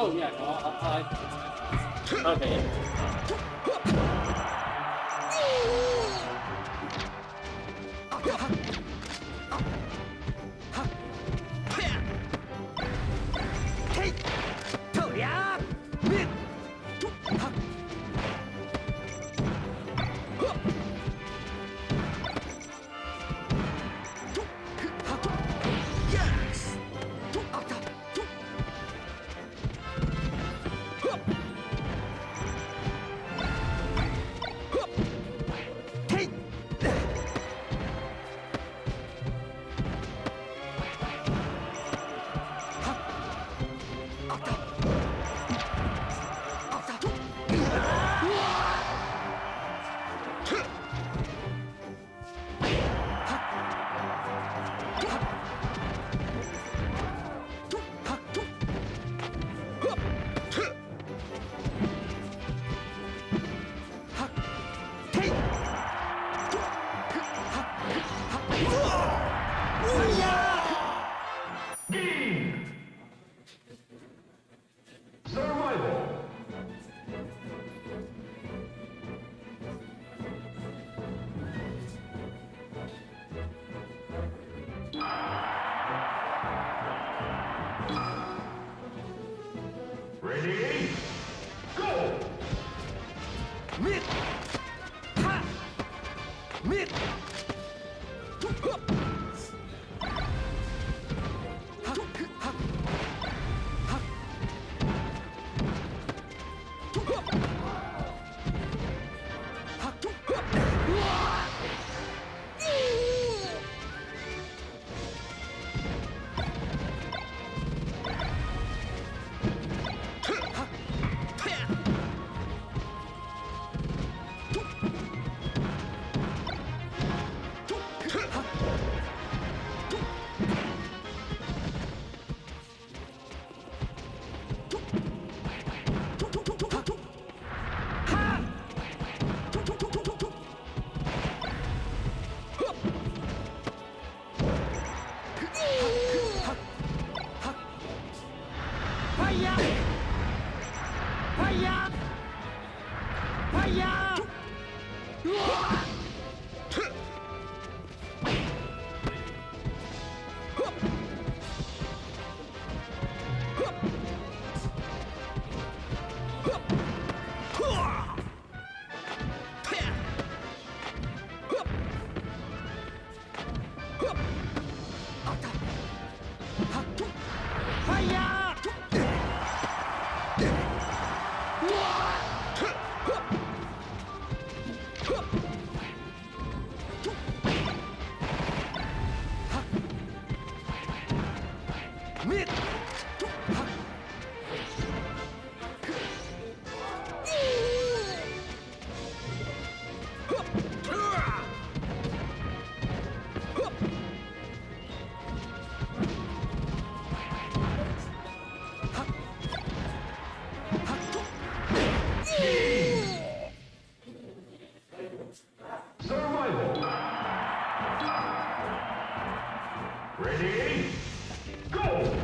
Oh yeah, no, okay. Survival. Ready? Go! Mid! Ha! Mid! Survival. Ready? Go!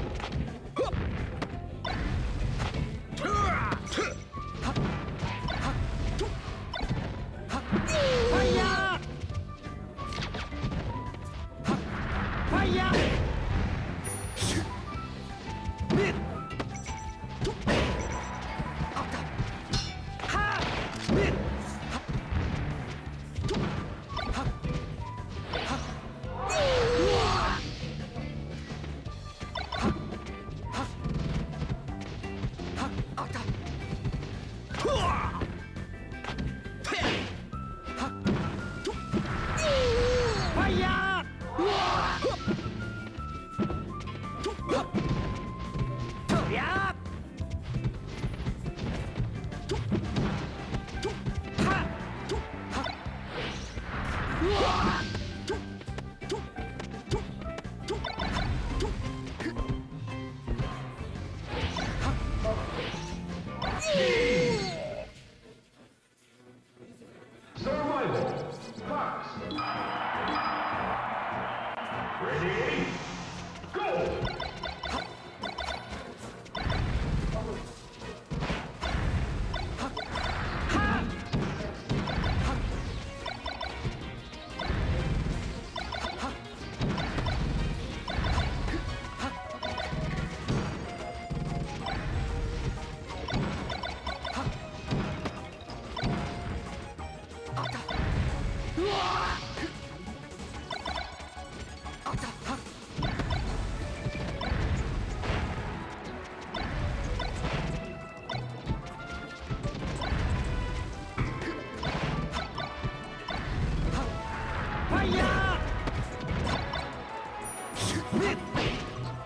Mid.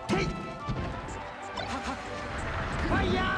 Take. Fire.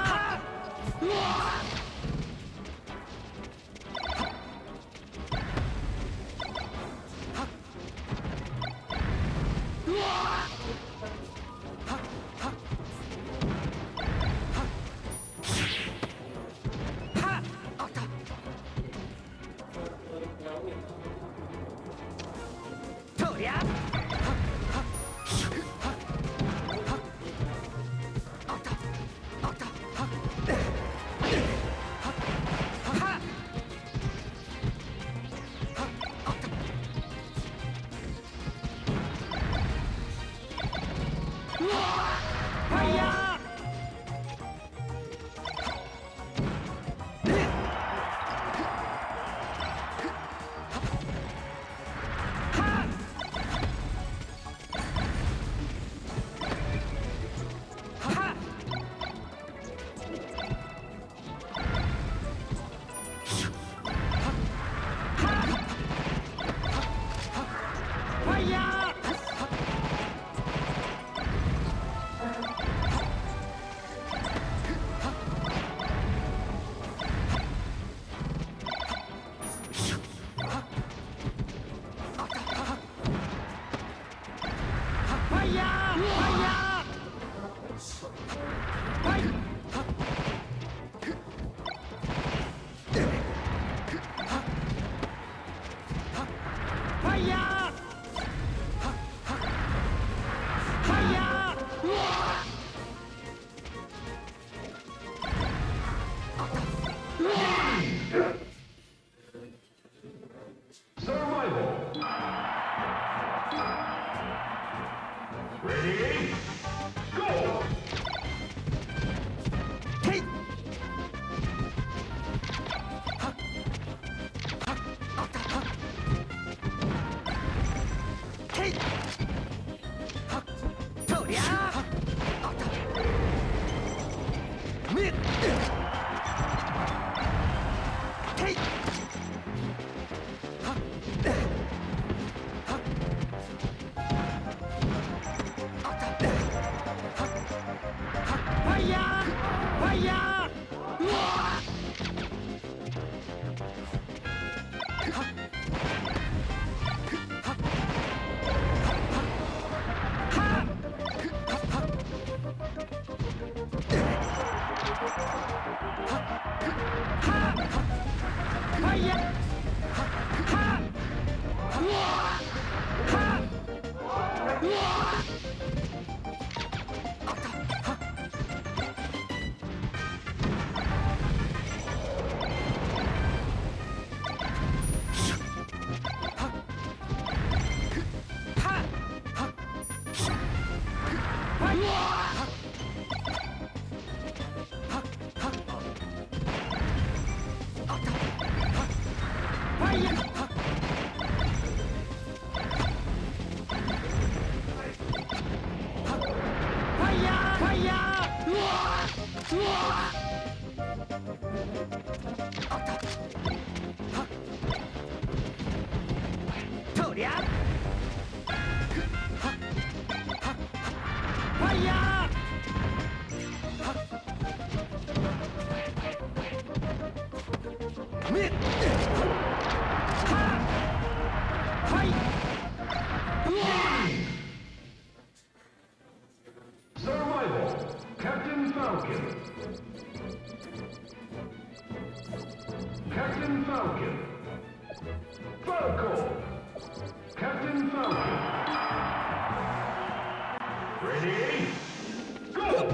Survival. Ready? Go! Take. Take. Mid. Take. Mid. Survival. Captain Falcon. Captain Falcon. Falco. Captain Falcon. Ready? Go!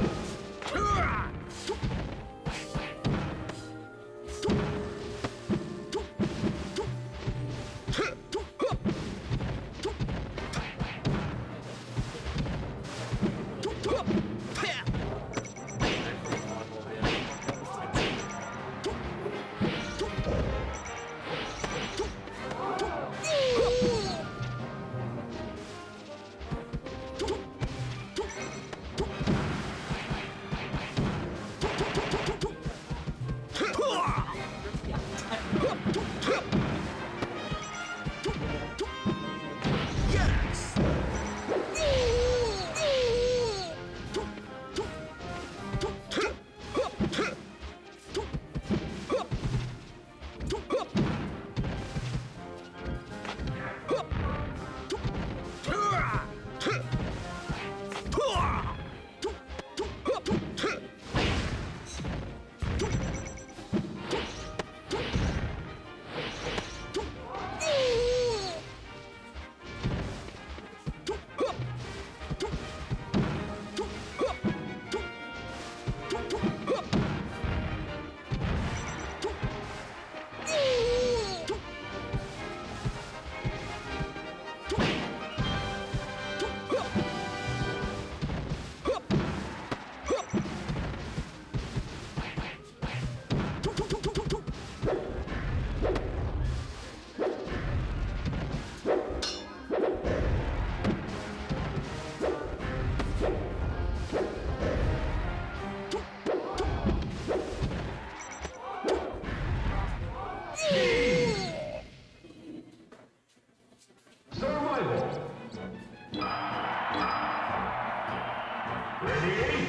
Ready?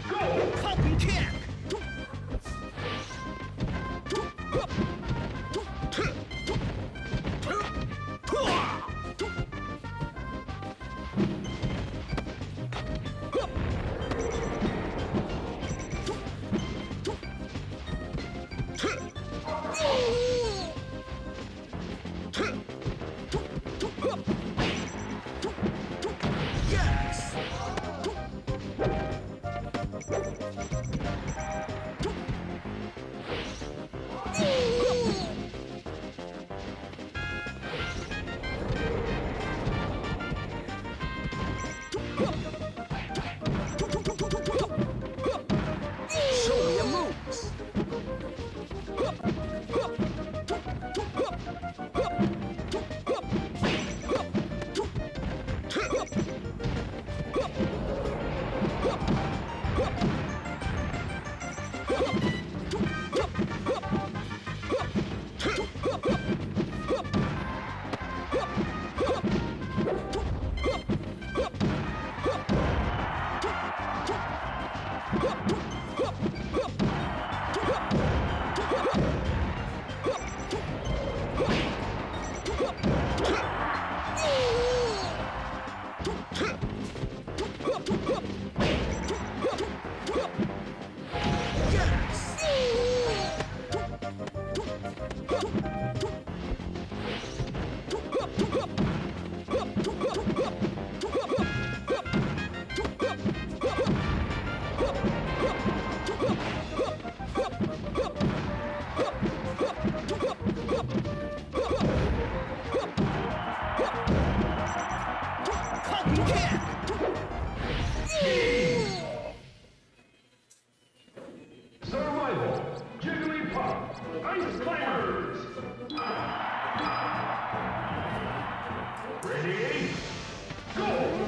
Go! Hopping kick. Yes. Show me your moves. Survival. Jigglypuff. Ice Climbers. Ready? Go!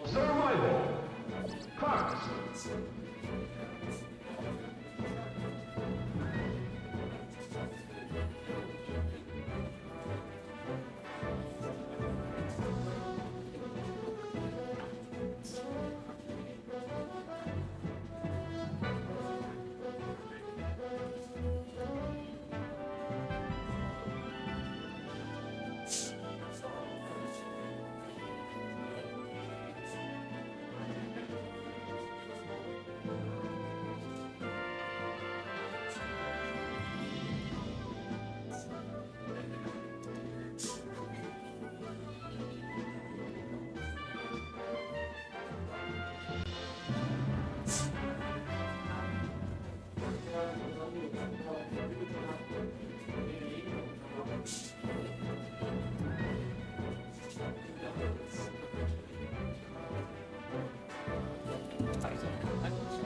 Survival. Fox.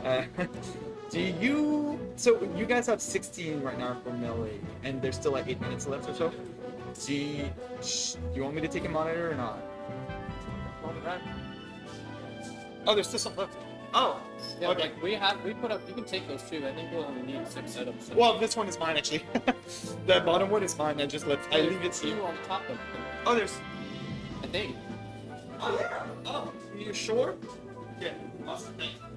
Uh, do you? So you guys have 16 right now for melee, and there's still like 8 minutes left or so. Do you want me to take a monitor or not? Oh, there's still some left. Oh, Yeah, okay. like we put up. You can take those too. I think we'll only need 6 setups. So. Well, this one is mine actually. The bottom one is mine. I leave it to you you. on top of them. Oh, there's. I think. Oh yeah. Oh, you sure? Yeah. Awesome. Thank you.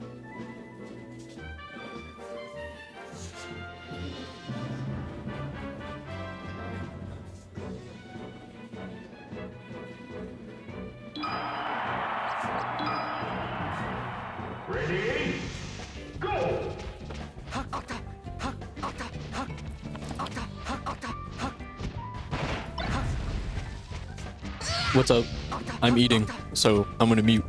Ready? Go! What's up? I'm eating, so I'm gonna mute.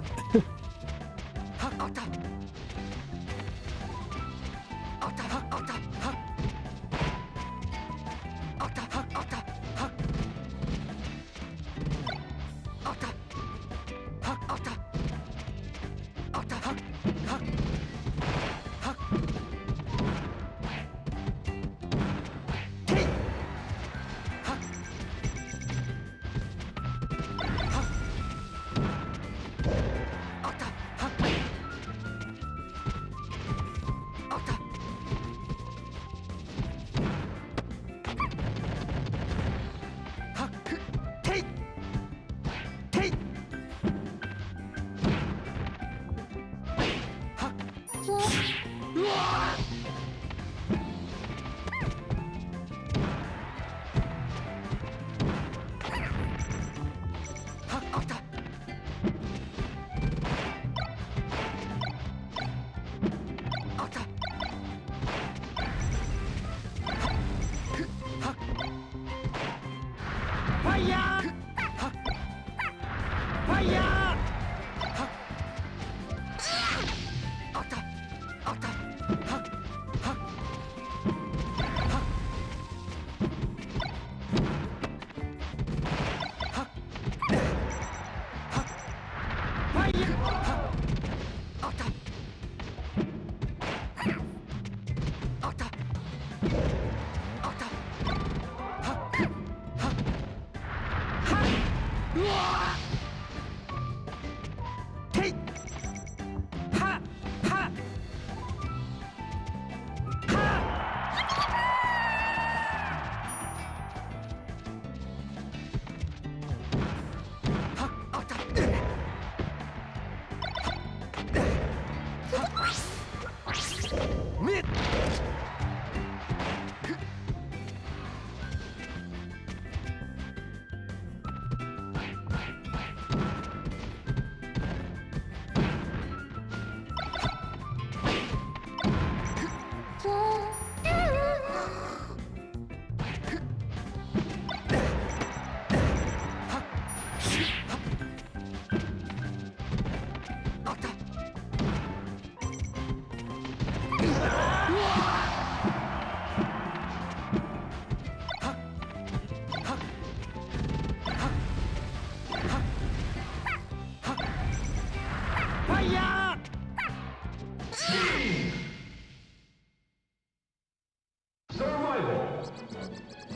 Survival.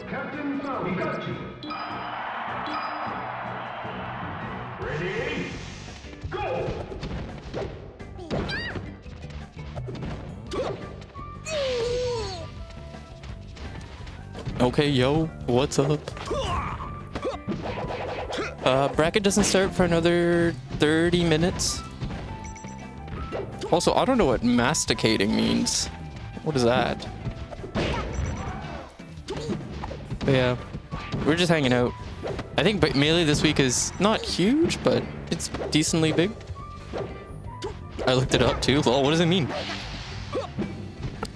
Captain Falcon, got you. Ready? Go! Okay, yo, what's up? Bracket doesn't start for another 30 minutes. Also, I don't know what masticating means. What is that? But yeah, we're just hanging out. I think Melee this week is not huge, but it's decently big. I looked it up too. Lol, what does it mean?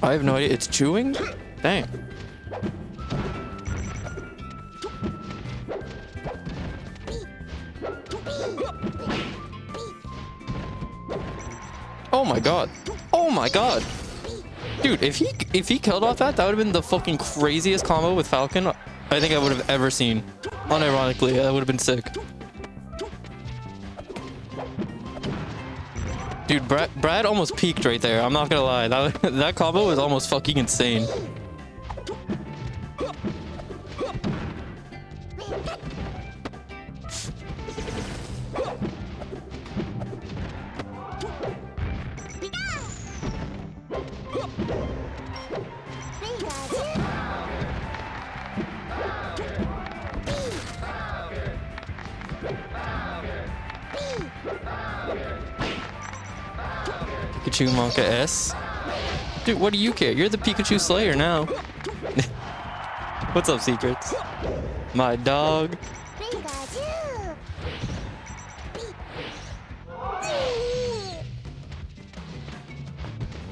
I have no idea. It's chewing? Dang. Oh my god. Oh my god. Dude, if he killed off that would have been the fucking craziest combo with Falcon I think I would have ever seen. Unironically, that would have been sick. Dude, Brad almost peaked right there. I'm not gonna lie. That combo was almost fucking insane. Pikachu Monka S. Dude, what do you care? You're the Pikachu Slayer now. What's up, Secrets? My dog.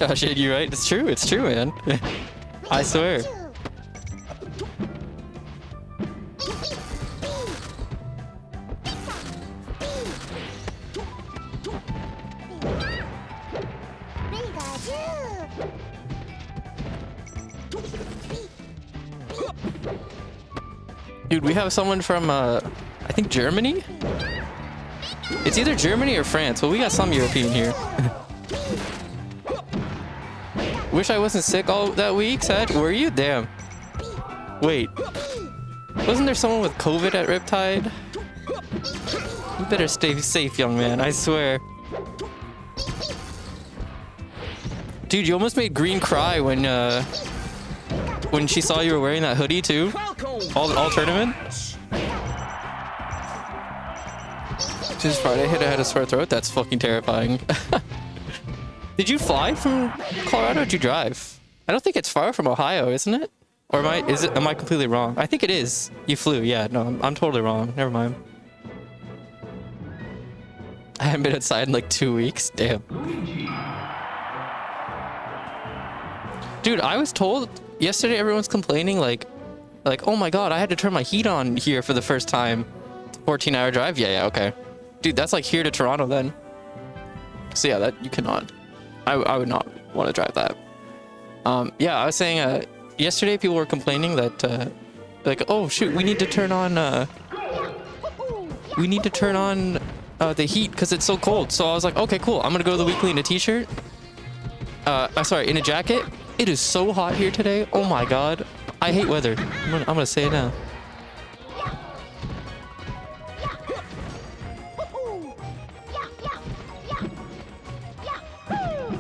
Oh shit, you're right. It's true, man. I swear. Dude, we have someone from, I think Germany? It's either Germany or France, but we got some European here. Wish I wasn't sick all that week, Sad. Were you? Damn. Wait. Wasn't there someone with COVID at Riptide? You better stay safe, young man, I swear. Dude, you almost made Green cry when she saw you were wearing that hoodie too. All tournament. Just Friday hit, I had a sore throat. That's fucking terrifying. Did you fly from Colorado or did you drive? I don't think it's far from Ohio, isn't it? Or am I completely wrong? I think it is. You flew, yeah, no, I'm totally wrong. Never mind. I haven't been outside in like 2 weeks. Damn. Dude, I was told yesterday everyone's complaining like, oh my god, I had to turn my heat on here for the first time. 14-hour drive? Yeah, okay. Dude, that's like here to Toronto then. So yeah, that you cannot. I would not want to drive that. Yeah, I was saying yesterday people were complaining that like, oh shoot, we need to turn on the heat because it's so cold. So I was like, okay, cool. I'm gonna go to the weekly in a t-shirt. Sorry, in a jacket. It is so hot here today. Oh my god. I hate weather. I'm gonna say it now.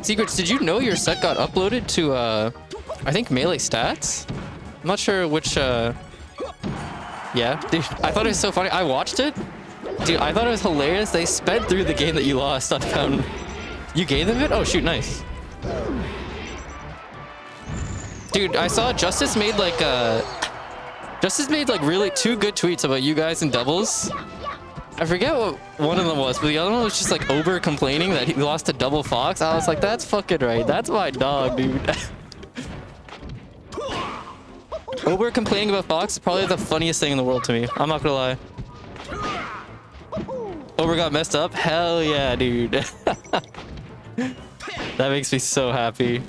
Secrets, did you know your set got uploaded to, I think Melee Stats? I'm not sure which, yeah. Dude, I thought it was so funny. I watched it. Dude, I thought it was hilarious. They sped through the game that you lost on Fountain. You gave them it? Oh, shoot, nice. Dude, I saw Justice made like really 2 good tweets about you guys in doubles. I forget what one of them was, but the other one was just like Ober complaining that he lost to Double Fox. I was like, that's fucking right. That's my dog, dude. Ober complaining about Fox is probably the funniest thing in the world to me. I'm not gonna lie. Ober got messed up? Hell yeah, dude. That makes me so happy.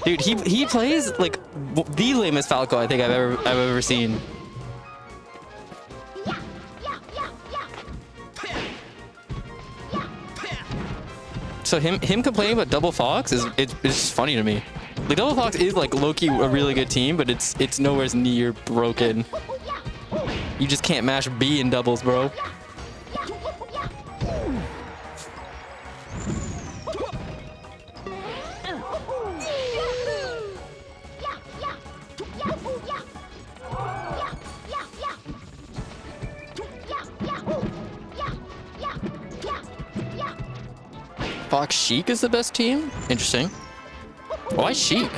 Dude, he plays like the lamest Falco I think I've ever seen. So him complaining about Double Fox is just funny to me. Like Double Fox is like low-key a really good team, but it's nowhere near broken. You just can't mash B in doubles, bro. Fox Sheik is the best team? Interesting. Why Sheik?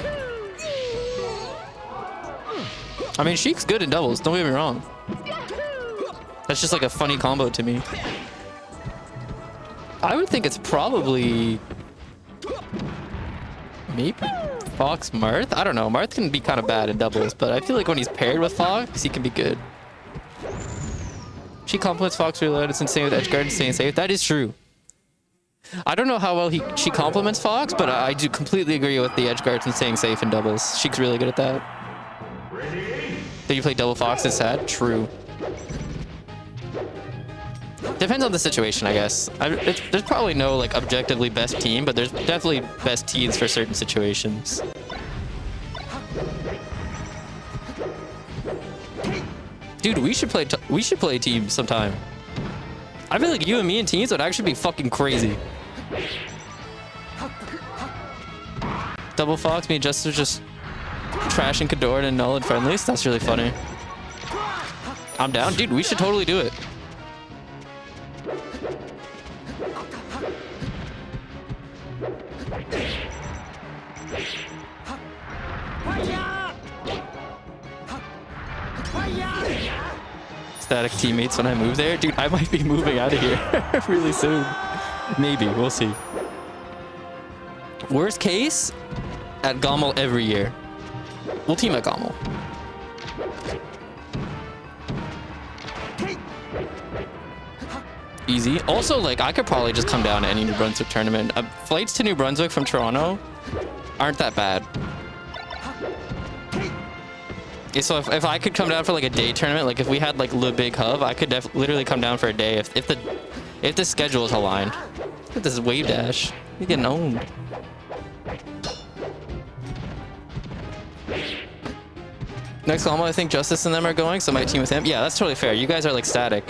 I mean, Sheik's good in doubles, don't get me wrong. That's just like a funny combo to me. I would think it's probably... maybe Fox Marth? I don't know. Marth can be kind of bad in doubles, but I feel like when he's paired with Fox, he can be good. She compliments Fox really loud. It's insane with Edgeguard and staying safe. That is true. I don't know how well she compliments Fox, but I do completely agree with the Edgeguards and staying safe in doubles. She's really good at that. Did you play Double Fox instead? True. Depends on the situation, I guess. There's probably no like objectively best team, but there's definitely best teams for certain situations. Dude, we should play teams sometime. I feel like you and me in teams would actually be fucking crazy. Double Fox, me and Justice are just trashing Kador and Null and friendlies. That's really funny. I'm down. Dude, we should totally do it. Static teammates when I move there. Dude, I might be moving out of here really soon. Maybe, we'll see. Worst case, at Gommel every year. We'll team at Gommel. Easy. Also, like, I could probably just come down to any New Brunswick tournament. Flights to New Brunswick from Toronto aren't that bad. Yeah, so if I could come down for like a day tournament, like if we had like Le Big Hub, I could literally come down for a day if the schedule is aligned. Look at this wave dash. You're getting owned. Next combo, I think Justice and them are going, so my team with him. Yeah, that's totally fair. You guys are like static.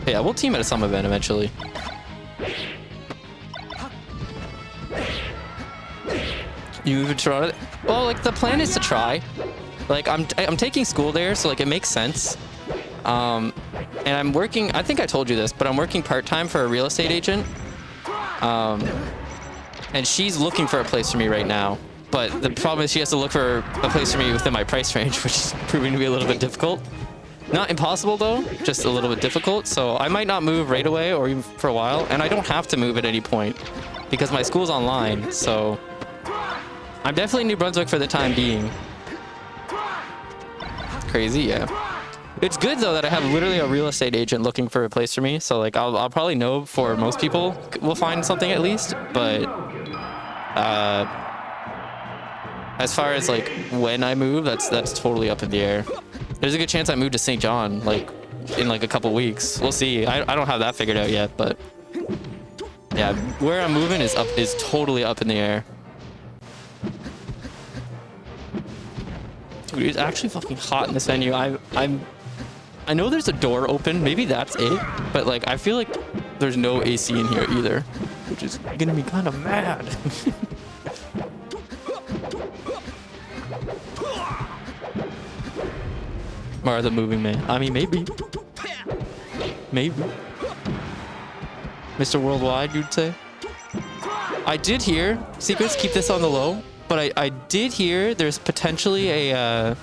Yeah, we'll team at some event eventually. You move to Toronto? Well, like the plan is to try. Like I'm taking school there, so like it makes sense. And I'm working. I think I told you this, but I'm working part-time for a real estate agent. And she's looking for a place for me right now. But the problem is she has to look for a place for me within my price range, which is proving to be a little bit difficult. Not impossible though, just a little bit difficult. So I might not move right away or even for a while. And I don't have to move at any point because my school's online. So I'm definitely in New Brunswick for the time being. Crazy, yeah. It's good though that I have literally a real estate agent looking for a place for me. So like I'll probably know before most people will find something at least. But as far as like when I move, that's totally up in the air. There's a good chance I move to St. John like in like a couple weeks. We'll see. I don't have that figured out yet, but yeah, where I'm moving is totally up in the air. Dude, it's actually fucking hot in this venue. I know there's a door open. Maybe that's it. But like, I feel like there's no AC in here either, which is gonna be kind of mad. Or the moving man. I mean, maybe. Maybe. Mr. Worldwide, you'd say? I did hear, secrets, keep this on the low, but I did hear there's potentially a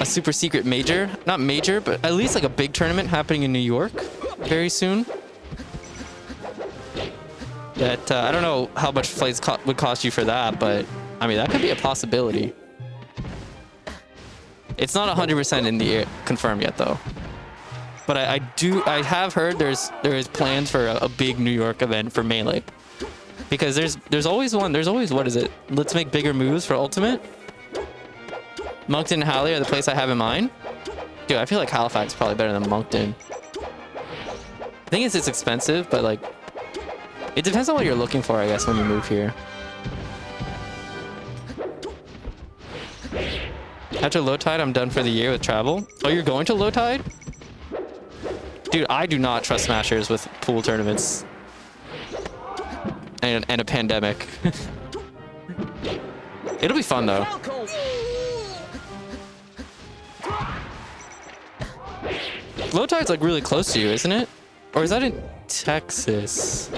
super secret major. Not major, but at least like a big tournament happening in New York very soon. That, I don't know how much flights would cost you for that, but I mean, that could be a possibility. It's not 100% in the air confirmed yet though. But I have heard there is plans for a big New York event for Melee. Because there's always what is it? Let's make bigger moves for Ultimate. Moncton and Halley are the place I have in mind. Dude, I feel like Halifax is probably better than Moncton. I think it's expensive, but like it depends on what you're looking for, I guess, when you move here. After low tide, I'm done for the year with travel. Oh, you're going to low tide? Dude, I do not trust Smashers with pool tournaments. And a pandemic. It'll be fun though. Low tide's like really close to you, isn't it? Or is that in Texas?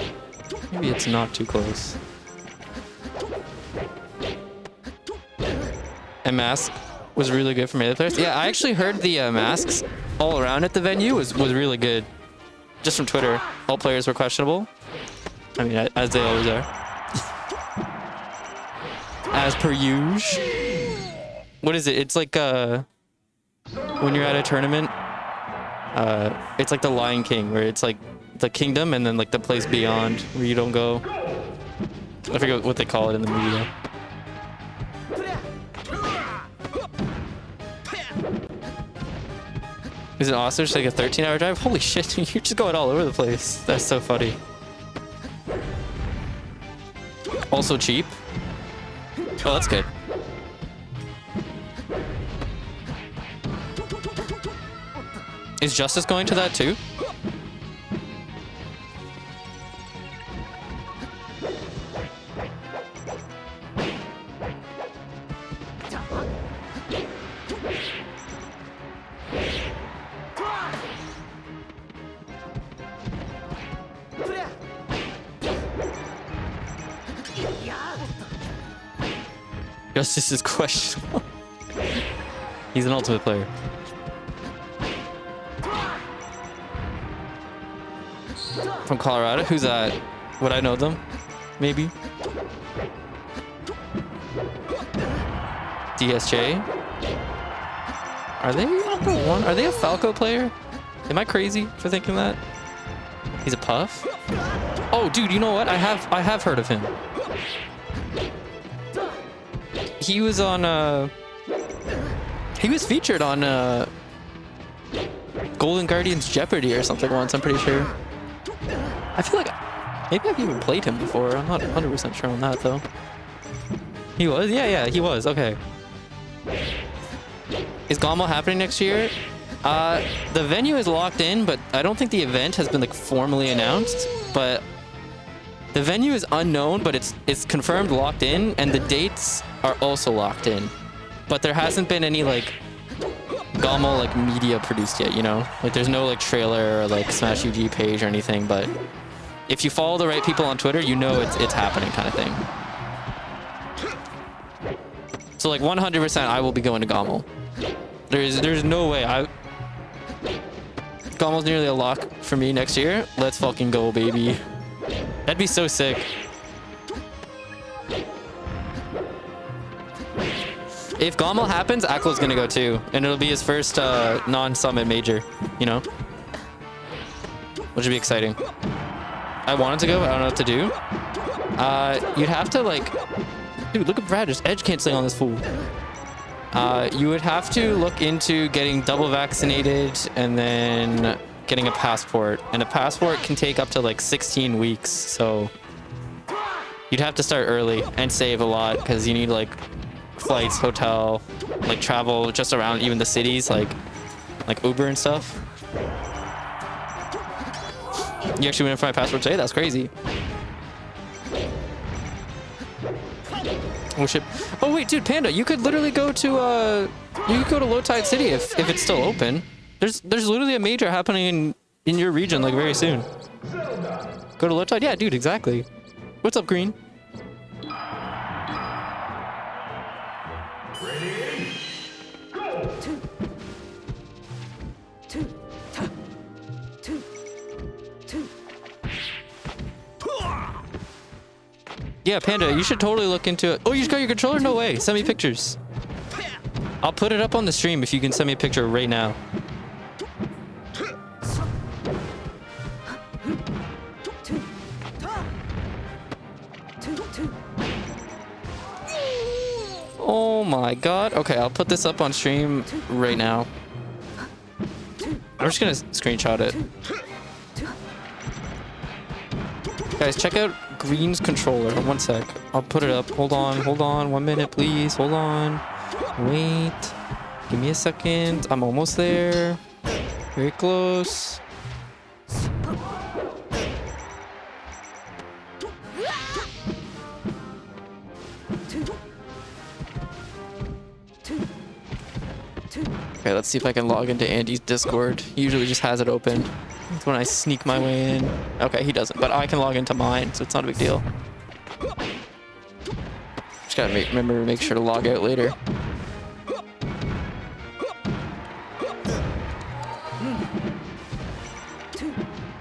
Maybe it's not too close. And Mask was really good for Melee players. Yeah, I actually heard the masks all around at the venue was really good. Just from Twitter, all players were questionable. I mean, as they always are. As per usual. What is it? It's like when you're at a tournament, it's like the Lion King, where it's like the kingdom and then like the place beyond where you don't go. I forget what they call it in the movie though. Is it awesome? Just like a 13-hour drive? Holy shit, you're just going all over the place. That's so funny. Also cheap. Oh, that's good. Is Justice going to that too? Justice is questionable. He's an ultimate player. From Colorado? Who's that? Would I know them? Maybe? DSJ? Are they number one? Are they a Falco player? Am I crazy for thinking that? He's a Puff? Oh, dude, you know what? I have heard of him. He was on he was featured on Golden Guardians Jeopardy or something once, I'm pretty sure. I feel like maybe I've even played him before. I'm not 100% sure on that though. He was? Yeah, he was. Okay. Is Gomo happening next year? The venue is locked in, but I don't think the event has been like formally announced. But The venue is unknown, but it's confirmed, locked in, and the dates are also locked in. But there hasn't been any like Gommel like media produced yet, you know? Like there's no like trailer or like Smash UG page or anything, but if you follow the right people on Twitter, you know it's happening kind of thing. So like 100% I will be going to Gommel. There's no way Gommel's nearly a lock for me next year. Let's fucking go, baby. That'd be so sick. If Gommel happens, Aklo's gonna go too, and it'll be his first non-summit major, you know? Which would be exciting. I wanted to go, but I don't know what to do. You'd have to like... Dude, look at Brad, just edge canceling on this fool. You would have to look into getting double vaccinated and then getting a passport. And a passport can take up to like 16 weeks, so... You'd have to start early and save a lot, because you need like flights, hotel, like travel just around even the cities, like Uber and stuff. You actually went for my passport today? That's crazy. Oh shit. Oh wait, dude, Panda, you could literally go to Low Tide City if it's still open. There's literally a major happening in your region like very soon. Go to Low Tide? Yeah, dude, exactly. What's up, Green? Ready? Go! Yeah, Panda, you should totally look into it. Oh, you just got your controller? No way. Send me pictures. I'll put it up on the stream if you can send me a picture right now. Oh my god. Okay, I'll put this up on stream right now. I'm just gonna screenshot it. Guys, check out Green's controller. One sec. I'll put it up. Hold on. 1 minute, please. Hold on. Wait. Give me a second. I'm almost there. Very close. Okay, let's see if I can log into Andy's Discord. He usually just has it open. That's when I sneak my way in. Okay, he doesn't, but I can log into mine, so it's not a big deal. Just gotta remember to make sure to log out later.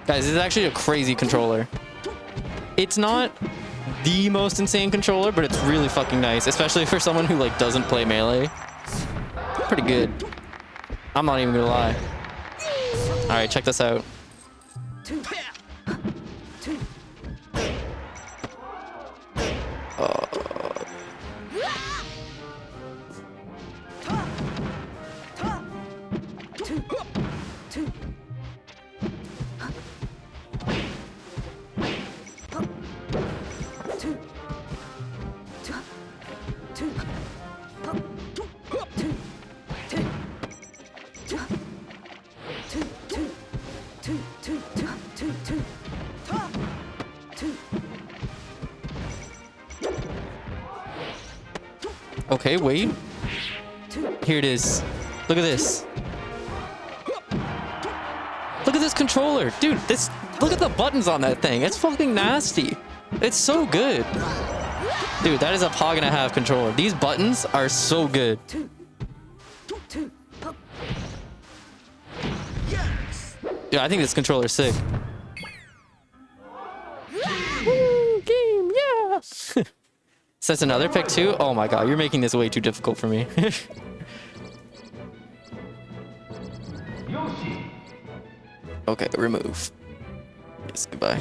Guys, this is actually a crazy controller. It's not the most insane controller, but it's really fucking nice, especially for someone who like doesn't play Melee. Pretty good. I'm not even gonna lie. All right, check this out. Okay, wait. Here it is. Look at this. Look at this controller. Dude, look at the buttons on that thing. It's fucking nasty. It's so good. Dude, that is a pog and a half controller. These buttons are so good. Yeah, I think this controller's sick. Woo, game, yeah. So that's another pick too? Oh my god, you're making this way too difficult for me. Okay, remove. Yes, goodbye.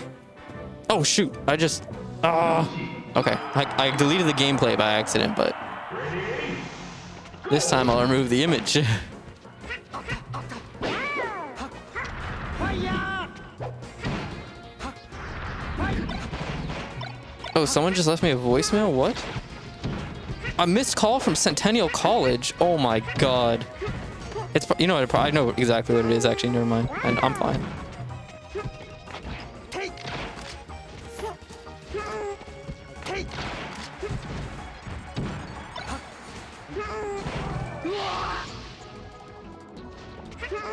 Oh shoot, I just... Okay, I deleted the gameplay by accident, but... This time I'll remove the image. Oh, someone just left me a voicemail? What? A missed call from Centennial College? Oh my god. It's, you know what, I know exactly what it is actually, never mind. And I'm fine.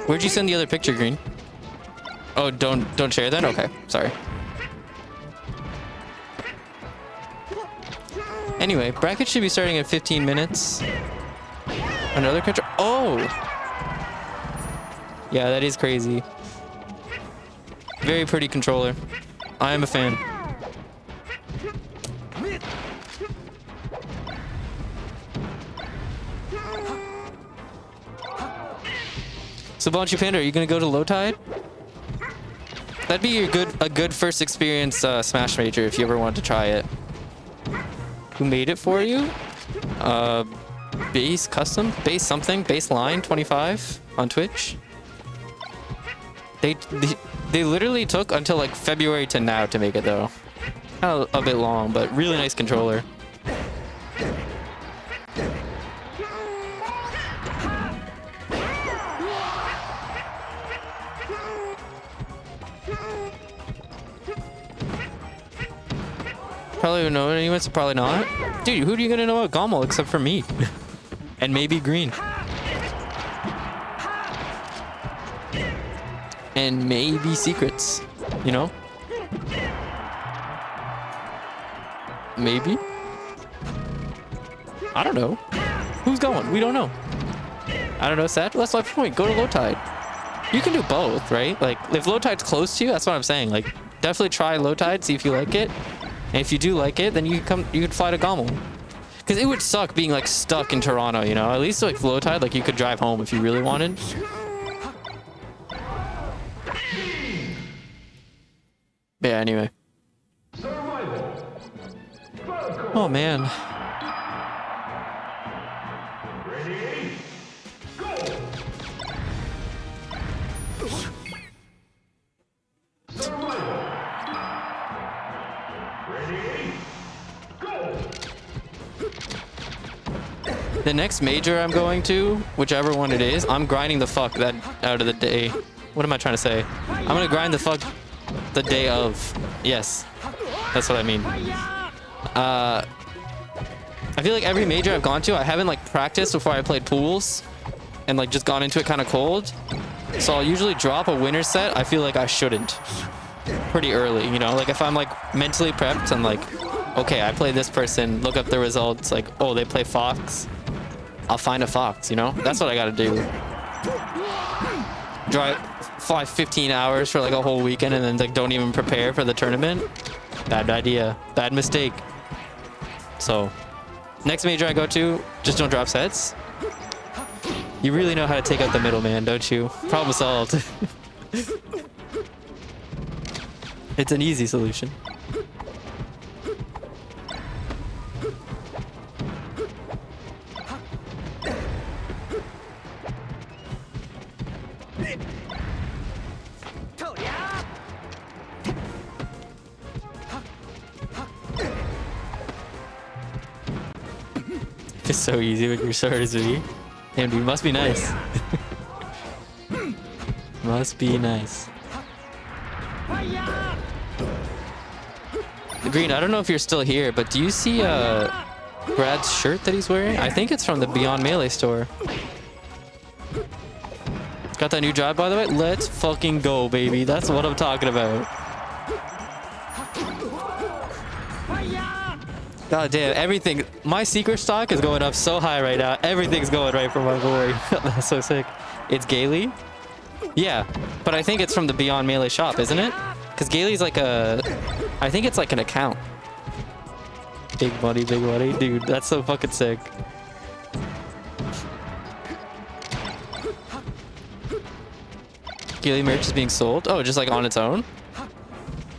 Where'd you send the other picture, Green? Oh, don't share then? Okay, sorry. Anyway, bracket should be starting at 15 minutes. Another control. Oh! Yeah, that is crazy. Very pretty controller. I am a fan. So, Bonchy Panda, are you gonna go to Low Tide? That'd be a good first experience Smash Major if you ever wanted to try it. Who made it for you? Base Custom? Base something? Baseline 25 on Twitch? They literally took until like February to now to make it though. Kind of a bit long, but really nice controller. Probably don't know anyone, so probably not. Dude, who are you gonna know about Gommel except for me? And maybe Green. And maybe Secrets, you know? Maybe? I don't know. Who's going? We don't know. I don't know, Seth. That's my point. Go to Low Tide. You can do both, right? Like, if Low Tide's close to you, that's what I'm saying. Like, definitely try Low Tide, see if you like it. And if you do like it, then you can fly to Gommel. Because it would suck being like stuck in Toronto, you know? At least like Low Tide, like you could drive home if you really wanted. Yeah, anyway. Oh man. Ready? Go! Survival. Ready? Go! The next major I'm going to, whichever one it is, I'm grinding the fuck that out of the day. What am I trying to say? I'm gonna grind the fuck the day of. Yes, that's what I mean. I feel like every major I've gone to, I haven't like practiced before I played pools and like just gone into it kind of cold. So I'll usually drop a winner set. I feel like I shouldn't pretty early, you know? Like if I'm like mentally prepped and like, okay, I play this person, look up the results, like, oh, they play Fox. I'll find a Fox, you know? That's what I gotta do. Fly 15 hours for like a whole weekend and then like don't even prepare for the tournament. Bad idea. Bad mistake. So, next major I go to, just don't drop sets. You really know how to take out the middleman, don't you? Problem solved. It's an easy solution. It's so easy when your sword is me. Damn, dude, must be nice. Must be nice. Green, I don't know if you're still here, but do you see Brad's shirt that he's wearing? I think it's from the Beyond Melee store. Got that new job, by the way? Let's fucking go, baby. That's what I'm talking about. God damn, everything. My secret stock is going up so high right now. Everything's going right for my boy. That's so sick. It's Gailey? Yeah, but I think it's from the Beyond Melee shop, isn't it? Because Gailey's like a... I think it's like an account. Big money, big money. Dude, that's so fucking sick. Gailey merch is being sold? Oh, just like on its own?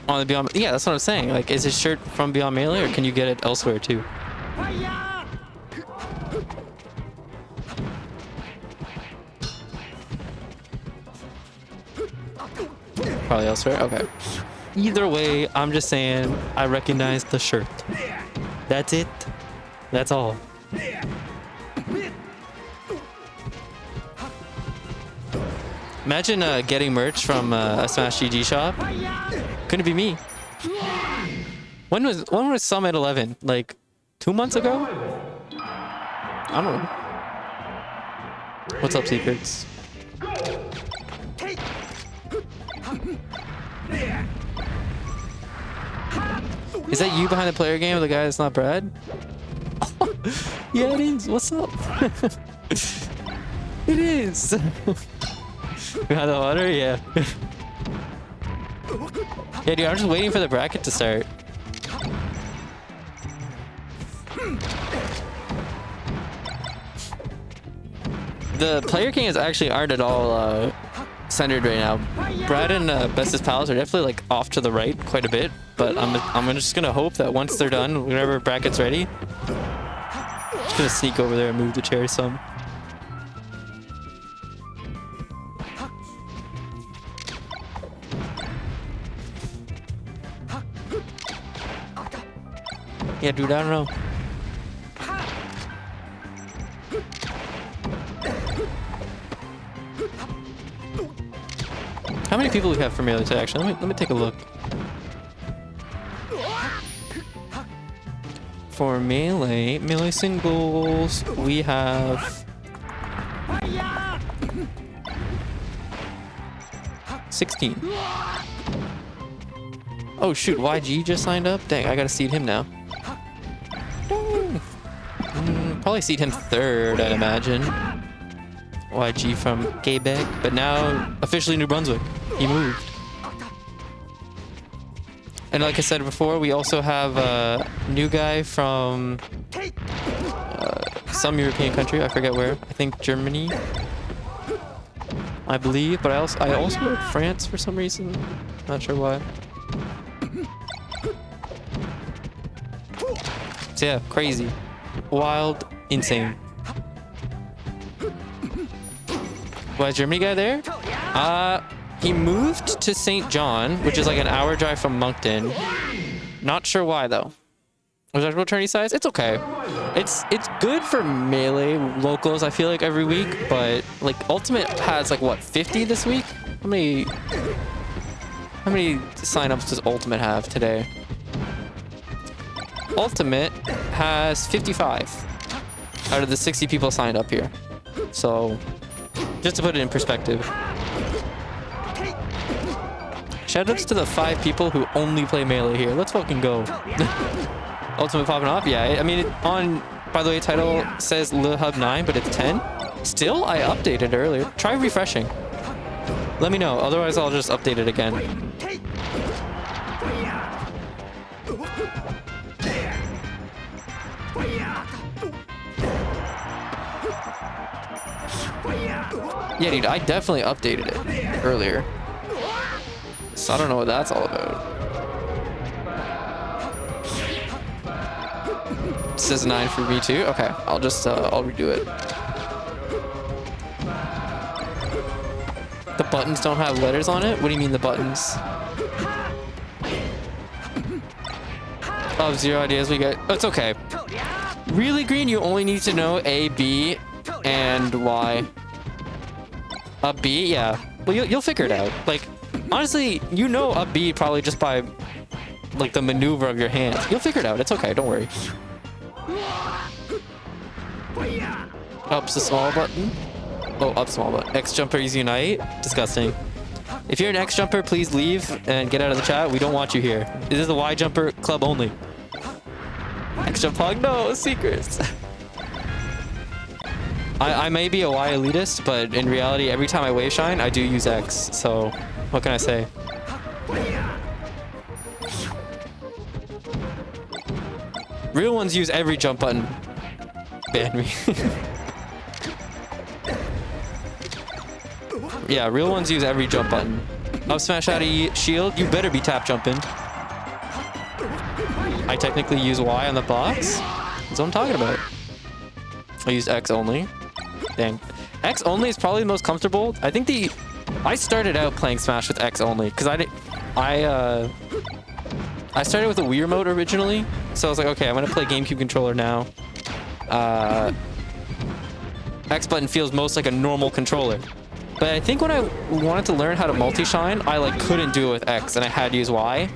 On the Beyond... Yeah, that's what I'm saying. Like, is his shirt from Beyond Melee or can you get it elsewhere too? Probably elsewhere? Okay. Either way, I'm just saying I recognize the shirt. That's it. That's all. Imagine getting merch from a Smash GG shop. Couldn't be me. When was Summit 11? Like 2 months ago? I don't know. What's up, Secrets? Go! Is that you behind the player game? The guy that's not Brad? Yeah, it is. What's up? It is. Behind the water? Yeah. Yeah, dude, I'm just waiting for the bracket to start. The player kings actually aren't at all centered right now. Brad and Bestest Palace are definitely like off to the right quite a bit, but I'm just gonna hope that once they're done, whenever bracket's ready, just gonna sneak over there and move the chair some. Yeah, dude, I don't know. How many people we have for melee today, actually? Let me take a look. For melee singles, we have 16. Oh shoot, YG just signed up? Dang, I gotta seed him now. Probably seed him third, I'd imagine. YG from Quebec, but now officially New Brunswick. He moved. And like I said before, we also have a new guy from some European country. I forget where. I think Germany, I believe. But I also heard France for some reason. Not sure why. So yeah, crazy, wild, insane. Why is Germany guy there? He moved to St. John, which is like an hour drive from Moncton. Not sure why though. Was that tourney size? It's okay. It's good for melee locals, I feel like, every week, but like Ultimate has like what, 50 this week? How many signups does Ultimate have today? Ultimate has 55 out of the 60 people signed up here. So just to put it in perspective. Shoutouts to the 5 people who only play melee here. Let's fucking go. Ultimate popping off? Yeah, I mean, by the way, title says Lil Hub 9, but it's 10. Still, I updated earlier. Try refreshing. Let me know, otherwise I'll just update it again. Yeah, dude, I definitely updated it earlier. So I don't know what that's all about. It says 9 for me too. Okay, I'll just I'll redo it. The buttons don't have letters on it? What do you mean the buttons? Oh, 0 ideas we get. Oh, it's okay. Really, Green, you only need to know A, B, and Y. Up B? Yeah. Well, you'll figure it out. Like, honestly, you know up B probably just by, like, the maneuver of your hand. You'll figure it out. It's okay. Don't worry. Up's the small button. Oh, up small button. X jumpers unite. Disgusting. If you're an X jumper, please leave and get out of the chat. We don't want you here. This is the Y jumper club only. X jump hog? No, secrets. I may be a Y elitist, but in reality, every time I wave shine, I do use X. So, what can I say? Real ones use every jump button. Ban me. Yeah, real ones use every jump button. Up smash out of shield, you better be tap jumping. I technically use Y on the box. That's what I'm talking about. I used X only. Dang. X only is probably the most comfortable. I think I started out playing Smash with X only because I started with a Wii remote originally, so I was like, okay, I'm gonna play GameCube controller now. X button feels most like a normal controller. But I think when I wanted to learn how to multi-shine, I like couldn't do it with X and I had to use Y.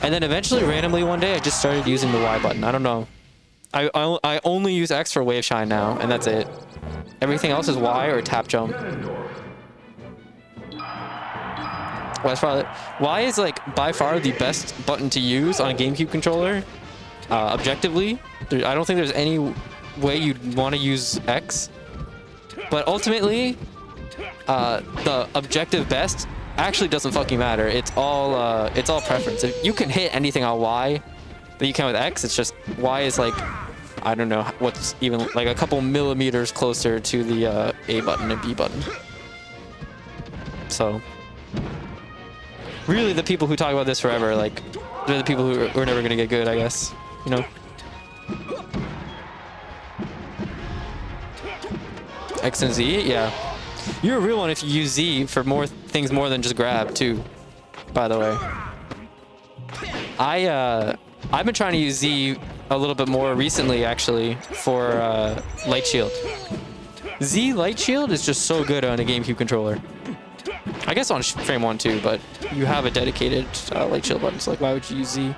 And then eventually, randomly one day, I just started using the Y button. I don't know. I only use X for wave shine now, and that's it. Everything else is Y or tap jump. Y is like by far the best button to use on a GameCube controller. Objectively, I don't think there's any way you'd want to use X. But ultimately, the objective best actually doesn't fucking matter. It's all preference. If you can hit anything on Y that you can with X, it's just Y is like, I don't know what's even like a couple millimeters closer to the A button and B button. So really, the people who talk about this forever, like, they're the people who are never gonna get good, I guess. You know. X and Z, yeah. You're a real one if you use Z for more things more than just grab too. By the way, I've been trying to use Z a little bit more recently, actually, for light shield. Z light shield is just so good on a GameCube controller. I guess on frame 1 too, but you have a dedicated light shield button, so like, why would you use Z?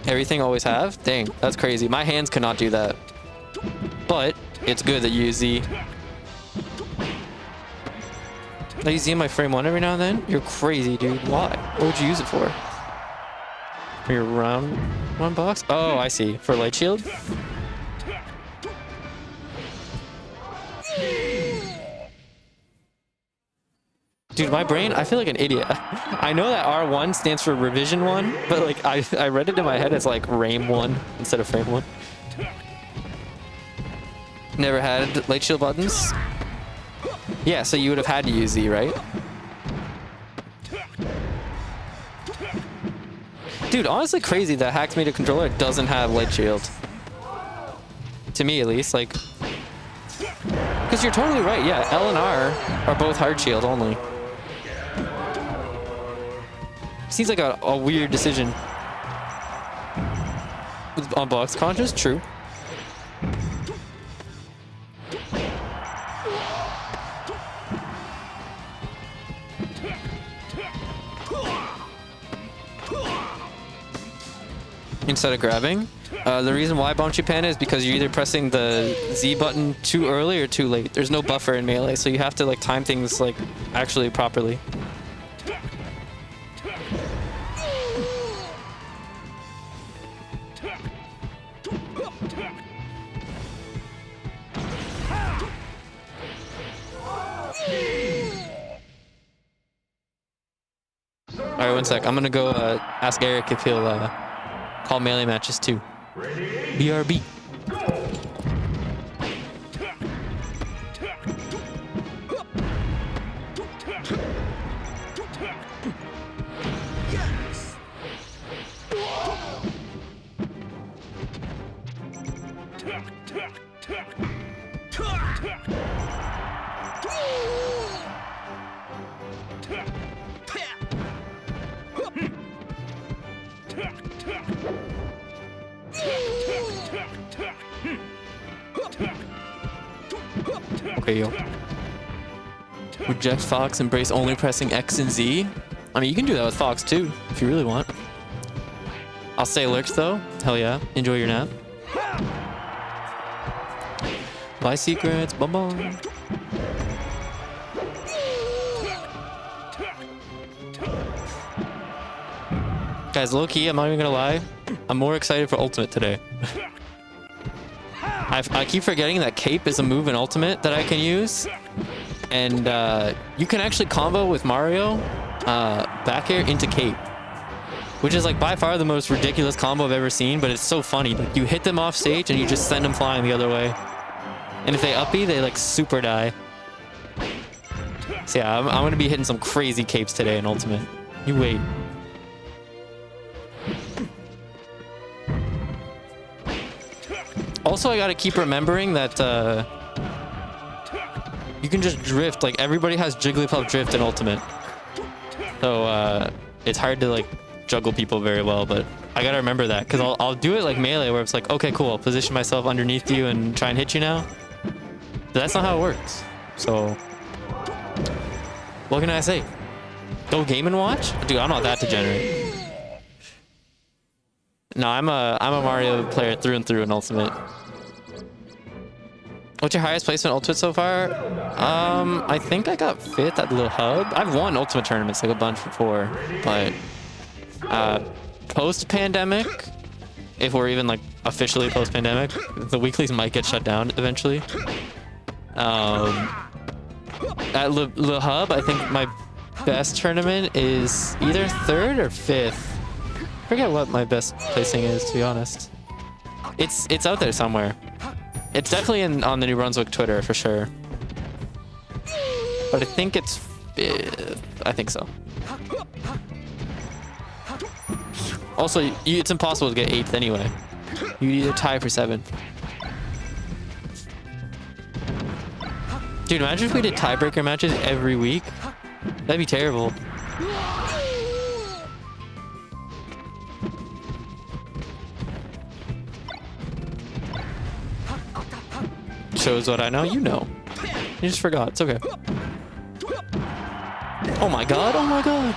Everything always have? Dang, that's crazy. My hands cannot do that. But it's good that you use Z. I use Z in my frame 1 every now and then? You're crazy, dude. Why? What would you use it for? For your round 1 box? Oh, I see. For light shield? Dude, my brain, I feel like an idiot. I know that R1 stands for revision 1, but like I read it in my head as like RAME 1 instead of frame 1. Never had light shield buttons? Yeah, so you would have had to use Z, right? Dude, honestly crazy that Hacks made a controller that doesn't have light shield. To me, at least, like... Because you're totally right, yeah, L and R are both hard shield only. Seems like a weird decision. On box conscious, true. Instead of grabbing. The reason why Bouncy Panda is because you're either pressing the Z button too early or too late. There's no buffer in Melee, so you have to like time things like actually properly. Alright, 1 sec. I'm gonna go ask Eric if he'll call Melee matches too. BRB. Okay, yo. Would Jeff Fox embrace only pressing X and Z? I mean, you can do that with Fox too, if you really want. I'll say lurks though. Hell yeah. Enjoy your nap. Buy secrets. Bum bum. Guys, low key, I'm not even gonna lie. I'm more excited for Ultimate today. I keep forgetting that Cape is a move in Ultimate that I can use. And you can actually combo with Mario back air into Cape. Which is like by far the most ridiculous combo I've ever seen, but it's so funny. Like you hit them off stage and you just send them flying the other way. And if they up B, they like super die. So yeah, I'm gonna be hitting some crazy Capes today in Ultimate. You wait. Also, I gotta keep remembering that you can just drift. Like everybody has Jigglypuff drift in Ultimate, so it's hard to like juggle people very well. But I gotta remember that because I'll do it like Melee, where it's like, okay, cool, I'll position myself underneath you and try and hit you now. But that's not how it works. So what can I say? Go game and watch, dude. I'm not that degenerate. No, I'm a Mario player through and through in Ultimate. What's your highest placement ultimate so far? I think I got 5th at the hub. I've won ultimate tournaments like a bunch before, but post-pandemic, if we're even like officially post-pandemic, the weeklies might get shut down eventually. At Le Hub, I think my best tournament is either 3rd or 5th. I forget what my best placing is, to be honest. It's out there somewhere. It's definitely on the New Brunswick Twitter for sure. But I think it's 5th. I think so. Also, it's impossible to get 8th anyway. You either tie for 7th. Dude, imagine if we did tiebreaker matches every week. That'd be terrible. Shows what I know, you know. You just forgot, it's okay. Oh my god, oh my god.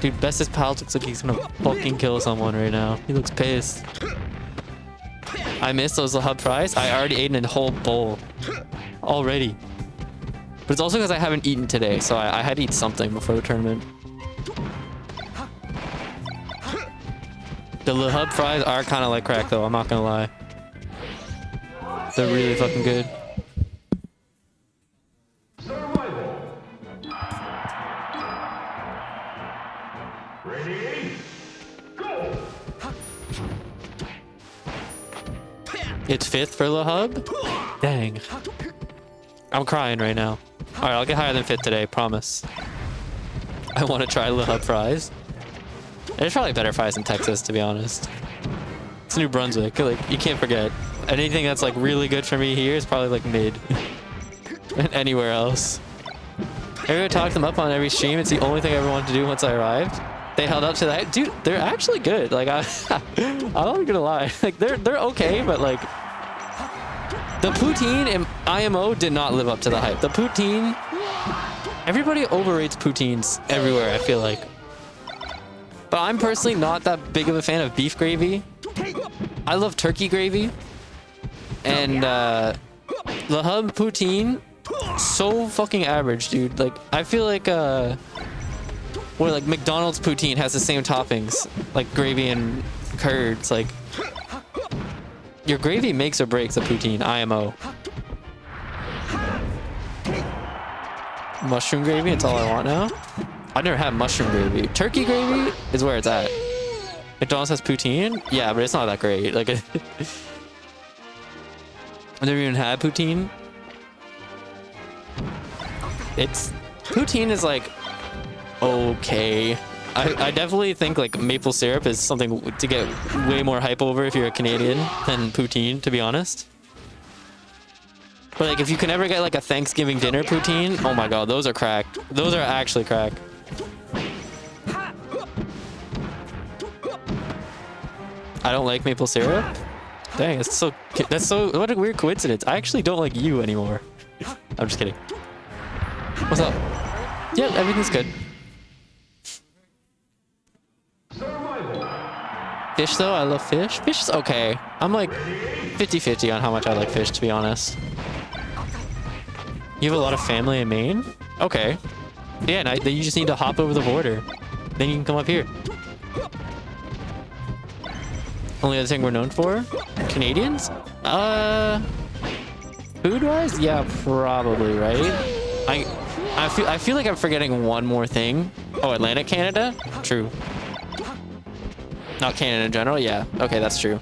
Dude, Best's pal looks like he's gonna fucking kill someone right now. He looks pissed. I missed those hub fries. I already ate a whole bowl. Already. But it's also because I haven't eaten today, so I had to eat something before the tournament. The Le Hub fries are kind of like crack though, I'm not gonna lie. They're really fucking good. Ready, go! It's 5th for Le Hub? Dang. I'm crying right now. Alright, I'll get higher than 5th today, promise. I want to try Le Hub fries. There's probably better fries in Texas, to be honest. It's New Brunswick. Like, you can't forget. Anything that's like really good for me here is probably like mid. And anywhere else. I ever talked them up on every stream. It's the only thing I ever wanted to do once I arrived. They held up to that. Dude, they're actually good. Like, I'm not gonna lie. Like, they're okay, but like, the poutine and IMO did not live up to the hype. The poutine, everybody overrates poutines everywhere, I feel like. But I'm personally not that big of a fan of beef gravy. I love turkey gravy. And Le Hub poutine, so fucking average, dude. Like, I feel like where like McDonald's poutine has the same toppings, like gravy and curds. Like, your gravy makes or breaks a poutine. IMO. Mushroom gravy, it's all I want now. I've never had mushroom gravy. Turkey gravy is where it's at. McDonald's has poutine? Yeah, but it's not that great. Like, I've never even had poutine. Poutine is like, okay. I definitely think like maple syrup is something to get way more hype over if you're a Canadian than poutine, to be honest. But like, if you can ever get like a Thanksgiving dinner poutine, oh my god, those are crack. Those are actually crack. I don't like maple syrup? Dang, that's so, what a weird coincidence. I actually don't like you anymore. I'm just kidding. What's up? Yeah, everything's good. Fish though, I love fish. Fish is okay. I'm like 50-50 on how much I like fish, to be honest. You have a lot of family in Maine? Okay. Yeah, and then you just need to hop over the border. Then you can come up here. Only other thing we're known for? Canadians? Food-wise? Yeah, probably, right? I feel like I'm forgetting one more thing. Oh, Atlantic Canada? True. Not Canada in general? Yeah. Okay, that's true.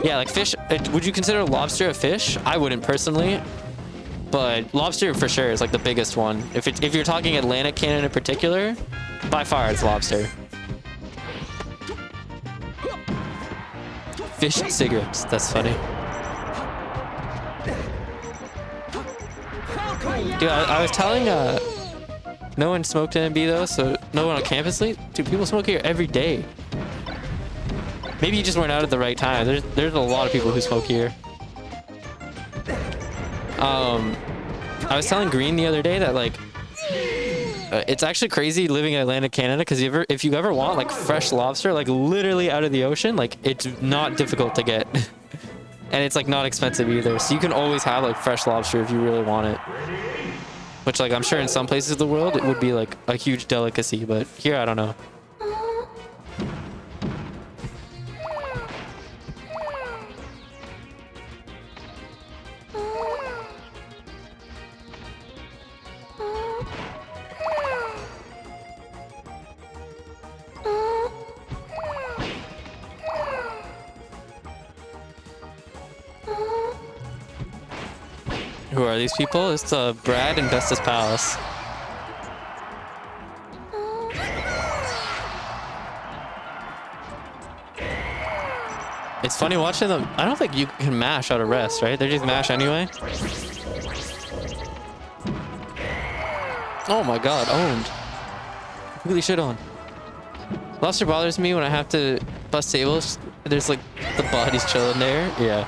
Yeah, like fish. Would you consider lobster a fish? I wouldn't personally. But lobster for sure is like the biggest one. If you're talking Atlantic Canada in particular, by far it's lobster. Fish and cigarettes. That's funny. Dude, I was telling no one smoked in NB though, so no one on campus leave. Dude, people smoke here every day. Maybe you just weren't out at the right time. There's a lot of people who smoke here. I was telling Green the other day that like It's actually crazy living in Atlantic Canada because if you ever want like fresh lobster, like literally out of the ocean, like it's not difficult to get. And it's like not expensive either. So you can always have like fresh lobster if you really want it. Which like I'm sure in some places of the world it would be like a huge delicacy, but here I don't know. Who are these people? It's Brad and Vestas Palace. It's funny watching them. I don't think you can mash out of rest, right? They just mash anyway. Oh my god, owned. Completely shit on. Lobster bothers me when I have to bust tables. There's like the bodies chilling there. Yeah.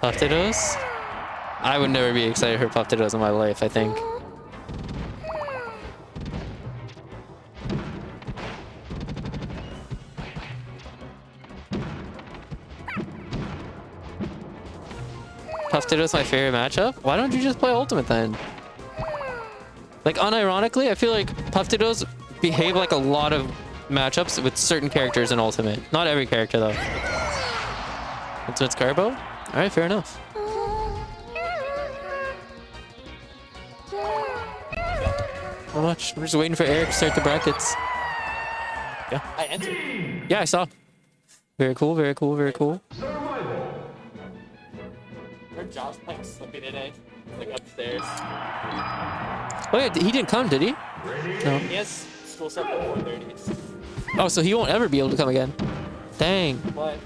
Puff potatoes? I would never be excited for puff potatoes in my life, I think. Puff potatoes my favorite matchup? Why don't you just play Ultimate then? Like, unironically, I feel like puff potatoes behave like a lot of matchups with certain characters in Ultimate. Not every character, though. Ultimate's Garbo? Alright, fair enough. Not much. We're just waiting for Eric to start the brackets. Yeah. I entered. Yeah, I saw. Very cool, very cool, very cool. Heard Josh playing Slippy today. Like upstairs. Oh yeah, he didn't come, did he? No. He has school stuff at 4:30. Oh, so he won't ever be able to come again. Dang. What?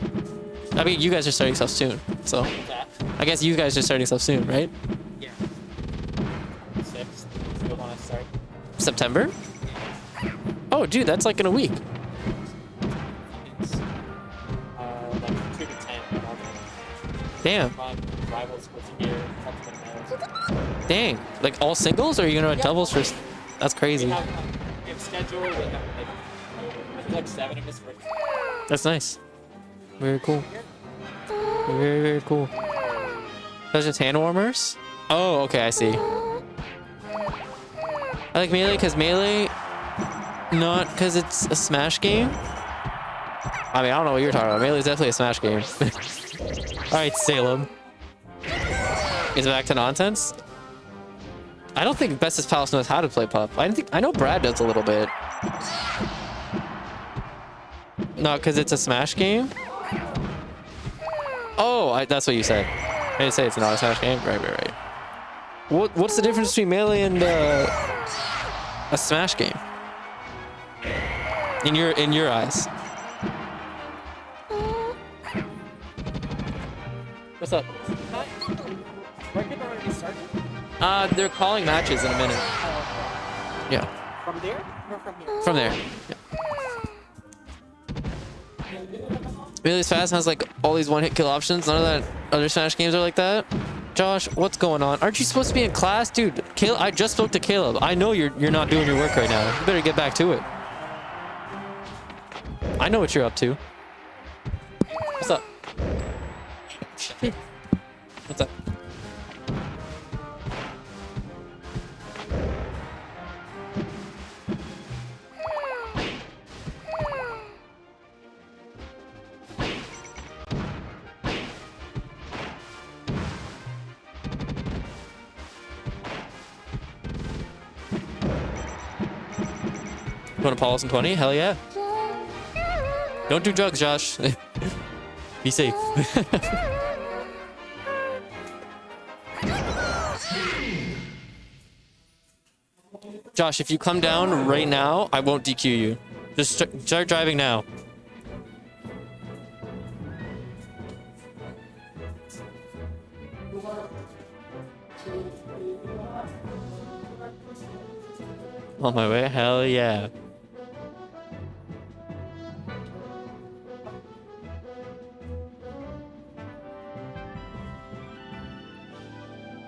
I mean, you guys are starting stuff soon, so That? I guess you guys are starting stuff soon, right? Yeah. 6th. You want to start? September? Oh, dude, that's like in a week. It's like 2 to 10. Damn. Rivals with your ultimate. Dang. Like all singles, or are you gonna doubles for? That's crazy. We have scheduled like 7 of his first. That's nice. Very cool. Very, very cool. Those just hand warmers? Oh, okay, I see. I like Melee because Melee, not because it's a Smash game. I mean, I don't know what you're talking about. Melee is definitely a Smash game. Alright, Salem. Is it back to nonsense? I don't think Best's Palace knows how to play Pup. I know Brad does a little bit. Not because it's a Smash game? Oh, that's what you said. I didn't say it's not a Smash game. Right. What's the difference between Melee and a Smash game? In your eyes. What's up? Bracket already started? They're calling matches in a minute. Yeah. From there or from here? From there. Yeah. Melee's fast has like all these one-hit kill options. None of that other Smash games are like that. Josh, what's going on? Aren't you supposed to be in class, dude? I just spoke to Caleb. I know you're not doing your work right now. You better get back to it. I know what you're up to. What's up? What's up? You want to Paulson 20? Hell yeah. Don't do drugs, Josh. Be safe. Josh, if you come down right now, I won't DQ you. Just start driving now. On my way? Hell yeah.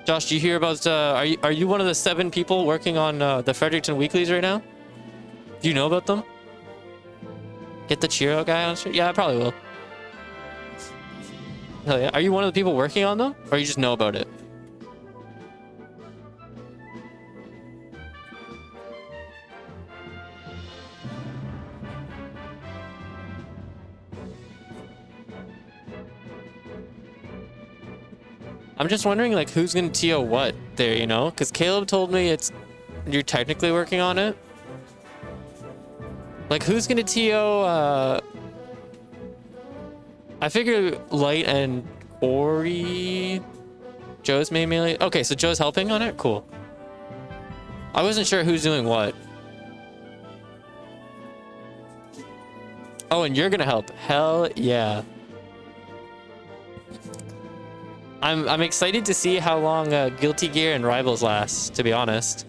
Josh, do you hear about? Are you one of the 7 people working on the Fredericton weeklies right now? Do you know about them? Get the Cheerio guy on stream? Yeah, I probably will. Hell yeah. Are you one of the people working on them, or you just know about it? I'm just wondering, like, who's gonna TO what there, you know? Because Caleb told me you're technically working on it. Like, who's gonna TO, I figure Light and Ori... Joe's mainly... Okay, so Joe's helping on it? Cool. I wasn't sure who's doing what. Oh, and you're gonna help. Hell yeah. I'm excited to see how long Guilty Gear and Rivals last, to be honest.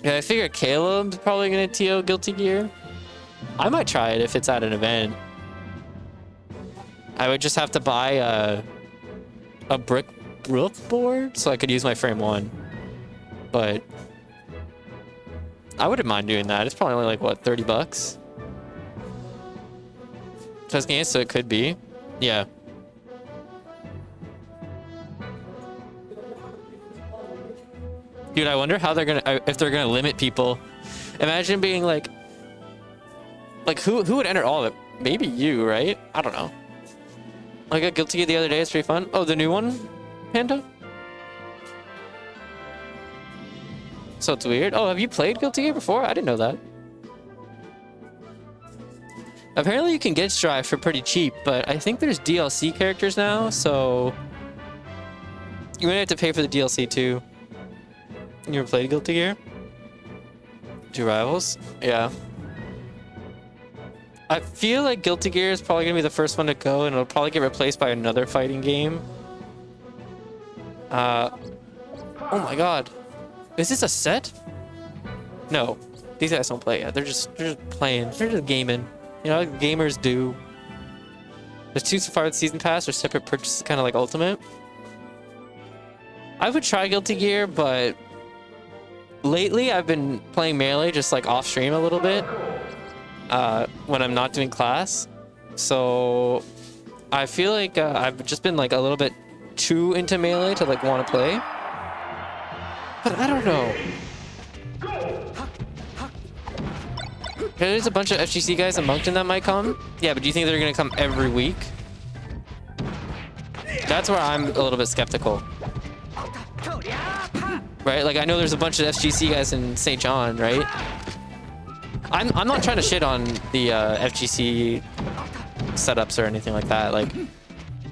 Yeah, I figure Caleb's probably gonna TO Guilty Gear. I might try it if it's at an event. I would just have to buy a brick board so I could use my frame 1. But I wouldn't mind doing that. It's probably only like, what, 30 bucks? Games, so it could be. Yeah. Dude, I wonder how if they're gonna limit people. Imagine being like who would enter all of it? Maybe you, right? I don't know. I got Guilty Gear the other day. It's pretty fun. Oh, the new one, Panda. So it's weird. Oh, have you played Guilty Gear before? I didn't know that. Apparently you can get Strive for pretty cheap, but I think there's DLC characters now, so you might have to pay for the DLC too. You ever played Guilty Gear? Do Rivals? Yeah. I feel like Guilty Gear is probably gonna be the first one to go, and it'll probably get replaced by another fighting game. Oh my god. Is this a set? No. These guys don't play yet. They're just playing. They're just gaming. You know, like gamers do. There's 2 so far with Season Pass or separate purchases, kind of like Ultimate. I would try Guilty Gear, but lately I've been playing Melee just like off stream a little bit when I'm not doing class. So I feel like I've just been like a little bit too into Melee to like want to play. But I don't know. There's a bunch of FGC guys in Moncton that might come. Yeah, but do you think they're gonna come every week? That's where I'm a little bit skeptical. Right? Like, I know there's a bunch of FGC guys in St. John, right? I'm not trying to shit on the FGC setups or anything like that. Like,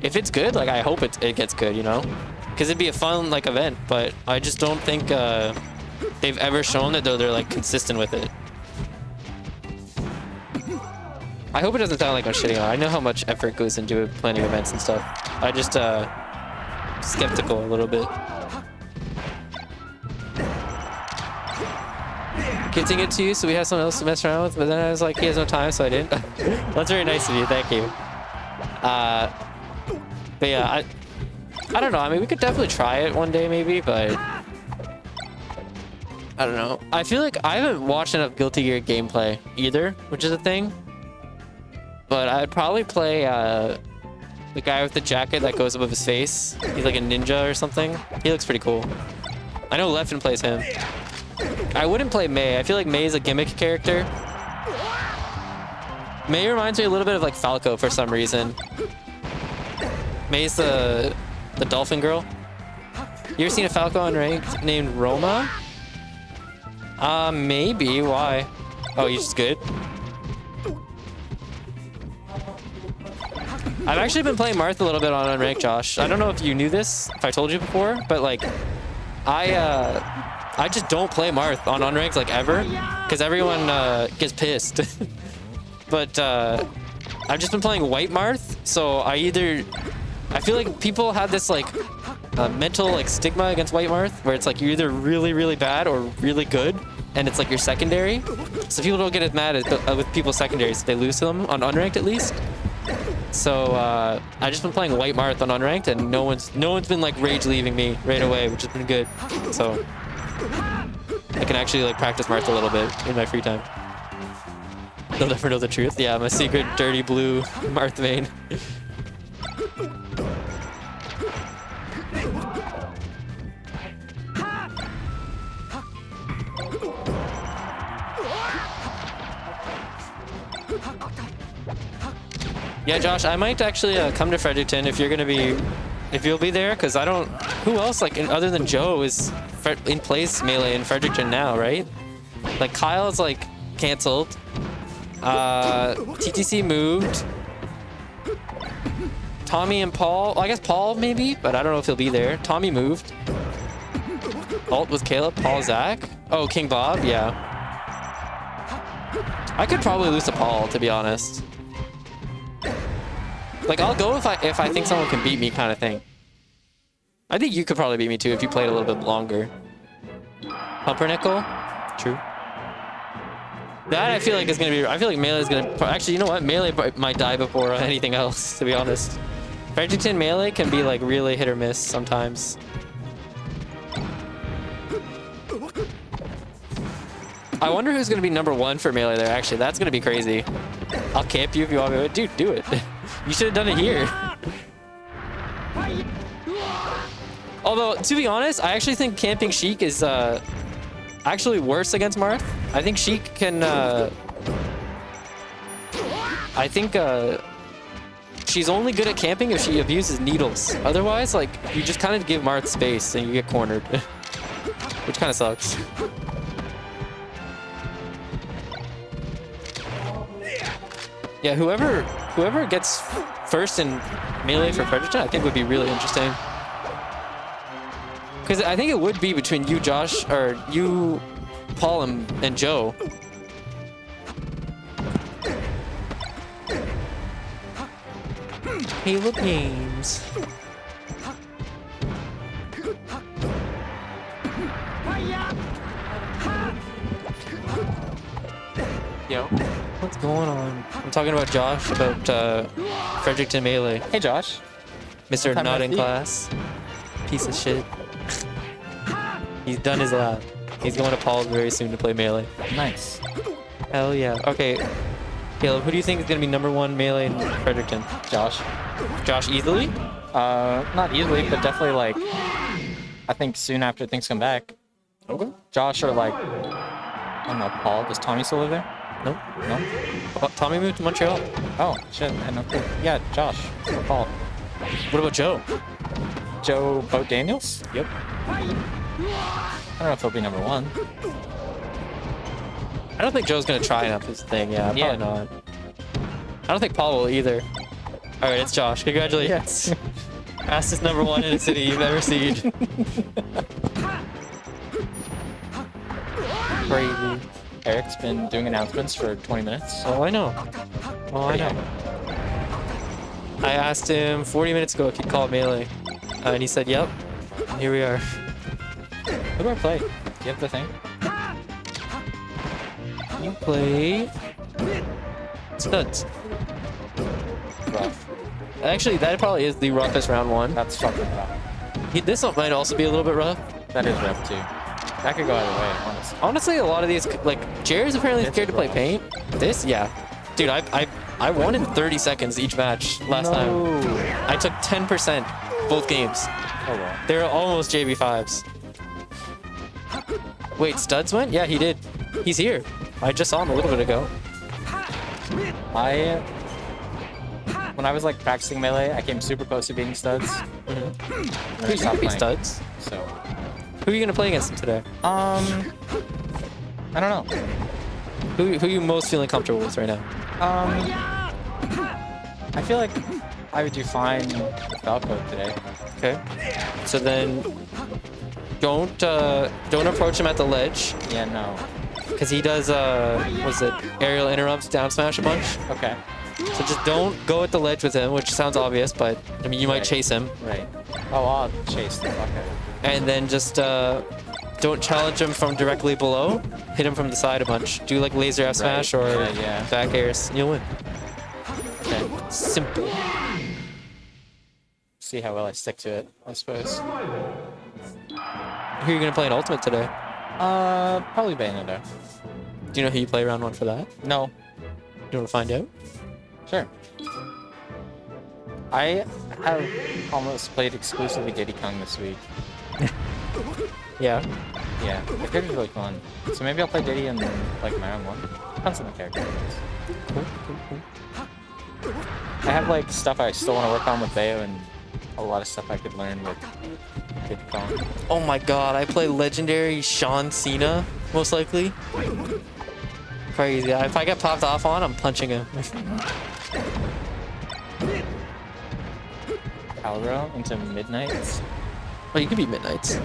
if it's good, like, I hope it gets good, you know? Because it'd be a fun, like, event. But I just don't think they've ever shown that they're, like, consistent with it. I hope it doesn't sound like I'm shitting on it. I know how much effort goes into planning events and stuff. I just, skeptical a little bit. Gifting it to you so we have someone else to mess around with, but then I was like, he has no time, so I didn't. That's very nice of you, thank you. But yeah, I don't know. I mean, we could definitely try it one day maybe, but I don't know. I feel like I haven't watched enough Guilty Gear gameplay either, which is a thing. But I'd probably play the guy with the jacket that goes above his face. He's like a ninja or something. He looks pretty cool. I know Leffen plays him. I wouldn't play Mei. I feel like Mei is a gimmick character. Mei reminds me a little bit of like Falco for some reason. Mei's the dolphin girl. You ever seen a Falco unranked named Roma? Maybe. Why? Oh, he's just good. I've actually been playing Marth a little bit on Unranked, Josh. I don't know if you knew this, if I told you before, but like, I just don't play Marth on Unranked like ever, because everyone gets pissed. But I've just been playing White Marth, so I feel like people have this like mental like stigma against White Marth, where it's like you're either really, really bad or really good, and it's like your secondary. So people don't get as mad as with people's secondaries if they lose to them on Unranked at least. So I just been playing White Marth on unranked, and no one's been like rage leaving me right away, which has been good. So I can actually like practice Marth a little bit in my free time. They'll never know the truth. Yeah, I'm a secret dirty blue Marth main. Yeah, Josh, I might actually come to Fredericton if you'll be there, because I don't. Who else like other than Joe is in place melee in Fredericton now, right? Like Kyle's like canceled. TTC moved. Tommy and Paul. Well, I guess Paul maybe, but I don't know if he'll be there. Tommy moved. Alt with Caleb. Paul, Zach. Oh, King Bob. Yeah. I could probably lose to Paul, to be honest. Like, I'll go if I think someone can beat me, kind of thing. I think you could probably beat me too if you played a little bit longer. Pumpernickel? True. That I feel like is gonna be. I feel like Melee is gonna. Actually, you know what? Melee might die before anything else, to be honest. Fredericton Melee can be like really hit or miss sometimes. I wonder who's gonna be #1 for Melee there. Actually, that's gonna be crazy. I'll camp you if you want me to. Dude, do it. You should have done it here. Although, to be honest, I actually think camping Sheik is actually worse against Marth. I think Sheik can. I think she's only good at camping if she abuses needles. Otherwise, like, you just kind of give Marth space and you get cornered, which kind of sucks. Yeah, whoever gets first in Melee for Fredericton, I think would be really interesting. Because I think it would be between you, Josh, or you, Paul, and Joe. Halo games. Yo, what's going on? I'm talking about Josh, about Fredericton Melee. Hey, Josh. Mr. Not in class. Piece of shit. He's done his lab. He's going to Paul's very soon to play Melee. Nice. Hell yeah. Okay, Caleb, who do you think is going to be #1 Melee in Fredericton? Josh. Josh easily? Not easily, but definitely like, I think soon after things come back. Okay. Josh or like, I don't know, Paul. Does Tommy still live there? No. No? Tommy moved to Montreal. Oh, shit. I know. Yeah, Josh or Paul. What about Joe? Joe Boat Daniels? Yep. I don't know if he'll be #1. I don't think Joe's gonna try enough his thing. Yeah, probably not. I don't think Paul will either. All right, it's Josh. Congratulations. Fastest #1 in a city you've ever seen. Crazy. Eric's been doing announcements for 20 minutes. Oh, I know. Oh, I know. I asked him 40 minutes ago if he'd call Melee, and he said, "Yep." And here we are. Who do I play? Do you have the thing? You play Studs. Rough. Actually, that probably is the roughest round 1. That's fucking rough. This one might also be a little bit rough. That is rough too. That could go either way, honestly. Honestly, a lot of these, like, Jared's apparently scared to play paint. This, yeah. Dude, I won in 30 seconds each match last time. I took 10% both games. Oh well. They're almost JB5s. Wait, Studs went? Yeah, he did. He's here. I just saw him a little bit ago. When I was like practicing Melee, I came super close to beating Studs. Mm-hmm. Who's gonna beat Studs? So. Who are you gonna play against him today? I don't know. Who are you most feeling comfortable with right now? I feel like I would do fine with Falco today. Okay. So then, don't approach him at the ledge, Yeah, no. because he does was it aerial interrupts, down smash a bunch. Okay. So just don't go at the ledge with him, which sounds obvious, but I mean you might Right. chase him. Right. Oh, I'll chase the fuck out of it. And then just don't challenge him from directly below. Hit him from the side a bunch. Do like laser F smash or Yeah. back airs. You'll win. Okay. Simple. See how well I stick to it, I suppose. Who are you gonna play in Ultimate today? Probably Bayonetta. Do you know who you play round 1 for that? No. You want to find out? Sure. I have almost played exclusively Diddy Kong this week. Yeah. Yeah, the character's really fun. So maybe I'll play Diddy and then like my round 1. Depends on the character. I have like stuff I still want to work on with Bayo and a lot of stuff I could learn with Diddy Kong. Oh my god, I play legendary Sean Cena, most likely. Crazy. If I get popped off on, I'm punching him. Calro into Midnights. Oh, you can beat Midnights.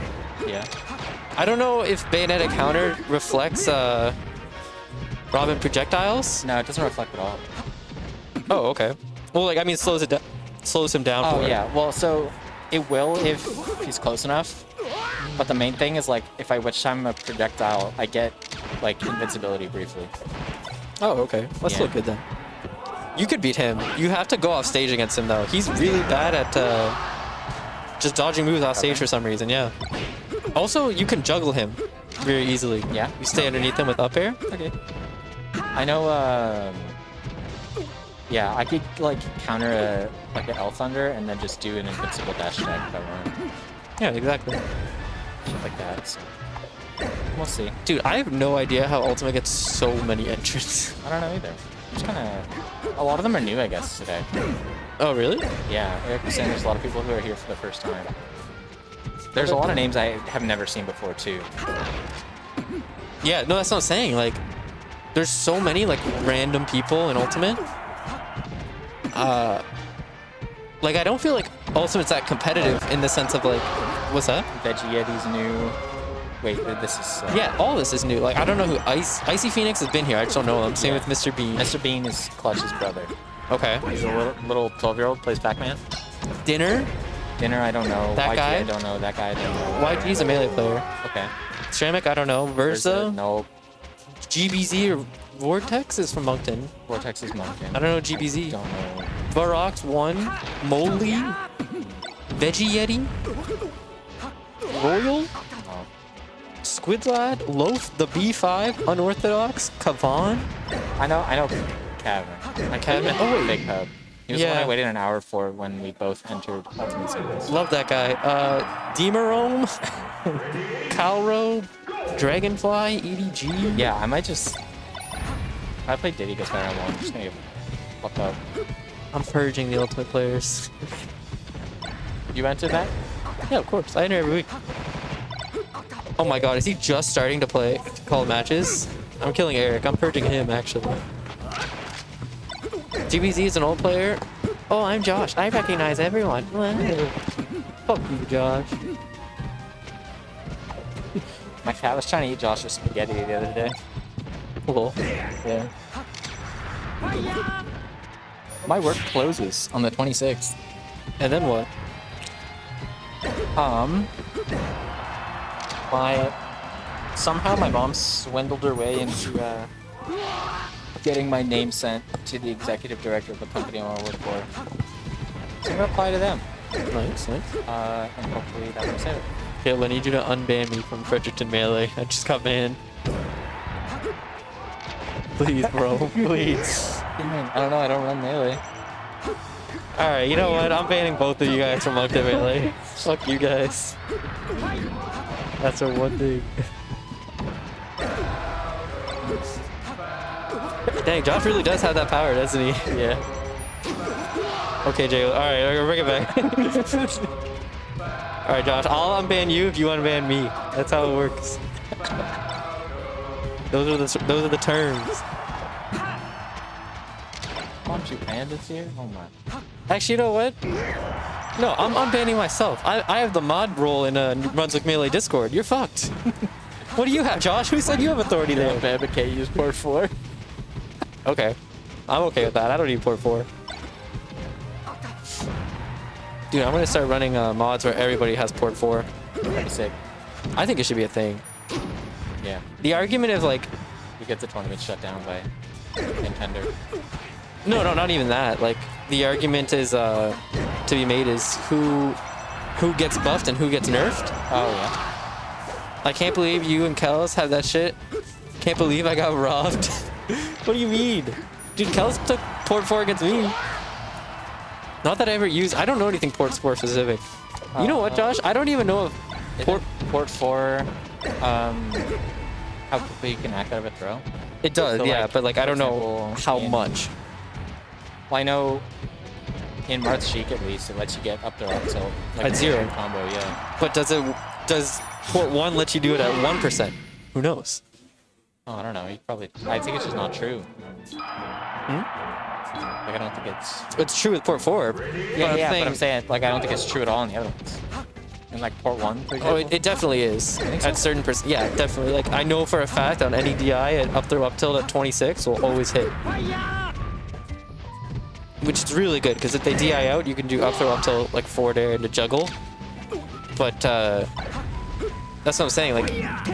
Yeah. I don't know if Bayonetta counter reflects Robin projectiles. No, it doesn't reflect at all. Oh, okay. Well, like I mean, slows him down. Oh for it. yeah. Well, so it will if he's close enough. But the main thing is like if I witch time a projectile, I get like invincibility briefly. Oh, okay. That's still good then. You could beat him. You have to go off stage against him though. He's really bad at just dodging moves off stage for some reason. Yeah. Also, you can juggle him very easily. Yeah. You stay underneath him with up air. Okay. I know. Yeah, I could like counter a like an L Thunder and then just do an invincible dash attack if I want. Yeah, exactly. Shit like that. So. We'll see. Dude, I have no idea how Ultimate gets so many entrants. I don't know either. Just kind of. A lot of them are new, I guess, today. Oh, really? Yeah, Eric was saying there's a lot of people who are here for the first time. There's a lot of names I have never seen before too. Yeah, no, that's what I'm saying. Like, there's so many like random people in Ultimate. Like I don't feel like Ultimate's that competitive in the sense of like, what's that? Veggie Yeti's new. Wait, this is. Yeah, all this is new. Like I don't know who Icy Phoenix has been here. I just don't know him. Same with Mr. Bean. Mr. Bean is Clutch's brother. Okay. He's a little 12-year-old, plays Pac-Man. Dinner. Dinner, I don't know. That YG, guy? I don't know. That guy, I don't know. YG's a melee player. Okay. Ceramic, I don't know. Versa. No. GBZ or Vortex is from Moncton. Vortex is Moncton. I don't know GBZ. Don't know. Varox 1. Moly. Veggie Yeti. Royal. Oh. Squidlad. Loaf. The B5. Unorthodox. Kavan. I know Kevin. Kevin. Oh, wait. Big Hub. He was the one I waited an hour for when we both entered Ultimate Singles. Love that guy. Demerome. Calro. Dragonfly. EDG. Yeah, I might just. If I play Diddy gets better on one, I'm just gonna get fucked up. I'm purging the Ultimate players. You entered that? Yeah, of course. I enter every week. Oh my god, is he just starting to call matches? I'm killing Eric. I'm purging him, actually. GBZ is an old player. Oh, I'm Josh. I recognize everyone. Fuck you, Josh. My cat was trying to eat Josh's spaghetti the other day. Cool. Yeah. My work closes on the 26th. And then what? Somehow my mom swindled her way into getting my name sent to the executive director of the company I want to work for. So I'm gonna apply to them. Nice, nice. And hopefully that works out. Caleb, I need you to unban me from Fredericton Melee. I just got banned. Please, bro. Please. I don't know, I don't run Melee. Alright, you know what? I'm banning both of you guys from Moncton Melee. Fuck you guys. That's our one thing. Dang, Josh really does have that power, doesn't he? Yeah. Okay, Jay. Alright, I'm gonna bring it back. Alright, Josh, I'll unban you if you unban me. That's how it works. Those are the terms. Aren't you pandas here? Oh my. Actually, you know what? No, I'm unbanning myself. I have the mod role in Brunswick Melee Discord. You're fucked. What do you have, Josh? Who said you have authority there? Baba K use port 4. Okay. I'm okay with that. I don't need port 4. Dude, I'm gonna start running mods where everybody has port 4. That'd be sick. I think it should be a thing. Yeah. The argument of like, We get the tournament shut down by Nintendo. No, not even that. Like the argument is to be made is who gets buffed and who gets nerfed. Oh yeah. I can't believe you and Kellis have that shit. Can't believe I got robbed. What do you mean? Dude, Kellis took port 4 against me. Not that I ever use. I don't know anything port 4 specific. You know what, Josh? I don't even know if Port 4, how quickly you can act out of a throw. it does. So, Yeah, like, but like I for don't know example, how much. Well, I know in Marth's Sheik at least, it lets you get up there up till like At a 0. combo, yeah. But does port 1 let you do it at 1%? Who knows? Oh, I don't know. You probably. I think it's just not true. Hmm? Like I don't think it's. It's true with port 4. Yeah, but yeah. But I'm saying like I don't think it's true at all in the other ones. In like port 1, for example. Oh, it definitely is. think so? At certain percent. Yeah, definitely. Like I know for a fact on any DI at up throw up tilt at 26 will always hit. Which is really good because if they DI out, you can do up throw up tilt like forward air into juggle. But that's what I'm saying. Like,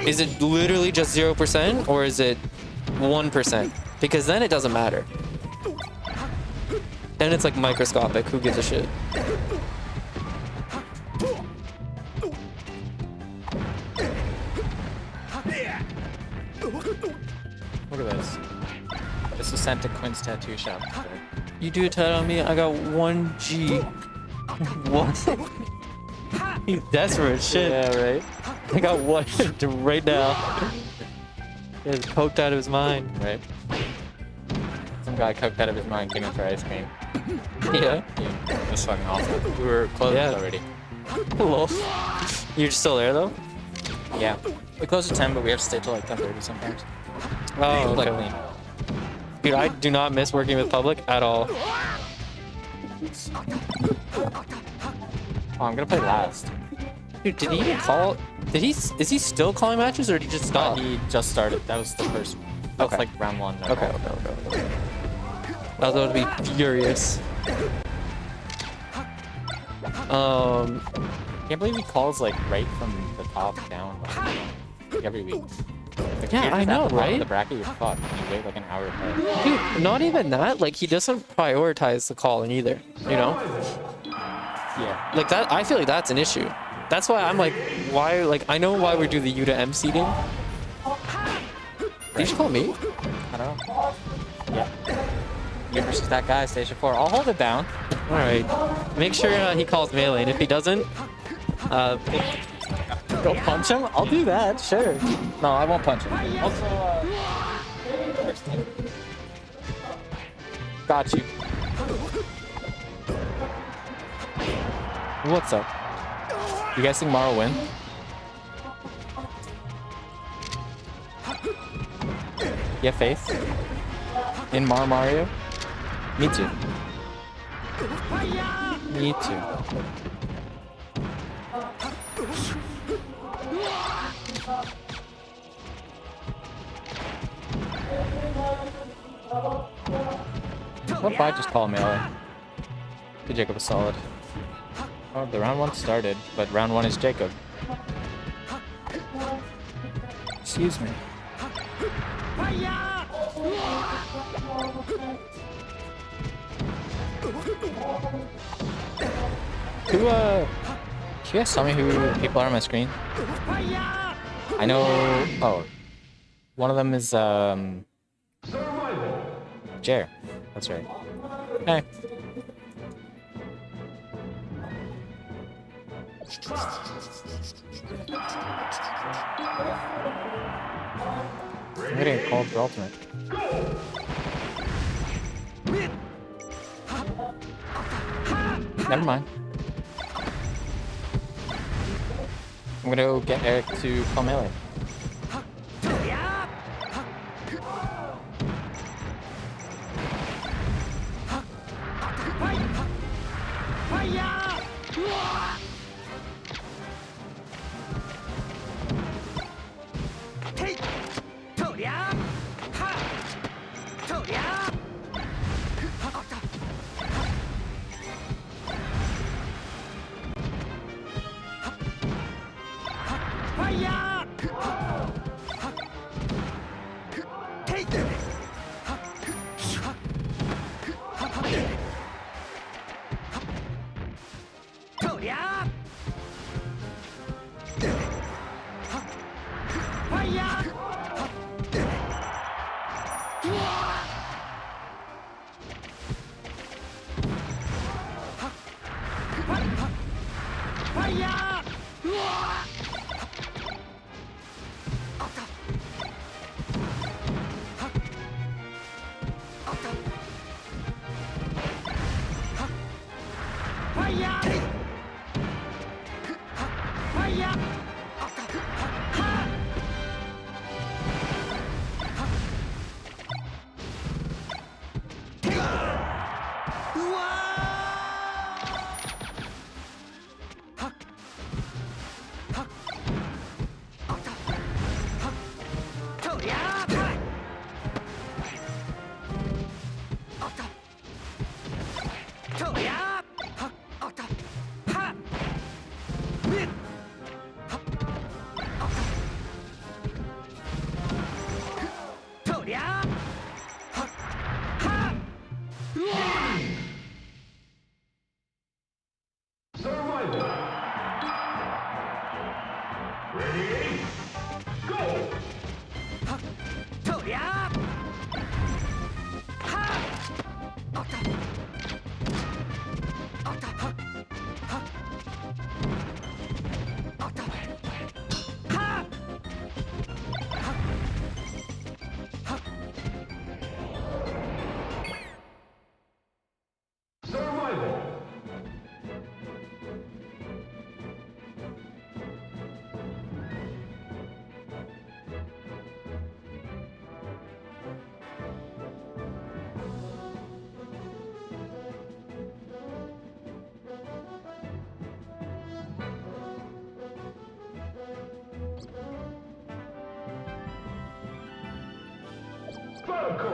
is it literally just 0% or is it 1%? Because then it doesn't matter. Then it's like microscopic. Who gives a shit? Look at this. This is sent to Quinn's tattoo shop. You do a tat on me, I got 1G. What? He's desperate shit. Yeah, right. I got one right now. He's poked out of his mind. Right. Some guy coked out of his mind, came in for ice cream. Yeah. Yeah, it was fucking awful. We were closed Yeah. already. Lol. You're still there though? Yeah. We close at 10, but we have to stay till like 10:30 sometimes. Oh, Like okay. clean. Dude, I do not miss working with public at all. Oh, I'm gonna play last. Dude, did he even call? Is he still calling matches or did he just stop? He just started. That was the first. That's Okay. like round 1. no Okay. call. I was about to be furious. Can't believe he calls like right from the top down. Like every week. Like, if Yeah, you're I just at know, the bottom of right? The bracket, you're fucked. You wait like an hour to play. Dude, not even that. Like he doesn't prioritize the calling either. You know? Yeah. Like that. I feel like that's an issue. That's why I'm like, why? Like I know why we do the U to M seeding. Did you call me? I don't know. Yeah. You versus that guy, station 4. I'll hold it down. All right. Make sure he calls melee, and if he doesn't, Go punch him? I'll do that, sure. No, I won't punch him. Also, got you. What's up? You guys think Mara will win? You have faith? In Mario? Me too. Me too. What if I just call melee? Okay, Jacob is solid. Oh, the round 1 started, but round 1 is Jacob. Excuse me. Can you guys tell me who people are on my screen? I know. Oh, one of them is Jer. That's right. Hey. I'm getting called for ultimate. Never mind. I'm gonna go get Eric to call melee. Survival. Ready? Go! Survival. Falco.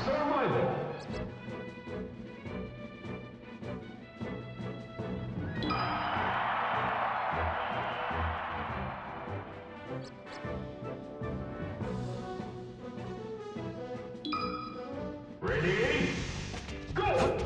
Survival. Ready? Go!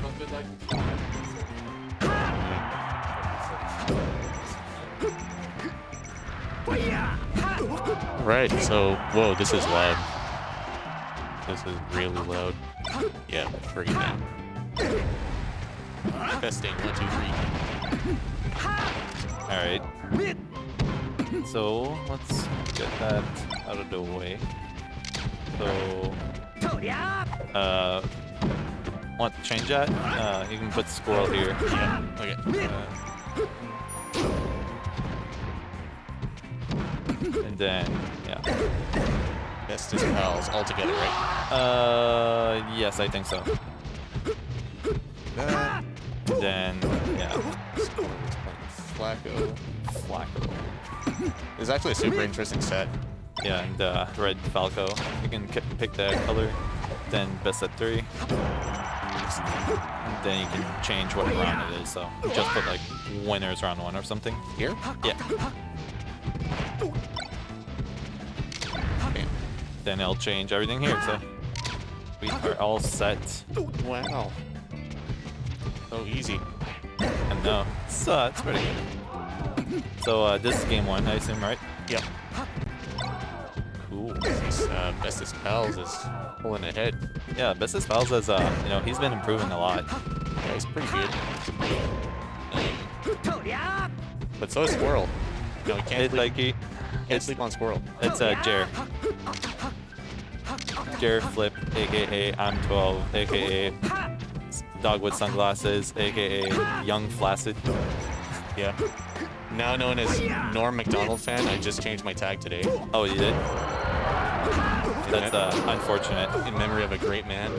Not good like. Right, so, whoa, this is loud. This is really loud. Yeah, freaking out. Testing, 1, 2, 3. Alright. So, let's get that out of the way. So, want to change that? You can put squirrel here. Yeah, okay. And then, yeah. Best is pals all together, right? Yes, I think so. That. And then, yeah. Flacco. Flacco. It's actually a super interesting set. Yeah, and red Falco. You can pick the color, then best at 3. And then you can change what round it is, so just put like winners round 1 or something. Here? Yeah. Okay. Then it'll change everything here, so we are all set. Wow. So easy. And no, so that's pretty good. So this is game 1, I assume, right? Yep. Ooh, this Bestest Pals is pulling ahead. Yeah, Bestest Pals has, you know, he's been improving a lot. Yeah, he's pretty good. But so is Squirrel. No, he can't It's sleep, like can't sleep on Squirrel. it's Jer. Jer Flip, aka I'm 12, aka Dog with Sunglasses, aka Young Flaccid. Yeah. Now known as Norm McDonald fan, I just changed my tag today. Oh, you did? That's unfortunate. In memory of a great man.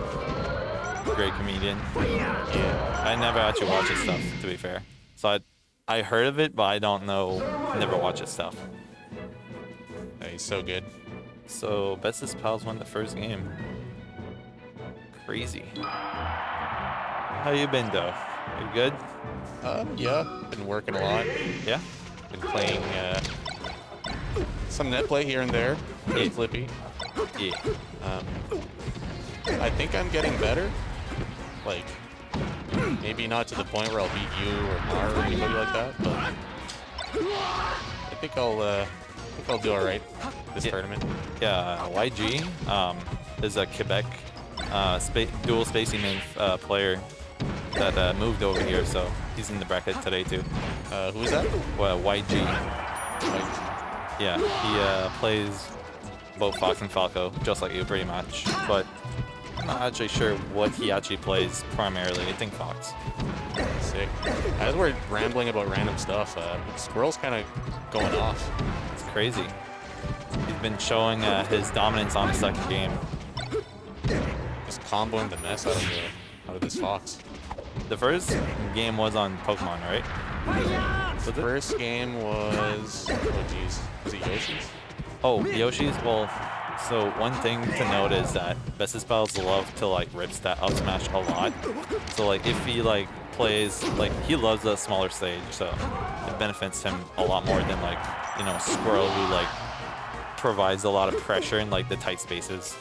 Great comedian. Yeah. I never actually watch his stuff, to be fair. So I heard of it, but I don't know. Never watch his stuff. He's so good. So Bestest Pals won the first game. Crazy. How you been, though? You good? Yeah. Been working a lot. Yeah. Been playing some net play here and there. Hey, Flippy. Yeah. I think I'm getting better. Like, maybe not to the point where I'll beat you or Mar or anybody like that, but I think I'll do all right this tournament. Yeah. YG is a Quebec dual spacing main player that moved over here, so he's in the bracket today too. Who is that? Well, YG. Yeah, he plays both Fox and Falco, just like you pretty much. But I'm not actually sure what he actually plays primarily. I think Fox. Sick. As we're rambling about random stuff, Squirrel's kind of going off. It's crazy. He's been showing his dominance on the second game. Just comboing the mess out of this Fox. The first game was on Pokemon, right? The first game was, oh geez, was it Yoshi's? Oh, Yoshi's? Well, so one thing to note is that Bestest Pals love to like rip stat up smash a lot. So like if he like plays, like he loves the smaller stage, so it benefits him a lot more than like, you know, Squirrel who like provides a lot of pressure in like the tight spaces.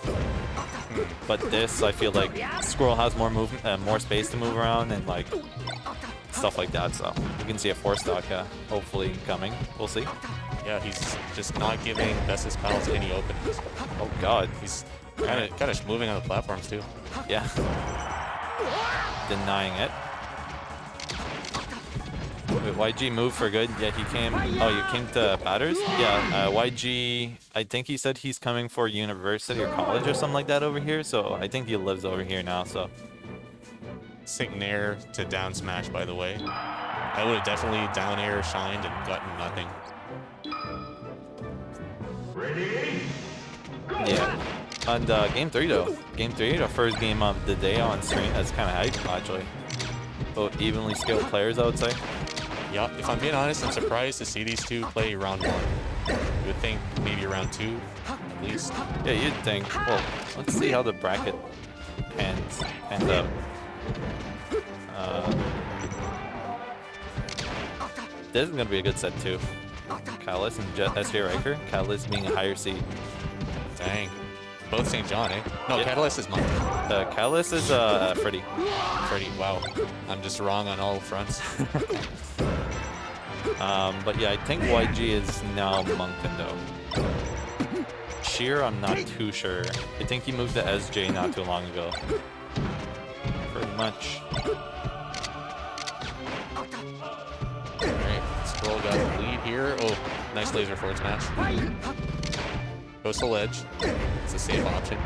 But this, I feel like Squirrel has more more space to move around and like stuff like that. So you can see a 4-stock hopefully coming. We'll see. Yeah, he's just not giving Bestest Pals any openings. Oh God, He's kind of moving on the platforms too. yeah, denying it. Wait, YG moved for good. Yeah, he came. Oh, you came to batters? Yeah, YG. I think he said he's coming for university or college or something like that over here. So I think he lives over here now. So Sync Nair to down smash, by the way. I would have definitely down air shined and gotten nothing. Ready? Go! yeah. And game 3 though. Game 3, the first game of the day on stream. That's kind of hype actually. Both evenly skilled players, I would say. Yeah, if I'm being honest, I'm surprised to see these two play round 1. You would think maybe round 2, at least. Yeah, you'd think. Well, let's see how the bracket pans up. This is gonna be a good set too. Catalyst and SJ Riker. Catalyst being a higher seed. Dang. Both St. John, eh? No, Yeah. Catalyst is mine. Catalyst is Freddy. Freddy, wow. I'm just wrong on all fronts. But yeah, I think YG is now Moncton though. Sheer, I'm not too sure. I think he moved to SJ not too long ago. Pretty much. Alright, Squirrel got the lead here. Oh, nice laser forward smash. Goes to ledge. It's a safe option.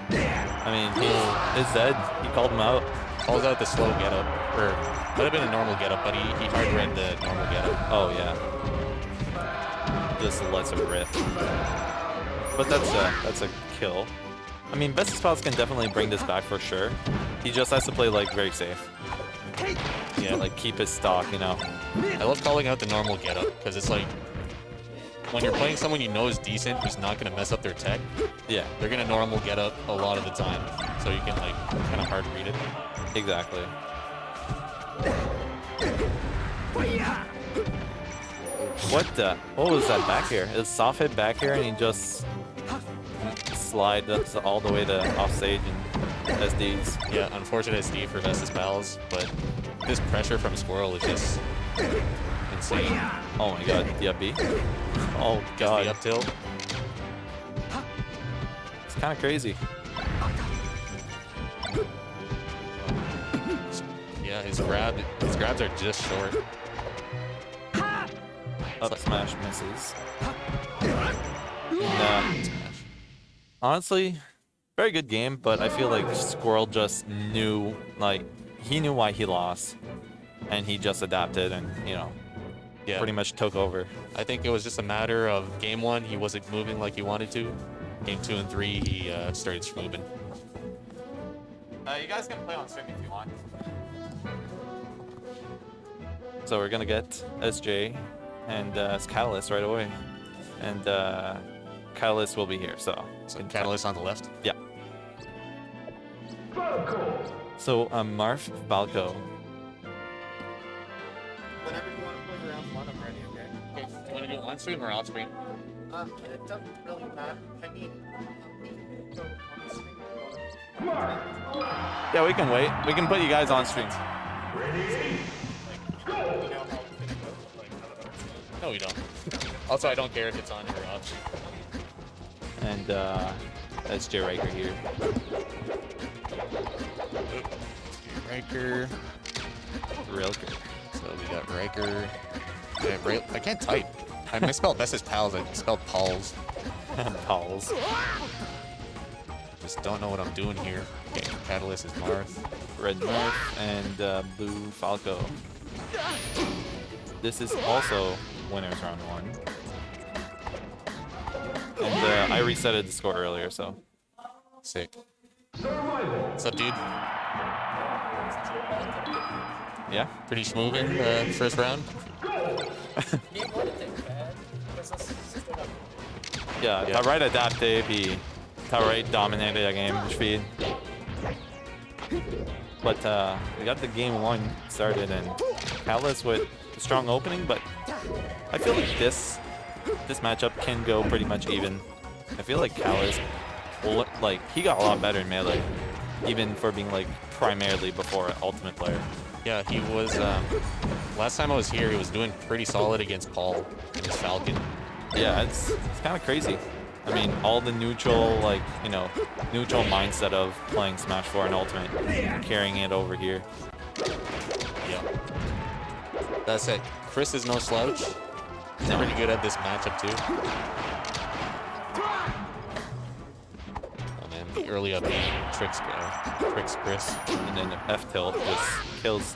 I mean, he is dead. He called him out. Calls out the slow getup. Or, might have been a normal getup, but he hard read the normal getup. Oh yeah. Just lets him rip. But that's a kill. I mean, Bestest Pals can definitely bring this back for sure. He just has to play like very safe. Yeah, like keep his stock, you know. I love calling out the normal getup, because it's like, when you're playing someone you know is decent, who's not going to mess up their tech, Yeah, they're going to normal getup a lot of the time. So you can like, kind of hard read it. exactly. What was that back here? It's soft hit back here and he just slide all the way to off stage and SDs. Yeah, unfortunate SD for Bestest Pals, but this pressure from Squirrel is just insane. Oh my god, the up B. Oh Gets god, the up tilt. it's kind of crazy. Yeah, his grabs are just short. Up smash misses. And, honestly, very good game, but I feel like Squirrel just knew, like, he knew why he lost, and he just adapted and, you know, Yeah, pretty much took over. I think it was just a matter of game 1, he wasn't moving like he wanted to. Game 2 and 3, he started schmoobing. You guys can play on stream if you want. So we're gonna get SJ and Catalyst right away, and Catalyst will be here. So Catalyst on the left. Yeah. So Marf Falco. Whenever you want to play round one, I'm ready, okay? Okay, do you want to do it on stream or off stream? It doesn't really matter. I mean, so on the screen, Yeah, we can wait. We can put you guys on stream. No, we don't. Also, I don't care if it's on or off. And SJ Riker here. Riker. Rilker. So we got Riker. I can't type. I misspelled Bess's pals. I spelled Pauls. Pauls. Just don't know what I'm doing here. Okay, Catalyst is Marth. Red Marth and Blue Falco. This is also winners round 1. And I resetted the score earlier, so. Sick. What's up, dude? Yeah. Pretty smooth in the first round. Yeah, Yeah. right adaptive, he right dominated a game speed. But we got the game 1 started, and Catalyst with a strong opening, but I feel like this matchup can go pretty much even. I feel like Catalyst, like, he got a lot better in melee, even for being like primarily before Ultimate player. Yeah, he was. Last time I was here, he was doing pretty solid against Paul and his Falcon. Yeah, it's kind of crazy. I mean, all the neutral, like, you know, neutral mindset of playing Smash 4 and Ultimate, carrying it over here. Yeah. That's it. Chris is no slouch. He's pretty good at this matchup too. Oh man, the early up tricks Chris. And then F tilt just kills.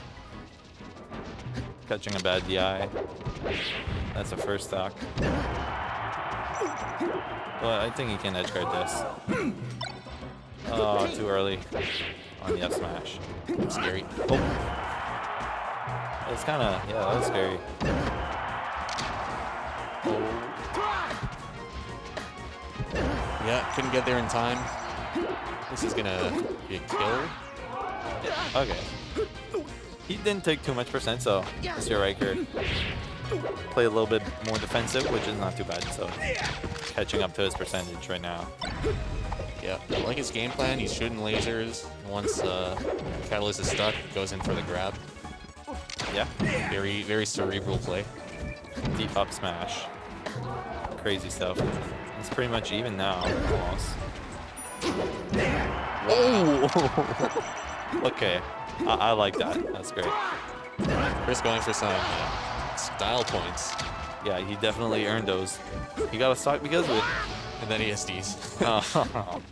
Catching a bad DI. That's a first stock. But I think he can edge guard this. Oh, too early on the F smash. Scary. Oh. It's kind of, yeah, that was scary. Yeah, couldn't get there in time. This is gonna be a kill. Yeah, okay. He didn't take too much percent, so Mr. Riker played a little bit more defensive, which is not too bad, so catching up to his percentage right now. Yeah, I like his game plan. He's shooting lasers. Once Catalyst is stuck, he goes in for the grab. Yeah. Very, very cerebral play. Deep up smash. Crazy stuff. It's pretty much even now, almost. Oh! Okay, I like that. That's great. Chris going for some style points. Yeah, he definitely earned those. He got a stock because of it. And then ESDs. Oh.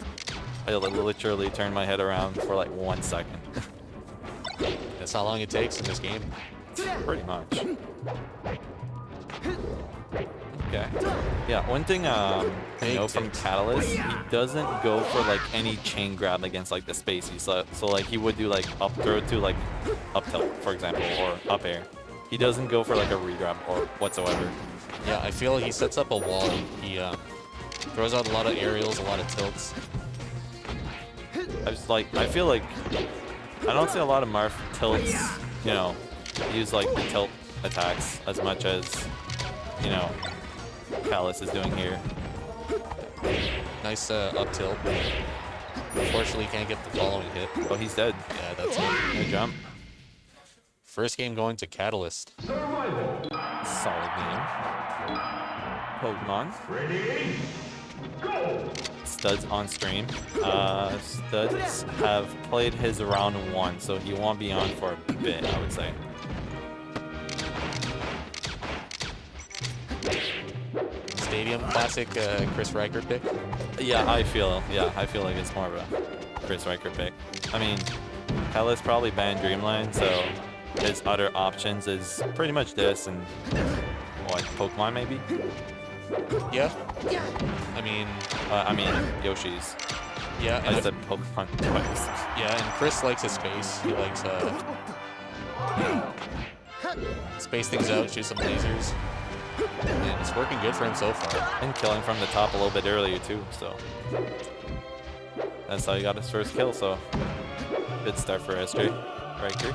I literally turned my head around for like 1 second. That's how long it takes in this game. Pretty much. Okay. Yeah, one thing I know from Catalyst, he doesn't go for like any chain grab against like the spacey. So like he would do like up throw to like up tilt, for example, or up air. He doesn't go for like a regrab or whatsoever. Yeah, I feel he sets up a wall. He throws out a lot of aerials, a lot of tilts. I feel like I don't see a lot of Marth tilts, you know, use like the tilt attacks as much as, you know, Catalyst is doing here. Nice up tilt. Unfortunately, can't get the following hit. Oh, he's dead. Yeah, that's it. Good jump. First game going to Catalyst. solid game. Pokemon. Ready? Go! Studs on stream. Studs have played his round 1, so he won't be on for a bit, I would say. Stadium classic Chris Riker pick. Yeah, I feel like it's more of a Chris Riker pick. I mean, Hellas probably banned Dreamland, so his other options is pretty much this and what, Pokemon maybe? Yeah. I mean Yoshi's. Yeah. I said Pokemon twice. Yeah, and Chris likes his space. He likes space things out, shoot some lasers. And it's working good for him so far. And killing from the top a little bit earlier too, so that's how he got his first kill, so good start for SJ. Right here.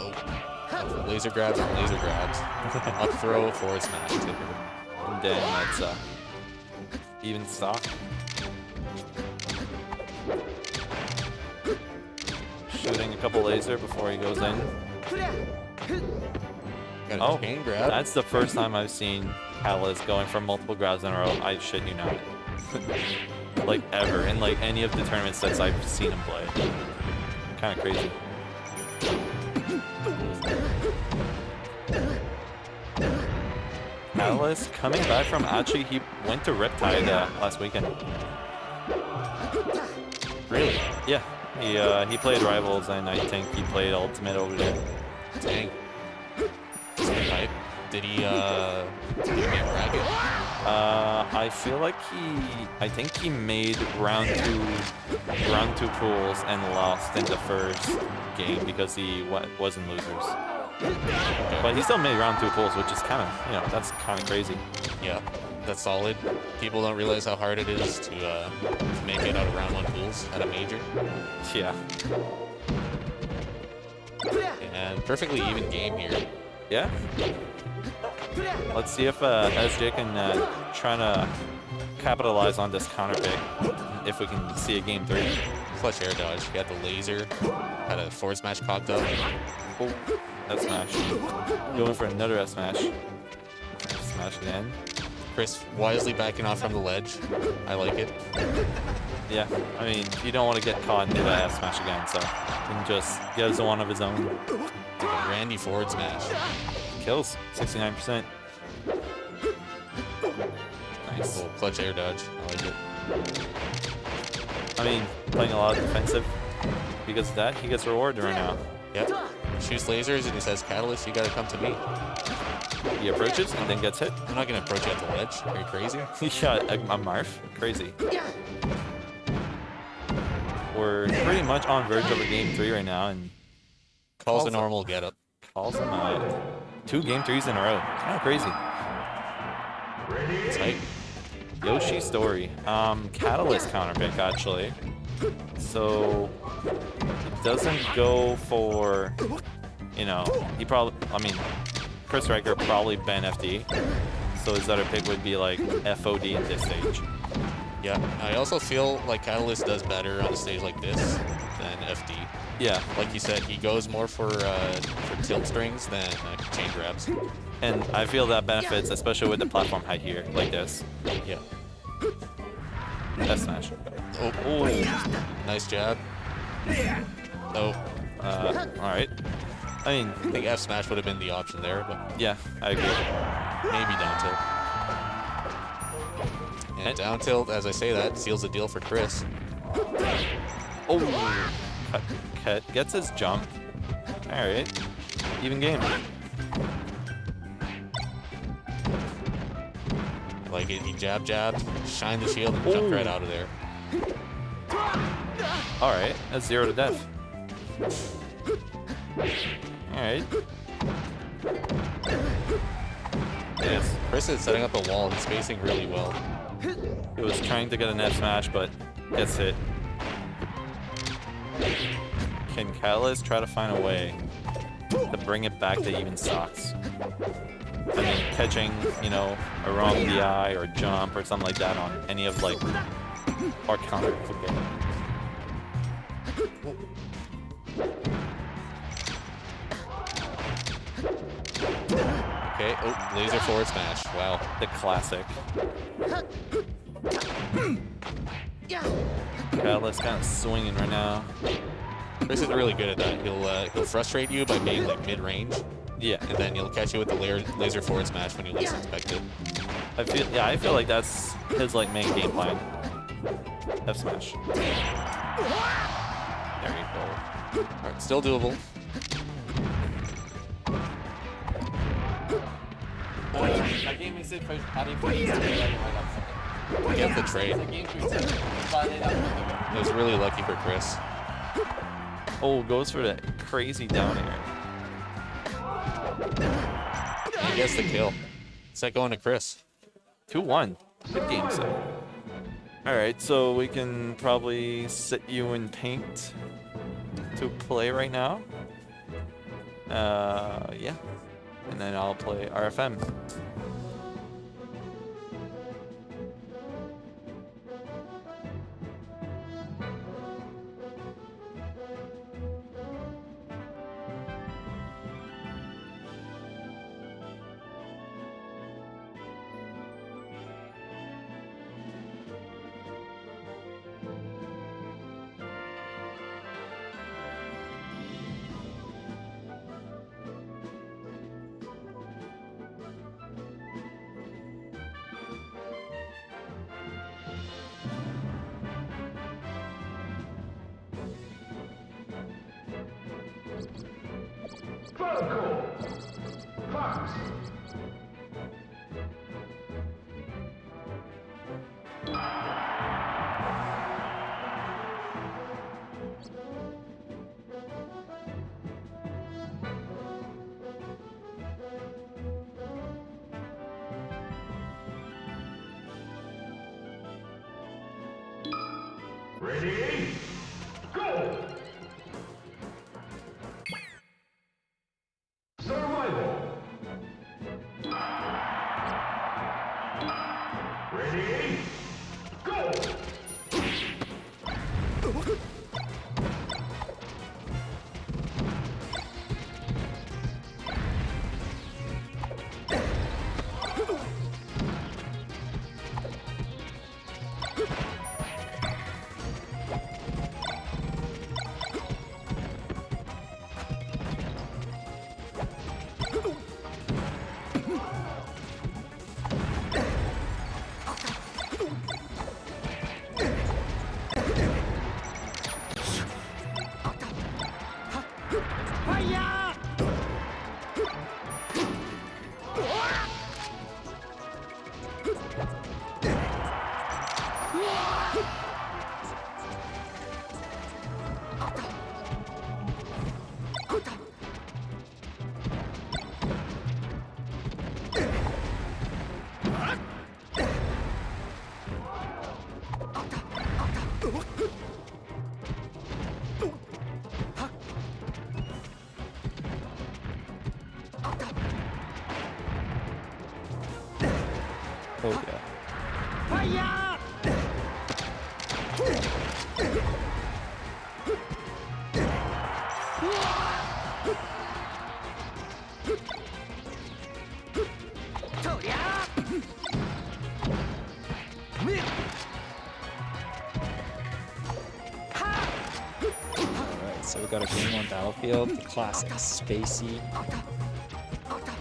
Oh. Laser grabs and laser grabs. Up throw, forward smash. And then that's even stock. Shooting a couple laser before he goes in. Got a Oh, chain grab. that's the first time I've seen Catalyst going for multiple grabs in a row. I shit you not. Like ever, in like any of the tournament sets I've seen him play. Kind of crazy. Catalyst coming back from, actually he went to Riptide last weekend. Really? Yeah, he played Rivals and I think he played Ultimate over there. Dang. Right. Did he get bracket? I feel like I think he made round two pools and lost in the first game because he was in losers. But he still made round 2 pools, which is kind of, that's kind of crazy. Yeah, that's solid. People don't realize how hard it is to make it out of round 1 pools at a major. Yeah. And perfectly even game here. Yeah. Let's see if SJ can try to capitalize on this counter pick. If we can see a game 3. Clutch air dodge. He had the laser. Had a forward smash cocked up. Oh, F smash. Going for another F smash. F smash again. Chris wisely backing off from the ledge. I like it. Yeah, I mean, you don't want to get caught into that F smash again, so he can just gives one of his own. Randy forward smash. Kills 69%. Nice. Little clutch air dodge. I like it. I mean, playing a lot of defensive. Because of that, he gets rewarded right now. Yep. Shoots lasers and he says, Catalyst, you gotta come to me. He approaches and then gets hit. I'm not gonna approach you at the ledge. Are you crazy? He shot a Marth. Crazy. We're pretty much on verge of a game 3 right now, and Calls a normal get up. calls him out. 2 game 3s in a row. Kind of crazy. Tight. Yoshi story. Catalyst counter pick actually. So it doesn't go for, he probably, Chris Riker probably ban FD. So his other pick would be like FOD at this stage. Yeah. I also feel like Catalyst does better on a stage like this than FD. Yeah. Like you said, he goes more for tilt strings than chain grabs. And I feel that benefits, especially with the platform height here, like this. Yeah. F smash. Oh, nice jab. Oh, Alright. I mean, I think F smash would have been the option there, but yeah, I agree. maybe down tilt. And down tilt, as I say that, seals the deal for Chris. Oh, cut gets his jump. Alright. Even game. Like it, he jabbed, shined the shield, and jumped right out of there. Alright, that's 0 to death. Alright. Yes. Chris is setting up a wall. He's spacing really well. He was trying to get an F smash, but gets hit. Can Catalyst try to find a way to bring it back to even stocks? I mean, catching, a wrong DI or jump or something like that on any of or counter. Okay. Okay. Oh, laser forward smash. Wow. The classic. Catalyst kind of swinging right now. Chris is really good at that. He'll frustrate you by being like mid-range, Yeah. and then he'll catch you with the laser forward smash when you least expect it. I feel like that's his like main game plan. F smash. There you go. All right, still doable. Get the trade. It was really lucky for Chris. Oh, goes for the crazy down air. He gets the kill. It's not going to Chris. 2-1. Good game set. Alright, so we can probably sit you in paint to play right now. Yeah. And then I'll play RFM. Falco. Fox. Ready? Go! Survival. Ready? Go! Oh yeah. Alright, so we got a game on Battlefield, the classic spacey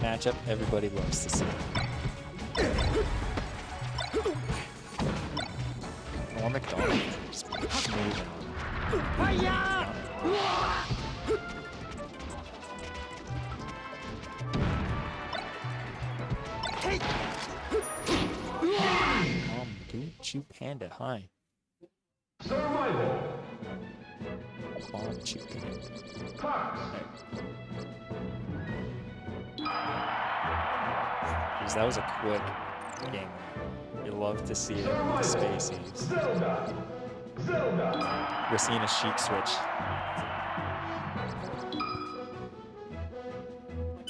matchup everybody loves to see. Or McDonald just schmoozing Chew Panda, hi. Survival. Bomb Chew Panda. Fox. Because that was a quick game. You love to see it, the spacies. Zelda. Zelda. We're seeing a Sheik switch.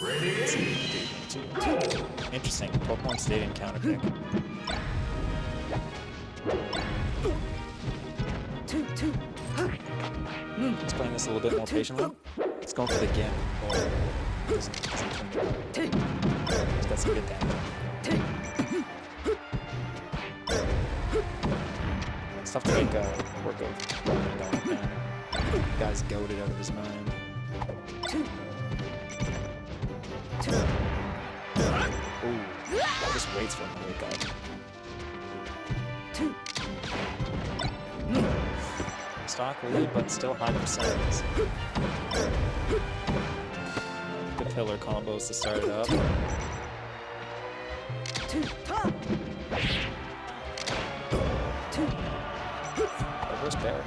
Ready? Interesting. Pokemon Stadium counter pick. He's playing this a little bit more patiently. He's going for the Gim. some good damage. It's tough to make work of. Guy's goaded out of his mind. Ooh, just waits for him to wake up. Stock lead, but still high percents. Good pillar combos to start it up. Reverse bear.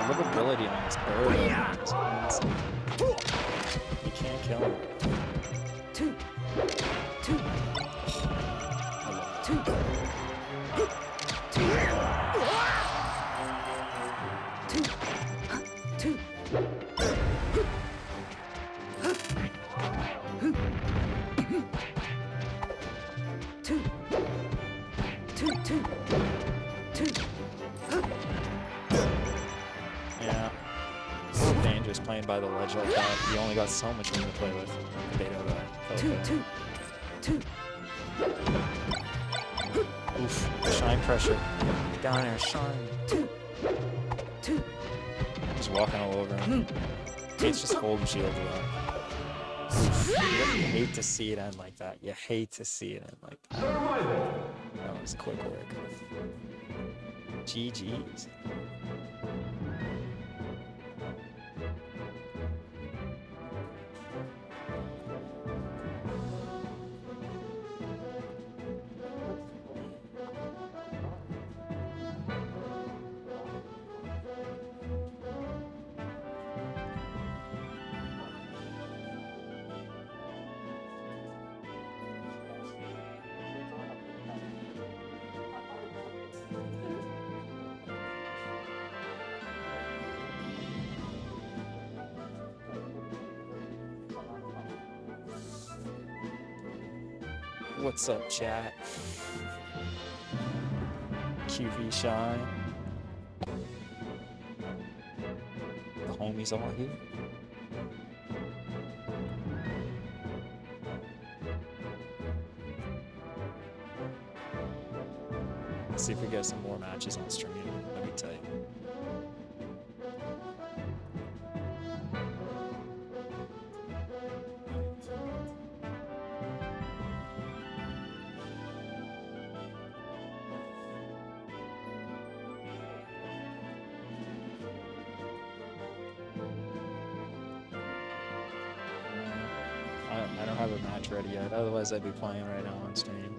Livability on this bird. You can't kill him. Yeah. It's so dangerous playing by the ledge like that. You only got so much room to play with. Oof. Shine pressure. Get down there, shine. Just walking all over him. Kate's just holding shield a lot. You hate to see it end like that. You hate to see it end like that. That was quick work. GG's. What's up, chat? QV Shine. The homies all here. Let's see if we get some more matches on stream. Let me tell you. I don't have a match ready yet, otherwise I'd be playing right now on stream.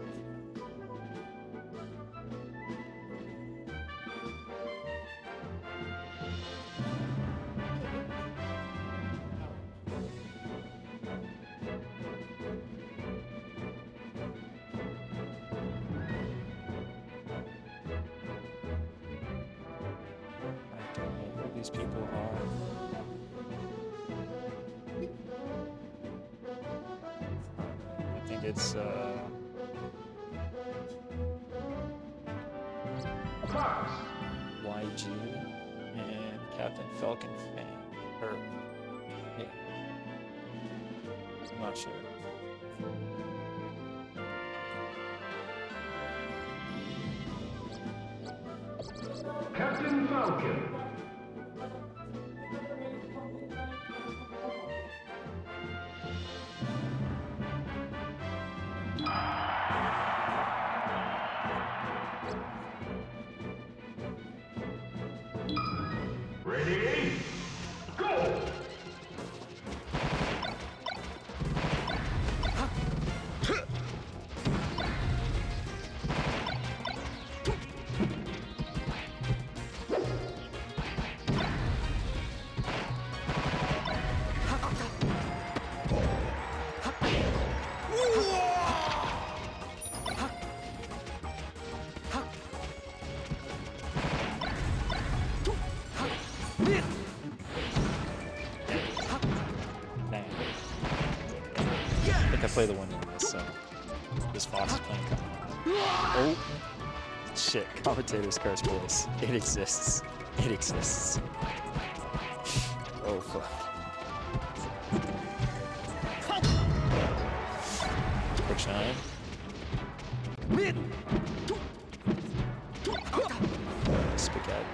I don't know who these people are. I think it's YG and Captain Falcon Fan. Or yeah. I'm not sure. Captain Falcon. Ready? Go! think I play the winner of this, so this Fox is playing coming. Oh shit! Commentator's curse voice. It exists. It exists. Oh fuck. Quick shine. Spaghetti.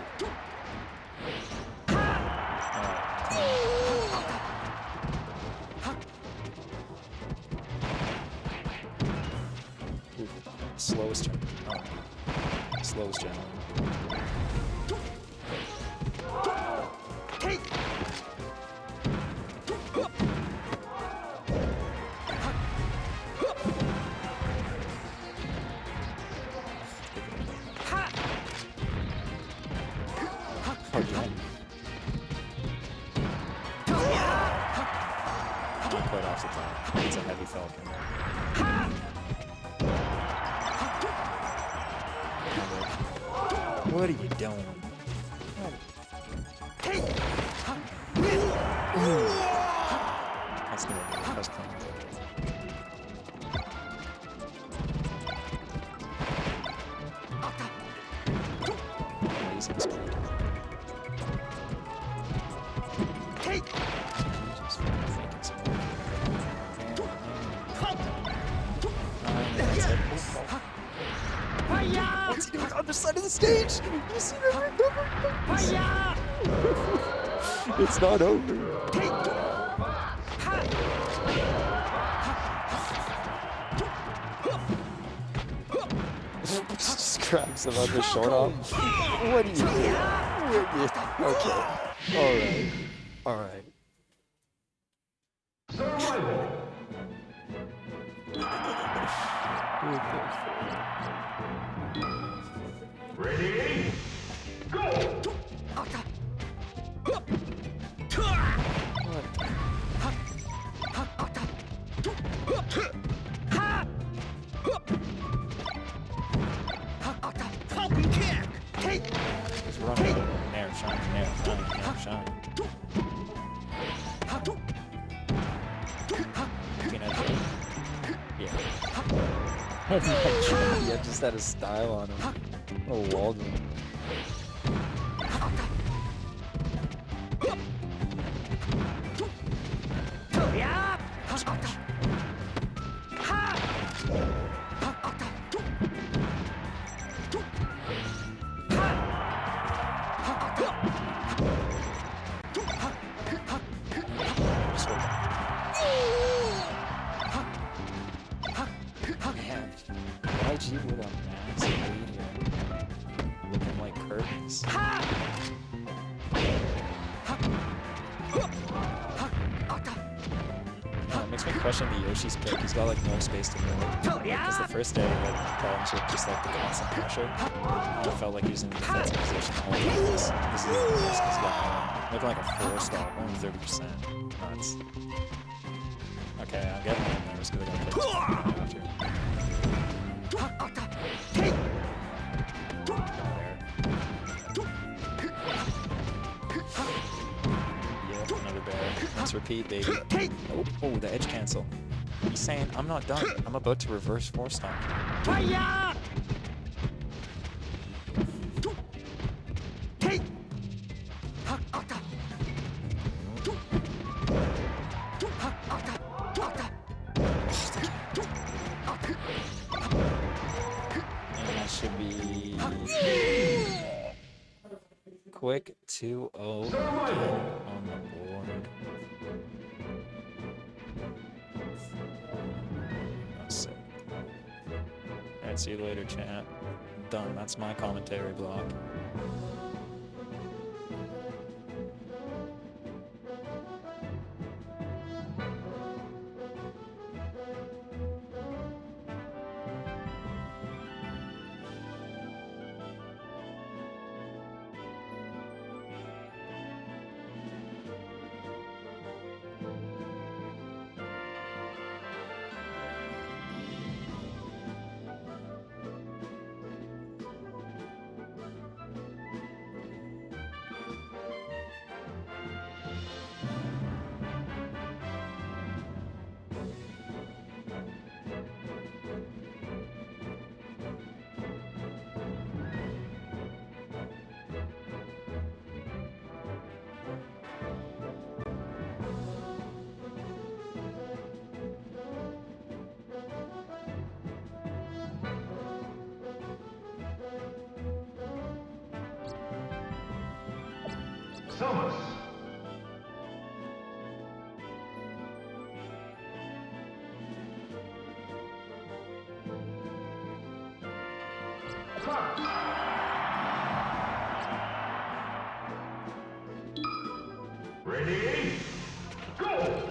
Slowest turn. Oh. Slowest turn. Hard jump. Not quite off the top. It's a heavy falcon. What are you doing? Ooh. That's gonna be a clean. Amazing speed. Just making some work. That's it. What's he doing on the other side of the stage? You see that? It's not over. Just grabs him on the short arm. What are you doing? Okay. Alright. Alright. Ready? Go! Falcon kick. Just running. Nair, shine, nair, shine, nair, shine. Peanut butter. Yeah. Oh my god, he just had a style on him. Oh, Waldron. Man, YG with a massive lead here. Looking like curtains. It makes me question the Yoshi's pick. He's got like no space to move. Because the first day he had problems with just like the constant pressure. And I felt like he was in a defensive position all the time. This is even worse because he got looking like a 4-star, only 30%. Nuts. Okay, I'm getting more nervous because I gotta play after. Yep, another bear. Let's repeat, baby. Oh, oh, the edge cancel. He's saying, I'm not done. I'm about to reverse 4-stomp. And that should be quick 2-0 on the board. That's sick. Alright, see you later, chat. Done. That's my commentary block. Summers. Ready? Go!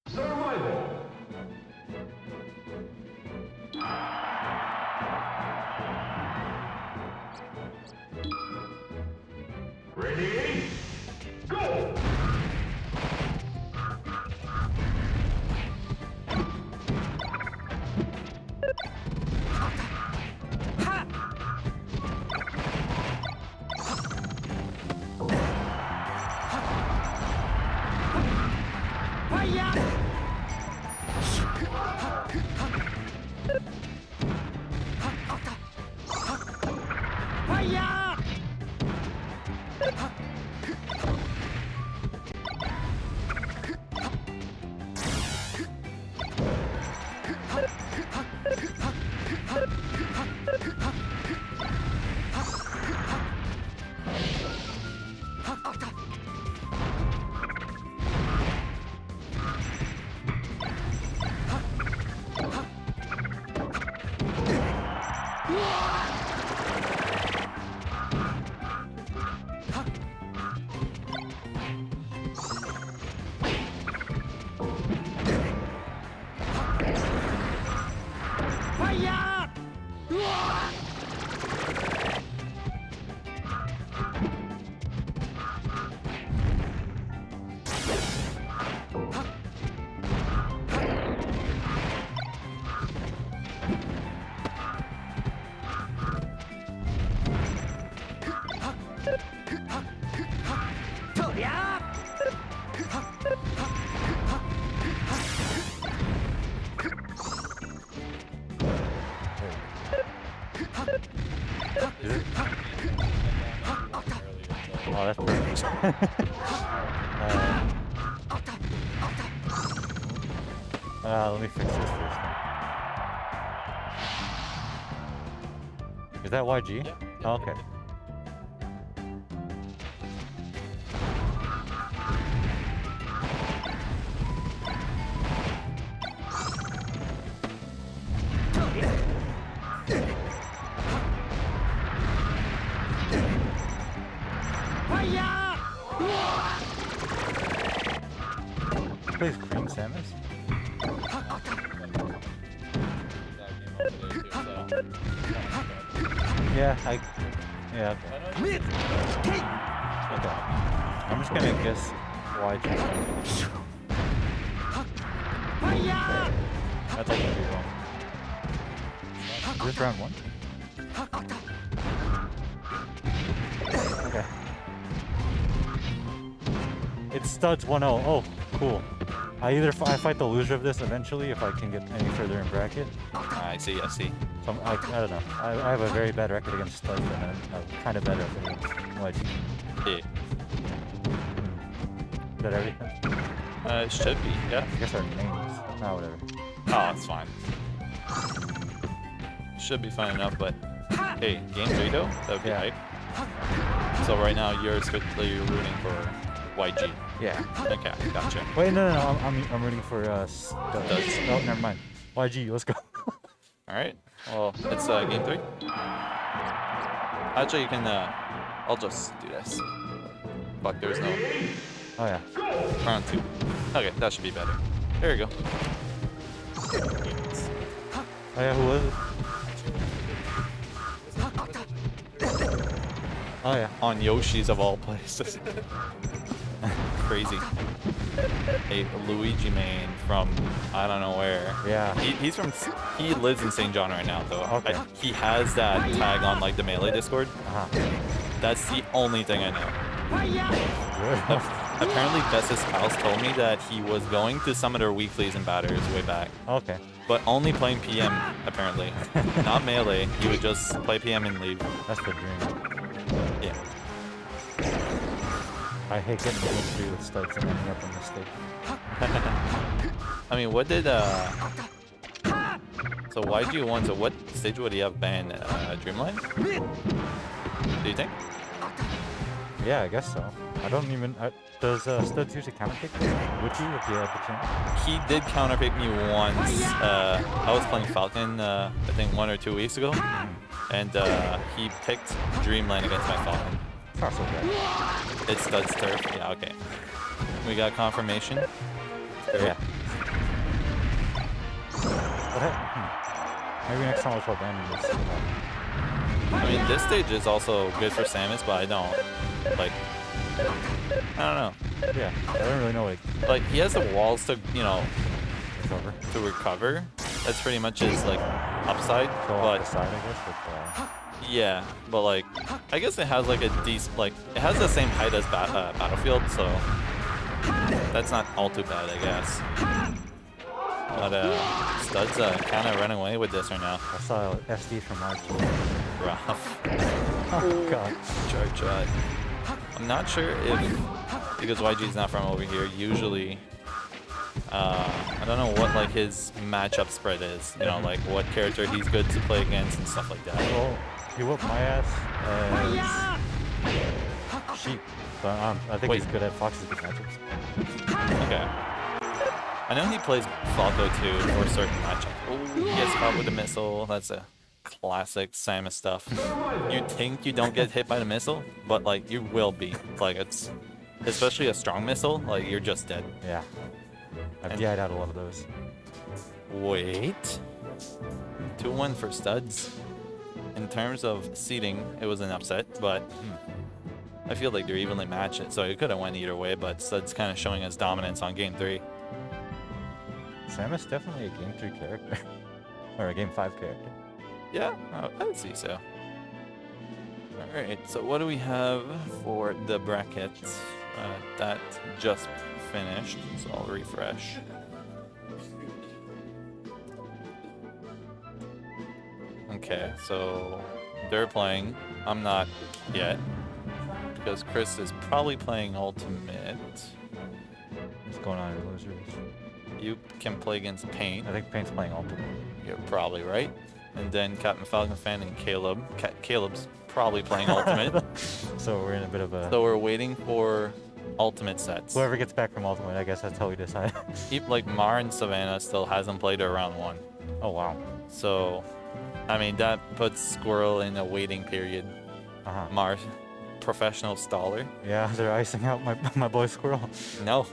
Survival. Ready? Go! Oh, that's perfect. Let me fix this first. Is that YG? Yeah. Oh, okay. Plays Cream Samus? Yeah, yeah, okay. Okay. I'm just gonna guess YG. I think I'd be wrong. Is this round 1? Okay. It studs 1-0. Oh, cool. I fight the loser of this eventually if I can get any further in bracket. I see. So I don't know. I have a very bad record against studs and I'm kind of better against YG. Yeah. Is that everything? It should be, yeah. I guess our names. Oh, whatever. Oh, it's fine. Should be fine enough, but hey, game 3 though? That would be Yeah. hype. So right now you're strictly rooting for YG. Yeah. Okay, gotcha. Wait, no. I'm rooting for studs. Oh, never mind. YG, let's go. Alright, well, it's game 3. Actually, you can, I'll just do this. Fuck, there's no Oh yeah. round 2. Okay, that should be better. There you go. Oh yeah, who was it? Oh yeah. On Yoshi's of all places. Crazy. A Luigi main from I don't know where. Yeah. He lives in St. John right now though. Okay. He has that tag on like the Melee Discord. Uh-huh. That's the only thing I know. Good. Apparently Bess's pals told me that he was going to some of their weeklies and batters way back. Okay. But only playing PM apparently. Not Melee. He would just play PM and leave. That's the dream. Yeah. I hate getting game 3 with studs and ending up in mistake. I mean, what did so YG won, so what stage would he have been? Dreamline? Do you think? Yeah, I guess so. I don't even. Does studs usually counter pick Witchy if you had the chance? He did counter pick me once. I was playing Falcon, I think 1 or 2 weeks ago, and he picked Dreamland against my Falcon. It's not so bad. It's Stud's turf. Yeah, okay. We got confirmation. Yeah. But maybe next time I'll try banning this. I mean, this stage is also good for Samus, but I don't like. I don't know. Yeah, I don't really know Like he has the walls to, you know, recover. to recover. That's pretty much his like upside. Go off the But side, I guess. yeah, but like I guess it has like a decent like it has the same height as Battlefield, so That's not all too bad, I guess. But Studs kind of running away with this right now. I saw SD from March. Rough. Oh god. Charge. I'm not sure if, because YG's not from over here, usually, I don't know what like his matchup spread is. You know, like what character he's good to play against and stuff like that. Well, he whooped my ass as Sheep. So I think he's good at Fox's good matchups. Okay. I know he plays Falco too for certain matchups. Oh, he gets caught with the missile. That's a classic Samus stuff. You think you don't get hit by the missile, but like you will be. Like it's, especially a strong missile, like you're just dead. Yeah. I've DI'd out a lot of those. Wait. 2-1 for Studs. In terms of seeding, it was an upset, but I feel like they're evenly matched, so it could have went either way, but Studs kind of showing his dominance on game 3. Samus definitely a game 3 character. Or a game 5 character. Yeah, I would see so. Alright, so what do we have for the bracket? That just finished, so I'll refresh. Okay, so they're playing. I'm not yet, because Chris is probably playing Ultimate. What's going on, losers? You can play against Paint. I think Paint's playing Ultimate. You're probably right. And then Captain Falcon Fan and Caleb. Caleb's probably playing Ultimate. So we're in a bit of a... So we're waiting for Ultimate sets. Whoever gets back from Ultimate, I guess that's how we decide. Like Mar and Savannah still hasn't played her round 1. Oh, wow. So, I mean, that puts Squirrel in a waiting period. Mar, professional staller. Yeah, they're icing out my boy Squirrel. No,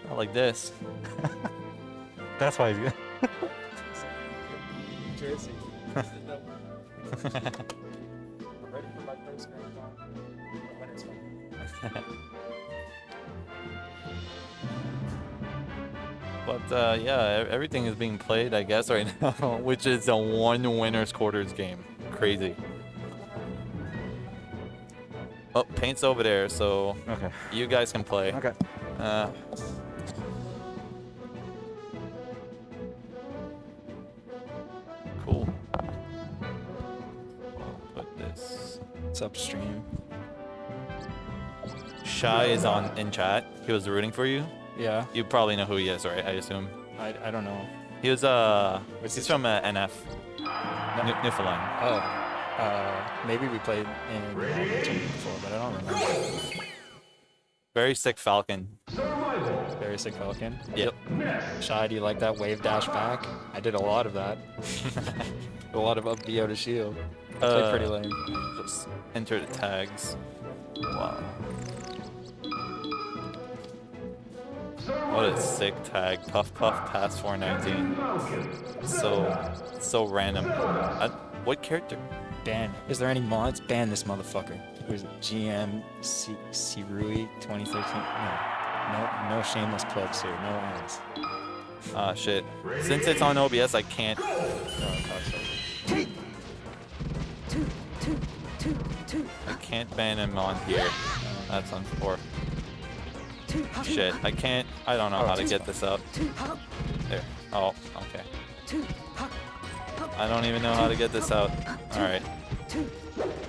not like this. That's why he's good. Jersey. I'm ready for my first grand final. When it's fun. But yeah, everything is being played, I guess, right now, which is a one winners quarters game. Crazy. Oh, Paint's over there, so okay, you guys can play. Okay. Cool. I'll put this. It's upstream. Shy is in chat. He was rooting for you. Yeah. You probably know who he is, right? I assume. I don't know. He was he's from NF. Newfoundland. Oh. Maybe we played in before, but I don't remember. Very sick Falcon. Very sick Falcon. Yep. Shy, do you like that wave dash back? I did a lot of that. A lot of up BO to shield. Played pretty lame. Just enter the tags. Wow. What a sick tag. Puff Puff pass 419. So random. What character? Ban. Is there any mods? Ban this motherfucker. Who's it? GM Sirui 2013. No shameless plugs here. No ads. Ah, shit. Since it's on OBS, I can't. I can't ban him on here. That's unfortunate. Shit, I can't. I don't know how to get this up. There. Oh, okay. I don't even know how to get this out. Alright.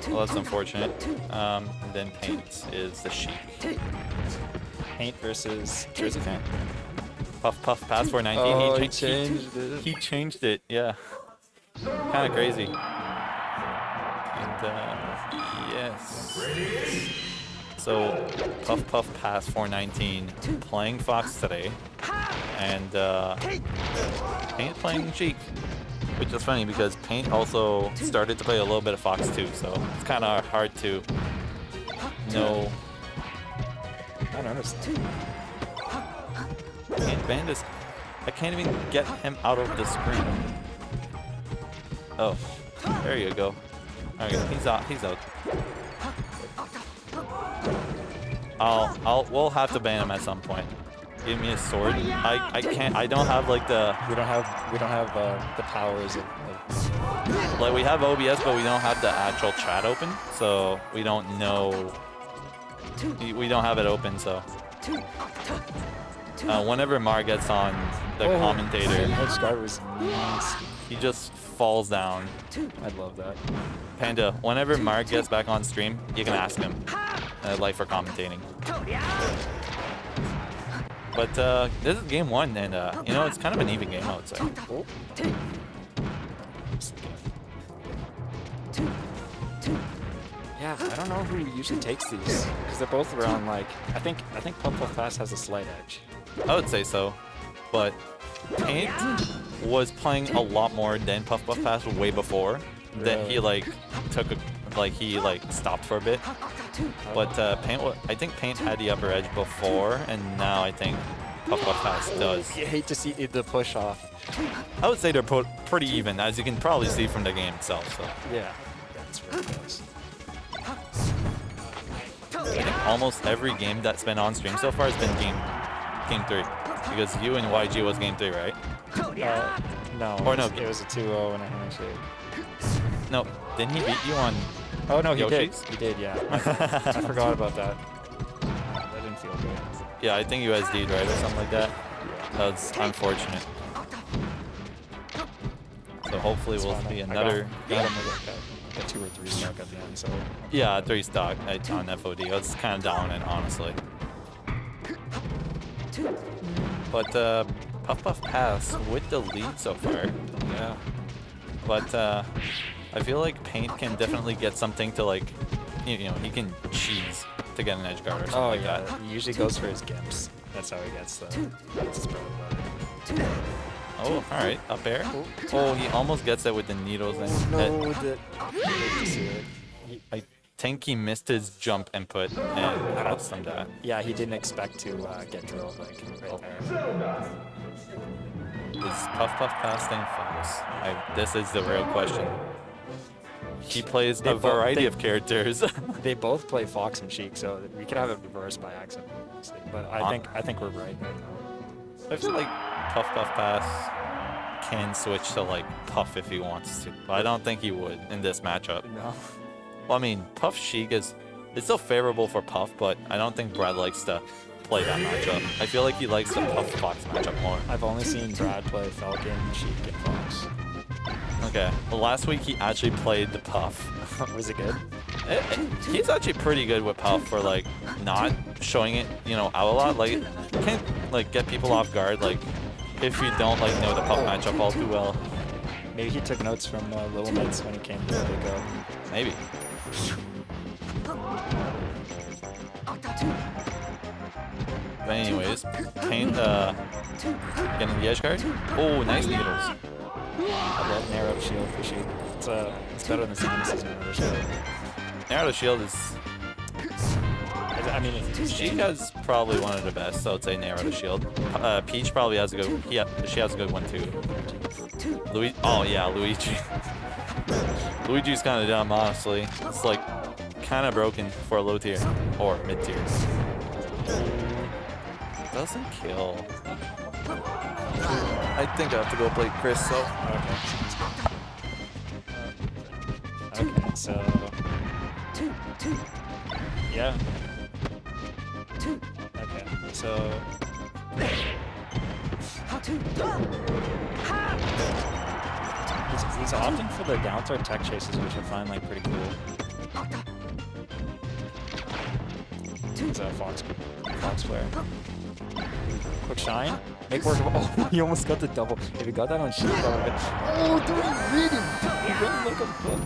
Well, that's unfortunate. And then Paint is the sheep. Paint versus Jersey Fan. Puff Puff pass 419. Oh, he changed it. He changed it, yeah. Kind of crazy. And, yes. So, Puff Puff pass 419 playing Fox today. And, Paint playing Cheek. Which is funny because Paint also started to play a little bit of Fox too, so it's kind of hard to know. I don't understand. Paint Bandis, I can't even get him out of the screen. Oh, there you go. Okay, he's out. He's out. We'll have to ban him at some point. Give me a sword. I can't. I don't have like the. We don't have the powers of. Like we have OBS, but we don't have the actual chat open, so we don't know. We don't have it open, so. whenever Mar gets on the commentator, Edge guard was nice. he just falls down. I love that. Panda, whenever Mark gets back on stream, you can ask him, like for commentating. But this is game 1, and you know, it's kind of an even game, I would say. Yeah, I don't know who usually takes these because they're both around like I think Puff Puff Pass has a slight edge. I would say so, but Paint was playing a lot more than Puff Puff Pass way before. Then he like took a, he stopped for a bit. But I think Paint had the upper edge before, and now I think Puff Puff Pass does. You hate to see the push off. I would say they're pretty even, as you can probably see from the game itself. So Yeah, that's really close. I think almost every game that's been on stream so far has been game 3, because you and YG was game 3, right? No. Or no, it was a 2-0 and a handshake. No, didn't he beat you on? Oh no, he Yoshi's? did. He did, yeah. I forgot about that. That didn't feel good. Yeah, I think you USD'd, right, or something like that. That's unfortunate. So hopefully we'll see another got him with like a 2 or 3 stock at the end, so. Yeah, 3 stock on FOD. It's kind of dominant, honestly. But Puff Puff Pass with the lead so far. Yeah. But I feel like Paint can definitely get something to like, you know, he can cheese to get an edge guard or something like that. He usually goes for his gimps. That's how he gets the. That's his bread and butter. Oh, all right, up air. Oh, he almost gets it with the needles. And I think he missed his jump input and cost him that. Yeah, he didn't expect to get drilled like right there. Is Puff Puff Pass staying Fox? This is the real question. He plays a variety of characters. They both play Fox and Sheik, so we could have it reversed by accident. But I think we're right now. I feel like Puff Puff Pass can switch to like Puff if he wants to, but I don't think he would in this matchup. No. Well, I mean, Puff Sheik it's still favorable for Puff, but I don't think Brad likes to play that matchup. I feel like he likes the Puff Fox matchup more. I've only seen Brad play Falcon, Sheik, and Fox. Okay. Well, last week he actually played the Puff. Was it good? He's actually pretty good with Puff for like not showing it, you know, out a lot. Like, you can't like get people off guard like if you don't like know the Puff matchup all too well. Maybe he took notes from Little Mitts when he came to the Big O. Maybe. But anyways, Paint getting the edge guard. Oh, nice needles. I love narrow shield for Sheik. It's better than Samus's narrow shield. Narrow shield is. I mean, She has probably one of the best, so I'd say narrow to shield. Peach probably has a good. Yeah, she has a good one too. Luigi. Oh yeah, Luigi. Luigi's kind of dumb, honestly. It's like kind of broken for a low tier or mid tier. Doesn't kill. I think I have to go play Chris. So. Okay, so. Yeah. Okay, so. He's opting for the down throw tech chases, which I find like pretty cool. He's a Fox player. Quick shine. Make work of. Oh, he almost got the double. If he got that on Sheik, that would have been. Oh, dude, he read him. He ran like a book.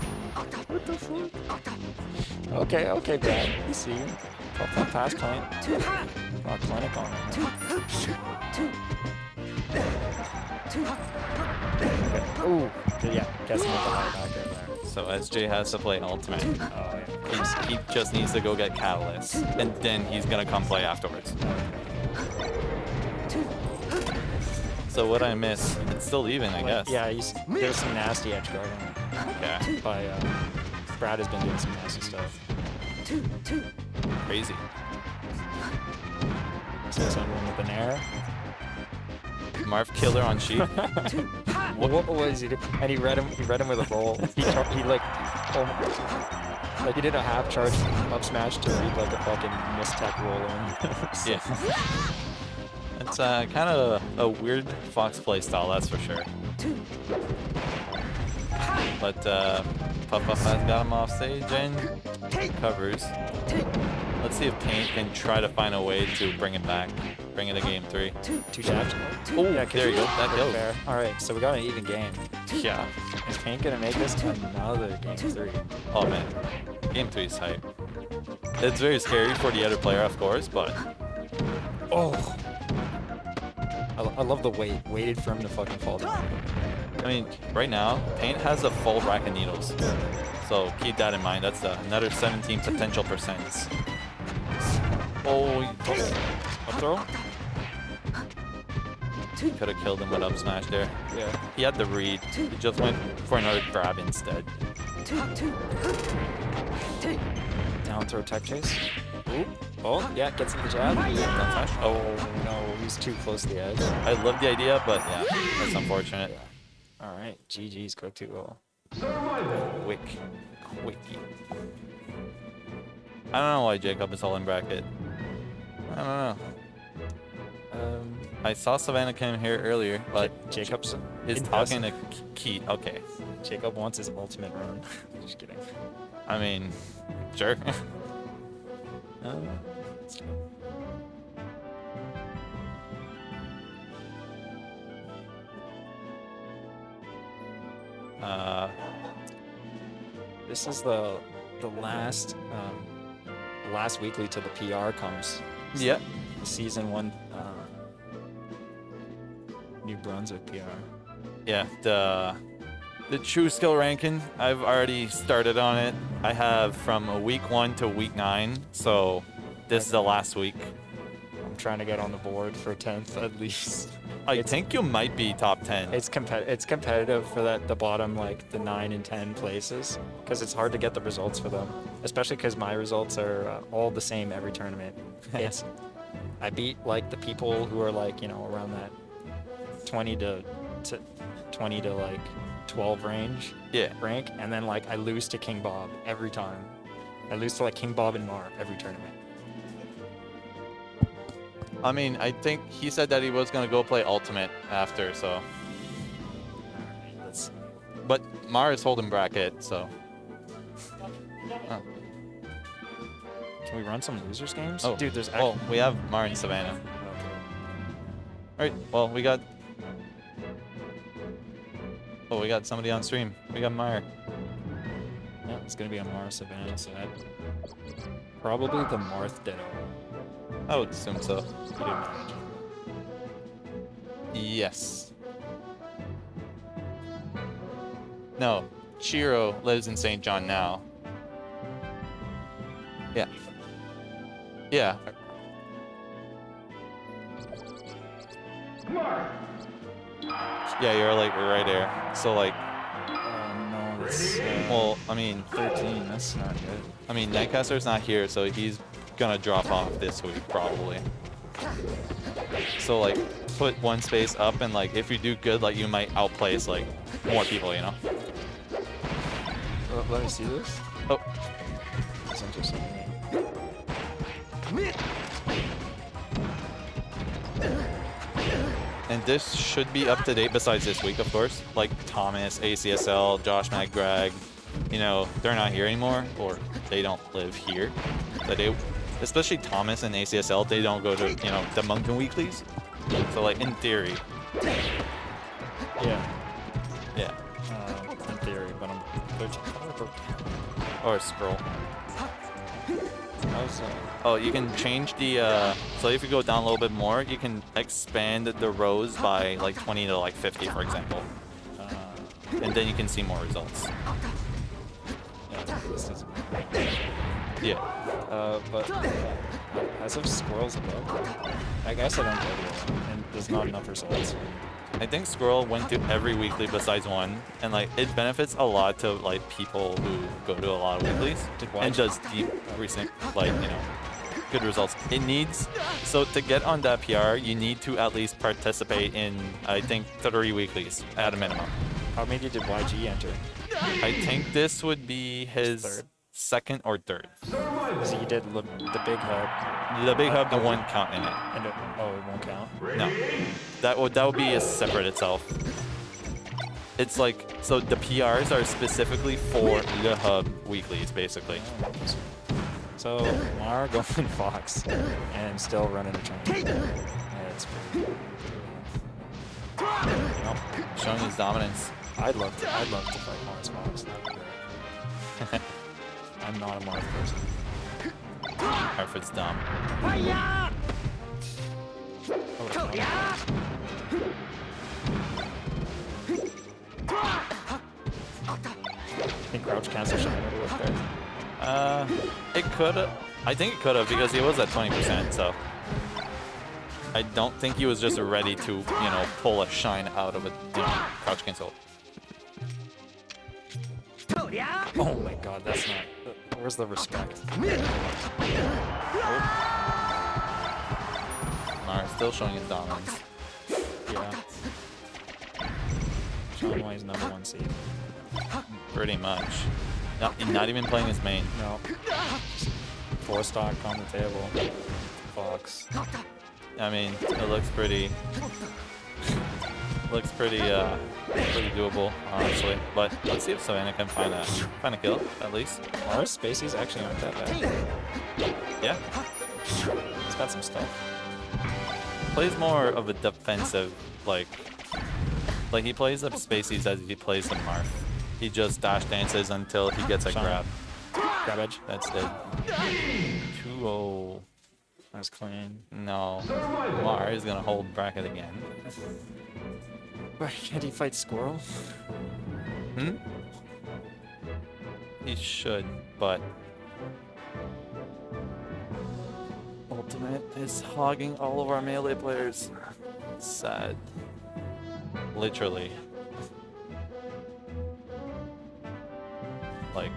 What the fuck? Okay, Brad. We see you. Pop pass client. Clinic on it. Okay. Ooh. Yeah, guessing with the high back there. So SJ has to play ultimate. Oh, yeah. He just needs to go get Catalyst, and then he's gonna come play afterwards. So what I miss? It's still even, I guess. Yeah, there's some nasty edge guarding. Okay. By Brad has been doing some nasty stuff. Crazy. So someone with an air. Marv killer on Sheik. What was he? And he read him with a roll. He like he did a half charge up smash to read like a fucking mistech roll in. Yeah. I It's kind of a weird Fox playstyle, that's for sure. But Puff Puff has got him off stage and covers. Let's see if Paint can try to find a way to bring it back, bring it to game 3. Two jabs. Oh, Yeah, there you go. That goes. fair. All right, so we got an even game. Yeah. Is Paint gonna make this another game 3? Oh man, game 3 is hype. It's very scary for the other player, of course, but Oh. I love the waited for him to fucking fall down. I mean, right now, Paint has a full rack of needles. So keep that in mind. That's another 17 potential percents. Oh, up throw? Could have killed him with up smash there. Yeah. He had the read. He just went for another grab instead. Down throw tech chase. Ooh. Oh, yeah, gets in the jab. Down smash. Oh no, he's too close to the edge. I love the idea, but yeah, that's unfortunate. All right, GG's quick 2-0. Quickie. I don't know why Jacob is holding bracket. I don't know. I saw Savannah came here earlier, but Jacob's is talking to Keith. Okay. Jacob wants his ultimate run. Just kidding. I mean, sure. Let's go. This is the last weekly till the PR comes. Yep. Season 1 New Brunswick PR. Yeah, the true skill ranking, I've already started on it. I have from week 1 to week 9, so this is the last week. I'm trying to get on the board for 10th at least. I think you might be top 10. It's competitive for the bottom, like the 9 and 10 places, because it's hard to get the results for them, especially because my results are all the same every tournament. I beat like the people who are like, you know, around that 20 to like 12 range rank, and then like I lose to King Bob every time. I lose to like King Bob and Mar every tournament. I mean, I think he said that he was gonna go play Ultimate after, so. Alright, let's see. But Mar is holding bracket, so. Oh. Can we run some losers games? Oh, Dude, there's well, we have Mar and Savannah. All right, well, we got somebody on stream. We got Meyer. Yeah, it's gonna be a Mara Savannah, so that probably the Marth Ditto. I would assume so. You didn't manage. Yes. No, Chiro lives in St. John now. Yeah. Yeah. Yeah, you're like right there. So like, No, it's well, I mean, 13. That's not good. I mean, Nightcaster's not here, so he's gonna drop off this week probably. So like, put one space up, and like, if you do good, like you might outplace like more people, you know. Let me see this. Oh, That's interesting. and this should be up to date. Besides this week, of course, like Thomas, ACSL, Josh McGrag, you know, they're not here anymore, or they don't live here. So they, especially Thomas and ACSL, they don't go to, you know, the Mountain Weeklies. So like in theory, Yeah. yeah, In theory, but I'm 13. or scroll. How's Oh, you can change the, so if you go down a little bit more, you can expand the rows by like 20 to like 50, for example. And then you can see more results. yeah, this is Yeah. but as of Squirrel's above, I guess I don't play the one, and there's not enough results. I think Squirrel went to every weekly besides one, and like it benefits a lot to like people who go to a lot of weeklies and does deep recent, like, you know, good results. It needs, so to get on that PR, you need to at least participate in, I think, 3 weeklies at a minimum. How many did YG enter? I think this would be his Third. second or third. So you did the big hub. The big hub, the one count in it. And it won't count. No, that would be a separate itself. It's like, so the PRs are specifically for the hub weeklies, basically. So Mar going Fox and still running a tournament. Yeah, it's pretty. Nope. Showing his dominance. I'd love to fight Mars Fox. That would be great. I'm not a Mars person. Harford's dumb. I think Crouch cancel Shine would work there. It could've. I think it could've because he was at 20%, so. I don't think he was just ready to, you know, pull a Shine out of a, you know, crouch cancel. Oh my god, that's not. Where's the respect? Mars still showing his dominance. Yeah. Sean White's #1 seed. Pretty much. Not even playing his main. No. 4 stock on the table. Fox. I mean, it looks pretty. Looks pretty doable, honestly. But let's see if Savannah can find a kill at least. Mars Spacey's actually aren't that bad. Yeah. He's got some stuff. Plays more of a defensive, like he plays the Spaceys as he plays the Marth. He just dash dances until he gets a grab. Grab edge. That's it. 2-0. That's clean. No. Mar is gonna hold bracket again. Why can't he fight Squirrel? Hmm? He should, but Ultimate is hogging all of our melee players. Sad. Literally. Like,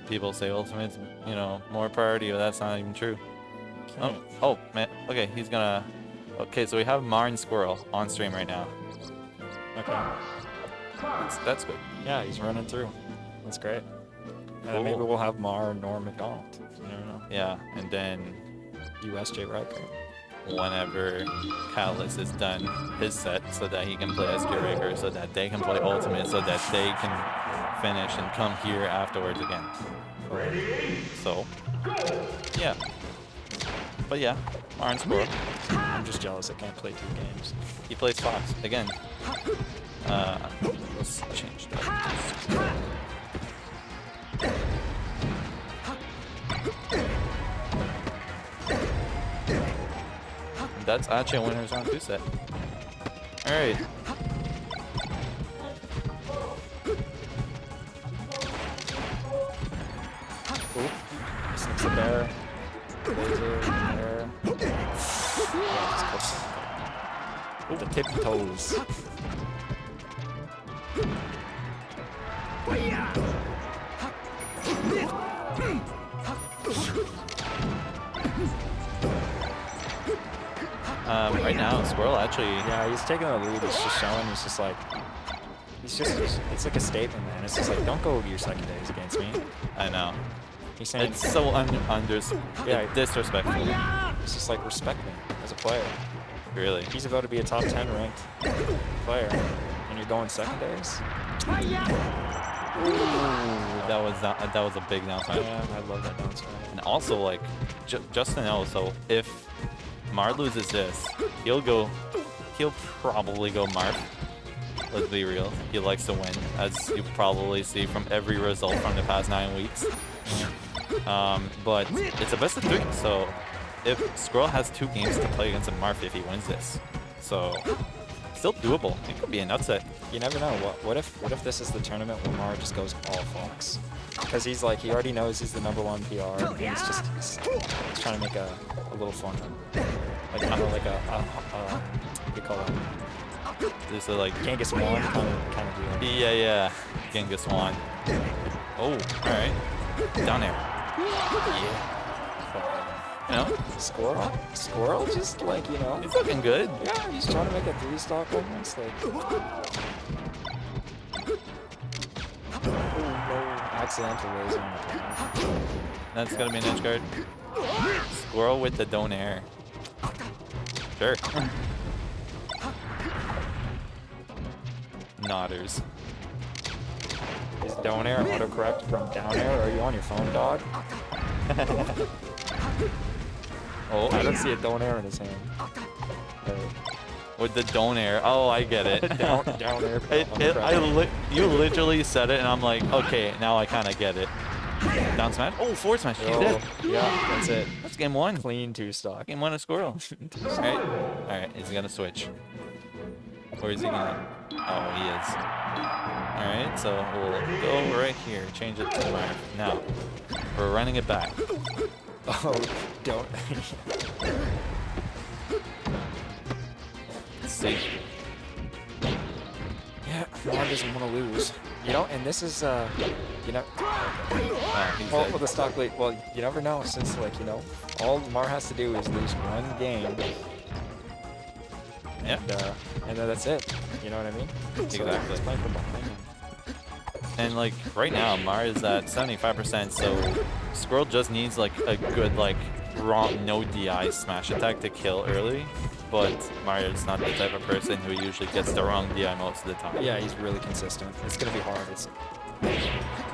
people say Ultimate's, you know, more priority, but that's not even true. Oh, man. Okay, he's gonna... Okay, so we have Mar and Squirrel on stream right now. Okay. That's good. Yeah, he's running through. That's great. Cool. Maybe we'll have Mar nor McDonald. You never know. Yeah, and then USJ Riker. whenever Catalyst is done his set so that he can play SQ Raker, so that they can play Ultimate, so that they can finish and come here afterwards again. So, yeah. But yeah, Orange Squirrel. I'm just jealous I can't play 2 games. He plays Fox again. Let's change that. That's actually a winner's round 2 set. Alright. Sneaks the bear. Laser, bear. Yeah, just clips. The tippy toes. Right now, Squirrel actually... Yeah, he's taking the lead. He's just showing. He's just like... It's like a statement, man. It's just like, don't go your second days against me. I know. He's saying... It's so disrespectful. It's just like, respect me as a player. Really? He's about to be a top 10 ranked player, and you're going second days? Ooh, that was a big announcement. Yeah, I love that announcement. And also, like, just to know, so if Mar loses this, he'll probably go Marth. Let's be real. He likes to win, as you probably see from every result from the past 9 weeks. But it's a best of 3, so if Squirrel has 2 games to play against a Marth if he wins this. So, still doable. It could be an upset. You never know. What if this is the tournament where Mar just goes all Fox? Because he's like, he already knows he's the #1 PR, and he's trying to make a little fun run. Like, kind of like what do you call it? This is like Genghis Khan kind of deal. Yeah. Genghis Khan. Oh, alright. Down there. Yeah. You know? Squirrel just like, you know. He's looking good. Yeah, he's trying to make a 3-stock almost. Like, accidental laser on the planet. That's gonna be an edge guard. Squirrel with the don't air. Sure. Nodders. Is down air autocorrect from down air? Are you on your phone, dog? Oh, I don't see a down air in his hand. with the don't air. Oh, I get it. Down air. You literally said it, and I'm like, okay, now I kind of get it. Down smash. Oh, forward smash. He's dead. Yeah, that's it. That's game one. Clean 2-stock. Game one of Squirrel. All right. All right. Is he gonna switch? Or is he gonna? Oh, he is. All right. So we'll go right here. Change it to Marv. Now we're running it back. Oh, don't. Let's see. Yeah, Mar doesn't want to lose. You know, and this is, you know, He's well, dead. with the stock lead, well, you never know, since, like, you know, all Mar has to do is lose one game. Yeah. And then that's it. You know what I mean? So Exactly. he's playing from behind him. And like right now, Mar is at 75%, so Squirrel just needs like a good like wrong no DI smash attack to kill early. But Mario's not the type of person who usually gets the wrong DI most of the time. Yeah, he's really consistent. It's gonna be hard.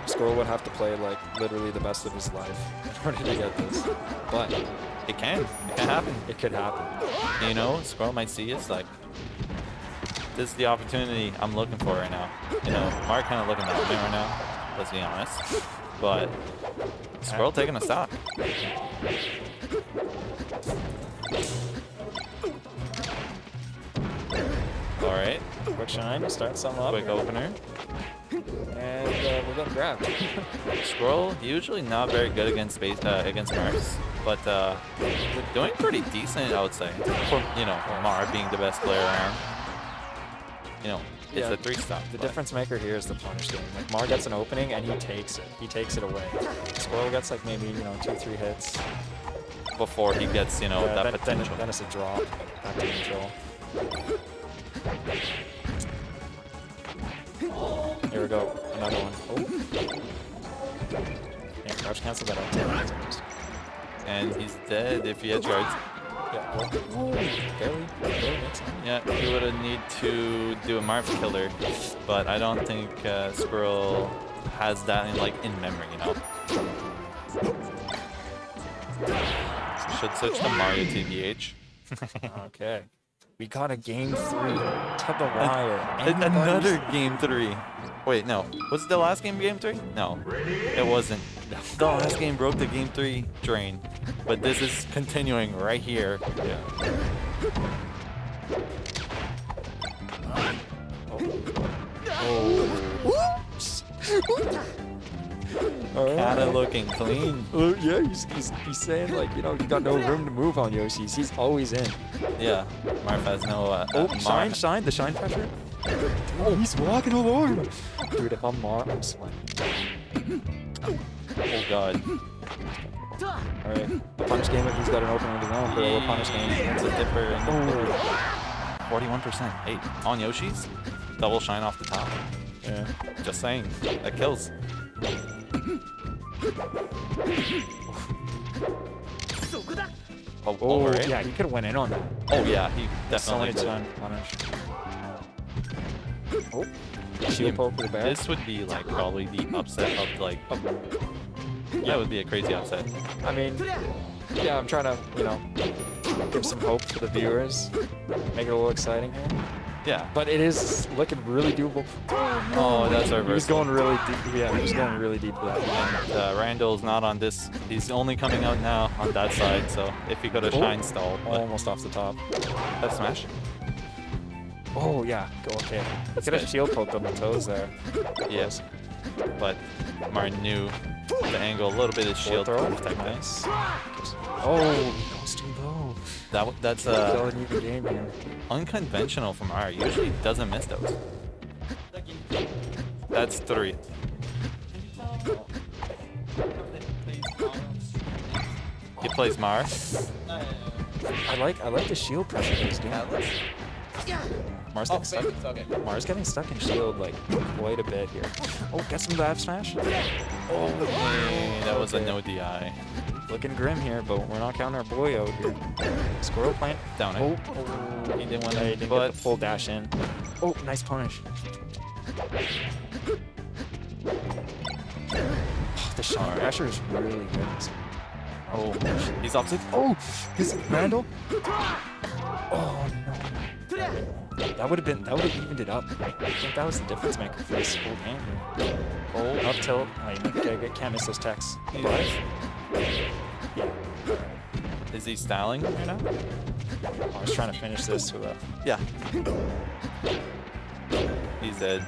Squirrel would have to play like literally the best of his life in order to get this. But It can happen. it could happen. You know, Squirrel might see it's like, this is the opportunity I'm looking for right now. You know, Mar kind of looking at me right now, let's be honest. But Squirrel taking a stock. All right, Quick shine, start something up. quick opener. And we're getting grabbed. Squirrel usually not very good against against Mars, but doing pretty decent, I would say. For you know, Mar being the best player around. You know, it's Yeah, a 3-stop. The but difference maker here is the punish game. Like Mar gets an opening and he takes it. He takes it away. Squirrel gets like maybe, you know, 2-3 hits. before he gets, you know, Yeah, that potential. then it's a drop. Back to neutral. Here we go. Another one. Oh. Yeah, crouch cancel that out. And he's dead if he had charged. Yeah, well, barely makes it. Yeah, he would have need to do a Marv killer, but I don't think Squirrel has that in memory, you know. Should switch to Mario TBH. Okay. We got a game 3 to the wire. Another game 3. Wait, no. Was the last game 3? No, it wasn't. The last game broke the game 3 train, but this is continuing right here. Yeah. Kinda looking clean. Yeah, he's saying like, you know, you got no room to move on Yoshi's. He's always in. Yeah, Marv has no. Shine, the shine pressure. Oh, he's walking all over him. Dude, if I'm Mar, I'm sweating. Oh god. Alright, the punish game if he's got an opening of his own for a punish game. It's a dipper and 41%. Hey, on Yoshi's, double shine off the top. Yeah. Just saying, that kills. Oh, Oh, over it. yeah, he could have went in on that. Oh yeah, he So definitely many could. time punish. Oh, shield poke with the bear. This would be like probably the upset of like. That would be a crazy upset. I mean, yeah, I'm trying to, you know, give some hope for the viewers, make it a little exciting here. Yeah. But it is looking really doable. Oh, that's our He was going really deep. Yeah, he was going really deep for that. And Randall's not on this. He's only coming out now on that side. So if he could have shine stalled, but Almost off the top. F smash. Oh yeah, go okay. He could have shield poked on the toes there. Yes. But Mar knew the angle, a little bit of shield throw. to protect that. Nice. Oh, he goes too low. That's Still an even game here. unconventional from Mar. Usually doesn't miss those. That's 3. He plays Mar. I like the shield pressure he's doing. Mars getting stuck. Okay. Mars getting stuck in shield like quite a bit here. Oh, gets him the F smash. Oh, that was a no DI. looking grim here, but we're not counting our boy out here. Squirrel plant. Down it. Oh, He didn't want yeah, he to, didn't but get the full dash in. Oh, nice punish. Oh, the shot pressure is really good. oh, he's opposite. Oh, is it Randall? Oh no. That would have evened it up. I think that was the difference maker for this whole game. Oh, up tilt. I can't miss those techs. But yeah, Is he styling right now? I was trying to finish this. Yeah. He's dead.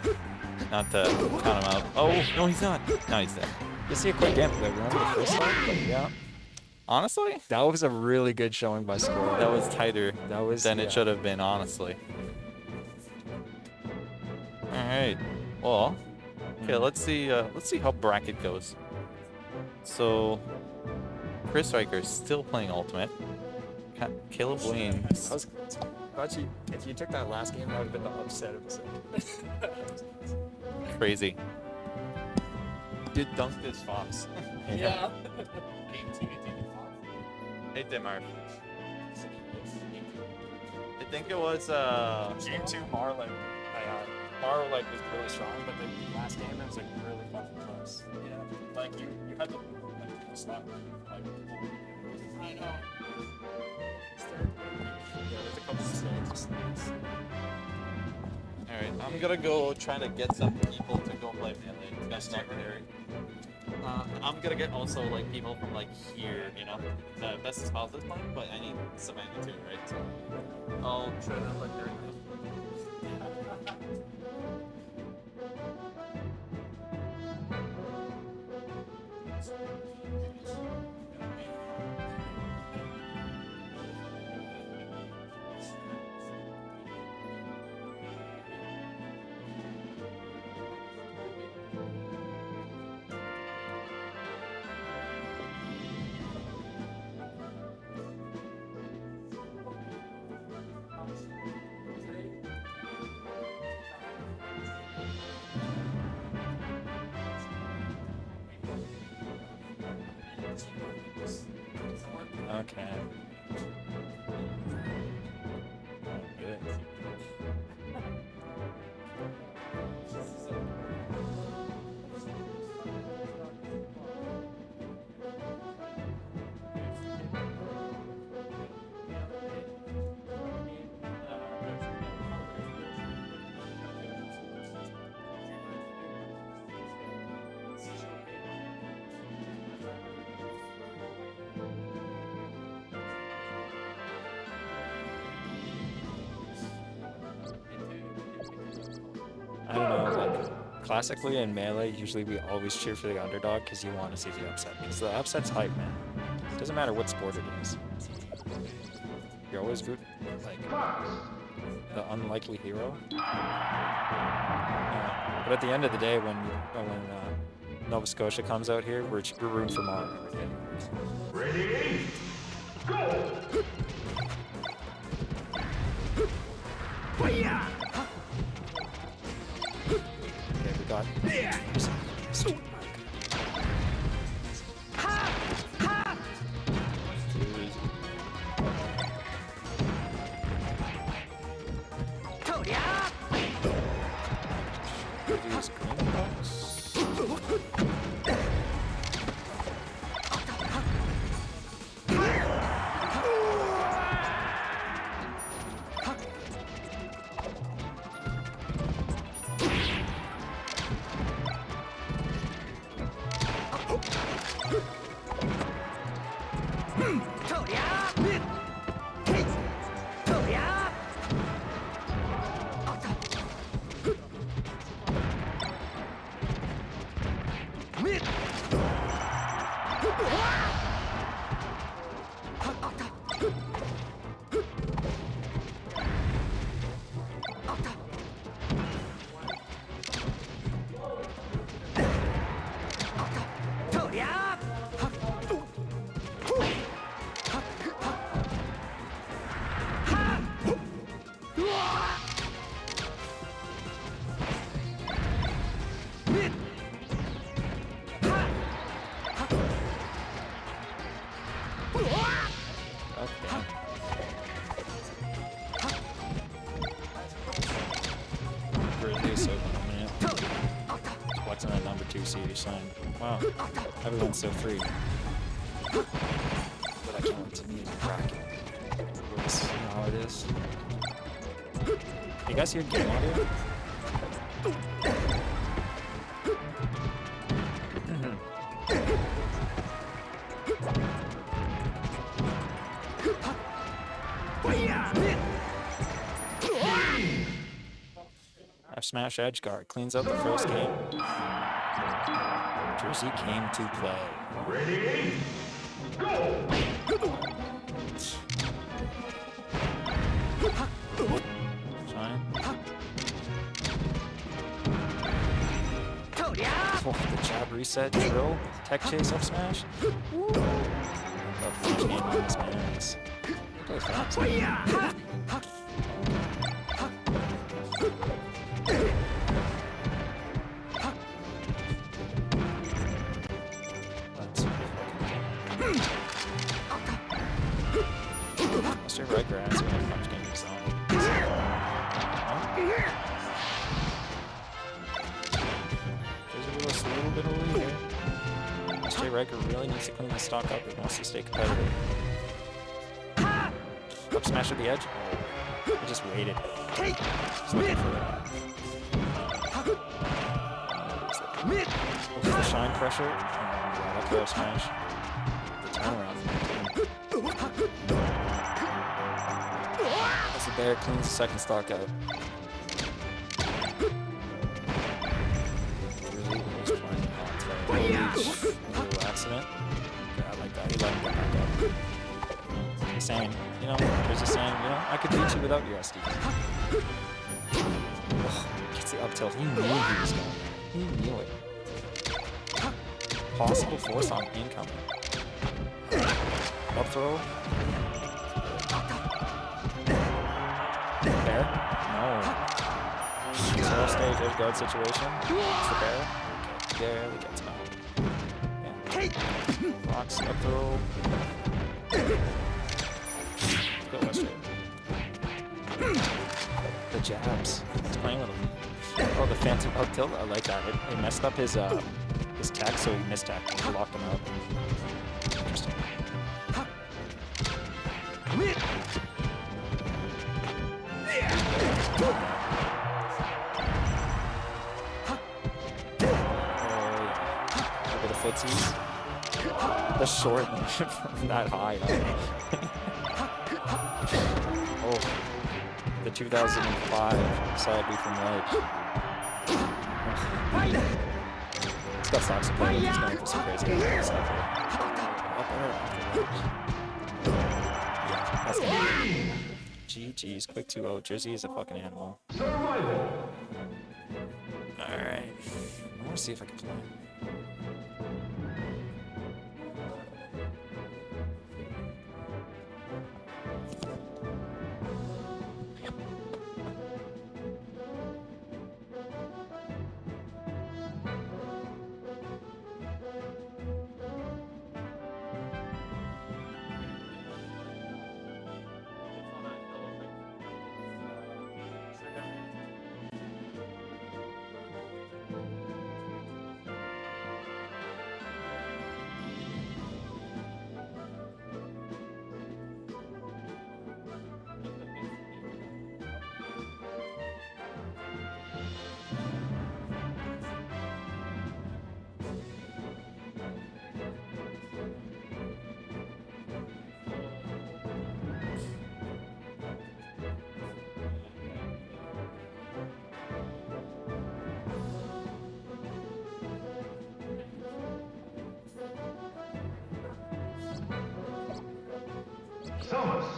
Not to count him out. Oh, no, he's not. No, he's dead. You see a quick gameplay. Remember the first one? Yeah. Honestly, That was a really good showing by Squirrel. that was tighter That was than yeah. it should have been, honestly. Alright. Well, okay, let's see how bracket goes. So Chris Riker's still playing Ultimate. Caleb Williams. I was thought you if you took that last game, that would have been the upset episode. Crazy. Did dunk this Fox. Yeah. Game 2, you think it's off? Hey, Demar. I think it was Game 2, Mar was really strong, but the last game it was like really fucking close. Yeah, like you had the stop. Like, I know. yeah, there's a couple mistakes. Alright, I'm gonna go try to get some people to go play Melee. That's not very. I'm gonna get also like people from like here, you know. The best spouse is playing, but I need Savannah too, right? So I'll try to let her know. Okay. Good. I don't know, like, classically in Melee, usually we always cheer for the underdog because you want to see the upset. Because the upset's hype, man. It doesn't matter what sport it is. You're always rooting, like, the unlikely hero. Yeah. But at the end of the day, when Nova Scotia comes out here, we're rooting for Mar. Ready? Go! Okay, we got... Use green box. watching that number 2 CH sign. Wow, everyone's so free. But I can't wait to meet a bracket. You know how it is. You guys hear game audio? F smash edge guard cleans up the first game. Jersey came to play. Ready? Go! Shine. Oh, the jab reset, drill, tech chase up smash. Love the game on this man. Play fast. Mr. Red Grass and a punch game zone. There's a little bit of lead here. Mr. Redger really needs to clean the stock up if he wants to stay competitive. Up smash at the edge. I just waited. Just looking for that. The shine pressure. Up there smash. The turnaround. As the bear cleans the second stock out. Really was playing on little accident. Yeah, I like that. He let him get back up. He's saying, you know, there's a saying, you know, I could beat you without your SD. Gets the up tilt. He knew he was going. He knew it. Possible force on incoming. Up throw. Bear? No. Zero stage edge guard situation. It's the bear. Okay, barely gets him out. Yeah. Rocks, up throw. Go West straight. The jabs. He's playing with them. Oh, the phantom up tilt. I like that. It messed up his tech, so he missed tech. He locked him out. Interesting. A bit of footsies. The short from that high. Oh, the 2005 side B from ledge. He's got stocks to play with. He's going for some crazy stuff here. Up air off the ledge. Yeah, that's the GG's, quick 2-0. Jersey is a fucking animal. Alright. I want to see if I can play. Thomas.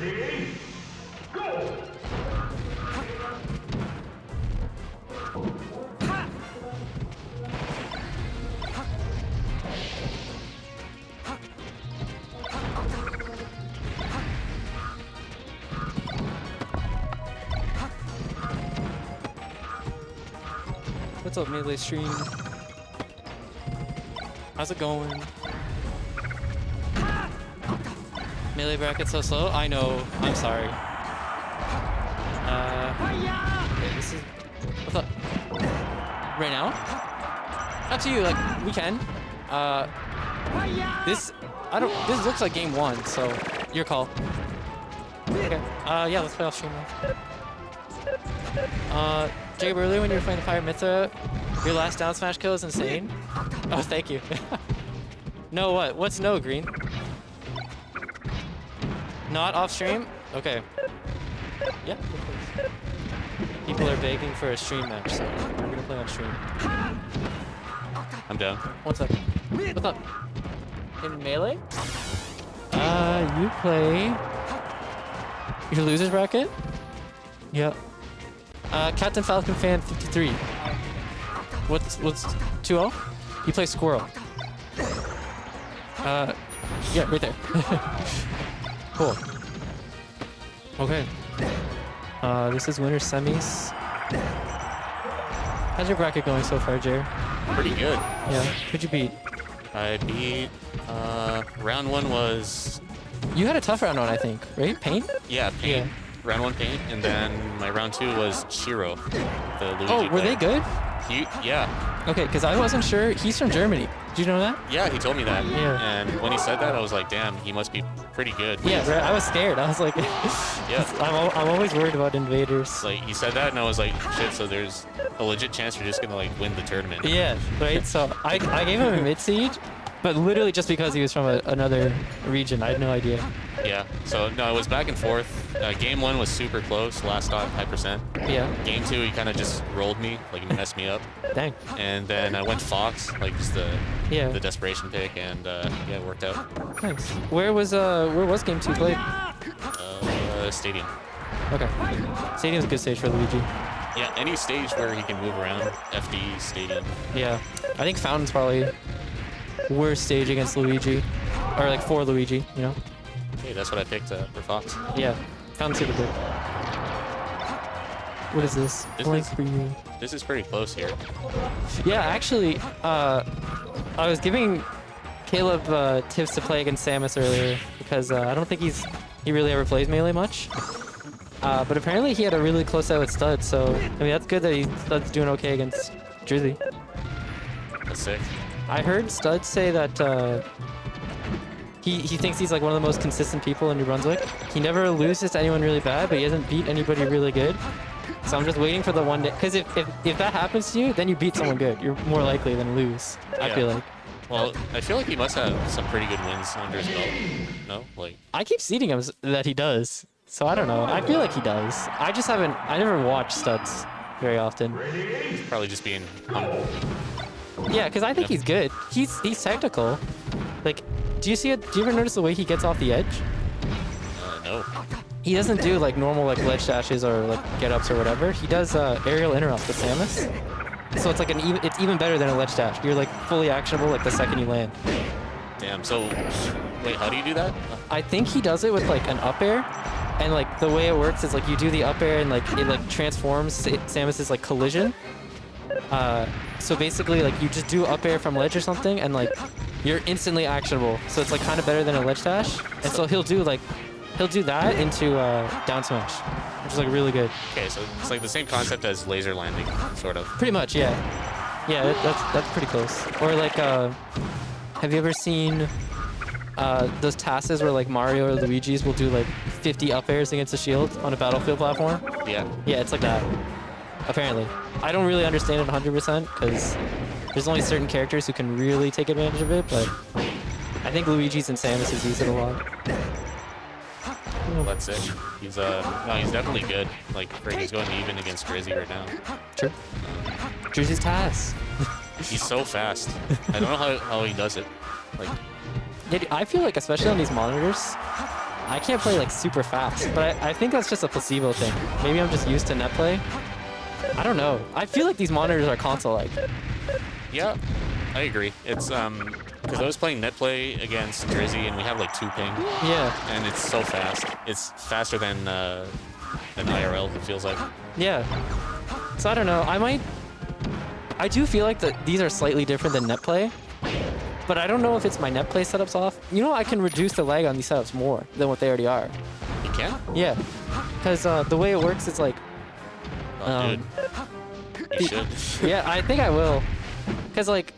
Ready? Go! What's up, Melee stream? How's it going? Melee bracket so slow? I know. I'm sorry. Okay, this is. What's up? Right now? Up to you. Like we can. This. I don't. This looks like game 1, so your call. Okay. Yeah. Let's play off stream now. Jacob, earlier when you were playing Fire Mithra, your last down smash kill is insane. Oh, thank you. No, what? What's no, Green? Not off stream? Okay. Yeah. People are begging for a stream match, so we're gonna play on stream. I'm down. 1 second. What's up? In Melee? You play your losers bracket? Yep. Captain Falcon Fan 53. What's 2-0? You play Squirrel. Yeah, right there. Cool. Okay. This is winter semis. How's your bracket going so far, Jer? Pretty good. Yeah. Who'd you beat? I beat, round 1 was, You had a tough round 1, I think, right? Paint? yeah, Paint. Yeah. Round 1 Paint, and then my round 2 was Shiro, the Luigi Oh, were they player. good? Yeah. Okay, because I wasn't sure. He's from Germany. Did you know that? Yeah, he told me that. Yeah. And when he said that, I was like, damn, he must be pretty good. Yeah, right. I was scared. I was like, Yeah. I'm always worried about invaders. Like, he said that, and I was like, shit, so there's a legit chance you're just gonna, like, win the tournament. Yeah, right. So I gave him a mid siege, but literally just because he was from another region. I had no idea. Yeah. So, no, it was back and forth. Game 1 was super close, last stock, high percent. Yeah. Game 2, he kind of just rolled me, like, he messed me up. Dang. And then I went Fox, like, just the Yeah. desperation pick, and, yeah, it worked out. Nice. Where was game 2 played? Stadium. Okay. Stadium's a good stage for Luigi. Yeah, any stage where he can move around, FD, Stadium. Yeah. I think Fountain's probably worst stage against Luigi, or like for Luigi. You know. Hey, that's what I picked for Fox. Yeah. Fountain's super good. What is this? This Blank is- for you. This is pretty close here. Yeah, actually, I was giving Caleb tips to play against Samus earlier because I don't think he really ever plays Melee much. But apparently he had a really close set with Stud, so I mean that's good that Stud's doing okay against Drizzy. That's sick. I heard Stud say that he thinks he's like one of the most consistent people in New Brunswick. He never loses to anyone really bad, but he hasn't beat anybody really good. So I'm just waiting for the one day, because if that happens to you, then you beat someone good. You're more likely than lose. I Yeah. feel like. Well, I feel like he must have some pretty good wins under his belt. No? Like, I keep seeding him that he does. So I don't know. I feel like he does. I never watch Studs very often. he's probably just being humble. Yeah, because I think he's good. He's technical. Like, do you ever notice the way he gets off the edge? No. He doesn't do like normal like ledge dashes or like get ups or whatever. He does aerial interrupt with Samus. So it's like it's even better than a ledge dash. You're like fully actionable like the second you land. Damn, so, wait, how do you do that? I think he does it with like an up air. And like the way it works is like you do the up air and like it like transforms Samus's like collision. So basically like you just do up air from ledge or something and like you're instantly actionable. So it's like kind of better than a ledge dash. And so he'll do that into down smash, which is like really good. Okay, so it's like the same concept as laser landing, sort of. Pretty much, yeah. Yeah, that's pretty close. Or like, have you ever seen those tasses where like Mario or Luigi's will do like 50 up airs against a shield on a battlefield platform? Yeah. Yeah, it's like that. Apparently. I don't really understand it 100% because there's only certain characters who can really take advantage of it, but I think Luigi's and Samus use it a lot. Well, that's it. He's no, he's definitely good. Like, he's going even against Drizzy right now. True. Drizzy's Tass. He's so fast. I don't know how he does it. Like, Yeah, I feel like, especially on these monitors, I can't play like super fast, but I think that's just a placebo thing. Maybe I'm just used to net play. I don't know. I feel like these monitors are console-like. Yeah, I agree. It's because I was playing net play against Drizzy and we have like 2 ping. Yeah. And it's so fast. It's faster than IRL. It feels like. Yeah. So I don't know. I do feel like that these are slightly different than net play, but I don't know if it's my net play setups off. You know, I can reduce the lag on these setups more than what they already are. You can? Yeah. Because the way it works is like. Oh, dude. You should. Yeah, I think I will. Because like,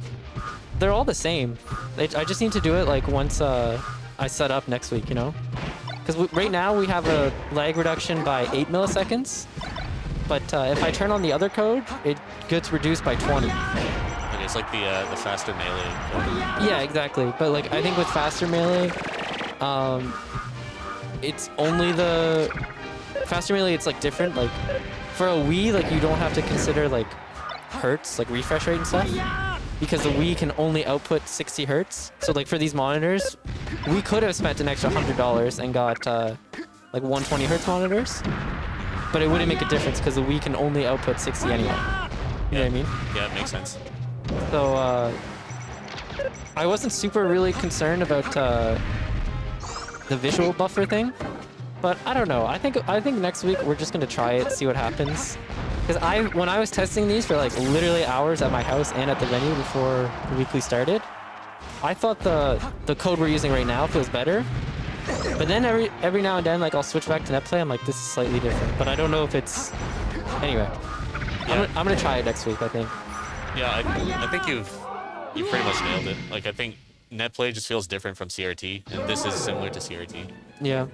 they're all the same. I just need to do it like once I set up next week, you know? Because right now we have a lag reduction by 8 milliseconds. But if I turn on the other code, it gets reduced by 20. Okay, it's like the faster melee. Yeah, exactly. But like, I think with faster melee, it's only the faster melee. It's like different. Like for a Wii, like you don't have to consider like hertz, like refresh rate and stuff, because the Wii can only output 60 hertz. So like for these monitors, we could have spent an extra $100 and got like 120 hertz monitors. But it wouldn't make a difference because the Wii can only output 60 anyway. You know what I mean? Yeah, it makes sense. So I wasn't super really concerned about the visual buffer thing, but I don't know. I think next week we're just gonna try it, see what happens. Because when I was testing these for like literally hours at my house and at the venue before the weekly started, I thought the code we're using right now feels better. But then every now and then, like I'll switch back to netplay. I'm like, this is slightly different. But I don't know if it's. Anyway, yeah. I'm gonna try it next week. I think. Yeah, I think you pretty much nailed it. Like I think netplay just feels different from CRT, and this is similar to CRT. Yeah.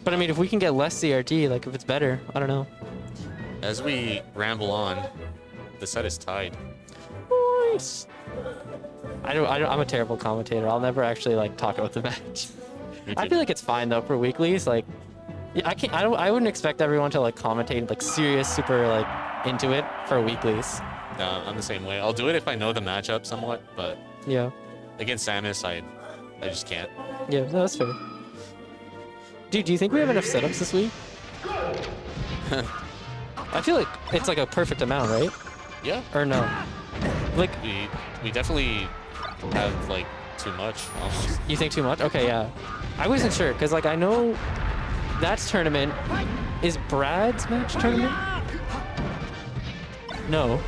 But I mean, if we can get less CRT, like if it's better, I don't know. As we ramble on, the set is tied. Nice. I'm a terrible commentator. I'll never actually like talk about the match. I feel like it's fine though for weeklies. Like, yeah, I wouldn't expect everyone to like commentate like serious, super like into it for weeklies. No, I'm the same way. I'll do it if I know the matchup somewhat, but yeah, against Samus, I just can't. Yeah, no, that's fair. Dude, do you think we have enough setups this week? I feel like it's like a perfect amount, right? Yeah. Or no? Like we definitely have like too much almost. You think too much? Okay, yeah. I wasn't sure because like I know that's tournament. Is Brad's match tournament? No.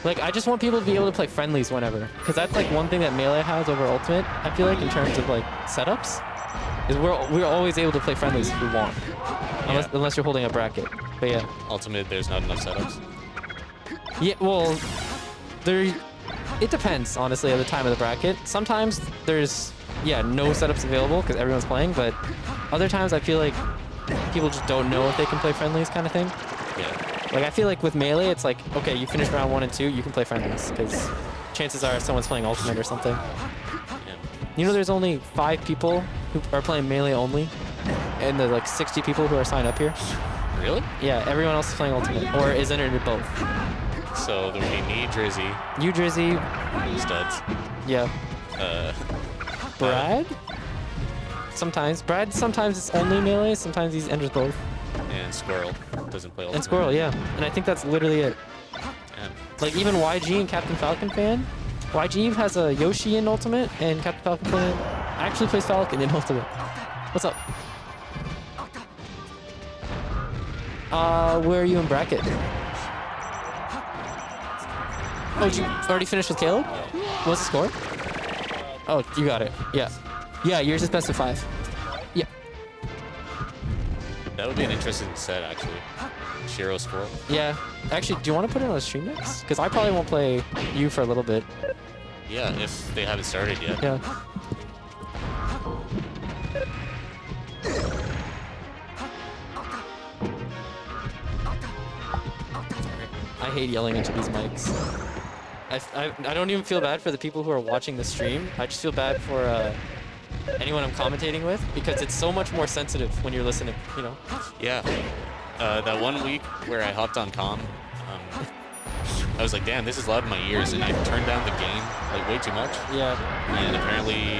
Like I just want people to be able to play friendlies whenever, because that's like one thing that Melee has over Ultimate. I feel like in terms of like setups, is we're always able to play friendlies if we want, unless you're holding a bracket. But yeah. Ultimate, there's not enough setups. Yeah, well, it depends honestly at the time of the bracket. Sometimes there's no setups available because everyone's playing, but other times I feel like people just don't know if they can play friendlies kind of thing. Yeah. Like I feel like with Melee, it's like, okay, you finish round 1 and 2, you can play friendlies because chances are someone's playing Ultimate or something. Yeah. You know, there's only 5 people who are playing Melee only, and there's like 60 people who are signed up here. Really? Yeah, everyone else is playing Ultimate or is entered in both. So there would be me, Drizzy. You, Drizzy. Studs. Yeah. Brad? Sometimes. Brad, sometimes it's only Melee, sometimes he enters both. And Squirrel doesn't play Ultimate. And Squirrel, yeah. And I think that's literally it. Yeah. Like even YG and Captain Falcon fan. YG has a Yoshi in Ultimate, and Captain Falcon fan actually plays Falcon in Ultimate. What's up? Where are you in bracket? Oh, did you already finish with Caleb? What's the score? Oh, you got it. Yeah. Yeah, yours is best of 5. Yeah. That would be an interesting set, actually. Shiro Squirrel. Yeah. Actually, do you want to put it on the stream next? Because I probably won't play you for a little bit. Yeah, if they haven't started yet. Yeah. I hate yelling into these mics. I don't even feel bad for the people who are watching the stream. I just feel bad for anyone I'm commentating with, because it's so much more sensitive when you're listening, you know? Yeah. That one week where I hopped on comm, I was like, damn, this is loud in my ears, and I turned down the gain like way too much. Yeah. And apparently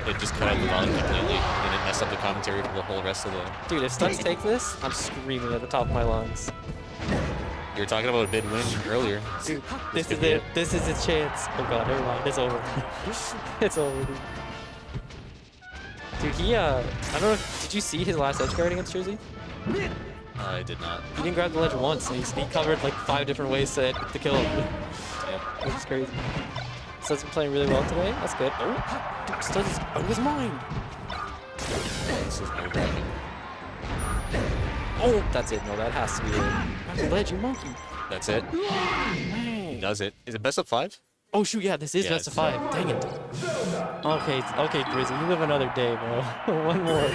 it just cut out the volume completely, and it messed up the commentary for the whole rest of the... Dude, if Studs take this, I'm screaming at the top of my lungs. You were talking about a big win earlier. Dude, this is it. This is its chance. Oh god, never mind. It's over. It's over, dude. Dude, he, I don't know, did you see his last edge guard against Jersey? I did not. He didn't grab the ledge once, and he covered like 5 different ways to kill him. Yeah. Which is crazy. Studs been playing really well today. That's good. Oh, dude, Studs is out of his mind. This is nerve-wracking. Oh, that's it. No, that has to be it. Grab the ledge, you monkey. That's it. He does it. Is it best of 5? Oh shoot, yeah, this is best of 5. Dang it. Okay, Grizzly, you live another day, bro. One more.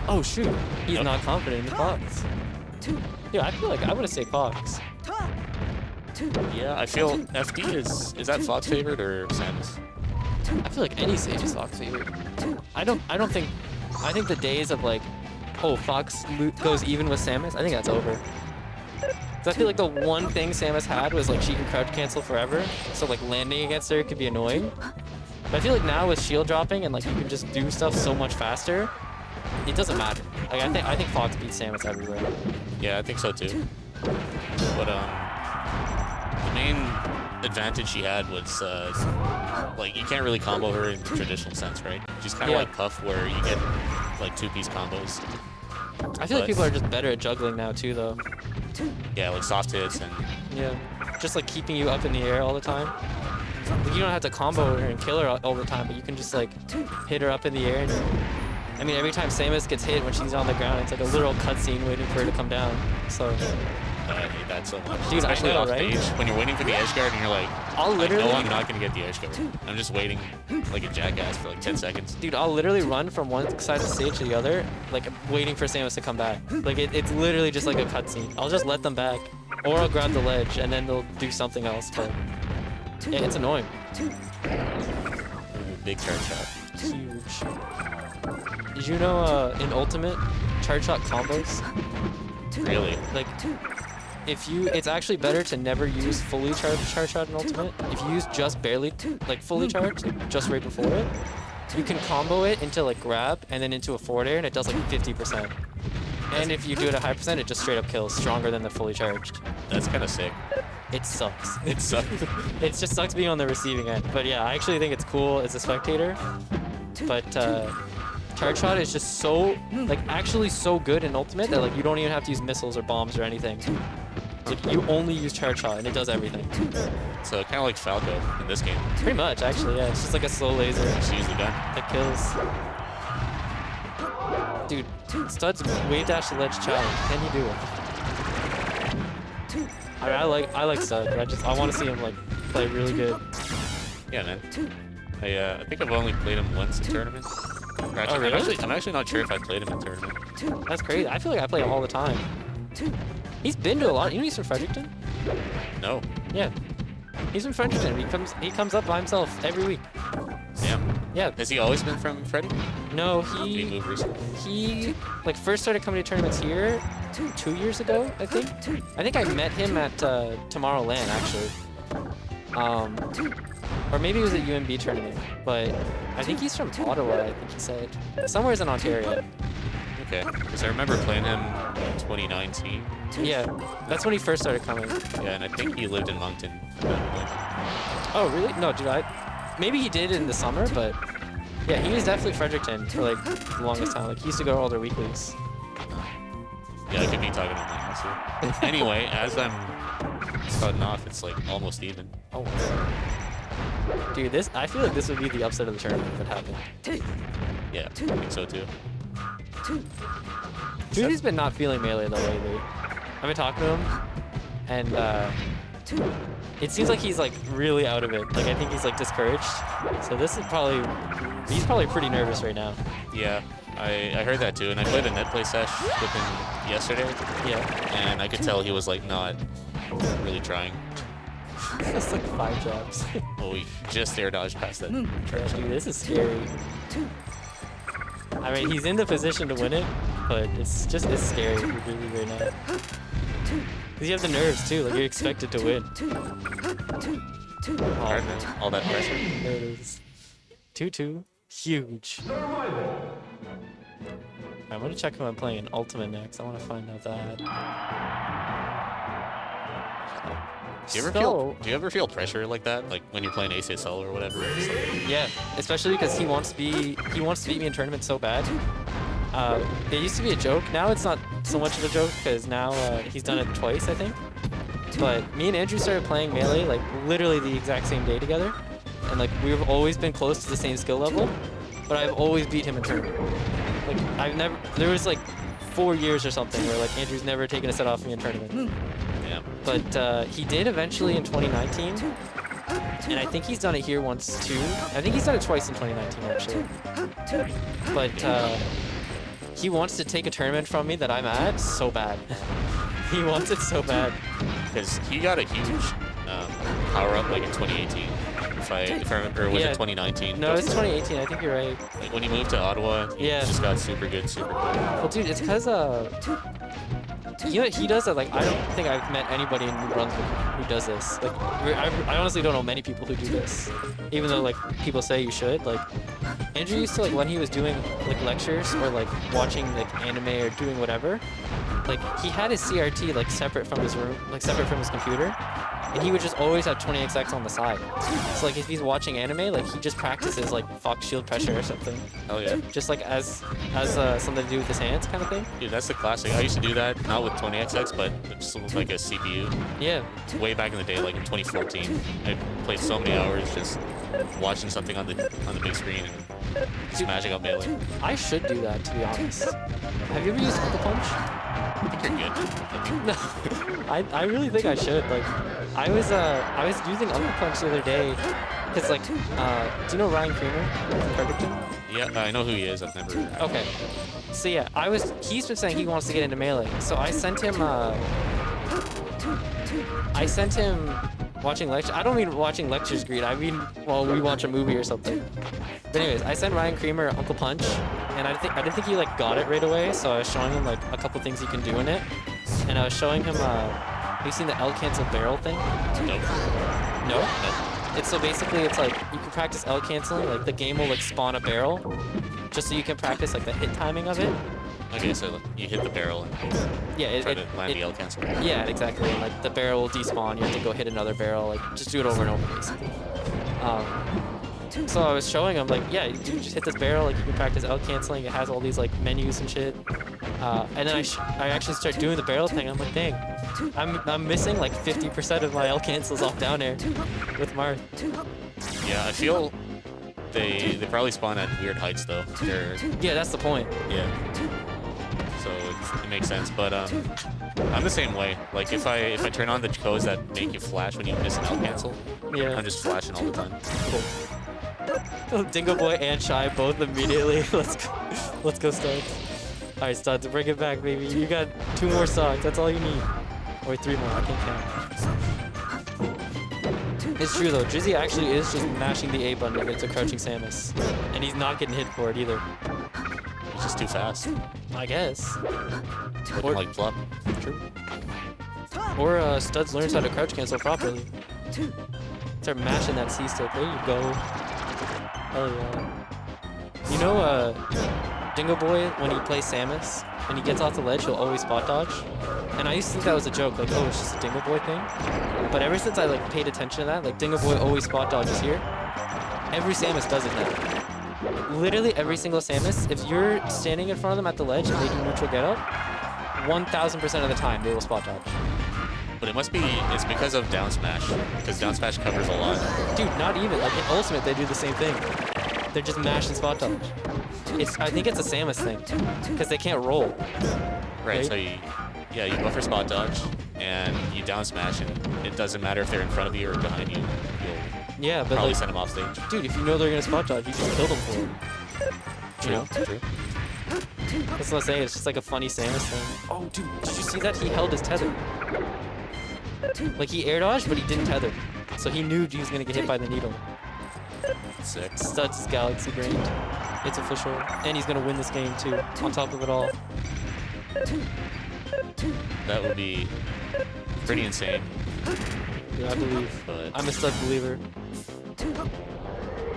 Oh shoot, he's not confident in Fox. Yeah, I feel like I would have said Fox. Yeah, I feel FD is that Fox favorite or Samus? I feel like any Sage is Fox favorite. I think the days of like, oh, Fox goes even with Samus, I think that's over. 'Cause I feel like the one thing Samus had was like she can crouch cancel forever, so like landing against her could be annoying. But I feel like now with shield dropping and like you can just do stuff so much faster, it doesn't matter. Like I think Fox beats Samus everywhere. Yeah, I think so too. But the main advantage she had was like you can't really combo her in the traditional sense, right? She's kind of like Puff, where you get like 2-piece combos. I feel like people are just better at juggling now too, though. Yeah, like soft hits and... Yeah, just like keeping you up in the air all the time. Like, you don't have to combo her and kill her all the time, but you can just like hit her up in the air. And, I mean, every time Samus gets hit when she's on the ground, it's like a literal cutscene waiting for her to come down. So... I hate that so much. Dude, especially I know, off right? stage, when you're waiting for the edge guard and you're like, I'll literally... I know I'm not going to get the edge guard. I'm just waiting like a jackass for like 10 seconds. Dude, I'll literally run from one side of the stage to the other, like waiting for Samus to come back. Like it's literally just like a cutscene. I'll just let them back, or I'll grab the ledge and then they'll do something else. But yeah, it's annoying. Ooh, big charge shot. Huge. Did you know in Ultimate, charge shot combos? Really? Like, it's actually better to never use fully charged charge shot in Ultimate. If you use just barely, like fully charged, just right before it, you can combo it into like grab and then into a forward air, and it does like 50%. And if you do it at high percent, it just straight up kills, stronger than the fully charged. That's kind of sick. It sucks. It sucks. It just sucks being on the receiving end. But yeah, I actually think it's cool as a spectator. But charge shot is just so, like, actually so good in Ultimate that like you don't even have to use missiles or bombs or anything. Like you only use charge shot and it does everything. So kind of like Falco in this game. Pretty much, actually, yeah. It's just like a slow laser. Just use the gun. That kills. Dude, Studs wave dash the ledge challenge. Can he do it? I like Stud. I want to see him like play really good. Yeah, man. I think I've only played him once in tournament. Actually, Oh, really? I'm actually not sure if I played him in tournament. That's crazy. I feel like I play him all the time. He's been to a lot. You know he's from Fredericton? No. Yeah. He's from Fredericton. He comes up by himself every week. Damn. Yeah. Has he always been from Freddy? No, Did he move recently? he like first started coming to tournaments here 2 years ago, I think. I think I met him at Tomorrowland actually. Or maybe it was a UMB tournament, but I think he's from Ottawa, I think he said. Somewhere's in Ontario. Okay. Because I remember playing him in 2019. Yeah, that's when he first started coming. Yeah, and I think he lived in Moncton at that point. Oh, really? No, dude, maybe he did in the summer, but yeah, he was definitely Fredericton for like the longest time. Like he used to go to all their weeklies. Yeah, I could be talking about that also. Anyway, as I'm starting off, it's like almost even. Oh, dude, I feel like this would be the upset of the tournament if it happened. Yeah, I think so too. Judy's been not feeling Melee though lately. I've been talking to him, and it seems like he's like really out of it. Like I think he's like discouraged. So this is he's probably pretty nervous right now. Yeah, I heard that too, and I played a net play sesh with him yesterday. Yeah. And I could tell he was like not really trying. That's like 5 jabs. Oh, he just air dodged past that. Yeah, dude, this is scary. I mean, he's in the position to win it, but it's scary really right now. Because you have the nerves too, like you're expected to win. All that pressure. There it is. 2-2. Huge. I'm gonna check if I'm playing an Ultimate next. I want to find out that. Do you ever feel pressure like that, like when you're playing ACSL or whatever? Yeah, especially because he wants to beat me in tournaments so bad. It used to be a joke. Now it's not so much of a joke because now he's done it twice, I think. But me and Andrew started playing Melee like literally the exact same day together, and like we've always been close to the same skill level. But I've always beat him in tournament. Like there was like 4 years or something where like Andrew's never taken a set off me in tournament. Yeah. But he did eventually in 2019, and I think he's done it here once too. I think he's done it twice in 2019 actually. But he wants to take a tournament from me that I'm at so bad. He wants it so bad. Because he got a huge power up like in 2018. If I remember, or was it 2019? No, it's 2018. I think you're right. Like when he moved to Ottawa, he just got super good, super quick. Well, dude, it's because you know, he does that. Like, I don't think I've met anybody in New Brunswick who does this. Like, I honestly don't know many people who do this, even though like people say you should. Like, Andrew used to, like, when he was doing like lectures or like watching like anime or doing whatever, like he had his CRT like separate from his room, like separate from his computer, and he would just always have 20XX on the side. So like if he's watching anime, like he just practices like Fox shield pressure or something. Oh yeah. Just like as something to do with his hands kind of thing. Dude, that's the classic. I used to do that, not with 20XX, but just with like a CPU. Yeah. Way back in the day, like in 2014, I played so many hours just watching something on the big screen and smashing up Melee. I should do that, to be honest. Have you ever used Uncle Punch? I think you're good. No, I really think I should. Like, I was using Uncle Punch the other day, cause like, do you know Ryan Creamer from Fredericton? Yeah, I know who he is. I've never. Okay. So yeah, he's been saying he wants to get into Melee, so I sent him watching lectures. I don't mean watching lectures, Greed. I mean, well, we watch a movie or something. But anyways, I sent Ryan Creamer Uncle Punch, and I didn't think he like got it right away. So I was showing him like a couple things you can do in it, and I was showing him. Have you seen the L cancel barrel thing? Nope. No. It's so basically it's like you can practice L canceling. Like the game will like spawn a barrel, just so you can practice like the hit timing of it. Okay, so you hit the barrel and try to land the L cancel. Yeah, exactly. And like the barrel will despawn. You have to go hit another barrel. Like just do it over and over, basically. So I was showing him like, yeah, you just hit this barrel. Like you can practice L canceling. It has all these like menus and shit. And then I actually start doing the barrel thing. I'm like, dang, I'm missing like 50% of my L cancels off down air with Marth. Yeah, I feel they probably spawn at weird heights though. Yeah, that's the point. Yeah. So it makes sense, but I'm the same way. Like if I turn on the codes that make you flash when you miss an L cancel, yeah, I'm just flashing all the time. Cool. Dingo Boy and Shy both immediately. Let's go Studs. All right, Studs, bring it back, baby. You got 2 more stocks. That's all you need, or 3 more. I can't count. It's true though. Drizzy actually is just mashing the A button against a crouching Samus, and he's not getting hit for it either. He's just too fast. I guess. Looking like Plup. True. Or Studs learns how to crouch cancel properly. Start mashing that C stick. There you go. Hell yeah. You know, Dingo Boy, when he plays Samus, when he gets off the ledge, he'll always spot dodge. And I used to think that was a joke, like, oh, it's just a Dingo Boy thing. But ever since I like paid attention to that, like Dingo Boy always spot dodges here. Every Samus does it now. Literally every single Samus, if you're standing in front of them at the ledge and they do neutral get up, 1000% of the time they will spot dodge. But it's because of down smash, because down smash covers a lot. Dude, not even. Like in Ultimate, they do the same thing. They're just mashing spot dodge. I think it's a Samus thing, because they can't roll. Right, so you buffer spot dodge, and you down smash, and it doesn't matter if they're in front of you or behind you. Yeah, but probably like, send them off stage. Dude, if you know they're gonna spot dodge, you just kill them for it. True. That's what I'm saying. It's just like a funny Samus thing. Oh, dude, did you see that? He held his tether. Like he air dodged, but he didn't tether, so he knew he was gonna get hit by the needle. Sick. Studs is galaxy brained. It's official, and he's gonna win this game too. On top of it all. That would be pretty insane. Yeah, I believe. But I'm a stud believer.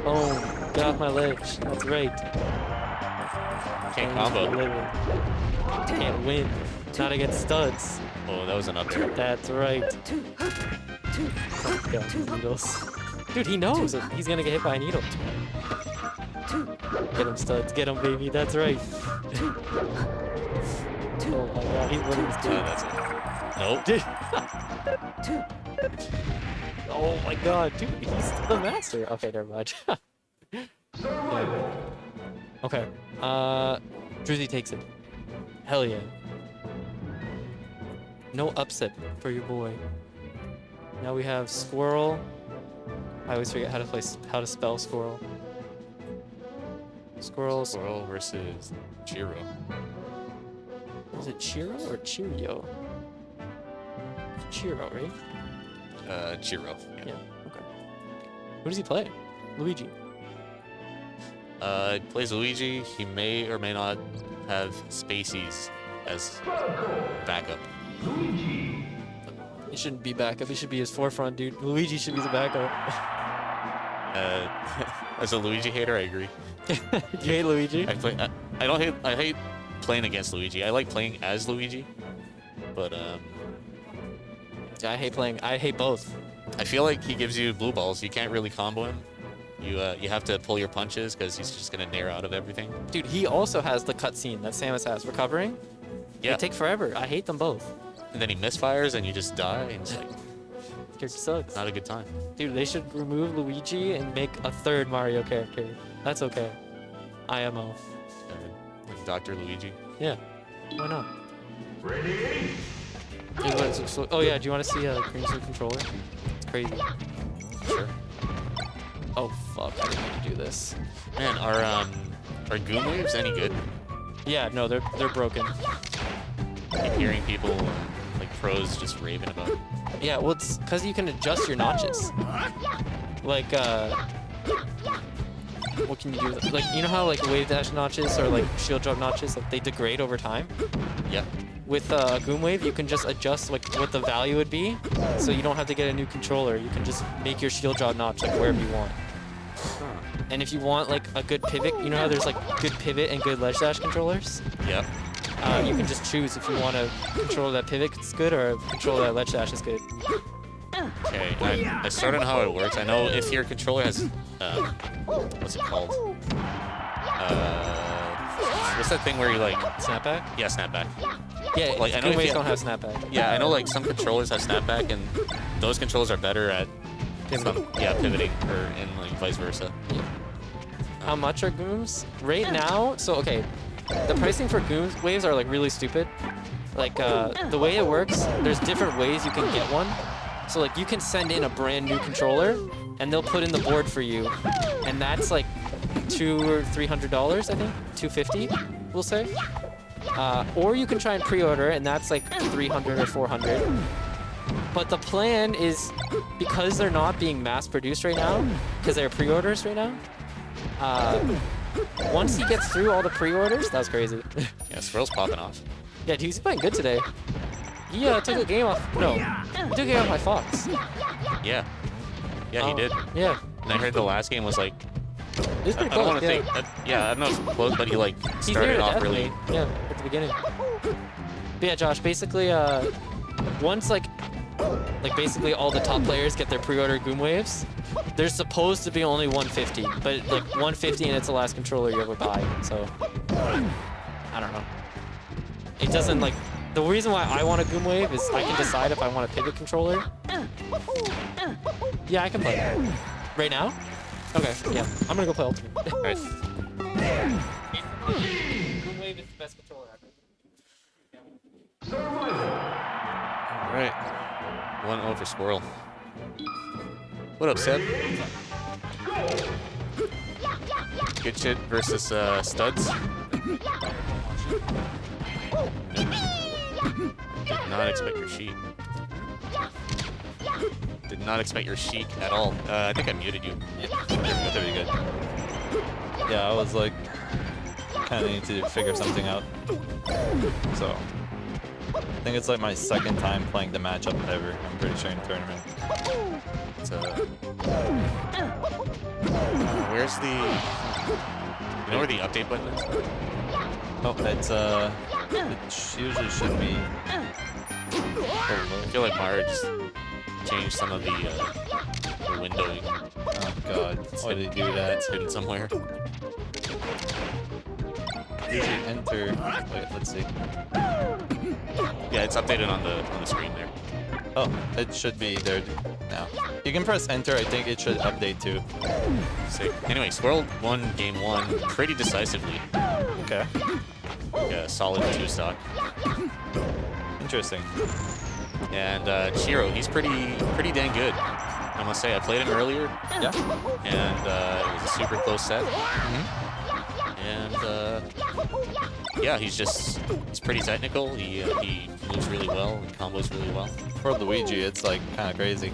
Oh. Get off my ledge. That's right. Can't combo. Can't win. Not against studs. Oh, that was an up tilt. That's right. Oh, God, needles. Dude, he knows that he's gonna get hit by a needle. Get him, studs. Get him, baby. That's right. Oh my God, he's winning this game. That's it. Nope. Oh my God, dude, he's the master. Okay, never mind. Yeah. Okay. Drizzy takes it. Hell yeah. No upset for your boy. Now we have Squirrel. I always forget how to spell Squirrel. Squirrel. Squirrel versus Chiro. Is it Chiro or Cheerio? Chiro, right? Chiro. Yeah. Okay. Who does he play? Luigi. He plays Luigi. He may or may not have Spaceys as backup. He shouldn't be backup. He should be his forefront, dude. Luigi should be the backup. As a Luigi hater, I agree. You hate Luigi? I don't hate. I hate playing against Luigi. I like playing as Luigi, but Yeah, I hate both. I feel like he gives you blue balls. You can't really combo him. You have to pull your punches because he's just gonna nair out of everything. Dude, he also has the cutscene that Samus has. Recovering? Yeah. They take forever. I hate them both. And then he misfires and you just die, and it's like Character sucks. not a good time. Dude, they should remove Luigi and make a third Mario character. That's okay. IMO. Like Dr. Luigi. Yeah. Why not? Ready? Oh yeah, do you want to see a Crimson controller? It's crazy. Sure. Oh fuck, I didn't mean to do this. Man, are Goom Waves any good? Yeah, no, they're broken. I keep hearing people like pros just raving about it. Yeah, well, it's because you can adjust your notches. Like, what can you do? Like, you know how like wave dash notches or like shield drop notches, like they degrade over time? Yeah. With Goom Wave, you can just adjust like what the value would be, so you don't have to get a new controller. You can just make your shield drop notch like wherever you want. And if you want like a good pivot, you know how there's like good pivot and good ledge dash controllers? Yep. You can just choose if you want to control that pivot is good or control that ledge dash is good. Okay, I started on how it works. I know if your controller has, what's it called? What's that thing where you like... Snapback? Yeah, snapback. Yeah, Like, I know Goom if Waves you- don't have snapback. Yeah, I know like some controllers have snapback, and those controllers are better at pivoting, or and like vice versa. How much are Gooms? Right now, so okay, the pricing for Goom Waves are like really stupid. Like the way it works, there's different ways you can get one. So like you can send in a brand new controller and they'll put in the board for you. And that's like $200 or $300, I think, $250, we'll say. Or you can try and pre-order and that's like $300 or $400. But the plan is, because they're not being mass produced right now, because they're pre-orders right now, once he gets through all the pre-orders, that was crazy. Yeah, Squirrel's popping off. Yeah, dude, he's playing good today. He took a game off. No, he took a game off my Fox. Yeah. Yeah, he did. Yeah. And I heard the last game was like... It was pretty I don't close. want to Yeah. think... yeah, I don't know if it's close, but he like He's near started to off death, really... mate. Yeah, at the beginning. But yeah, Josh, basically, once like basically all the top players get their pre-order Goom Waves, there's supposed to be only 150, but like 150 and it's the last controller you ever buy. So I don't know. It doesn't like. The reason why I want a Goom Wave is I can decide if I want a pivot controller. Yeah, I can play that. Right now? Okay, yeah. I'm gonna go play Ultimate. Right. Goom Wave is the best controller ever. Alright. 1-0 for Squirrel. What up, Seb? Good shit versus Studs. Did not expect your sheet. Did not expect your sheik at all. I think I muted you. There we go. Yeah, I was like, kind of need to figure something out. So, I think it's like my second time playing the matchup ever. I'm pretty sure in tournament. It's, where's the... You know where the update button is? Oh, it's it usually should be. I feel like Mario just changed some of the windowing. Oh god, why did he do that? It's hidden somewhere. Usually enter. Wait, let's see. Yeah, it's updated on the screen there. Oh, it should be there now. You can press enter. I think it should update too. Sick. Anyway, Squirrel won game 1 pretty decisively. Okay. Like a solid 2 stock. Interesting. And Chiro, he's pretty dang good. I must say, I played him earlier. Yeah. And it was a super close set. And yeah, he's pretty technical. He moves really well and combos really well. For Luigi, it's like kind of crazy.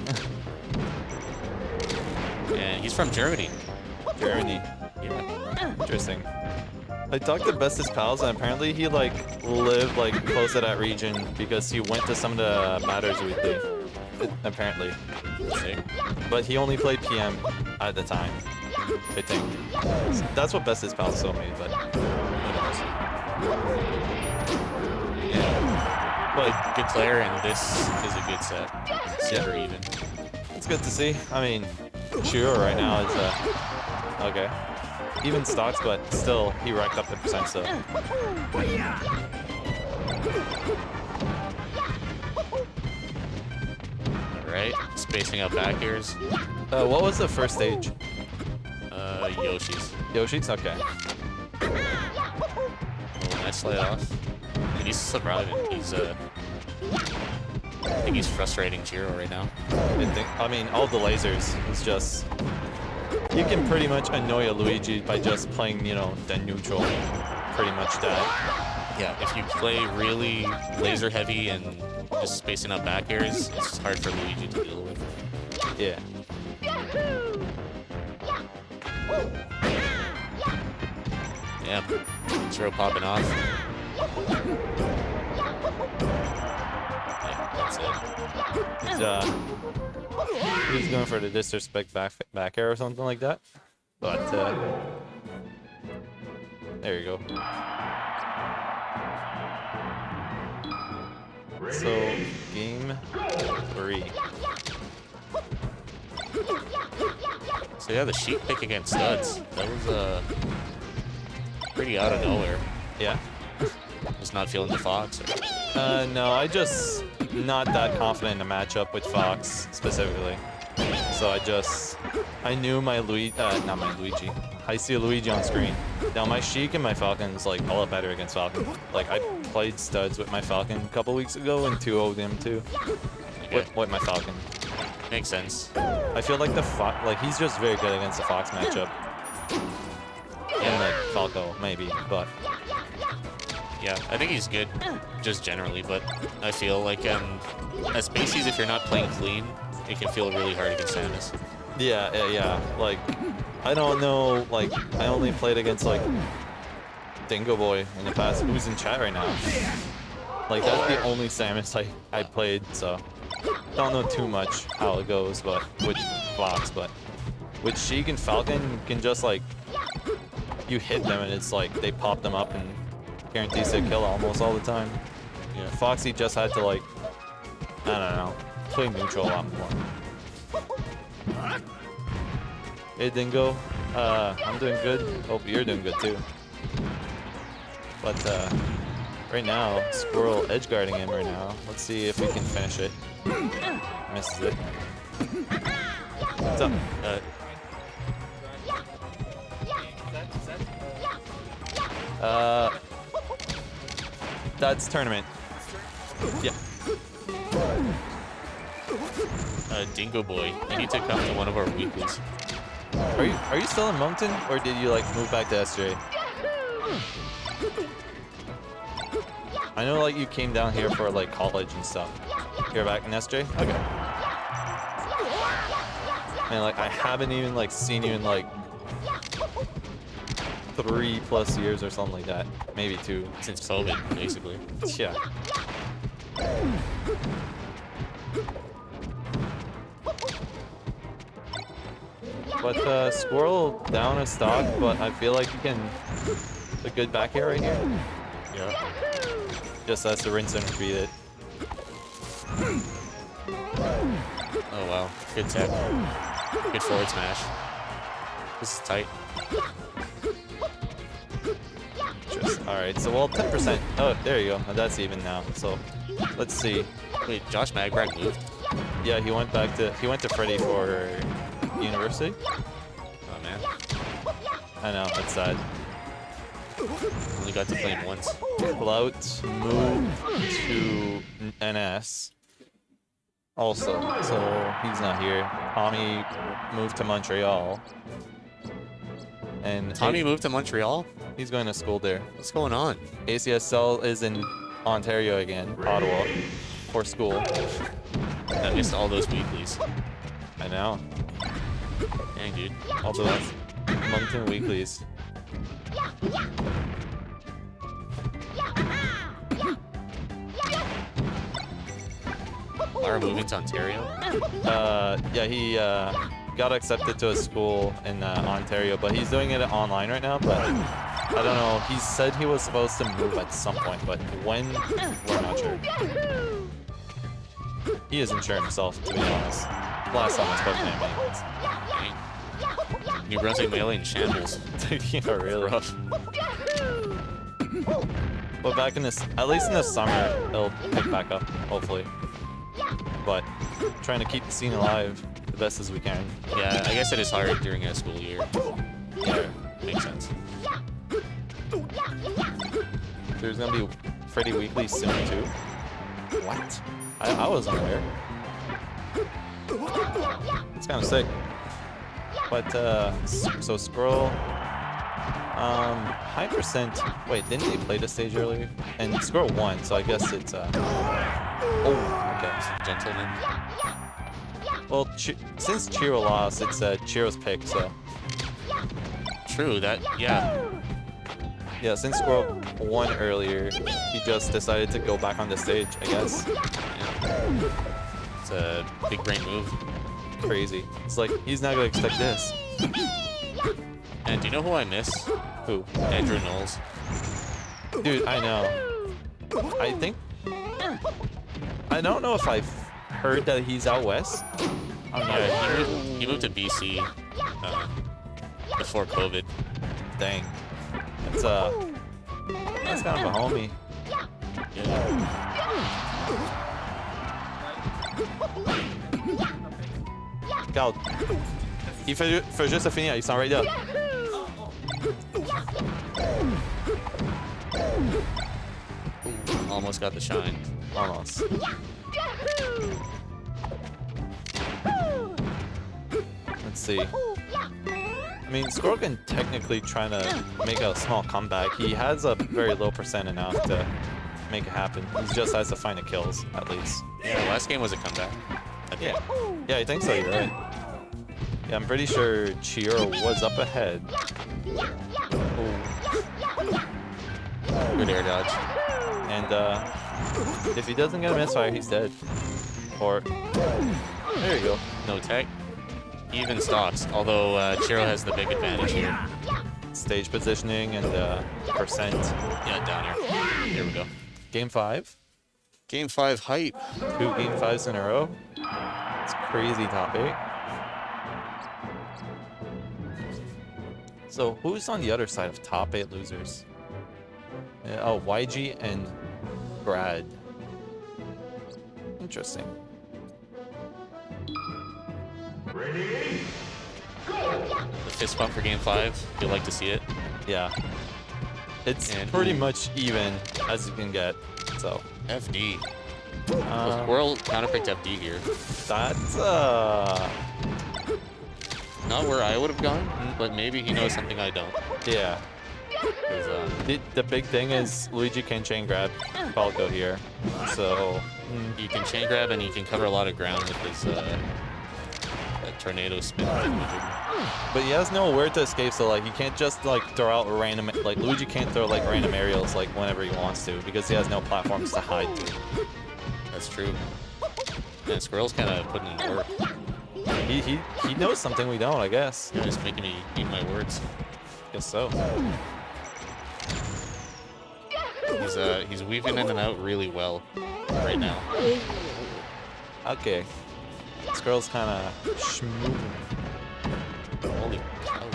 And he's from Germany. Germany. Yeah. Interesting. I talked to Bestest Pals, and apparently he like lived like close to that region because he went to some of the matters weekly. Apparently. Sick. But he only played PM at the time, I think. That's what Bestest Pals told me, but who knows. Yeah. But good player, and this is a good set. Super even. It's good to see. I mean, Chiro right now is okay. Even stocks, but still, he racked up the percent, so. Alright, spacing out back airs. What was the first stage? Yoshi's. Yoshi's? Okay. Oh, nice slide off. And he's surviving. He's, I think he's frustrating Chiro right now. I mean, all the lasers is just... You can pretty much annoy a Luigi by just playing, you know, the neutral. Pretty much that. Yeah, if you play really laser heavy and just spacing out back airs, it's hard for Luigi to deal with. Yeah. Yeah, Chiro popping off. Yeah, that's it. He's going for the disrespect back air or something like that. But, there you go. So, game 3. So yeah, the sheep pick against studs. That was pretty out of nowhere. Yeah. Just not feeling the Fox. No, I just not that confident in a matchup with Fox specifically. So I knew my not my Luigi. I see a Luigi on screen. Now my Sheik and my Falcon is like a lot better against Falcon. Like I played studs with my Falcon a couple weeks ago and 2-0'd him too. Okay. With my Falcon. Makes sense. I feel like he's just very good against the Fox matchup. And like Falco maybe, but Yeah, I think he's good, just generally, but I feel like as bases, if you're not playing clean, it can feel really hard against Samus. yeah. Like, I don't know, like, I only played against, like, Dingo Boy in the past, who's in chat right now. Like, that's the only Samus I played, so don't know too much how it goes, but with Fox, but with Sheik and Falcon, you can just, like, you hit them and it's like, they pop them up and guarantees to kill almost all the time. Yeah. Foxy just had to, like, I don't know, play neutral a lot more. Hey Dingo, I'm doing good. Hope you're doing good too. But right now, Squirrel edge guarding him right now. Let's see if we can finish it. Misses it. What's up? That's tournament. Yeah. Dingo Boy, you need to come to one of our weeklies. Are you still in Moncton, or did you like move back to SJ? I know like you came down here for like college and stuff. You're back in SJ? Okay. And like I haven't even like seen you in like 3+ years or something like that. Maybe 2. Since COVID, basically. Yeah. But Squirrel down a stock, but I feel like he can a good back air right here. Yeah. Just has to rinse and repeat it. Oh wow, good tech. Good forward smash. This is tight. Alright, so well 10%. Oh, there you go. That's even now. So let's see. Wait, Josh Magbrag moved? Yeah, he went to Freddy for university. Oh man. I know, it's sad. Only got to play him once. Clout moved to NS. Also, so he's not here. Tommy moved to Montreal. And Tommy moved to Montreal? He's going to school there. What's going on? ACSL is in Ontario again, Ottawa, for school. I missed all those weeklies. I know. Dang, dude. All those Moncton weeklies. Lara moving to Ontario? Yeah, he got accepted to a school in Ontario, but he's doing it online right now. But I don't know. He said he was supposed to move at some point, but when, we're not sure. He isn't sure himself, to be honest. Last time I spoke to him, anyways. New Brunswick Melee in shambles. Yeah, really rough. But back in this, at least in the summer, it'll pick back up, hopefully. But trying to keep the scene alive the best as we can. Yeah, I guess it is hard during a school year. Yeah, Makes sense. there's gonna be Freddy Weekly soon too. What? I wasn't aware. It's kind of sick. But so Scroll, high percent. Wait, didn't they play the stage earlier? And Scroll won, so I guess it's oh, okay. Gentleman. Well, since Chiro lost, it's Chiro's pick, so. True, that, yeah. Yeah, since Squirrel won earlier, he just decided to go back on the stage, I guess. Yeah. It's a big brain move. Crazy. It's like, he's not gonna expect this. And do you know who I miss? Who? Andrew Knowles. Dude, I know. I think... I don't know if I've heard that he's out west. I'm not Yeah, sure. he moved to BC before COVID. Dang. That's kind of a homie. Regarde. Il fait juste finir, ils sont right là. Ooh, almost got the shine. Almost. Let's see. I mean, Squirrel can technically try to make a small comeback. He has a very low percent enough to make it happen. He just has to find the kills, at least. Yeah, last game was a comeback. Yeah. Yeah, I think so, you're right. Yeah, I'm pretty sure Chiro was up ahead. Ooh. Good air dodge. And if he doesn't get a misfire, he's dead. Or there you go. No tech. Even stocks, although Chiro has the big advantage here. Stage positioning and percent. Yeah, down here. Here we go. Game 5. Game 5 hype. 2 game 5s in a row. It's crazy top 8. So who's on the other side of top 8 losers? Oh, YG and Brad. Interesting. Ready? Go! The fist bump for game 5. You'd like to see it. Yeah. It's And pretty much even as you can get. So FD. Squirrel counterpicked FD here. that's Not where I would have gone, but maybe he knows something I don't. yeah. 'Cause, The big thing is Luigi can chain grab Falco here. So he can chain grab and he can cover a lot of ground with his tornado spin. but he has nowhere to escape, so like he can't just like throw out random, like Luigi can't throw like random aerials like whenever he wants to because he has no platforms to hide to. That's true. And Squirrel's kind of putting in work. He knows something we don't, I guess. You're just making me eat my words. Guess so. He's weaving in and out really well right now. Okay. This girl's kind of schmoo. Holy cow.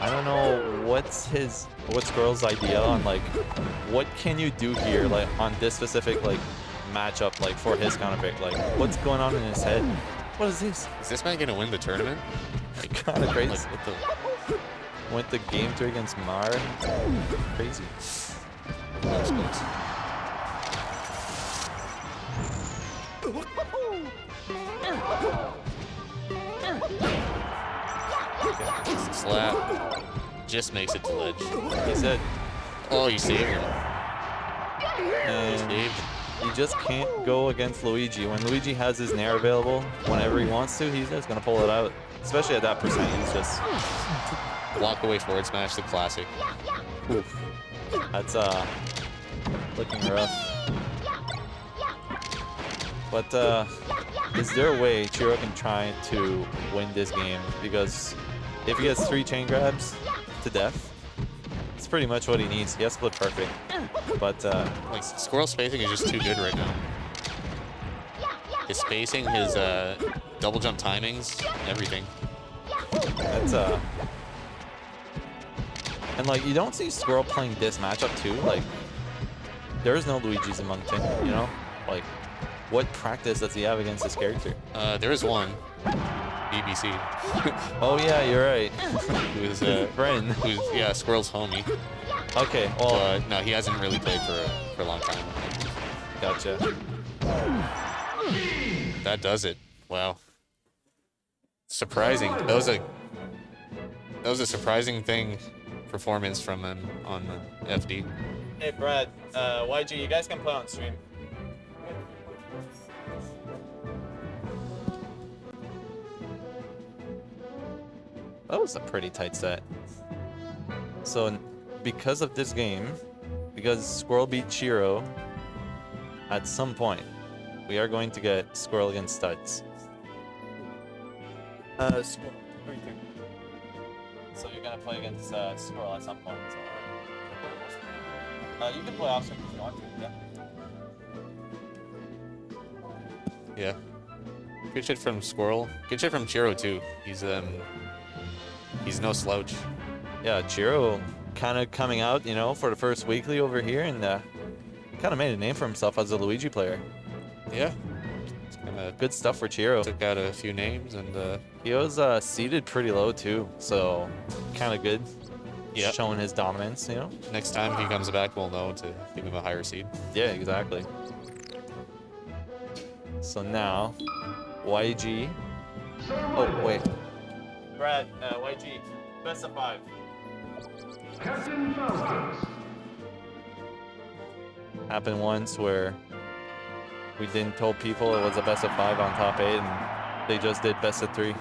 I don't know what's Squirrel's idea on like what can you do here like on this specific like matchup like for his counter pick, like what's going on in his head? What is this? Is this man gonna win the tournament? Kind of crazy. Like, what the? Went the game 3 against Mar. Crazy. Close, close. Slap. Just makes it to ledge. He said, Oh, you saved him. and Saved. you just can't go against Luigi. When Luigi has his Nair available, whenever he wants to, he's just gonna pull it out. Especially at that percent, he's just Walk away forward smash, the classic. oof. That's looking rough. But is there a way Chiro can try to win this game? Because if he gets 3 chain grabs to death, it's pretty much what he needs. He has to split perfect. But Like, Squirrel spacing is just too good right now. His spacing, his double jump timings, everything. that's and like you don't see Squirrel playing this matchup too. Like there's no Luigi's in Moncton, you know? Like what practice does he have against this character? There is one. BBC. Oh yeah, you're right. Who's Friend. who's yeah, Squirrel's homie. Okay, well But no, he hasn't really played for a long time. gotcha. That does it. Wow. Surprising. That was a surprising performance from him on FD. Hey Brad, YG, you guys can play on stream. That was a pretty tight set. So, because of this game, because Squirrel beat Chiro, at some point, we are going to get Squirrel against Studs. Squirrel, what do you think? So you're gonna play against Squirrel at some point. So. You can play off stream if you want to, yeah. Yeah. Good shit from Squirrel. Good shit from Chiro too. He's no slouch. Yeah, Chiro kind of coming out, you know, for the first weekly over here, and kind of made a name for himself as a Luigi player. Yeah. It's kinda Good stuff for Chiro. took out a few names and He was seated pretty low too, so kind of good. Yeah. Showing his dominance, you know. next time he comes back, we'll know to give him a higher seed. Yeah, exactly. So now, YG. Oh wait. Brad, YG, best of 5. Captain Falcons. Happened once where we didn't tell people it was a best of 5 on top 8, and they just did best of 3.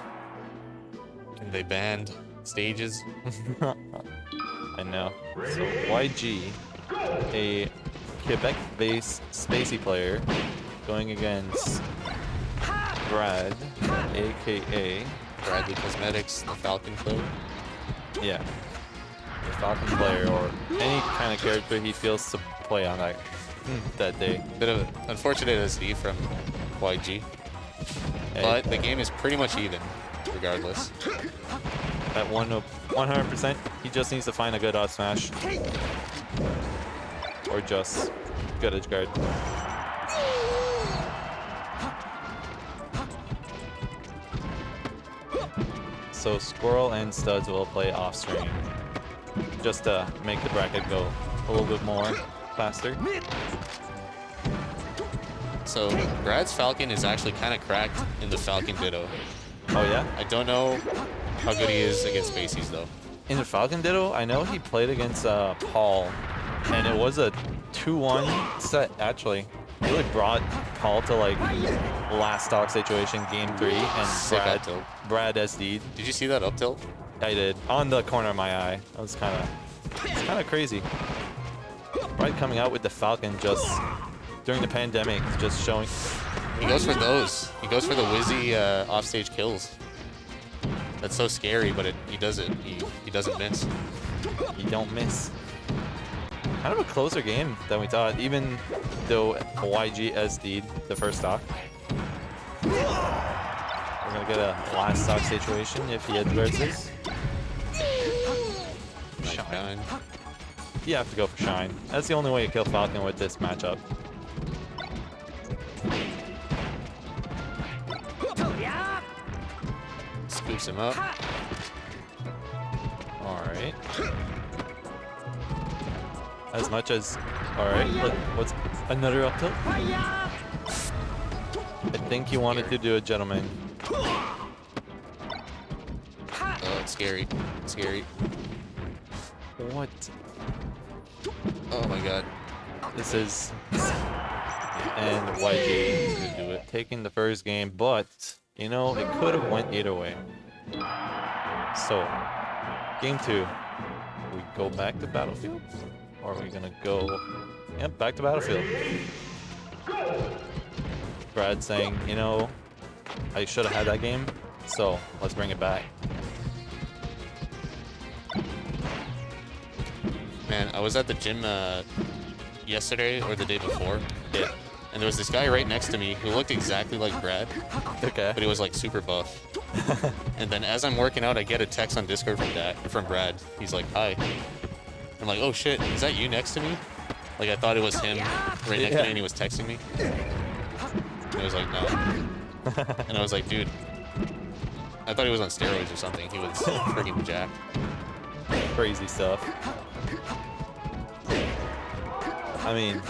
And they banned stages. I know. So YG, a Quebec-based spacey player, going against Brad, aka Bradley Cosmetics, the Falcon player. yeah, the Falcon player or any kind of character he feels to play on that day. Bit of unfortunate SD from YG. Yeah, But the game is pretty much even, regardless. at 100%, he just needs to find a good up smash or just good edge guard. So Squirrel and Studs will play off screen just to make the bracket go a little bit more faster. So Brad's Falcon is actually kind of cracked in the Falcon Ditto. Oh yeah? I don't know how good he is against Spaceys though. In the Falcon Ditto, I know he played against Paul, and it was a 2-1 set actually. He really brought Paul to like last stock situation, game 3, and Sick up tilt. Brad SD'd. Did you see that up tilt? I did, on the corner of my eye. That was kind of crazy. Brad coming out with the Falcon just during the pandemic, just showing He goes for those. He goes for the whizzy offstage kills. That's so scary, but he does it. He doesn't miss. You don't miss. Kind of a closer game than we thought, even though YG SD'd the first stock. We're gonna get a last stock situation if he adverses. Shine. You have to go for Shine. That's the only way you kill Falcon with this matchup. Scoops him up. Alright. As much as... Alright, what's another up tilt? I think he wanted to do a gentleman. Oh, it's scary. It's scary. What? Oh my god. This is... And YG is gonna do it. Taking the first game, but, you know, it could have went either way. So, game 2. We go back to Battlefield? Or are we gonna go... Yep, back to Battlefield. Brad saying, you know, I should have had that game, so let's bring it back. Man, I was at the gym yesterday or the day before. Yeah. And there was this guy right next to me who looked exactly like Brad. Okay. But he was like super buff. And then as I'm working out, I get a text on Discord from Brad. He's like, "Hi." I'm like, "Oh shit, is that you next to me?" Like I thought it was him right next to me and he was texting me. And I was like, "No." And I was like, "Dude, I thought he was on steroids or something." He was freaking jacked. Crazy stuff. I mean,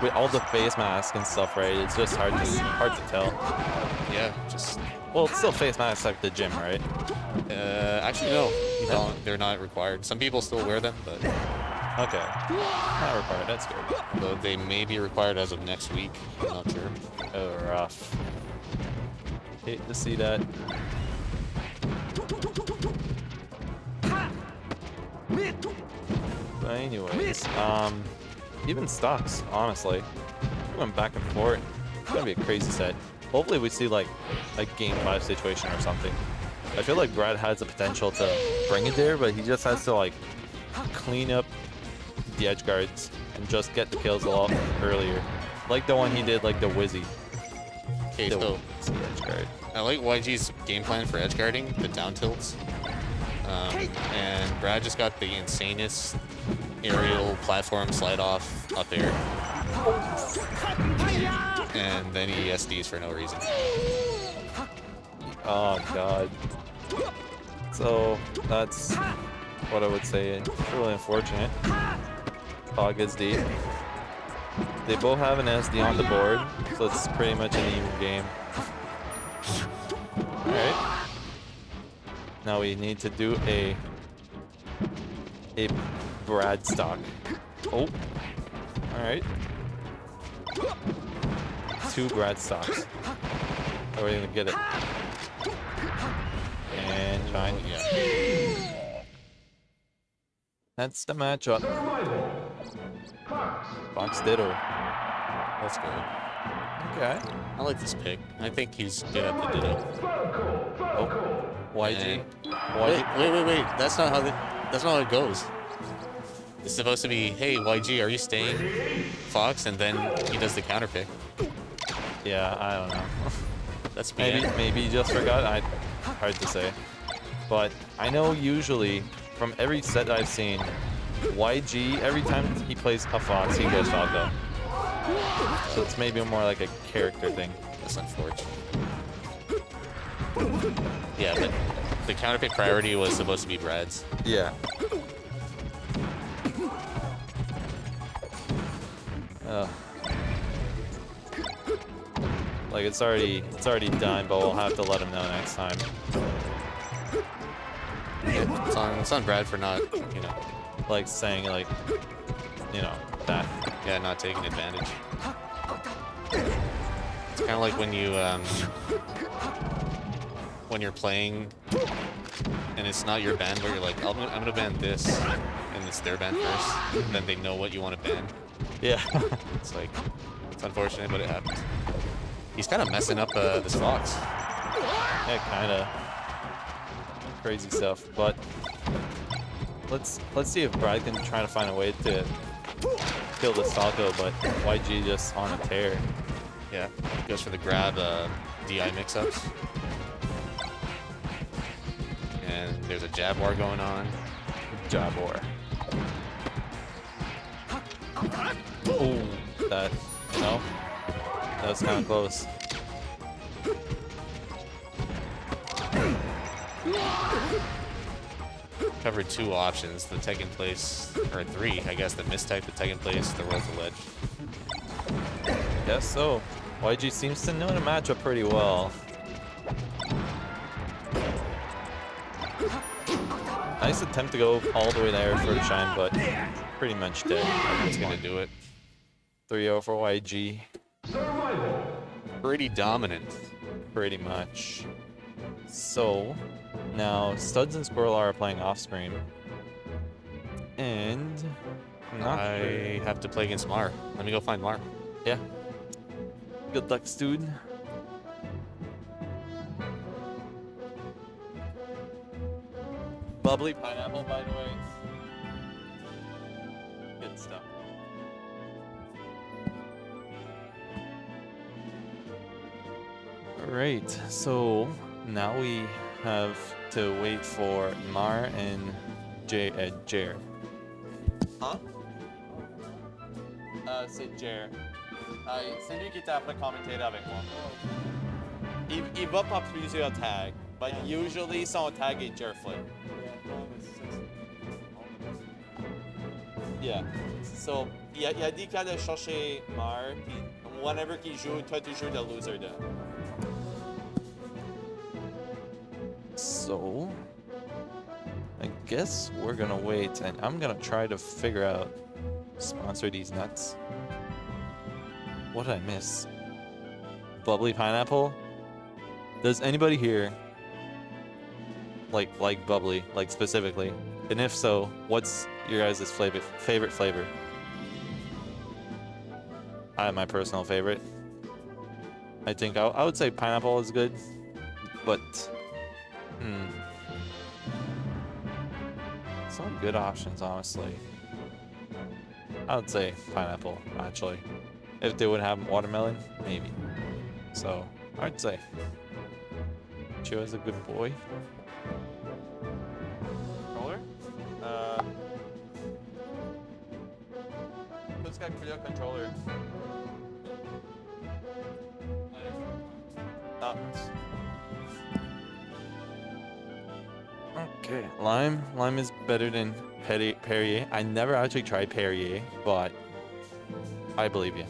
with all the face mask and stuff, right? It's just hard to tell. Yeah, just... Well, it's still face masks at the gym, right? Actually, no. You don't. They're not required. Some people still wear them, but... Okay. Not required, that's good. Though they may be required as of next week. I'm not sure. Oh, rough. Hate to see that. But anyways, even stocks, honestly. We went back and forth. It's gonna be a crazy set. Hopefully we see like a game 5 situation or something. I feel like Brad has the potential to bring it there, but he just has to like clean up the edge guards and just get the kills a lot earlier. Like the one he did, like the Wizzy. Okay, The so Wizzy edge guard. I like YG's game plan for edge guarding, the down tilts. And Brad just got the insanest aerial platform slide off up there. And then he SDs for no reason. Oh god. So that's what I would say. It's really unfortunate. Hog is deep. They both have an SD on the board, so it's pretty much an even game. Alright. Now we need to do a Brad stock. Oh. Alright. 2 Brad stocks. How are we gonna get it? And Shine. Yeah. That's the matchup. Fox Ditto. That's good. Okay. I like this pick. I think he's good at the ditto. Oh. YG. Wait. That's not how it goes. It's supposed to be, "Hey, YG, are you staying, Fox?" And then he does the counter pick. Yeah, I don't know. That's Maybe he just forgot. Hard to say. But I know usually from every set I've seen, YG, every time he plays a Fox, he goes Falco. So it's maybe more like a character thing. That's unfortunate. Yeah, but the counter pick priority was supposed to be Brad's. Yeah. Like it's already done, but we'll have to let him know next time. Yeah, it's on Brad for not, like saying like, that. Yeah, not taking advantage. It's kind of like when you're playing and it's not your band, where you're like, I'm gonna ban this, and it's their band first, and then they know what you want to ban. Yeah. It's like, it's unfortunate, but it happens. He's kind of messing up the stocks. Yeah, kind of crazy stuff. But let's see if Brad can try to find a way to kill the Stalko, but YG just on a tear. Yeah, goes for the grab DI mix-ups. And there's a jab war going on. Jab war. Oh, that, you know, that was kind of close. Covered 2 options, the tech in place, or 3, I guess, the mistech, the tech in place, the roll to ledge. Yes, so YG seems to know the matchup pretty well. Nice attempt to go all the way there for the shine, but pretty much dead. That's gonna do it. 3-0 for YG. Survival. Pretty dominant. Pretty much. So, now Studs and Squirrel are playing off screen. And I'm not I sure. have to play against Mar. Let me go find Mar. Yeah. Good luck, dude. Bubbly pineapple, by the way. Good stuff. Alright, so now we have to wait for Mar and Jared. Hein? C'est Jared. C'est lui qui était après commentator avec moi. Il va pas plusieurs tags, but usually son tag est Jerflip. Yeah. So, il a dit qu'il allait chercher Mar, puis whenever qu'il joue, toi tu joues le loser de. So, I guess we're gonna wait, and I'm gonna try to figure out sponsor these nuts. What did I miss? Bubbly pineapple? Does anybody here like bubbly, like specifically? And if so, what's your guys' favorite flavor? I have my personal favorite. I think I would say pineapple is good, but some good options, honestly. I would say pineapple, actually. If they would have watermelon, maybe. So, I'd say Joe is a good boy. Controller? Who's got clear controller? Okay, lime. Lime is better than Perrier. I never actually tried Perrier, but I believe you.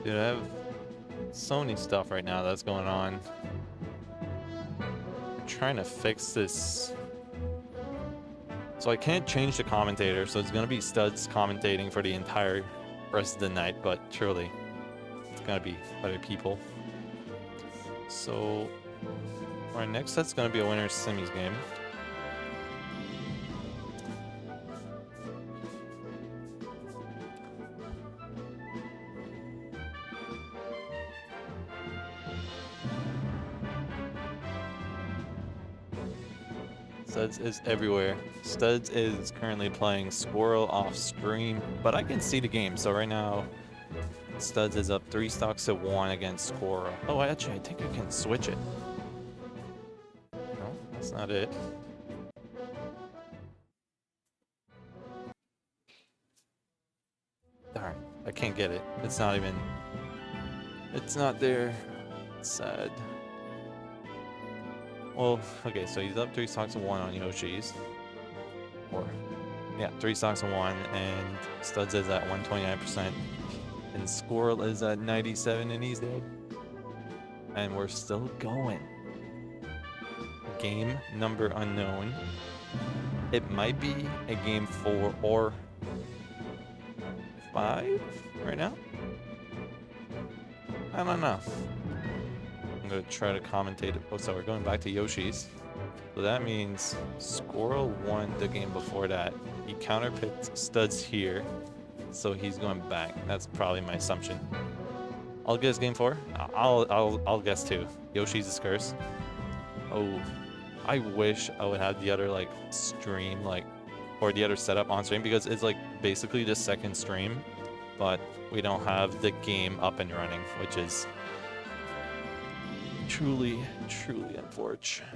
Dude, I have so many stuff right now that's going on. I'm trying to fix this. So I can't change the commentator, so it's gonna be Studs commentating for the entire rest of the night, but surely it's gonna be other people. So our next set's gonna be a winner's semis game. Studs is everywhere. Studs is currently playing Squirrel off stream, but I can see the game. So right now, Studs is up 3 stocks to 1 against Squirrel. Oh, actually, I think I can switch it. No, that's not it. Darn, I can't get it. It's not even... It's not there. It's sad. Well, okay, so he's up 3 stocks to 1 on Yoshi's. Or, yeah, 3 stocks to 1, and Studs is at 129%. And Squirrel is at 97 and he's dead. And we're still going. Game number unknown. It might be a game 4 or 5 right now. I don't know. I'm gonna try to commentate it. Oh, so we're going back to Yoshi's. So that means Squirrel won the game before that. He counterpicked Studs here, so he's going back. That's probably my assumption. I'll guess game 4. I'll guess 2. Yoshi's is curse. Oh, I wish I would have the other like stream or the other setup on stream, because it's like basically the second stream, but we don't have the game up and running, which is truly unfortunate.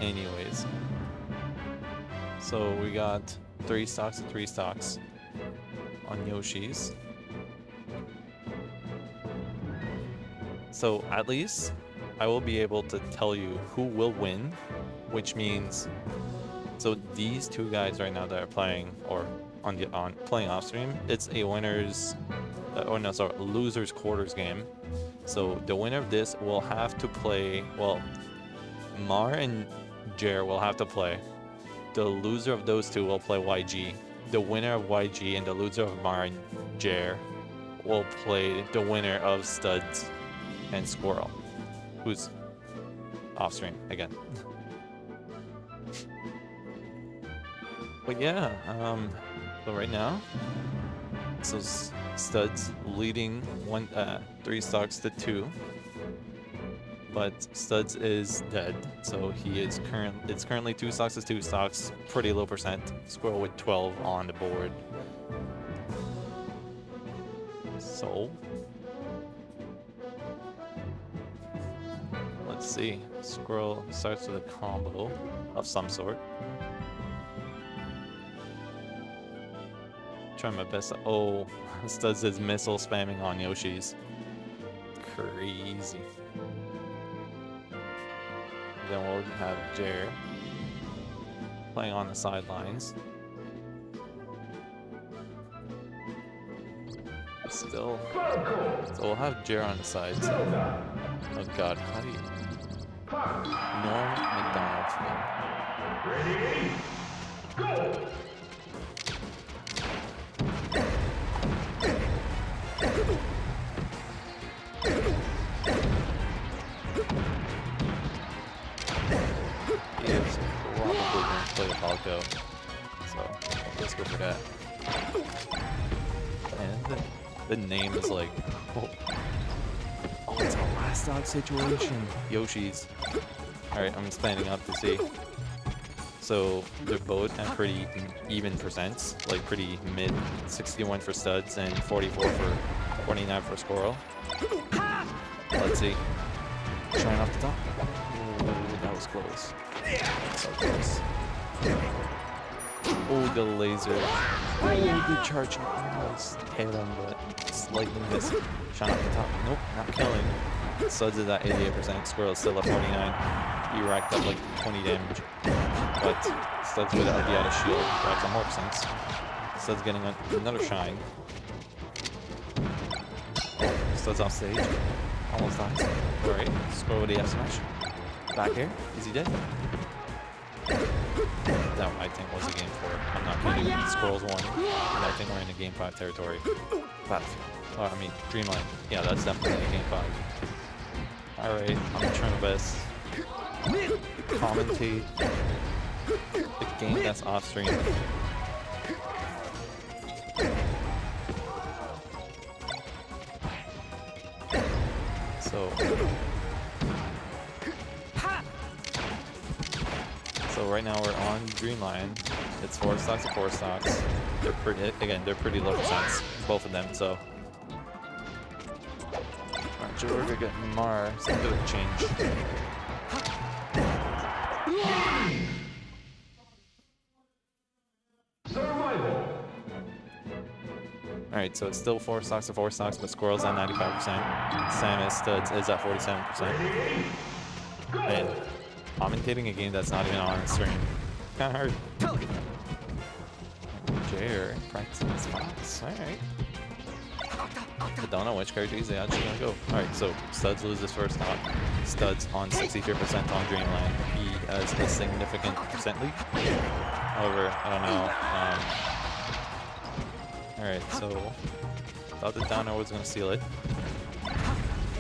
Anyways, so we got 3 stocks and 3 stocks on Yoshi's. So at least I will be able to tell you who will win, which means, so these 2 guys right now that are playing or playing off stream, it's a losers quarters game. So the winner of this will have to play, well, Mar and Jer will have to play. The loser of those 2 will play YG. The winner of YG and the loser of Mar and Jer will play the winner of Studs and Squirrel, who's off stream again. But yeah, so right now, so Studs leading 3 stocks to 2. But Studs is dead, so it's currently 2 stocks to 2 stocks, pretty low percent. Squirrel with 12 on the board. So let's see. Squirrel starts with a combo of some sort. Try my best. Oh, Studs is missile spamming on Yoshi's. Crazy. Then we'll have Jer playing on the sidelines. Still. So we'll have Jer on the sides. Oh god, how do you... Norm McDonald's name. Ready? Go! He is probably going to play with Falco, so let's go for that. And the name is like, oh, it's a last dog situation. Yoshi's. Alright, I'm expanding up to see. So they're both at pretty even percents, like pretty mid. 61 for Studs and 44 for 49 for Squirrel. Let's see. Shine off the top. Oh, that was close. So close. Oh, the laser. Oh, the charging. Almost hit him, but slightly missed. Shine off the top. Nope, not killing. Studs is at 88%. Squirrel is still at 49. He racked up like 20 damage. But Studs with LB out of shield racks up more percents. Studs getting another shine. Oh, Studs off stage. Almost dies. Alright, Squirrel with the F smash. Back here. Is he dead? That I think was a game 4. I'm not kidding. Squirrels won. And I think we're in a game 5 territory. Battlefield. Oh, I mean, Dreamline. Yeah, that's definitely a game 5. Alright, I'm gonna try my best. Commentate the game that's off stream. So right now we're on Dreamline. It's 4 stocks to 4 stocks. They're pretty low percents, both of them. So alright, we're gonna get Mar. So I'm gonna change. Alright, so it's still 4 stocks to 4 stocks, but Squirrel's at 95%. Samus Studs is at 47%. And commentating a game that's not even on stream kind of hard. Jair practicing his spots. Alright. I don't know which character he's actually gonna go. Alright, so Studs loses first stock. Studs on 63% on Dreamland. He has a significant percent lead. However, I don't know. Alright, so thought the downer was gonna steal it.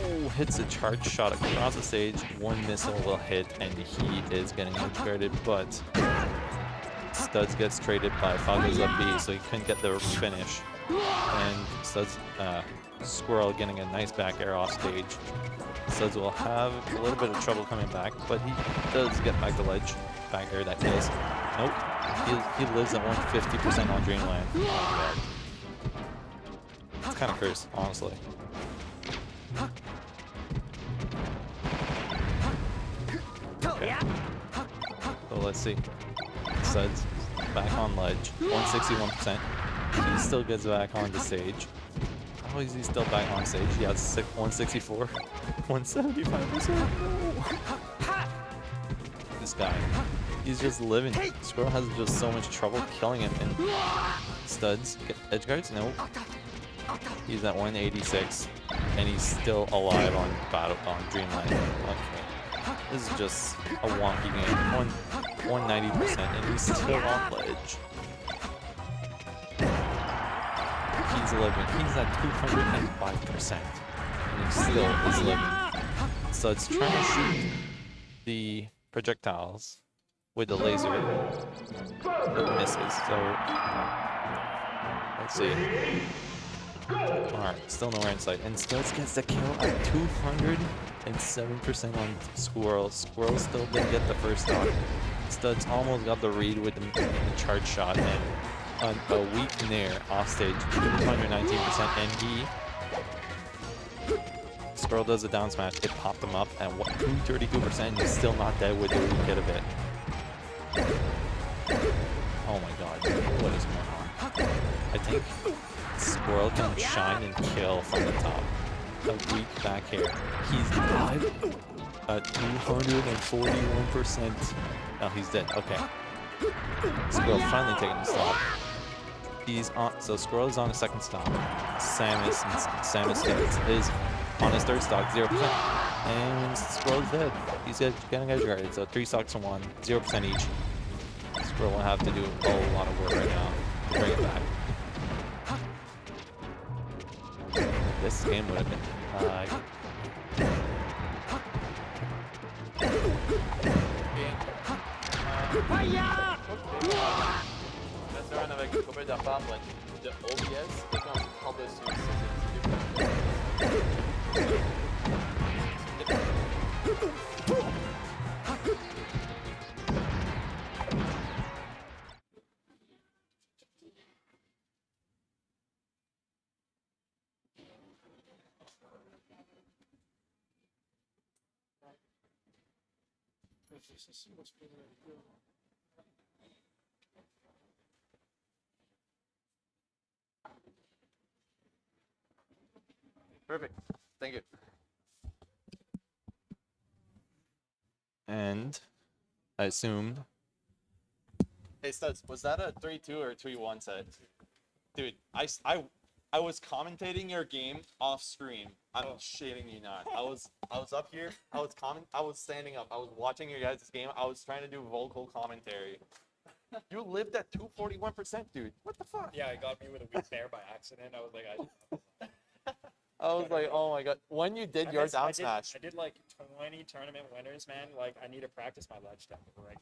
Oh, hits a charge shot across the stage. One missile will hit, and he is getting edge guarded, but Studs gets traded by Falco's up B, so he couldn't get the finish. And Studs, Squirrel getting a nice back air off stage. Studs will have a little bit of trouble coming back, but he does get back the ledge. Back air that kills. Nope. He lives at 150% on Dreamland. Oh my god. It's kind of cursed, honestly. Okay. So let's see. Studs back on ledge, 161%. He still gets back on the stage. How is he still back on stage? He has 164, 175%. No. This guy, he's just living. Squirrel has just so much trouble killing him. And Studs get edge guards? No. He's at 186, and he's still alive on Dreamland. Okay. This is just a wonky game. 190%, and he's still on ledge. He's living. He's at 205%, and he still is living. So it's trying to shoot the projectiles with the laser, but it misses. So let's see. Alright, still nowhere in sight. And Studs gets the kill at 207% on Squirrel. Squirrel still didn't get the first stock. Studs almost got the read with the charge shot, and on a weak nair off stage, 219%, and Squirrel does a down smash. It popped him up at 232%, and he's still not dead with the weak hit of it. Oh my god, what is going on? I think Squirrel can shine and kill from the top. A weak back air. He's live at 241%. Oh, he's dead. Okay. Squirrel finally taking the stop. He's on. So Squirrel is on a second stop. Samus is on his third stock, 0%. And Squirrel's dead. He's getting edge guarded. So 3 stocks to 1, 0% each. Squirrel will have to do a lot of work right now to bring it back. This game would have been restaurant avec une couple d'affaires de OBS et comme par-dessus. Perfect. Thank you. And I assumed. Hey Studs, was that a 3-2 or 3-1 set? Dude, I was commentating your game off stream. I'm shitting you not. I was up here. I was standing up. I was watching your guys' game. I was trying to do vocal commentary. You lived at 241%, dude. What the fuck? Yeah, it got me with a weak nair by accident. I was like, I was like, oh my god. When you did your down smash. I did like 20 tournament winners, man. Like, I need to practice my ledge down right.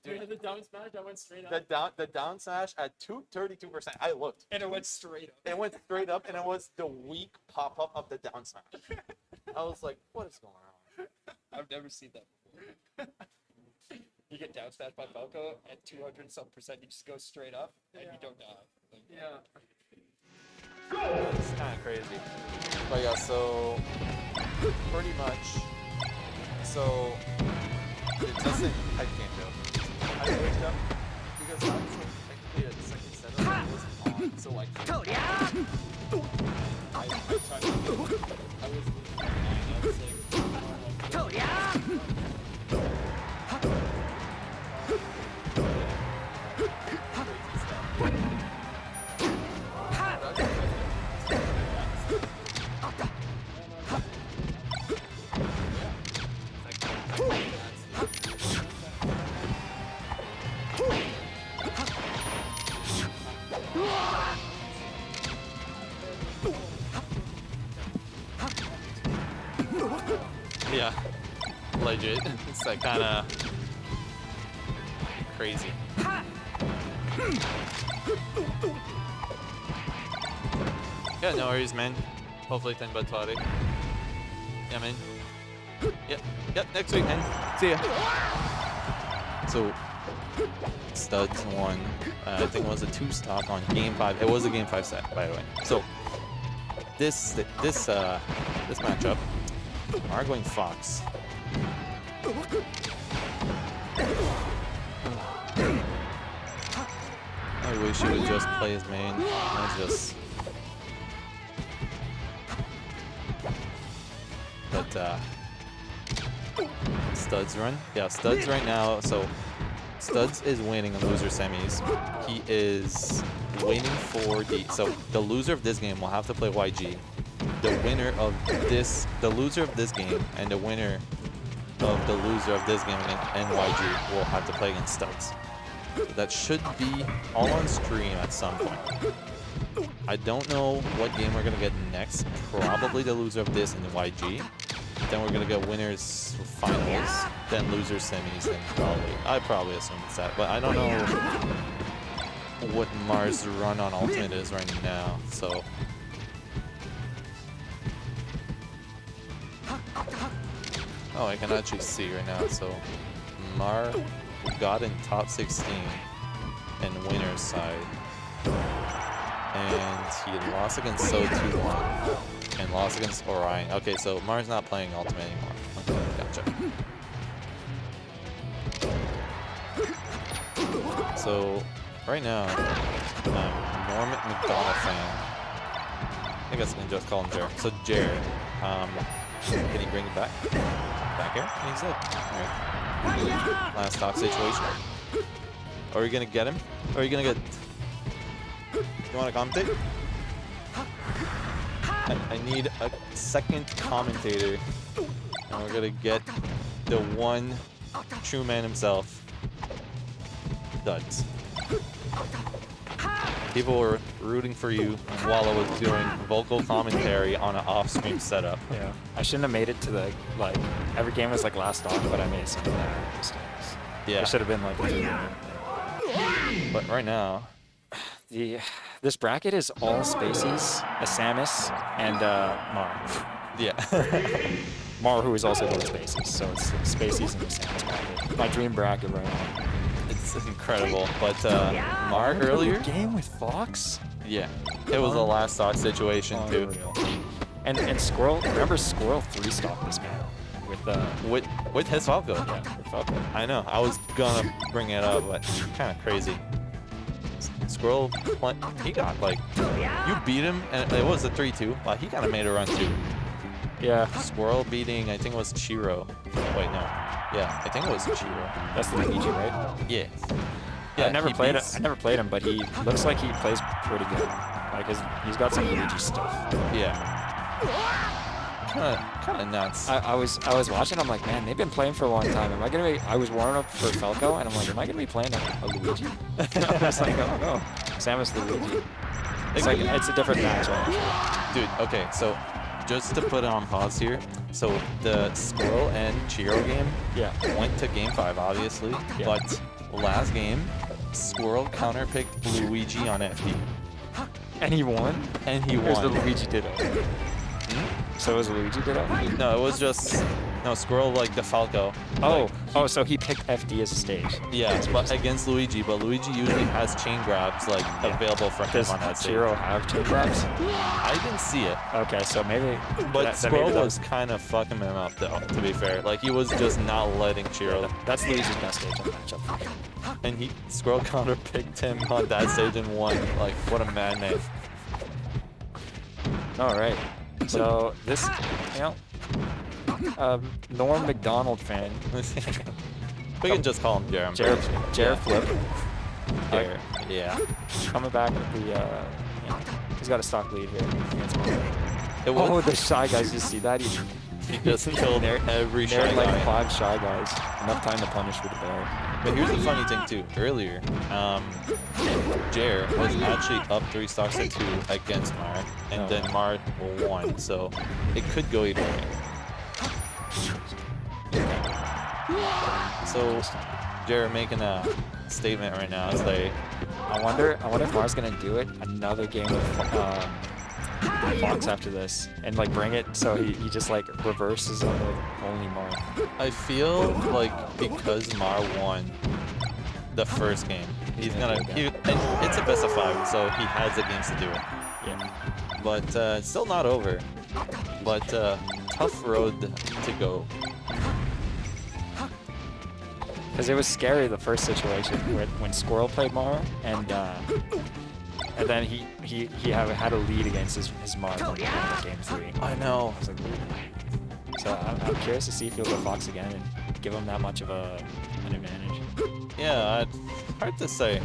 Dude, the down smash, I went straight up. the down smash at 232%. I looked. And it went straight up. It went straight up, and it was the weak pop up of the down smash. I was like, what is going on? I've never seen that before. You get down smashed by Falco at 200-some%. You just go straight up, and you don't die. Like, yeah. It's kind of crazy. But yeah, so pretty much. So it doesn't. I can't go. I switched up because I was like technically at the second setup was on, so like I tried to. I was like. Yeah, legit. It's like kind of crazy. Yeah, no worries, man. Hopefully 10 but 20. Yeah, man. Yep, next week, man. See ya. So, Studs won. I think it was a 2 stock on Game 5. It was a Game 5 set, by the way. So, this matchup, are going Fox. I wish he would just play his main. That's just. But Studs run. Yeah, Studs right now. So Studs is winning in loser semis. He is waiting for the loser of this game will have to play YG. The loser of this game and the winner of the loser of this game and YG will have to play against Studs. So that should be all on stream at some point. I don't know what game we're gonna get next. Probably the loser of this and the YG. Then we're gonna get winners finals, then losers semis, then I probably assume it's that. But I don't know what Mars' run on Ultimate is right now, so. Oh, I can actually see right now. So Mar got in top 16 in winner's side. And he lost against So 2-1 and lost against Orion. Okay, so Mar's not playing Ultimate anymore. Okay, gotcha. So right now, Norman McDonald fan. I guess I can just call him Jared. So Jared, can he bring it back? Back here? And he's dead. Alright. Last stock situation. Are we gonna get him? Or are you gonna get? You wanna commentate? I need a second commentator. And we're gonna get the one true man himself. Duds. People were rooting for you while I was doing vocal commentary on an off-stream setup. Yeah. I shouldn't have made it to the, like, every game was like last stock, but I made some mistakes. Yeah. I should have been like, But right now, this bracket is all Spaceys, a Samus, and Mar. yeah. Mar, who is also both Spaceys, so it's Spaceys and the Samus bracket. My dream bracket right now. It's incredible. But Mark earlier, game with Fox? yeah, it was a last stock situation too. And Squirrel, remember Squirrel 3-stock this man With his Falco. Yeah, with Falco. I know. I was gonna bring it up, but kind of crazy. Squirrel, he got like, you beat him, and it was a 3-2. Well, he kind of made a run too. Yeah. Squirrel beating, I think it was Chiro. Wait, no. Yeah, I think it was Chiro. That's the Luigi, right? Yeah. I never played him, but he looks like he plays pretty good. Like he's got some Luigi stuff. Yeah. Kind of nuts. I was watching. I'm like, man, they've been playing for a long time. Am I gonna be? I was warming up for Falco, and I'm like, am I gonna be playing a Luigi? I was like, oh no, Samus Luigi. It's like it's a different match. Dude, okay, so just to put it on pause here. So the Squirrel and Chiro game, went to Game 5, obviously, but last game, Squirrel counterpicked Luigi on FD. And he won? And he Here's won. the Luigi Ditto. So it was Luigi Ditto? No, it was just, no, Squirrel like the Falco. Oh, so he picked FD as a stage. Yeah, but against Luigi, but Luigi usually has chain grabs like available for him Does on that stage. Chiro have chain grabs? I didn't see it. Okay, so maybe. But Squirrel maybe was kind of fucking him up though, to be fair. Like he was just not letting Chiro. That's Luigi's best stage on the matchup for sure. And Squirrel counterpicked him on that stage and won. Like, what a madman. Alright. So this, Norm McDonald fan. We can just call him Jerem. Jared Flip. Jared. Yeah. Coming back with the, he's got a stock lead here. Oh, the Shy Guys, you see that? He just killed every Shy like Guy. 5 Shy Guys. Enough time to punish with the bear. But here's the funny thing too. Earlier, Jer was actually up 3 stocks to 2 against Mar, and then Mar won. So it could go either way. So Jer making a statement right now. It's like, I wonder if Mar's gonna do it another game with Fox after this, and like bring it so he just like reverses on like only Mar. I feel like because Mar won the first game, he's gonna. And it's a best of 5, so he has the games to do it. Yeah. But it's still not over. But tough road to go. Because it was scary the first situation when Squirrel played Mar, and then he had a lead against his Mar in game 3. I know. I was like, ooh. So I'm curious to see if he'll go Fox again and give him that much of an advantage. Yeah, hard to say.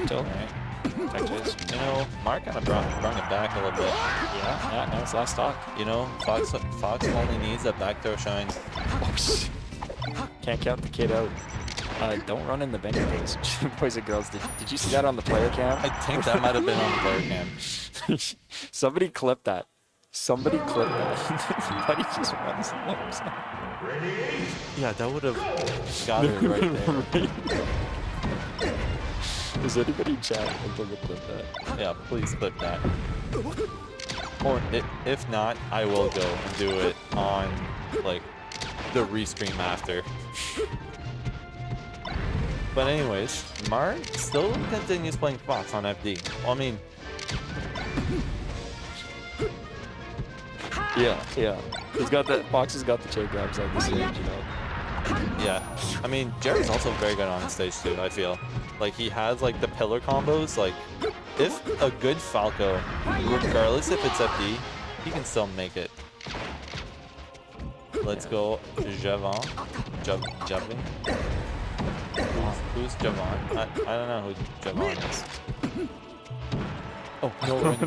Still, Right. touches. You know, Mark kind of brought it back a little bit. Yeah, no, it's last stock. You know, Fox only needs a backdoor shine. Can't count the kid out. Don't run in the vending days, boys and girls. Did you see that on the player cam? I think that might have been on the player cam. Somebody clipped that. Somebody clipped that. Buddy just runs and laps. Yeah, that would have got it right there. Does anybody chat and clip that? Yeah, please clip that. Or if not, I will go and do it on like the restream after. But anyways, Mar still continues playing Fox on FD. Well, I mean, yeah. He's got the Fox has got the chain grabs on the stage, you know. yeah. I mean, Jerry's also very good on the stage too, I feel. Like, he has, like, the pillar combos. Like, if a good Falco, regardless if it's FD, he can still make it. Let's go Javon. Javin? Who's Javon? I don't know who Javon is. Oh, no run.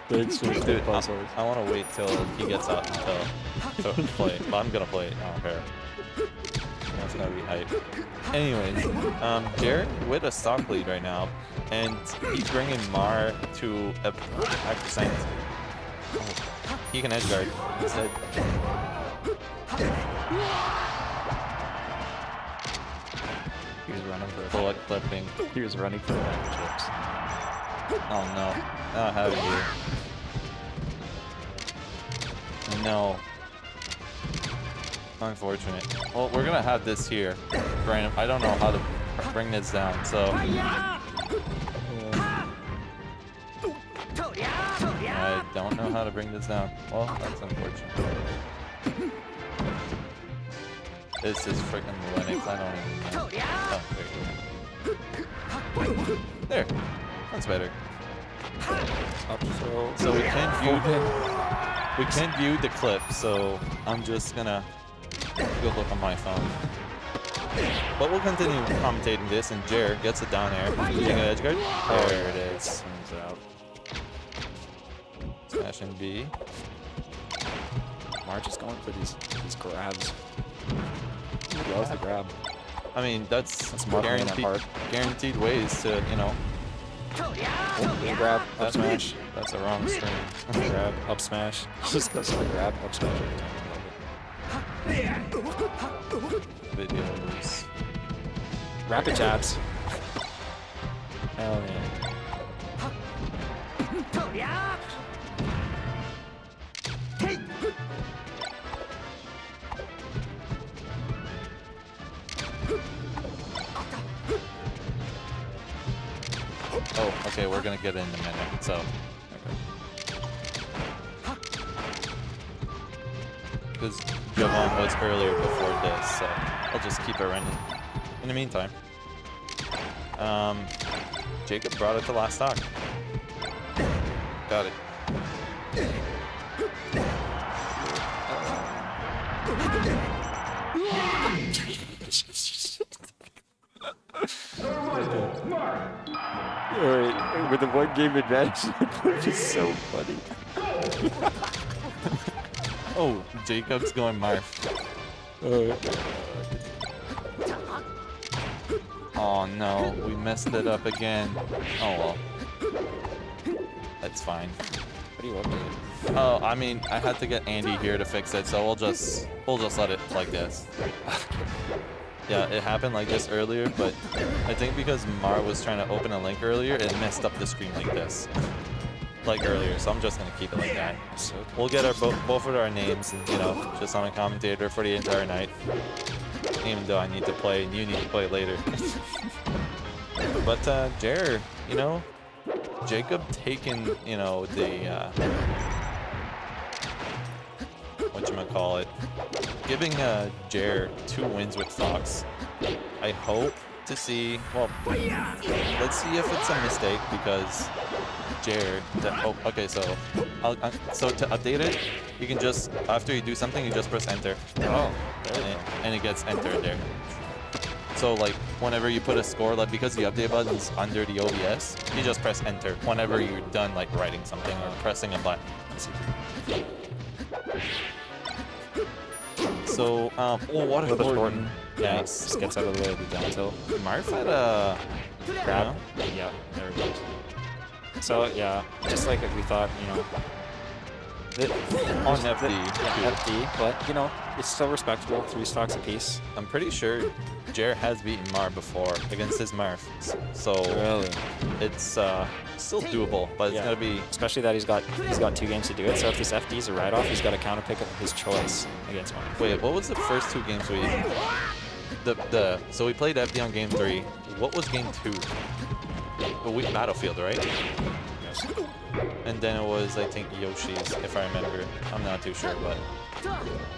Thanks for Dude, I want to wait till he gets out to play. But I'm going to play it. I don't care. That's gonna be hype. Anyways, Jared with a stock lead right now, and he's bringing Mar to a percent. Oh, he can edge guard instead. He was running for Bullet clipping. He was running for chips. Oh no, not having you. No. Unfortunate. Well, we're gonna have this here. Random. I don't know how to bring this down, so. I don't know how to bring this down. Well, that's unfortunate. This is freaking Linux. I don't even know. Oh, there. That's better. Up throw. So we can't view the clip, so I'm just gonna go look on my phone. But we'll continue commentating this, and Jared gets it down there. Using an edge guard. There it is. Swings out. Smashing B. March is going for these grabs. He loves the grab. I mean, that's Mark laying it hard. guaranteed ways to, you know. Oh, grab, up smash. That's a wrong string. Grab, up smash. Just goes for the grab, up smash. Videos. Rapid jabs. Hell yeah. Oh, okay, we're gonna get it in a minute, so. Because Javon was earlier before this, so I'll just keep it running. In the meantime, Jacob brought it to last stock. Got it. Alright, with the one game advantage, which is so funny. Oh, Jacob's going Marth. Oh no, we messed it up again. Oh well. That's fine. What do you update? Oh, I mean, I had to get Andy here to fix it, so we'll just let it like this. Yeah, it happened like this earlier, but I think because Mar was trying to open a link earlier, it messed up the screen like this. Like earlier, so I'm just gonna keep it like that. We'll get our both of our names, and you know, just on a commentator for the entire night. Even though I need to play and you need to play later. But Jer, you know, Jacob taking, you know, the whatchamacallit, giving Jer 2 wins with Fox. I hope to see, well, let's see if it's a mistake because Jer, okay, so so to update it, you can just, after you do something, you just press enter. Oh, and it gets entered there. So like whenever you put a score, like because the update button's under the OBS, you just press enter whenever you're done like writing something or pressing a button. So oh, what a Gordon. Yeah, Nice. just gets out of the way of the down tilt. Marth had a Grab. Yeah, there it goes. So yeah, just like we thought, you know. on FD. Yeah, FD, but you know, it's still respectable. 3 stocks apiece. I'm pretty sure Jer has beaten Mar before against his Marth, so Really? it's still doable, but it's gonna be. Especially that he's got 2 games to do it. So if this FD's a write-off, he's got a counter pick of his choice against Mar. Wait, what was the first 2 games we? So we played FD on game 3. What was game 2? Battlefield, right? Yes. And then it was, I think, Yoshi's, if I remember. I'm not too sure, but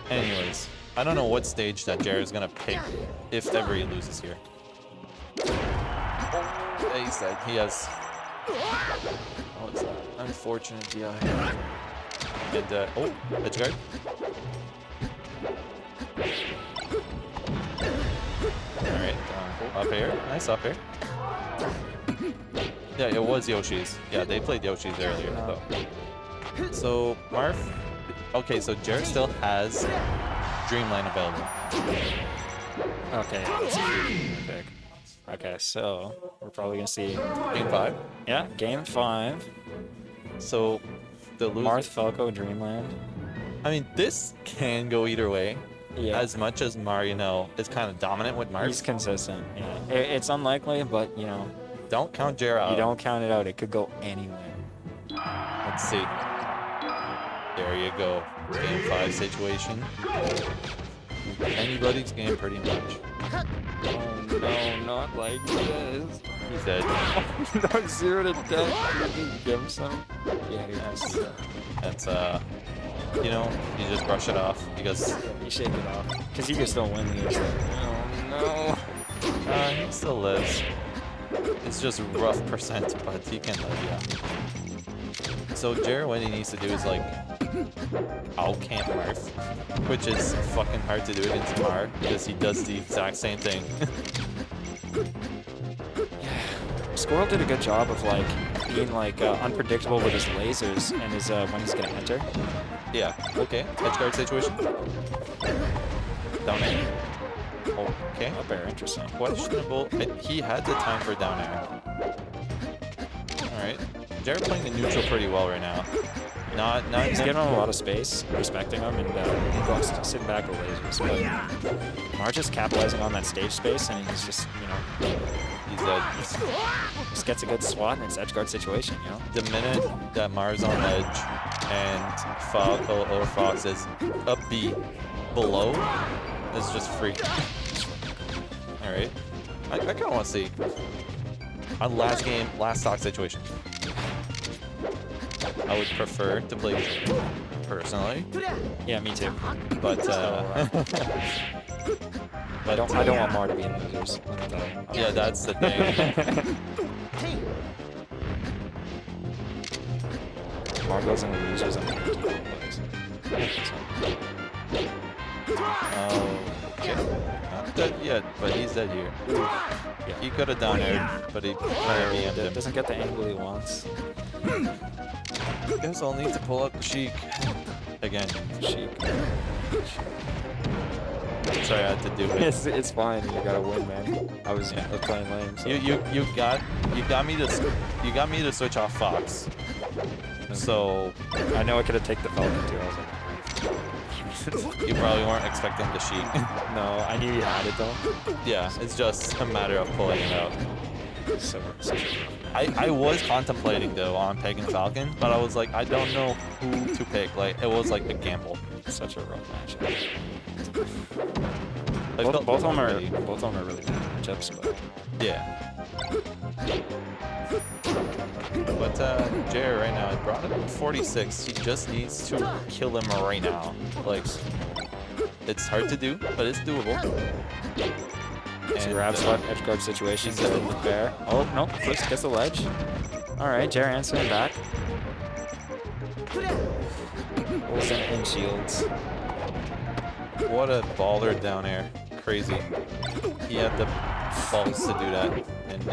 anyways, I don't know what stage that Jared's gonna pick if ever he loses here. Oh, he said he has. What's that? Unfortunate DI. And oh, edge guard. All right, up air, nice up air. Yeah, it was Yoshi's. Yeah, they played Yoshi's earlier, though. So, Marth... Okay, so Jared still has Dreamland available. Okay, that's a good pick. Okay, so we're probably gonna see Game 5? Yeah, game 5. So, the loser... Marth, Falco, Dreamland. I mean, this can go either way. Yeah. As much as Mar, you know, is kind of dominant with Marth. He's consistent, yeah. It's unlikely, but, you know... Don't count Jared out. You don't count it out. It could go anywhere. Let's see. There you go. Game 5 situation. Anybody's game, pretty much. Oh, no, not like this. He's dead. Not 0 to death. You can give him some. Yeah, that's you know, you just brush it off because you shake it off. Because he just don't win these. Oh no. He still lives. It's just rough percent, but he can live, yeah. So Jared, what he needs to do is like out-camp Marth, which is fucking hard to do against Mar because he does the exact same thing. Squirrel did a good job of like being like unpredictable with his lasers and his when he's gonna enter. Yeah. Okay. Edge guard situation. Down air. Okay. Up air, interesting. Questionable. He had the time for down air. All right. Jared playing the neutral pretty well right now. Not. He's giving him a lot of space, respecting him, and going sitting back with lasers. But March is capitalizing on that stage space, and he's just, you know, he's dead. Just gets a good swat, and it's edge guard situation, you know. The minute that Mars on edge and Falco or Fox is up B below, it's just free. All right. I kind of want to see on last game, last stock situation. I would prefer to play personally. Yeah, me too. But I don't want Mar to be in losers. Yeah, that's the thing. Mar goes in losers and Okay. Not dead yet, but he's dead here. Yeah, he could have down aired, but he BM'd him. Doesn't get the angle he wants. Guess I'll need to pull up the Sheik. again. Sheik. Sorry, I had to do it. It's fine. You gotta win, man. I was playing lame. So. You got me to switch off Fox. So I know I could have taken the Falcon too. I was like, you probably weren't expecting the Sheik. no, I knew you had it though. Yeah, it's just a matter of pulling it out. So I was contemplating though on picking Falcon, but I was like, I don't know who to pick. Like it was like a gamble. such a rough match. I felt Both of them really- are really bad matchups, but Yeah. But Jared right now, I brought him 46. He just needs to kill him right now. Like, it's hard to do, but it's doable. so grab spot, edge guard situation, he's so gonna- fair. Oh, no, flips, gets the ledge. Alright, Jared answering back. Olsen in shields. What a baller down air. Crazy. He had the balls to do that. And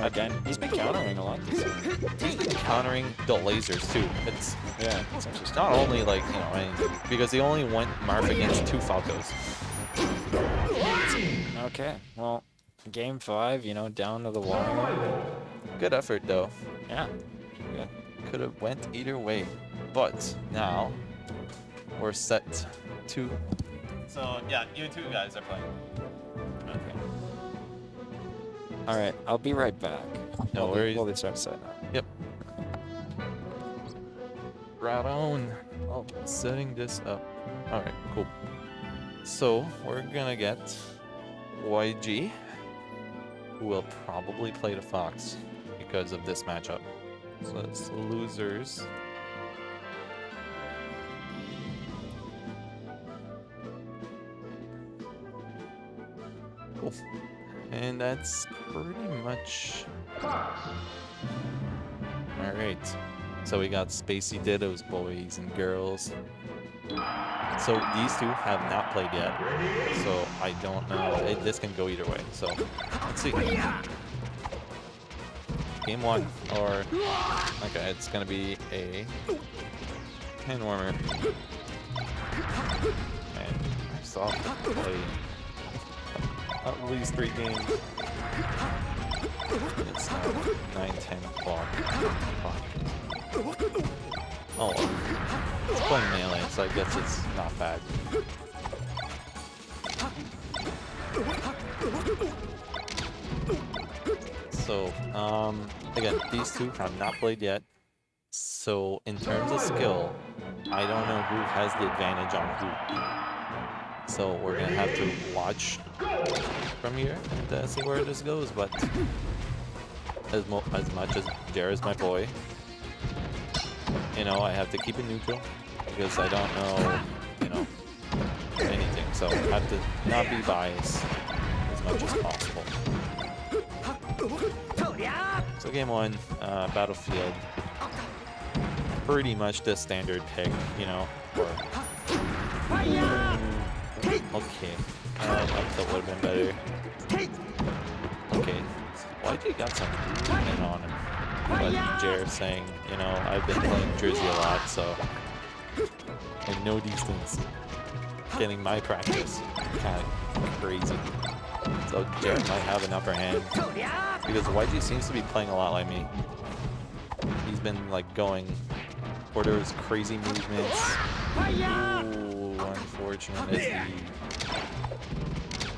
Again, he's been countering a lot this year. he's been countering the lasers too. It's Yeah, it's interesting. not only like, you know, anything, because he only went Marth against 2 Falcos. Okay, well, game 5, you know, down to the wire. Good effort though. Yeah. Yeah. Could have went either way. But now we're set to. So yeah, you two guys are playing. Okay. Alright, I'll be right back. No worries. While they start setting up. Yep. Right on. Oh, setting this up. Alright, cool. So we're gonna get YG, who will probably play the Fox because of this matchup. So it's losers. Cool. And that's pretty much. Alright. So we got Spacey Dittos, boys and girls. So these two have not played yet. So I don't know. This can go either way. So let's see. Game 1. Or. Okay, it's gonna be a hand warmer. And I saw him play at least 3 games. It's now 9-10 o'clock. Oh, it's playing melee, so I guess it's not bad. So, again, these two have not played yet. So, in terms of skill, I don't know who has the advantage on who. So, we're gonna have to watch from here and see where this goes. But as much as Jared's my boy, you know, I have to keep it neutral because I don't know, you know, anything. So I have to not be biased as much as possible. So game 1, Battlefield, pretty much the standard pick, you know, for. Okay, that would have been better. Okay, YG got some movement on him. But Jared's saying, you know, I've been playing Jersey a lot, so I know these things. Getting my practice, kind of crazy. So Jared might have an upper hand because YG seems to be playing a lot like me. He's been like going for those crazy movements. Ooh, unfortunate is the.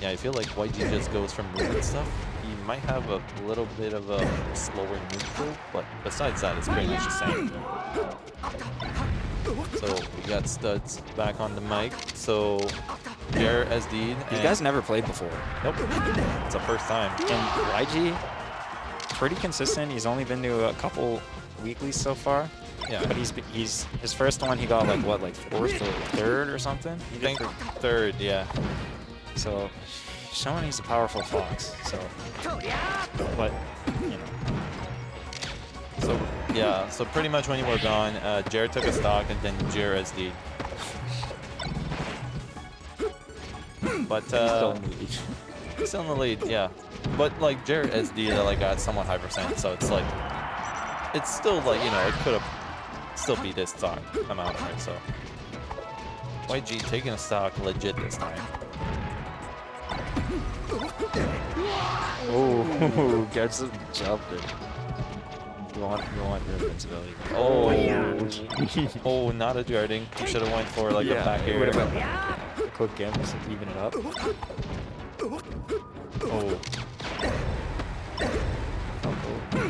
Yeah, I feel like YG just goes for movement stuff. He might have a little bit of a slower neutral, but besides that, it's pretty much the same. So we got Studs back on the mic. So Jared SD. These guys never played before. Nope. It's the first time. And YG, pretty consistent. He's only been to a couple weeklies so far. Yeah. But he's his first one he got like what, like 4th or 3rd or something? I think 3rd, yeah. So showing he's a powerful Fox. So, but you know. So yeah, so pretty much when you were gone, Jared took a stock and then Jared SD. But still in the lead, yeah. But like Jared SD, like got somewhat high percent, so it's like it's still like, you know, it could have still beat this stock amount, right? So YG taking a stock legit this time. Oh, gets him jumping. You want your invincibility. Oh, oh, not a guarding. You should have went for like a back air. Would have been a quick game just to even it up. Oh,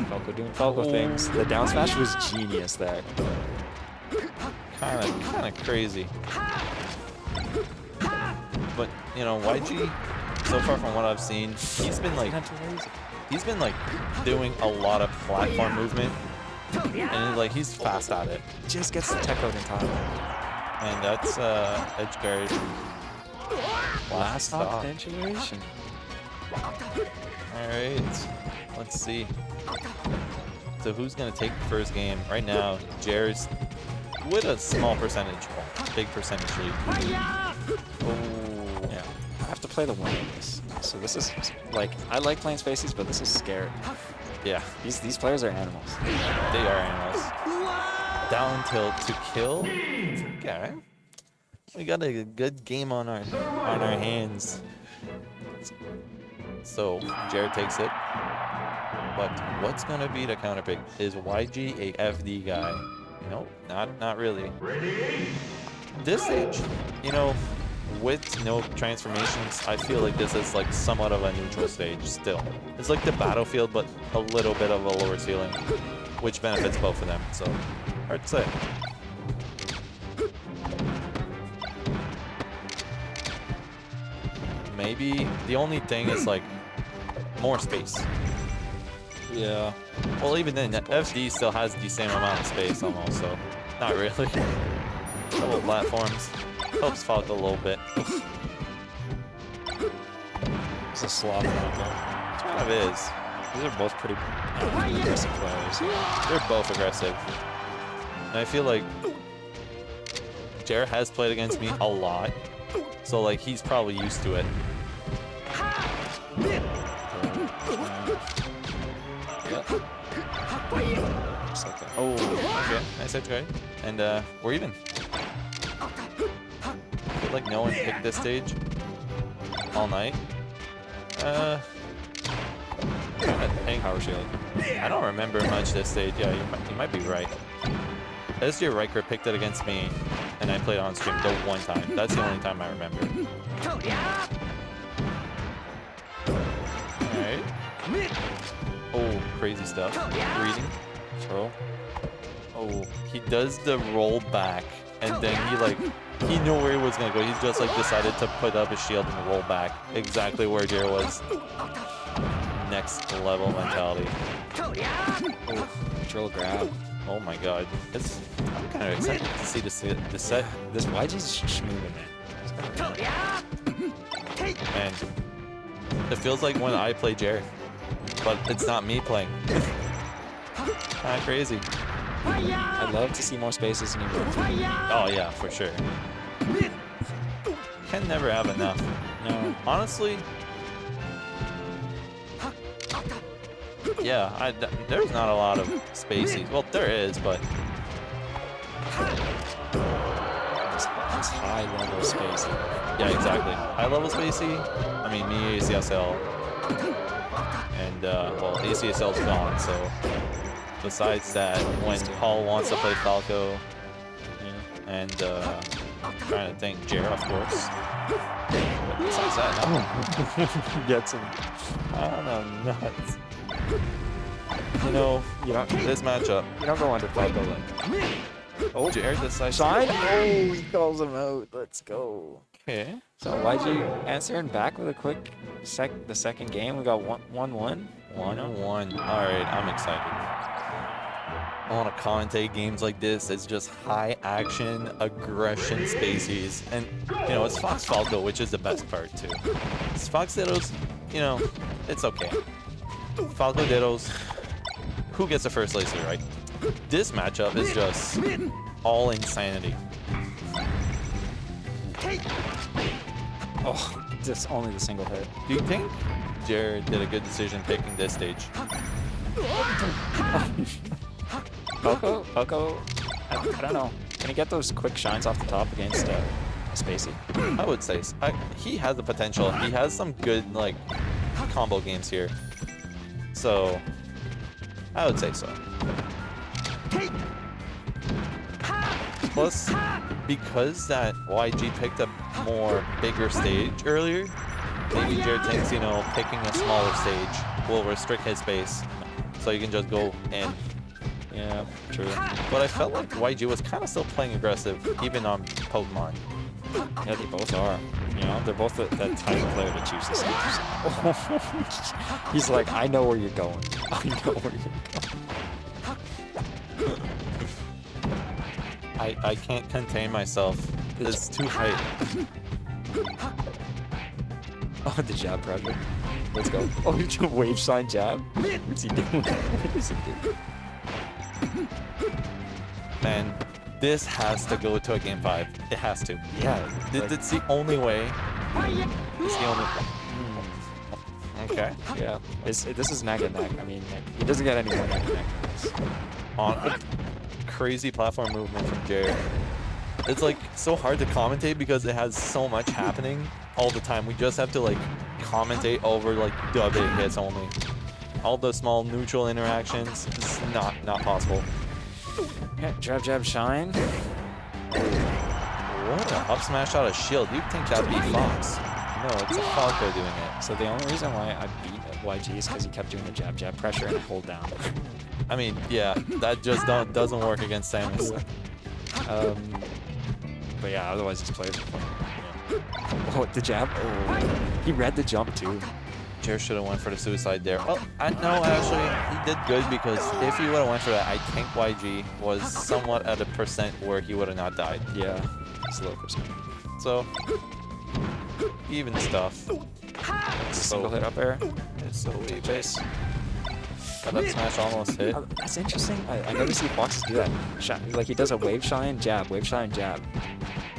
Falco doing Falco things. The down smash was genius there. kind of crazy. But you know, YG, so far from what I've seen, he's been like doing a lot of platform movement, and like he's fast at it. Just gets the tech out in time. And that's edge guard. Last stock. eventuation. All right, let's see. So who's gonna take the first game? Right now, Jer's with a small percentage, big percentage lead. Oh, Yeah. I have to play the winner of this. So this is like, I like playing Spaceys, but this is scary. yeah, These players are animals. they are animals. Down tilt to kill. Okay, we got a good game on our hands. So Jared takes it, but what's gonna be the counter pick? Is YG a FD guy? Nope, not really. This stage, you know, with no transformations, I feel like this is like somewhat of a neutral stage still. It's like the battlefield, but a little bit of a lower ceiling, which benefits both of them. So hard to say. Maybe the only thing is like more space. Yeah. Well, even then, FD still has the same amount of space almost, so not really. Couple of platforms helps Falco a little bit. It's a slaughter out there. It kind of is. These are both pretty aggressive players. They're both aggressive. And I feel like Jared has played against me a lot, so like he's probably used to it. Just like that. Oh, okay. Nice edge guard. And we're even. I feel like no one picked this stage all night. I think Power shield. I don't remember much this stage. Yeah, you might be right. SJ Riker picked it against me, and I played on stream the one time. That's the only time I remember. Alright. Oh, crazy stuff. Reading. Throw. Oh, he does the roll back, and then he knew where he was gonna go. He just like decided to put up his shield and roll back exactly where Jer was. Next level mentality. Oh, drill grab. Oh my god. I'm kind of excited to see this set. This YG's schmoovin', man. And it feels like when I play Jer, but it's not me playing. Kind of crazy. I'd love to see more spaces in Evo. Oh yeah, for sure. Can never have enough. No. Honestly, yeah, there's not a lot of spacies. Well, there is, but It's high level spacing. yeah, exactly. High level spacey. I mean, me, ACSL, and well, ACSL's gone. So besides that, when Paul wants to play Falco, and trying to think Jer, of course. But besides that, no. Gets him. I don't know, nuts. You know, this matchup. You don't go under Falco like. Oh, Jared decides Shine? Oh, he calls him out. Let's go. Okay. So YG answering back with a quick the second game. We got 1-1. 1-1. Alright, I'm excited. I want to commentate games like this. It's just high action, aggression spacies. And, you know, it's Fox Falco, which is the best part, too. It's Fox Dittos, you know, it's okay. Falco Dittos, who gets the first laser, right? This matchup is just all insanity. Oh, just only the single hit. Do you think Jared did a good decision picking this stage? Falco, I don't know. Can he get those quick shines off the top against Spacey? I would say so. He has the potential. He has some good like combo games here. So I would say so. Plus, because that YG picked a more bigger stage earlier, maybe Jared thinks, you know, picking a smaller stage will restrict his space, so you can just go in. Yeah, true. But I felt like YG was kind of still playing aggressive, even on Pokemon. Yeah, they both are. You know, they're both that type of player to choose the stage. He's like, I know where you're going. I know where you're going. I can't contain myself. It's too hype. Oh, the jab pressure. Let's go. Oh, you do wave sign jab? What's he doing? What is he doing? Man, this has to go to a game 5. It has to. Yeah. It's the only way. It's the only way. Okay. Yeah. This is neck and neck. I mean, he doesn't get any more neck and neck than this. On crazy platform movement from Jared. It's like so hard to commentate because it has so much happening all the time. We just have to like commentate over like the big hits only. All the small neutral interactions, it's not possible. Yeah, jab, shine. What an up smash out of shield. You'd think that'd be Fox. No, it's a Falco doing it. So the only reason why I beat YG is because he kept doing the jab pressure and hold down. I mean, yeah, that just doesn't work against Samus. But yeah, otherwise these players are playing. Yeah. Oh, the jab. Oh, he read the jump too. Jer should have went for the suicide there. Well, no, actually, he did good because if he would have went for that, I think YG was somewhat at a percent where he would have not died. Yeah, it's a low percent. So, even stuff. Single hit up air. It's so way Chase. That up smash almost hit. That's interesting. I never see Foxes do that. Like he does a wave shine, jab, wave shine, jab.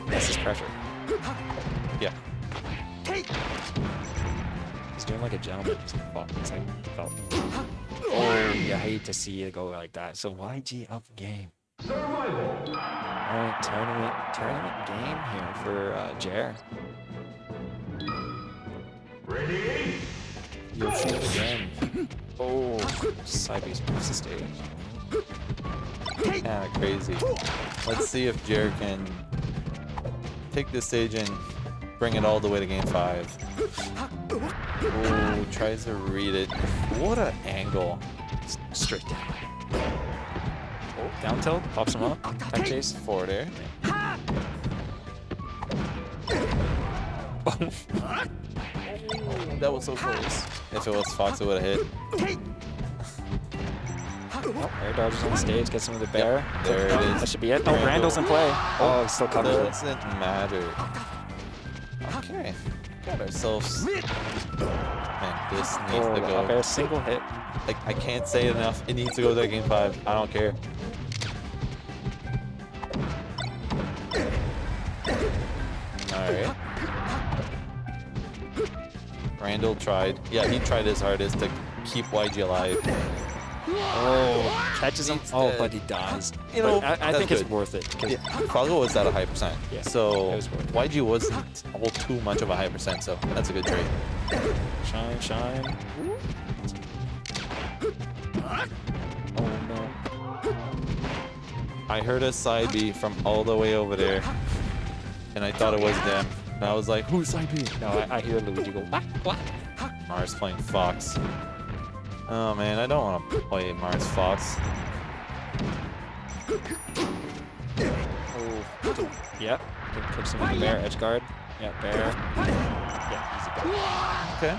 That's his pressure. Yeah. He's doing like a gentleman. It's like felt. Oh, you hate to see it go like that. So YG up game. Alright, tournament game here for Jer. Ready? Yoshi again. Oh, Cybe's moves the stage. Kinda crazy. Let's see if Jer can take this stage and bring it all the way to game 5. Oh, tries to read it. What an angle. Straight down. Oh, down tilt, pops him up. Tech chase. Forward air. That was so close. If it was Fox, it would have hit. Oh, air dodges on the stage, gets him with the bear. Yep, there it is. That should be it. Oh, Randall's in play. Oh, he still covers it. Doesn't matter. Okay. Got ourselves. Man, this needs to Up go. air, single hit. Like, I can't say it enough. It needs to go to game 5. I don't care. Alright. Randall tried. Yeah, he tried his hardest to keep YG alive. Oh, catches him. Oh, but he dies. You know, But I that's think it's good. worth it. Yeah, Falco was at a high percent. Yeah, So it was worth it. YG wasn't all too much of a high percent, so that's a good trade. Shine, shine. Oh no. I heard a side B from all the way over there, and I thought it was them. And I was like, who's side B? No, I hear Luigi go, what? Mars playing Fox. Oh man, I don't want to play Mars Fox. Oh. Yep. Puts him in the bear, edge guard. Yeah, bear. Yeah, easy bear. Okay.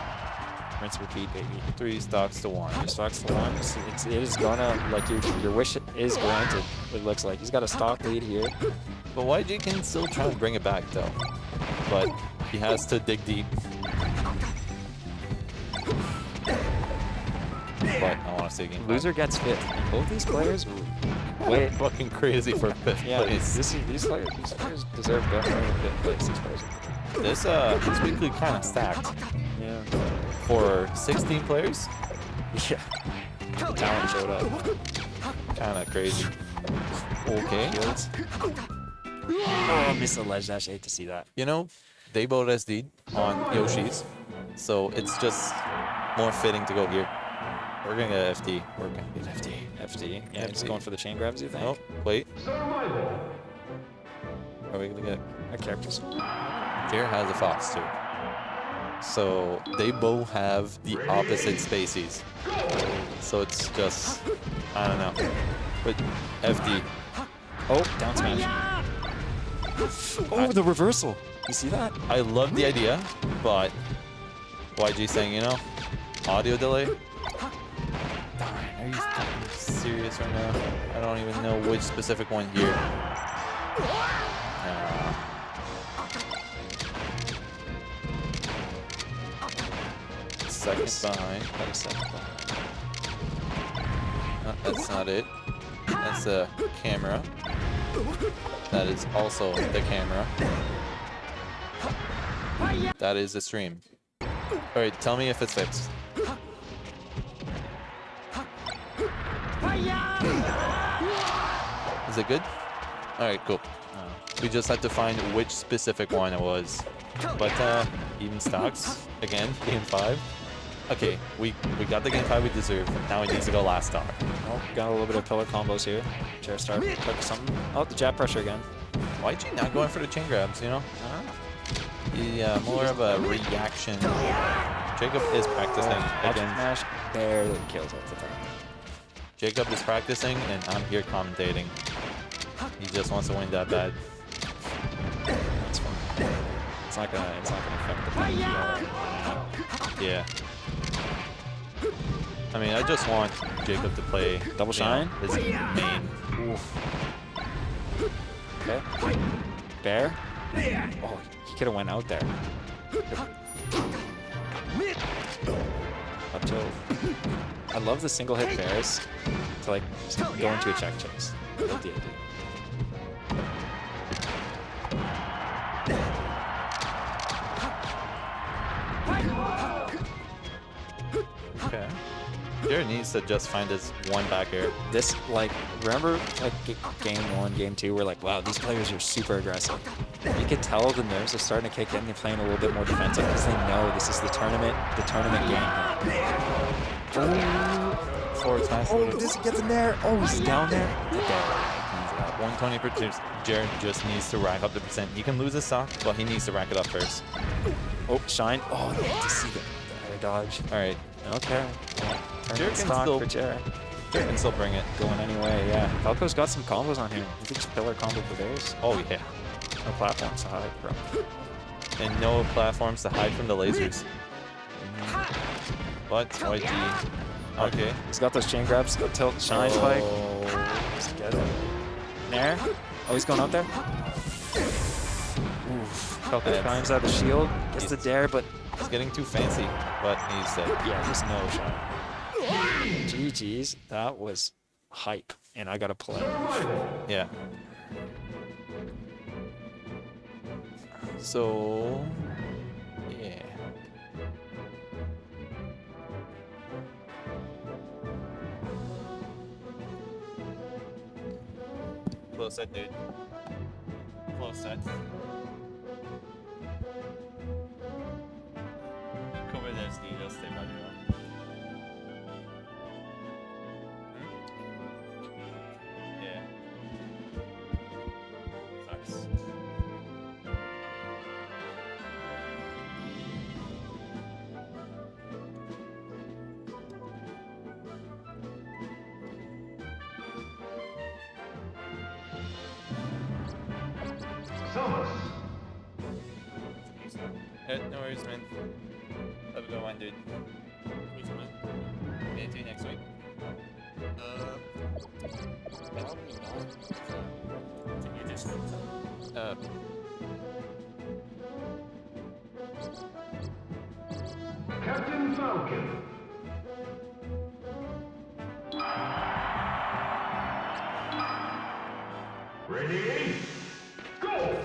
Rinse, repeat, baby. 3 stocks to 1. Your stocks to 1. It is gonna, like, your wish is granted, it looks like. He's got a stock lead here. But YG can still try and bring it back though. But he has to dig deep. But I want to see game. Loser gets 5th. And both these players Wait, fucking crazy for 5th yeah, place. these players deserve definitely 5th place. These players. This weekly kind of stacked. Yeah. For 16 players? Yeah. The talent showed up. kind of crazy. Okay. Shields. Oh, I missed the ledge dash. I hate to see that. You know, they both SD'd on Yoshi's, so it's just more fitting to go here. We're gonna get FD. We're gonna get FD. FD. Yeah, just FD. going for the chain grabs, you think? Oh, wait. Survival. Are we gonna get? Our characters. Deer has a fox too. So they both have the opposite species. So it's just, I don't know. But FD. Oh, down smash. Oh, the reversal. You see that? I love the idea, but YG saying, you know, audio delay. Darn, are you fucking serious right now? I don't even know which specific one here. Second behind. That's not it. That's the camera. That is also the camera. That is the stream. Alright, tell me if it's fixed. Is it good? Alright, cool. We just had to find which specific one it was. But even stocks again, game 5. Okay, we got the game 5 we deserve. Now it needs to go last star. Oh, got a little bit of pillar combos here. Chair start, click something. Oh, the jab pressure again. Why'd you not going for the chain grabs, you know? Yeah, more of a reaction. Jacob is practicing again. Smash barely kills off the top. Jacob is practicing and I'm here commentating. He just wants to win that bad. That's fine. It's not gonna affect the punch at all. Yeah. I mean, I just want Jacob to play Double shine? His main. Oof. Okay. Bear. Oh, he could have went out there. Up tilt. I love the single hit bears to like just go into a check chase. I love the idea. Okay. Jared needs to just find his one back air. This, like, remember, like, game 1, game 2, we're like, wow, these players are super aggressive. You could tell the nerves are starting to kick in. They're playing a little bit more defensive because they know this is the tournament game. Forward smash. Oh, this gets in there. Oh, he's down there. There. 120%. Jared just needs to rack up the percent. He can lose his stock, but he needs to rack it up first. Oh, shine. Oh, you have to see the air dodge. All right. Okay. Jared can stock still- for Jared. Jared can still bring it. Going anyway, yeah. Falco's got some combos on him. You think just pillar combo for bears? Oh yeah. No platforms to hide from. And no platforms to hide from the lasers. But YG. Okay. He's got those chain grabs. Go tilt, shine spike. Oh. Just get it. Nair. Oh, he's going out there. Oof. Falco That's- climbs out the shield. Gets the dare, but It's getting too fancy, but he's dead. yeah, just no shot. GG's. That was hype, and I got to play. Yeah. So, yeah. Close set, dude. Close set. Cover the SD, just stay by the Yeah. Sucks. Summers. No worries, man. Have a good one, dude. Which one? Maybe next week. Captain Falcon. Ready? Go!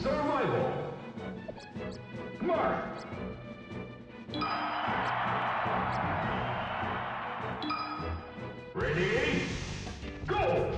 Survival. Mark. Ready? Go!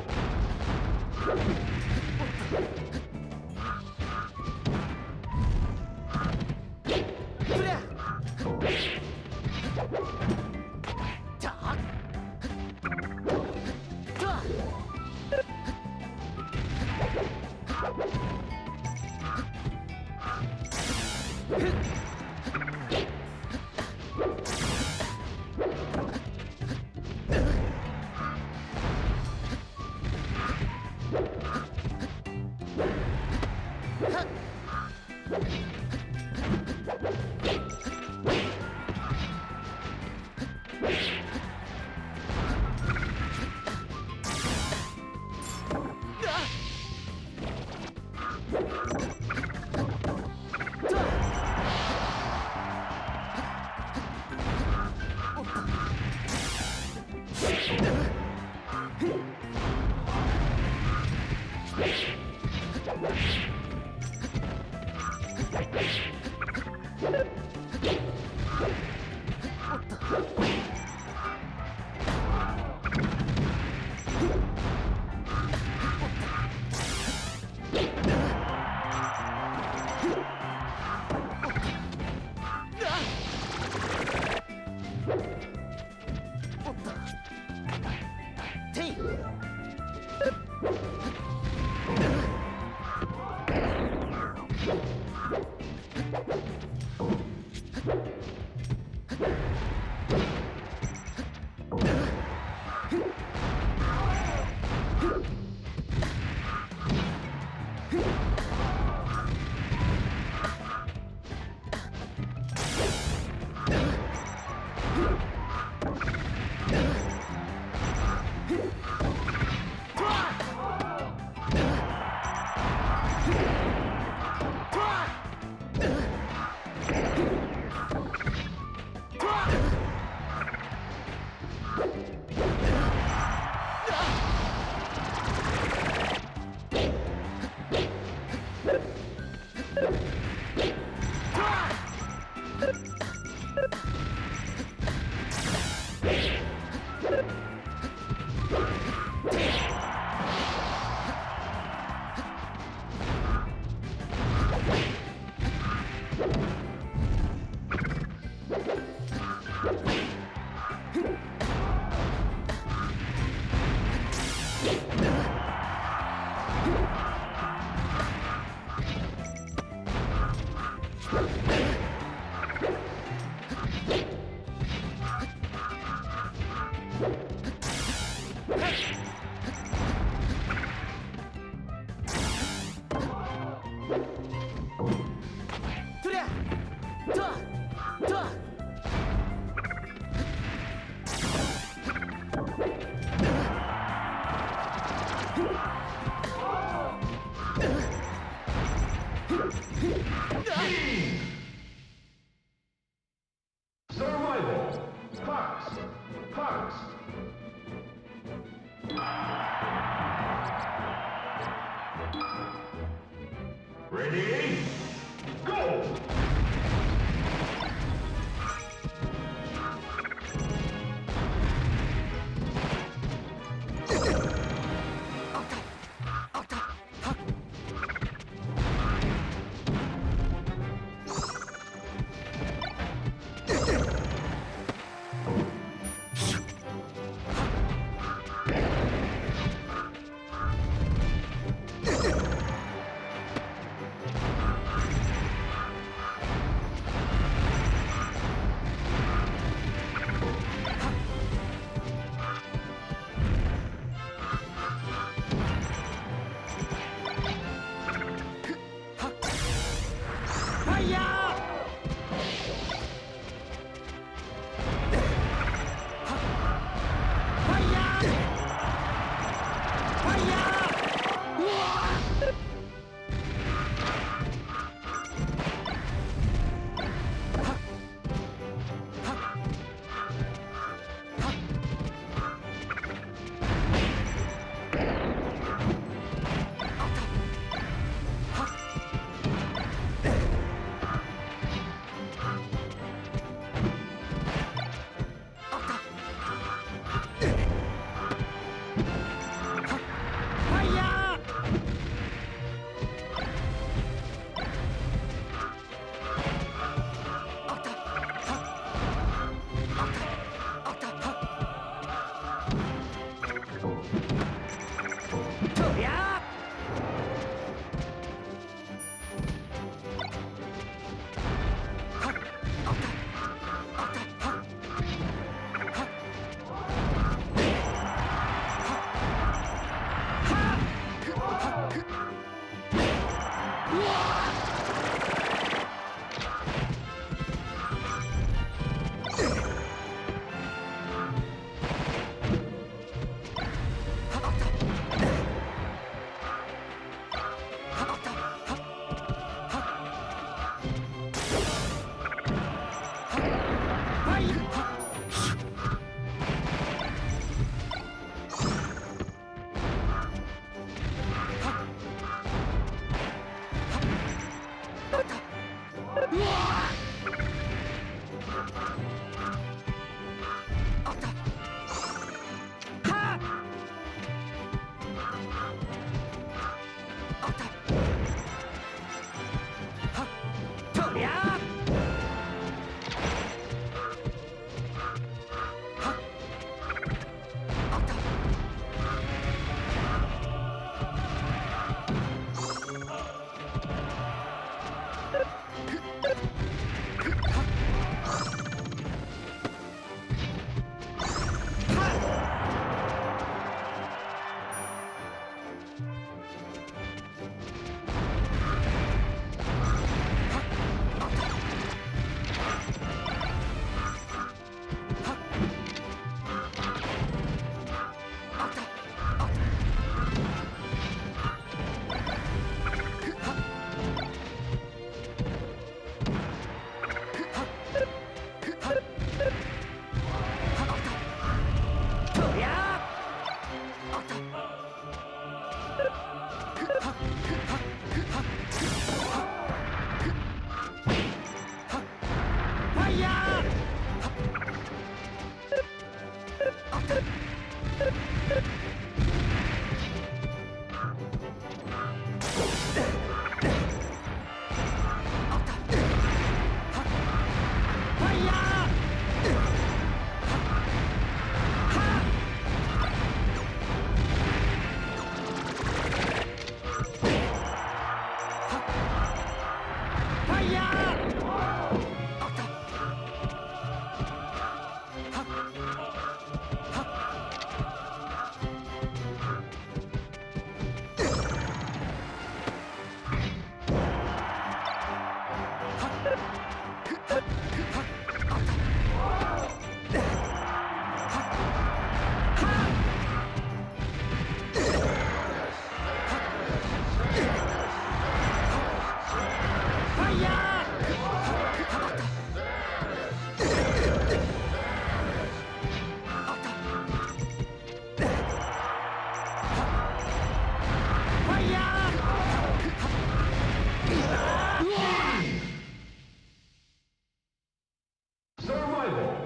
Survival. Fox. Fox. Ready? Go! Survival.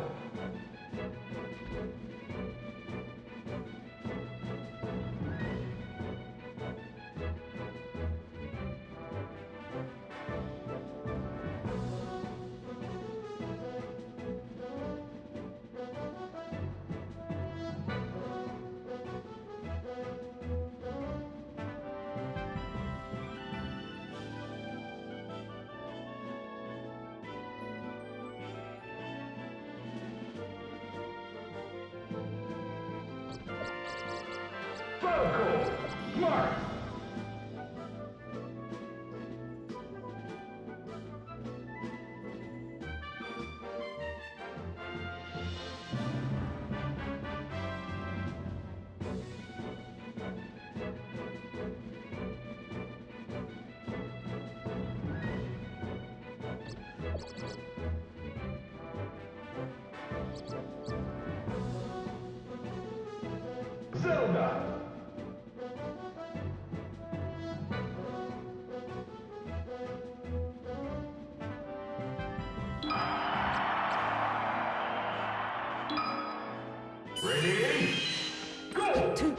Falco. Mark. Zelda. Ready? Go! Two.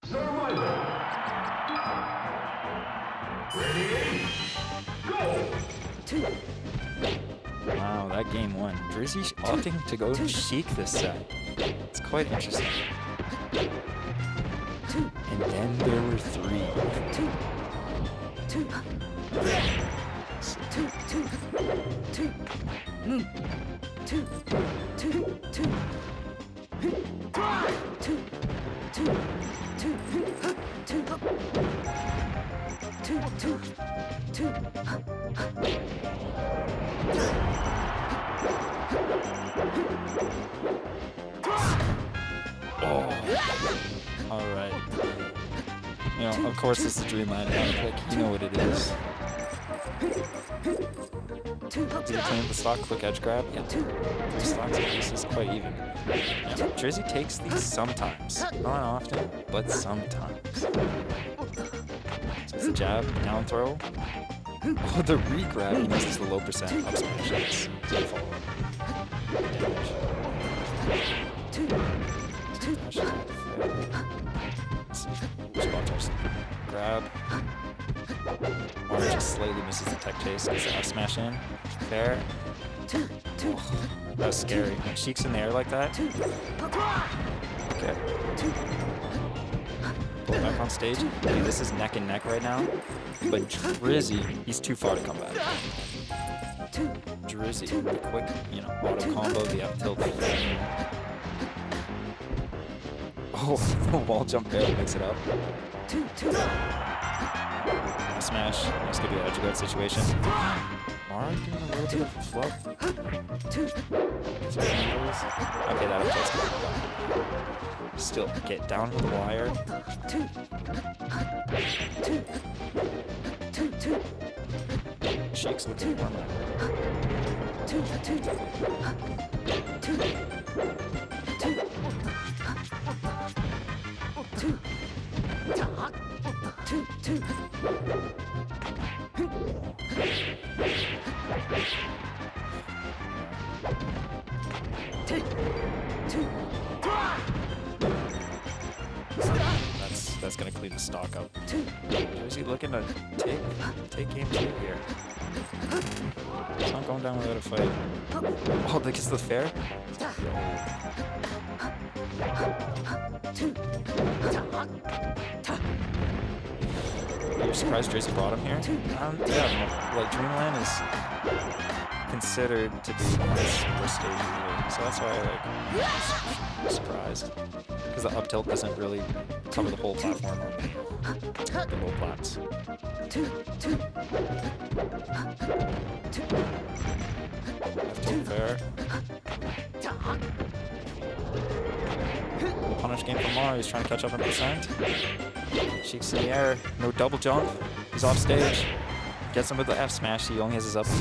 Survival. Ready? Go! Wow, that game one. Drizzy opting to go Sheik this set. It's quite interesting. And then there were three. All right. You know, of course, it's the Dreamland pick. You know what it is. Did you clean up the stock? Quick edge grab? Yeah. 3 stocks at least is quite even. Yeah. Drizzy takes these sometimes. Not often, but sometimes. So it's a jab, down throw. Oh, the re-grab. He misses the low percent up smash. So follow up. Damage. Spot touch. Grab. Or just slightly misses the tech chase. Gets the F smash in. Fair. Oh, that was scary. When Sheik's in the air like that. Okay. Pull back on stage. Dude, this is neck and neck right now. But Drizzy, he's too far to come back. Drizzy, the quick, you know, auto combo, the up tilt. Oh, the wall jump barely makes it up. Smash. Nice good edge guard situation. Mara doing a little bit of fluff. Okay, that up tilt's good. Still, get down to the wire. Sheik's looking warmer. That's gonna clean the stock up. Drizzy looking to take game 2 here. It's not going down without a fight. Oh, that gets the fair? You're surprised Drizzy brought him here? Yeah, like Dreamland is considered to be the first stage usually, so that's why I'm surprised. Because the up tilt doesn't really cover the whole platform on the low plats. F tilt fair. Punish game from Mara, he's trying to catch up in percent. Sheik's in the air, no double jump. He's off stage. Gets him with the F smash, he only has his up B.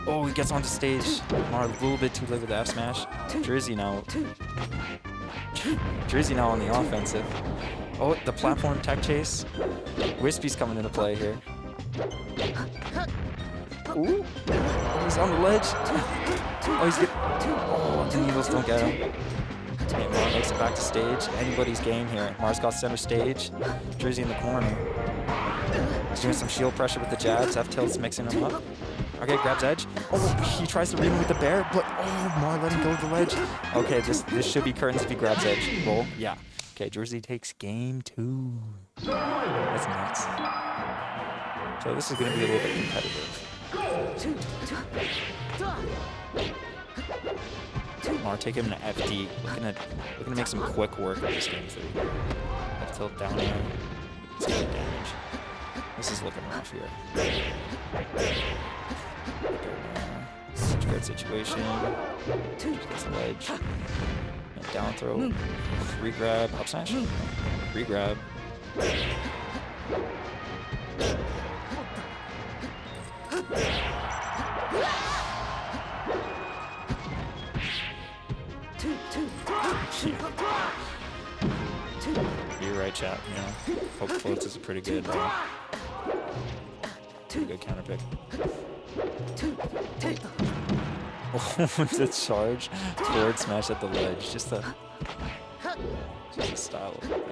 Oh, he gets onto stage. Mara a little bit too late with the F smash. Drizzy now on the offensive. Oh, the platform tech chase. Wispy's coming into play here. Ooh. Oh, he's on the ledge. Oh, he's getting... Oh, the needles don't get him. Okay, Mara makes it back to stage. Anybody's game here. Mara's got center stage. Drizzy in the corner. He's doing some shield pressure with the jabs. F-tilt's mixing him up. Okay, grabs edge. Oh, he tries to read him with the bear, but oh, Mara let him go to the ledge. Okay, this should be curtains if he grabs edge. Roll, yeah. Okay, Drizzy takes game 2. That's nuts. So this is going to be a little bit competitive. Mara take him to FD. Looking to make some quick work of this game 3. F tilt down air. It's good damage. This is looking rough here. Such good situation. Gets the ledge. And down throw. Re-grab. Up smash. Re-grab. You're right, chat. You know, hope floats is a pretty good Pretty good counter pick. Oh, the charge forward smash at the ledge. Just a style of it.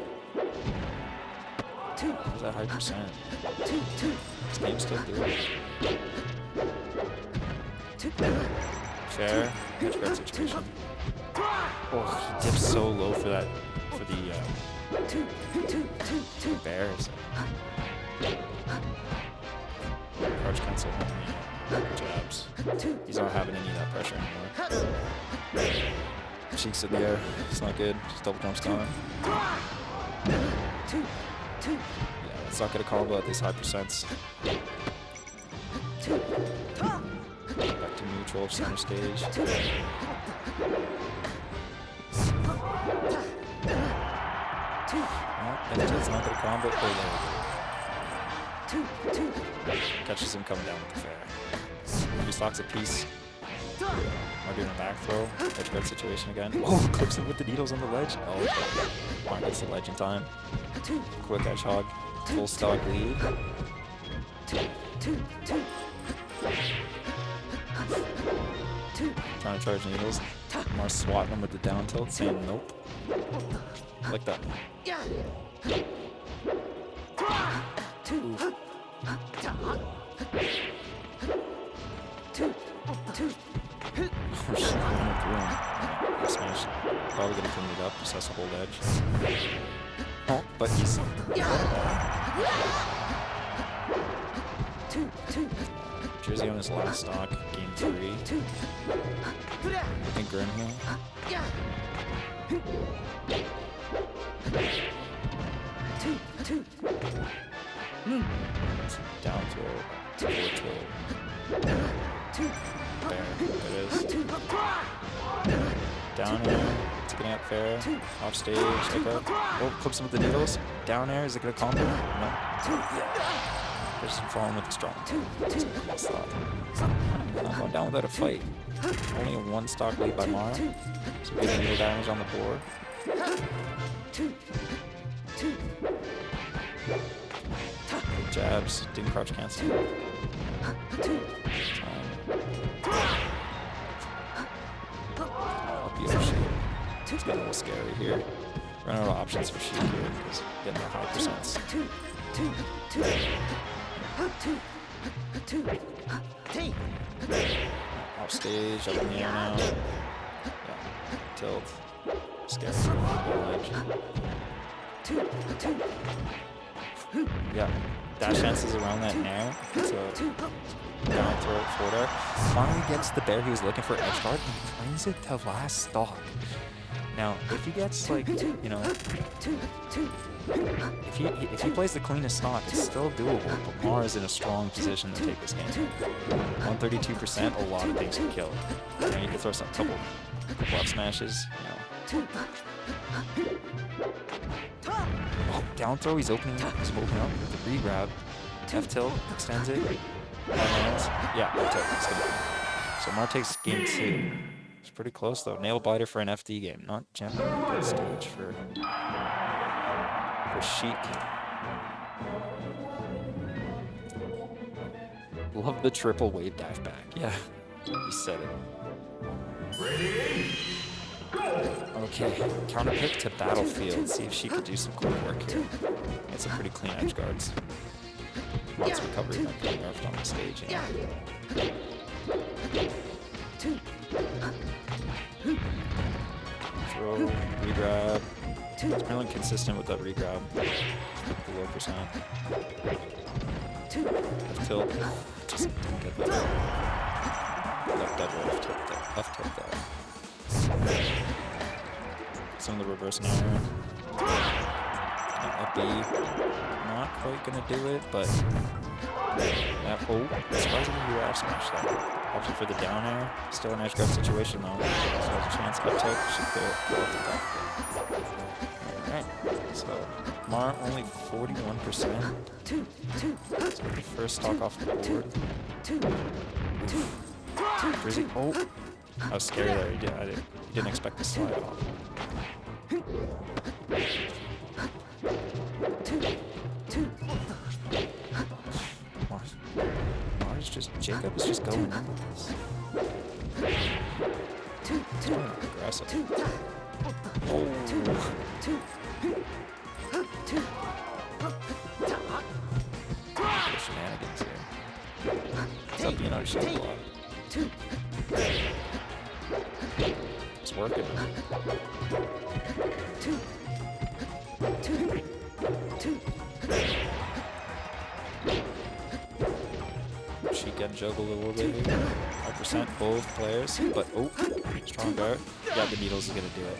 How's that high percent? This game's still doing it. Fair. Edge guard situation. Oh, he dips so low for that, for the bears. Crouch cancel on the jabs. He's not having any of that pressure anymore. Cheeks in the air. It's not good. Just double jumps gone. Yeah, let's not get a combo at these high percents. Back to neutral, center stage. And it's not gonna combo. Catches him coming down with the fair. He stocks a piece. Are doing a back throw. Edge guard situation again. Oh, clips him with the needles on the ledge. Oh, Mark gets the ledge in time. Quick edge hog. Full stock lead. Trying to charge needles. Mark swatting him with the down tilt, saying nope. Like that. Oof. Oh shit, running through him. Yeah, smash. Probably gonna clean it up, just has to hold edge. Oh, but he's... Jersey on his last stock, game 3. I think Grim here. Down throw, forward throw. There, it is. Down air, taking out fair. Off stage, echo. Oh, clips him with the needles. Down air, is it gonna combo? No. There's some falling with the strong. That's that. I'm not going down without a fight. Only a 1 stock lead by Mara. Some good needle damage on the board. Good jabs, didn't crouch cancel. Up Yoshi. It's getting a little scary here. Running out of options for Sheik here because getting the high percents. Off stage, up in the air now. Yeah. Tilt. Scary. Yeah. Dash dances around that now. It's a down throw forward air. Finally gets the bear he was looking for edge guard and brings it to last stock. Now, if he gets like, you know, if he plays the cleanest stock, it's still doable. But Mara is in a strong position to take this game. 132%, a lot of things can kill. You know, you can throw some couple up smashes. You know. Oh, down throw. He's opening up with the re-grab. F tilt extends it. Yeah, up tilt. It's good. So Mara takes game 2. It's pretty close though. Nail biter for an FD game, not generally a good stage for Sheik. Love the triple wave dash back. Yeah, he said it. Ready? Go! Okay, counter pick to Battlefield. See if she could do some quick work here. It's some pretty clean edge guards. Lots of recovery might be nerfed on the stage. Yeah. Throw, re-grab. It's really consistent with that re-grab. The low percent. F tilt. Just don't get that. That double F tilt there. Some of the reverse now. Up B. Not quite gonna do it, but surprisingly you F smash that. Option for the down air. Still an edge guard situation though. So has a chance up tilt. Should go up the top. Alright. So Mara only 41%. So the first stock off the board. Drizzy. Oh! That was scary there. He didn't expect to slide off. Jacob is just going in with this. He's going aggressive. Shenanigans here. What's up, you know, shield block. It's working. She can juggle a little bit here. 100% both players, but oh, strong guard. Yeah, the needles is gonna do it.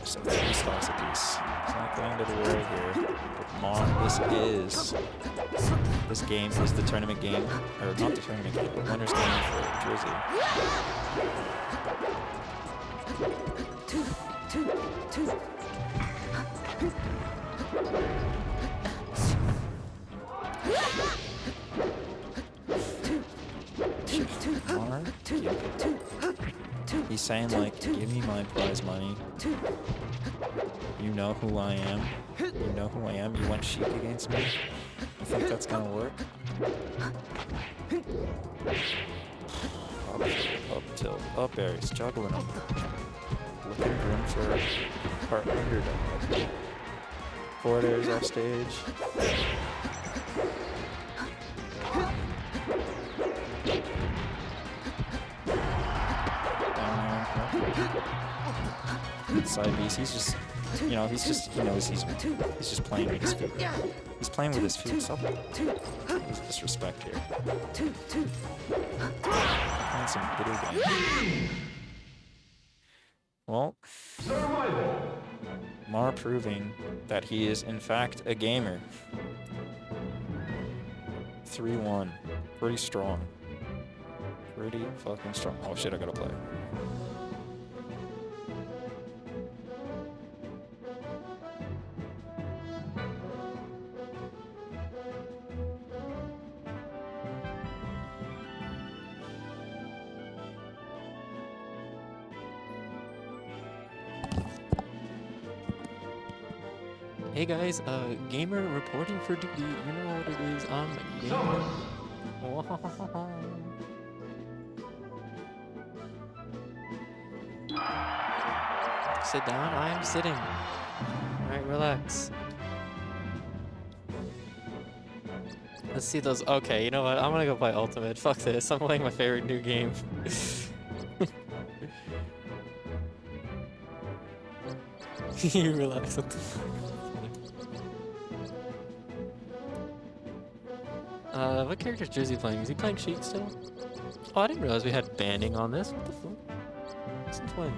So 3 stocks apiece. It's not going to the war here. But Mon, this game is the tournament game, or not the tournament game, the winner's game for Jersey. He's saying like, give me my prize money. You know who I am. You know who I am. You went Sheik against me. You think that's gonna work? Up tilt, up air. He's juggling him. Looking grim for part underdog. Forward airs off stage. Side B's, he's just, you know, he knows he's just playing with his food. He's playing with his food, so there's disrespect here. Playing some video game. Well, Mar proving that he is in fact a gamer. 3-1, pretty strong. Pretty fucking strong. Oh shit, I gotta play. Hey guys, gamer reporting for duty. You know what it is? I'm a gamer. Sit down. I am sitting. Alright, relax. Let's see those. Okay, you know what? I'm gonna go play Ultimate. Fuck this. I'm playing my favorite new game. You relax. What character is Jersey playing? Is he playing Sheik still? Oh, I didn't realize we had banding on this. What the fuck? Since when?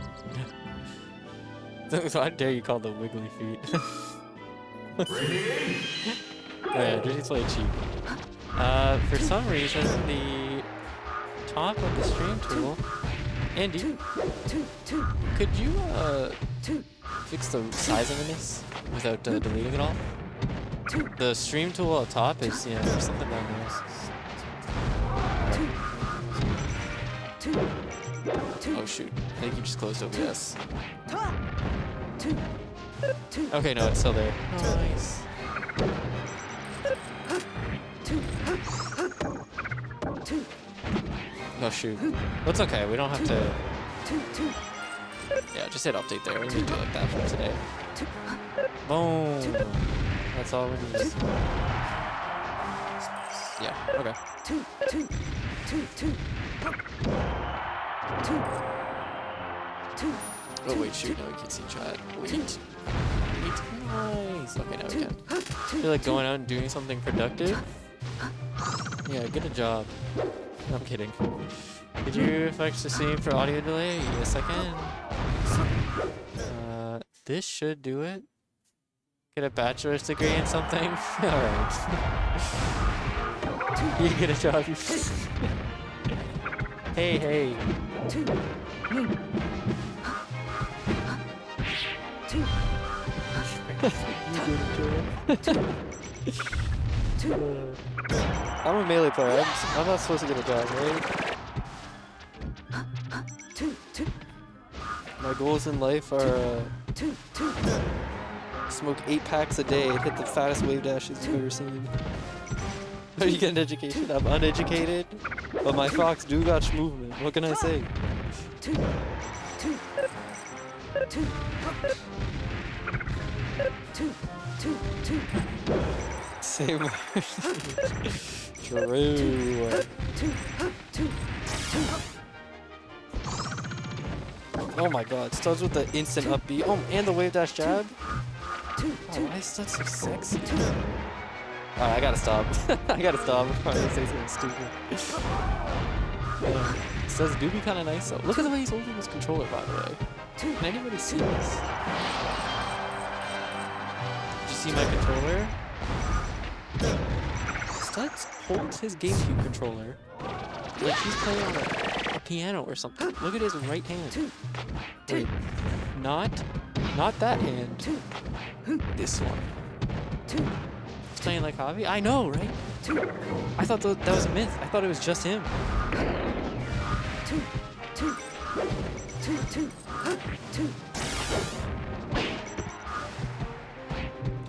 How dare you call the wiggly feet? Oh yeah, Jersey's playing Sheik. For some reason, the top of the stream tool... Andy, could you, fix the sizing of this without deleting it all? The stream tool up top is, you know, there's something down there. Oh shoot, I think you just closed OBS. Okay, no, it's still there. Nice. Oh shoot. That's okay, we don't have to... Yeah, just hit update there. We need to do like that for today. Boom! That's all we need. Yeah, okay. Oh wait, shoot, no, we can see chat. Wait. Nice! Okay, now we can. Feel like going out and doing something productive? Yeah, get a job. No, I'm kidding. Did you affect the scene for audio delay? Yes, I can. This should do it. Get a bachelor's degree in something? Alright. You get a job. Hey, hey. I'm a melee player. I'm not supposed to get a job, right? My goals in life are smoke 8 packs a day and hit the fattest wave dashes you've ever seen. Are you getting education? I'm uneducated, but my fox do got movement. What can I say? Same. True. Oh my god, Studs with the instant up B. Oh, and the wave dash jab. Oh, why is Studs so sexy? Alright, I gotta stop. I gotta stop before I say something stupid. Studs do be kinda nice though. Look at the way he's holding his controller, by the way. Can anybody see this? Did you see my controller? Studs holds his GameCube controller like he's playing on a piano or something. Look at his right hand. Wait, not that hand. This one. He's playing like Javi? I know, right? I thought that was a myth. I thought it was just him.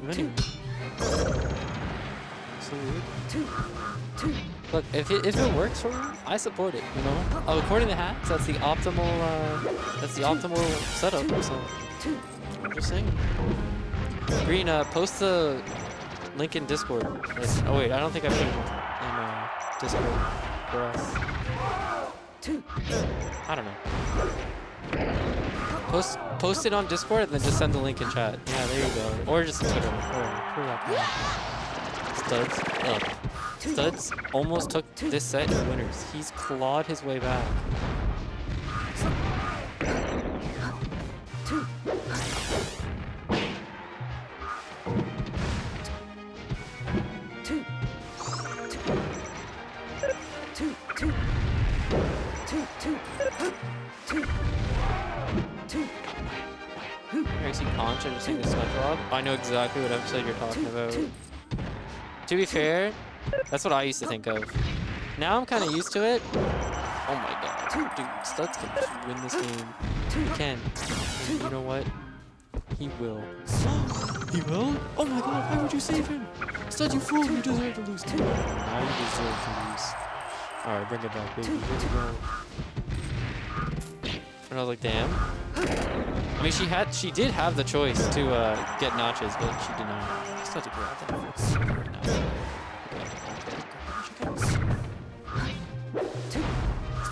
Anyway. So weird. Look, if it works for him, I support it. You know. Oh, according to hacks, that's the optimal setup. So I'm just saying. Green, post the link in Discord. Oh wait, I don't think I put it in Discord for us. I don't know. Post it on Discord and then just send the link in chat. Yeah, there you go. Or just Twitter. Studs up. Studs almost took this set in winners. He's clawed his way back. I see Conch and just saying this SpongeBob. I know exactly what episode you're talking about. To be fair, that's what I used to think of. Now I'm kind of used to it. Oh my god. Dude, Studs can just win this game. He can. And you know what? He will. He will? Oh my god, why would you save him? Studs, you fool, you deserve to lose. Now you deserve to lose. Alright, bring it back, baby. Here we go. And I was like, damn. I mean, she did have the choice to get notches, but she did not. Just had to grab that.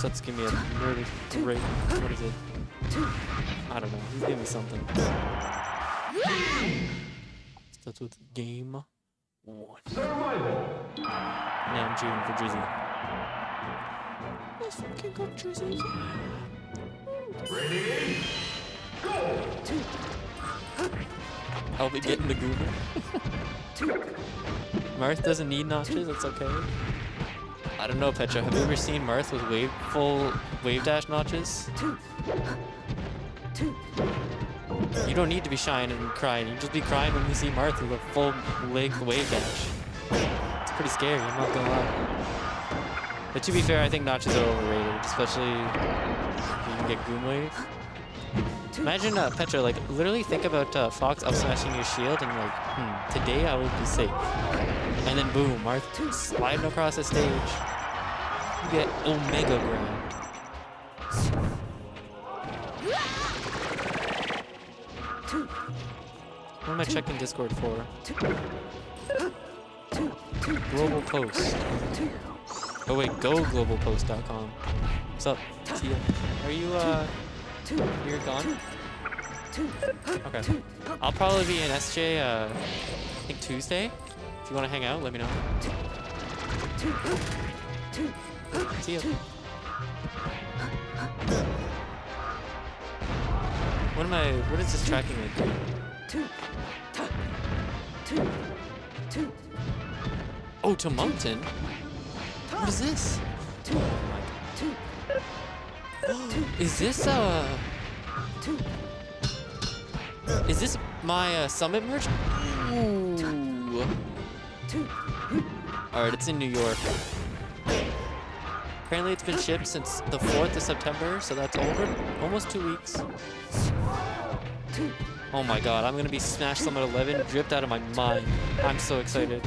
Let's give me a nervous break. What is it? I don't know. He's giving me something. Starts with game 1. Namjoon for Drizzy. Let's fucking go, Drizzy. Ready? Go! Help me get in the Google. Marth doesn't need notches. That's okay. I don't know, Petra. Have you ever seen Marth with full wave dash notches? You don't need to be shying and crying. You just be crying when you see Marth with a full leg wave dash. It's pretty scary, I'm not gonna lie. But to be fair, I think notches are overrated, especially if you can get Goom Wave. Imagine, Petra, like, literally think about Fox up smashing your shield and like, today I will be safe. And then boom, Marth sliding across the stage. You get Omega Ground. What am I checking Discord for? Global Post. Oh wait, go globalpost.com. What's up, Tia? Are you, you're gone? Okay. I'll probably be in SJ, I think Tuesday. If you want to hang out, let me know. See ya. What is this tracking like? Oh, to Moncton? What is this? Oh my god. Is this my Summit merch? Ooh. Alright, it's in New York. Apparently it's been shipped since the 4th of September, so that's over almost 2 weeks. Oh my god, I'm gonna be Smash Summit 11 dripped out of my mind. I'm so excited.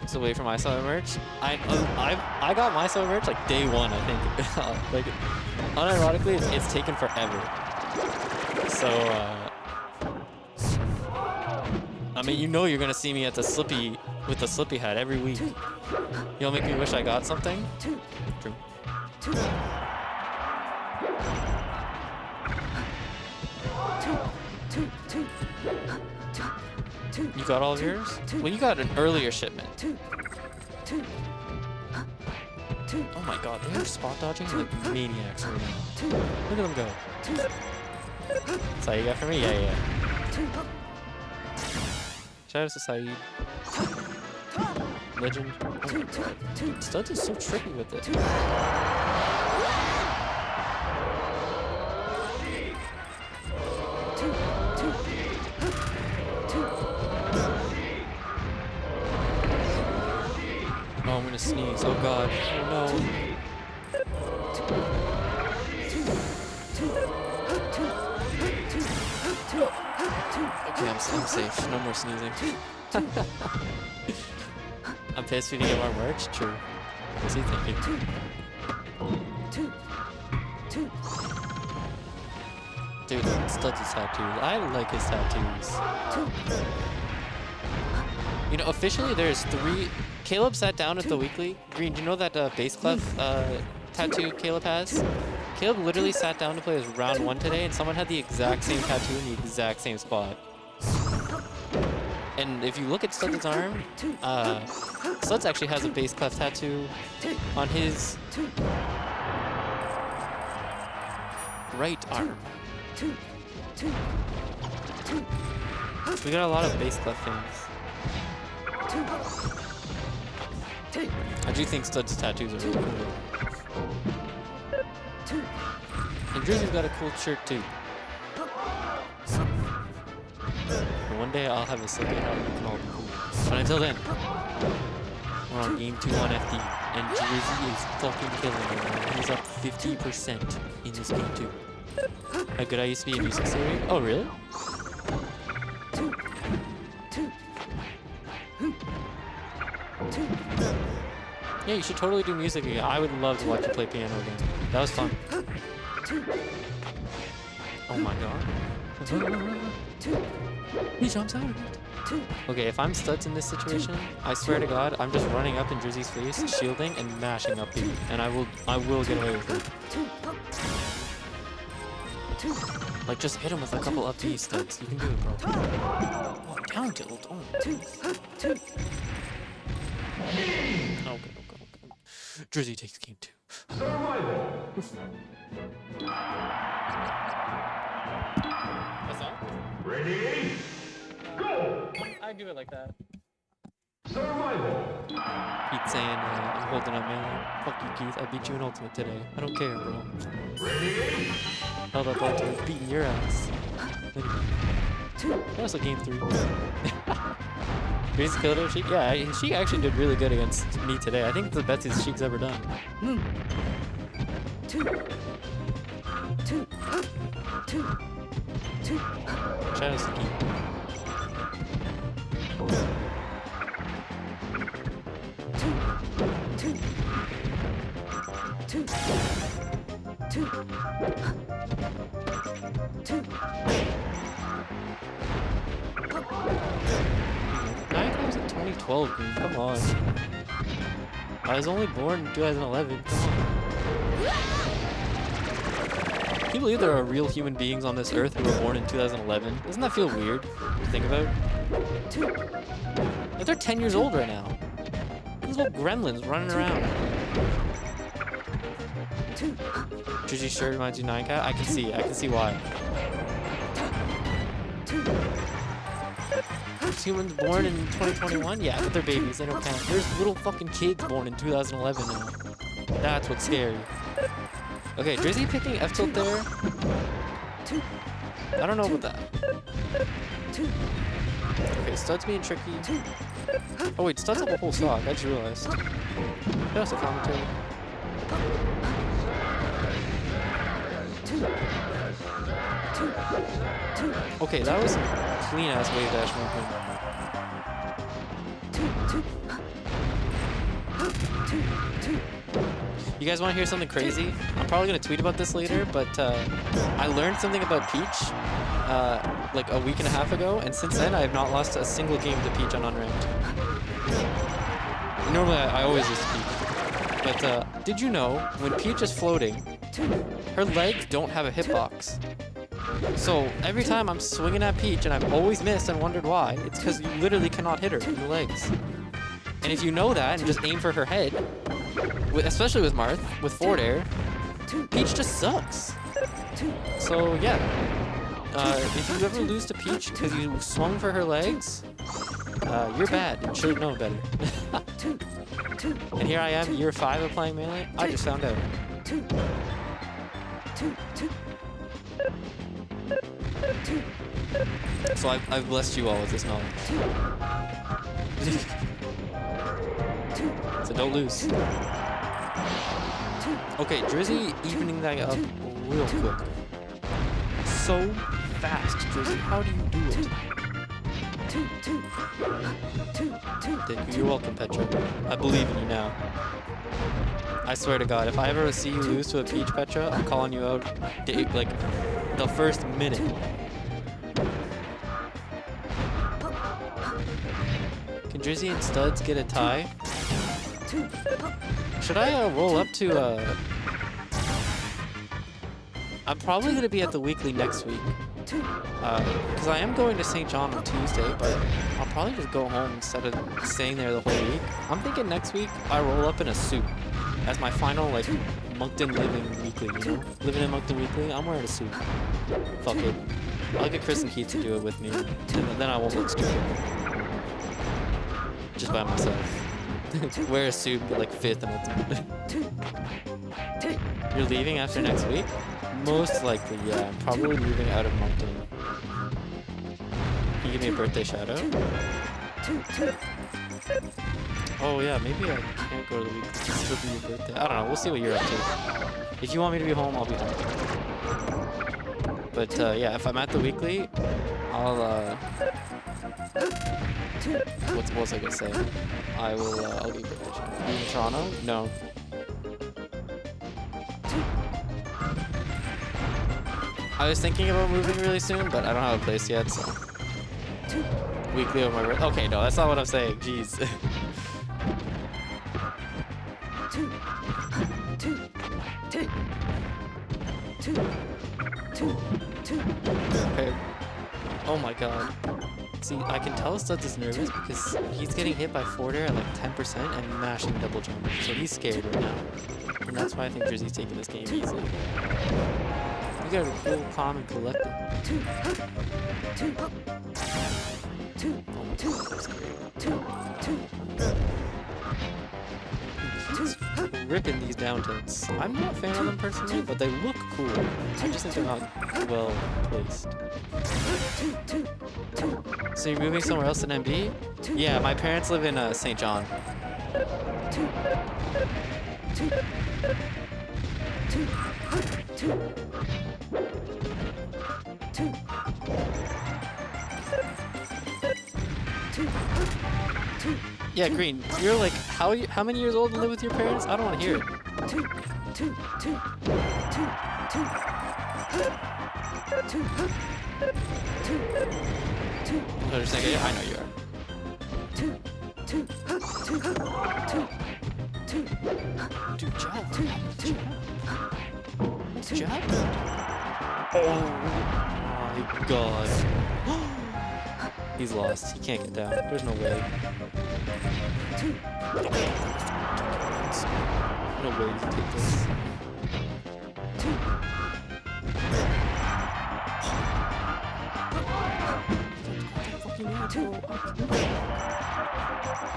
So wait for my summer merch. I got my summer merch like day one, I think. Like, unironically, it's taken forever. So I mean, you know, you're gonna see me at the Slippy with the Slippy hat every week. You'll make me wish I got something. True. You got all of yours? Well, you got an earlier shipment. Oh my god, they're spot dodging like maniacs right now. Look at them go. That's all you got for me? Yeah. Shout out to Saeed. Legend. Oh, Studs is so tricky with it. Oh, I'm gonna sneeze. Oh god. Oh no. Okay, I'm safe. No more sneezing. I'm pissed we didn't get more merch. True. What's he thinking? Dude, Studs' tattoos. I like his tattoos. You know, officially there's 3. Caleb sat down at the weekly. Green, do you know that bass clef tattoo Caleb has? Caleb literally sat down to play his round 1 today, and someone had the exact same tattoo in the exact same spot. And if you look at Studs' arm, Studs actually has a bass clef tattoo on his right arm. We got a lot of bass clef fans. I do think Studs' tattoos are really cool. And Drizzy's got a cool shirt too. And one day I'll have a Slippy hat and we can all be cool. But until then, we're on game 2 on FD. And Drizzy is fucking killing it, man. He's up 50% in this game too. How good I used to be in music theory? Oh really? Yeah, you should totally do music again. I would love to watch you play piano again. That was fun. Oh my god. He jumps out of it. Okay, if I'm Studs in this situation, I swear to god, I'm just running up in Drizzy's face, shielding, and mashing up B. And I will get away with it. Like, just hit him with a couple up B, Studs. You can do it, bro. Oh, down tilt. Oh. Okay. Drizzy takes game 2. What's up? Ready? Go! I do it like that. Survival. Keith saying, I'm holding up, man. Fuck you, Keith. I beat you in Ultimate today. I don't care, bro. Ready? Held up Ultimate, beating your ass. That was like game 3. Grace killed her. She actually did really good against me today. I think it's the best Sheik's ever done. Shout out to Keith. Nine was in 2012, dude. Come on. I was only born in 2011. Come on. Can you believe there are real human beings on this earth who were born in 2011? Doesn't that feel weird to think about? Like they're 10 years old right now. These little gremlins running around. Drizzy's shirt reminds you 9cat? I can see why. There's humans born in 2021? Yeah, but they're babies, they don't count. There's little fucking kids born in 2011 now. That's what's scary. Okay, Drizzy picking F-tilt there. I don't know about that. Okay, Studs being tricky. Oh wait, Studs have a whole stock, I just realized. That's a commentary. Okay, that was some clean ass wave dash movement. You guys want to hear something crazy? I'm probably gonna tweet about this later, but I learned something about Peach like a week and a half ago, and since then I have not lost a single game to Peach on unranked. Normally I always lose to Peach, but did you know when Peach is floating, her legs don't have a hitbox? So every time I'm swinging at Peach and I've always missed and wondered why, it's because you literally cannot hit her in the legs. And if you know that and just aim for her head, especially with Marth, with forward air, Peach just sucks. So yeah, if you ever lose to Peach because you swung for her legs, you're bad and should have known better. And here I am, year 5 of playing Melee, I just found out. So I've blessed you all with this knowledge. So don't lose. Okay, Drizzy evening that up real quick. So fast, Drizzy. How do you do it? Thank you. You're welcome, Petra. I believe in you now. I swear to God, if I ever see you lose to a Peach, Petra, I'm calling you out like the first minute. Can Drizzy and Studs get a tie? Should I roll up to I'm probably going to be at the weekly next week. Because I am going to St. John on Tuesday, but I'll probably just go home instead of staying there the whole week. I'm thinking next week I roll up in a suit as my final, like, Moncton Living Weekly, you know? Living in Moncton Weekly, I'm wearing a suit. Fuck it. I'll get Chris and Keith to do it with me, and then I won't look stupid. Just by myself. Wear a suit and get like 5th and ultimate. You're leaving after next week? Most likely, yeah. I'm probably moving out of Moncton. Can you give me a birthday shout out? Oh yeah, maybe I can't go to the week. It's still be your birthday. I don't know. We'll see what you're up to. If you want me to be home, I'll be home. But yeah, if I'm at the weekly, I'll what was I gonna say? I will. I'll give you a picture. Are you in Toronto? No. I was thinking about moving really soon, but I don't have a place yet. So. Weekly of my birthday. Okay, no, that's not what I'm saying. Jeez. Okay. Oh my God. See, I can tell Studs is nervous because he's getting hit by forward air at like 10% and mashing double jump. So he's scared right now. And that's why I think Drizzy's taking this game easily. You gotta be cool, calm, and collected. Oh my God, that's great. He's ripping these down tilts. I'm not a fan of them personally, but they look cool. I just think they're not well placed. So you're moving somewhere else in MD? Yeah, my parents live in St. John. Yeah, Green, you're like, how many years old and live with your parents? I don't want to hear it. No, just like, yeah, I know you are. Dude, jab. Jab? Oh my God. He's lost. He can't get down. There's no way. No way you can take this.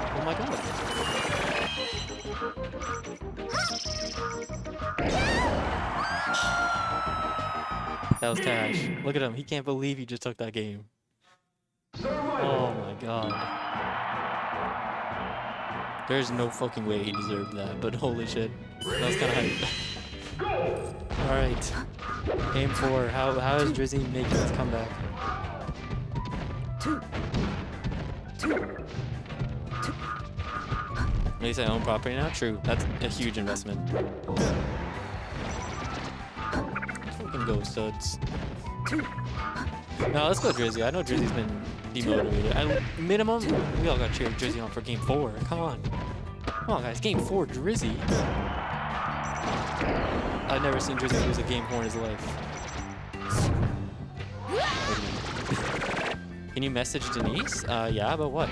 Oh my God. That was cash. Look at him. He can't believe he just took that game. Oh my God. There's no fucking way he deserved that, but holy shit. That was kind of hype. Go! All right. Game 4. How is Drizzy making his comeback? At least I own property now. True. That's a huge investment. Fucking go, studs. No, let's go Drizzy. I know Drizzy's been demotivated. At minimum, we all got cheered Drizzy on for game 4. Come on. Come on, guys. Game 4, Drizzy. I've never seen Drizzy lose a game 4 in his life. Can you message Denise? Yeah, about what?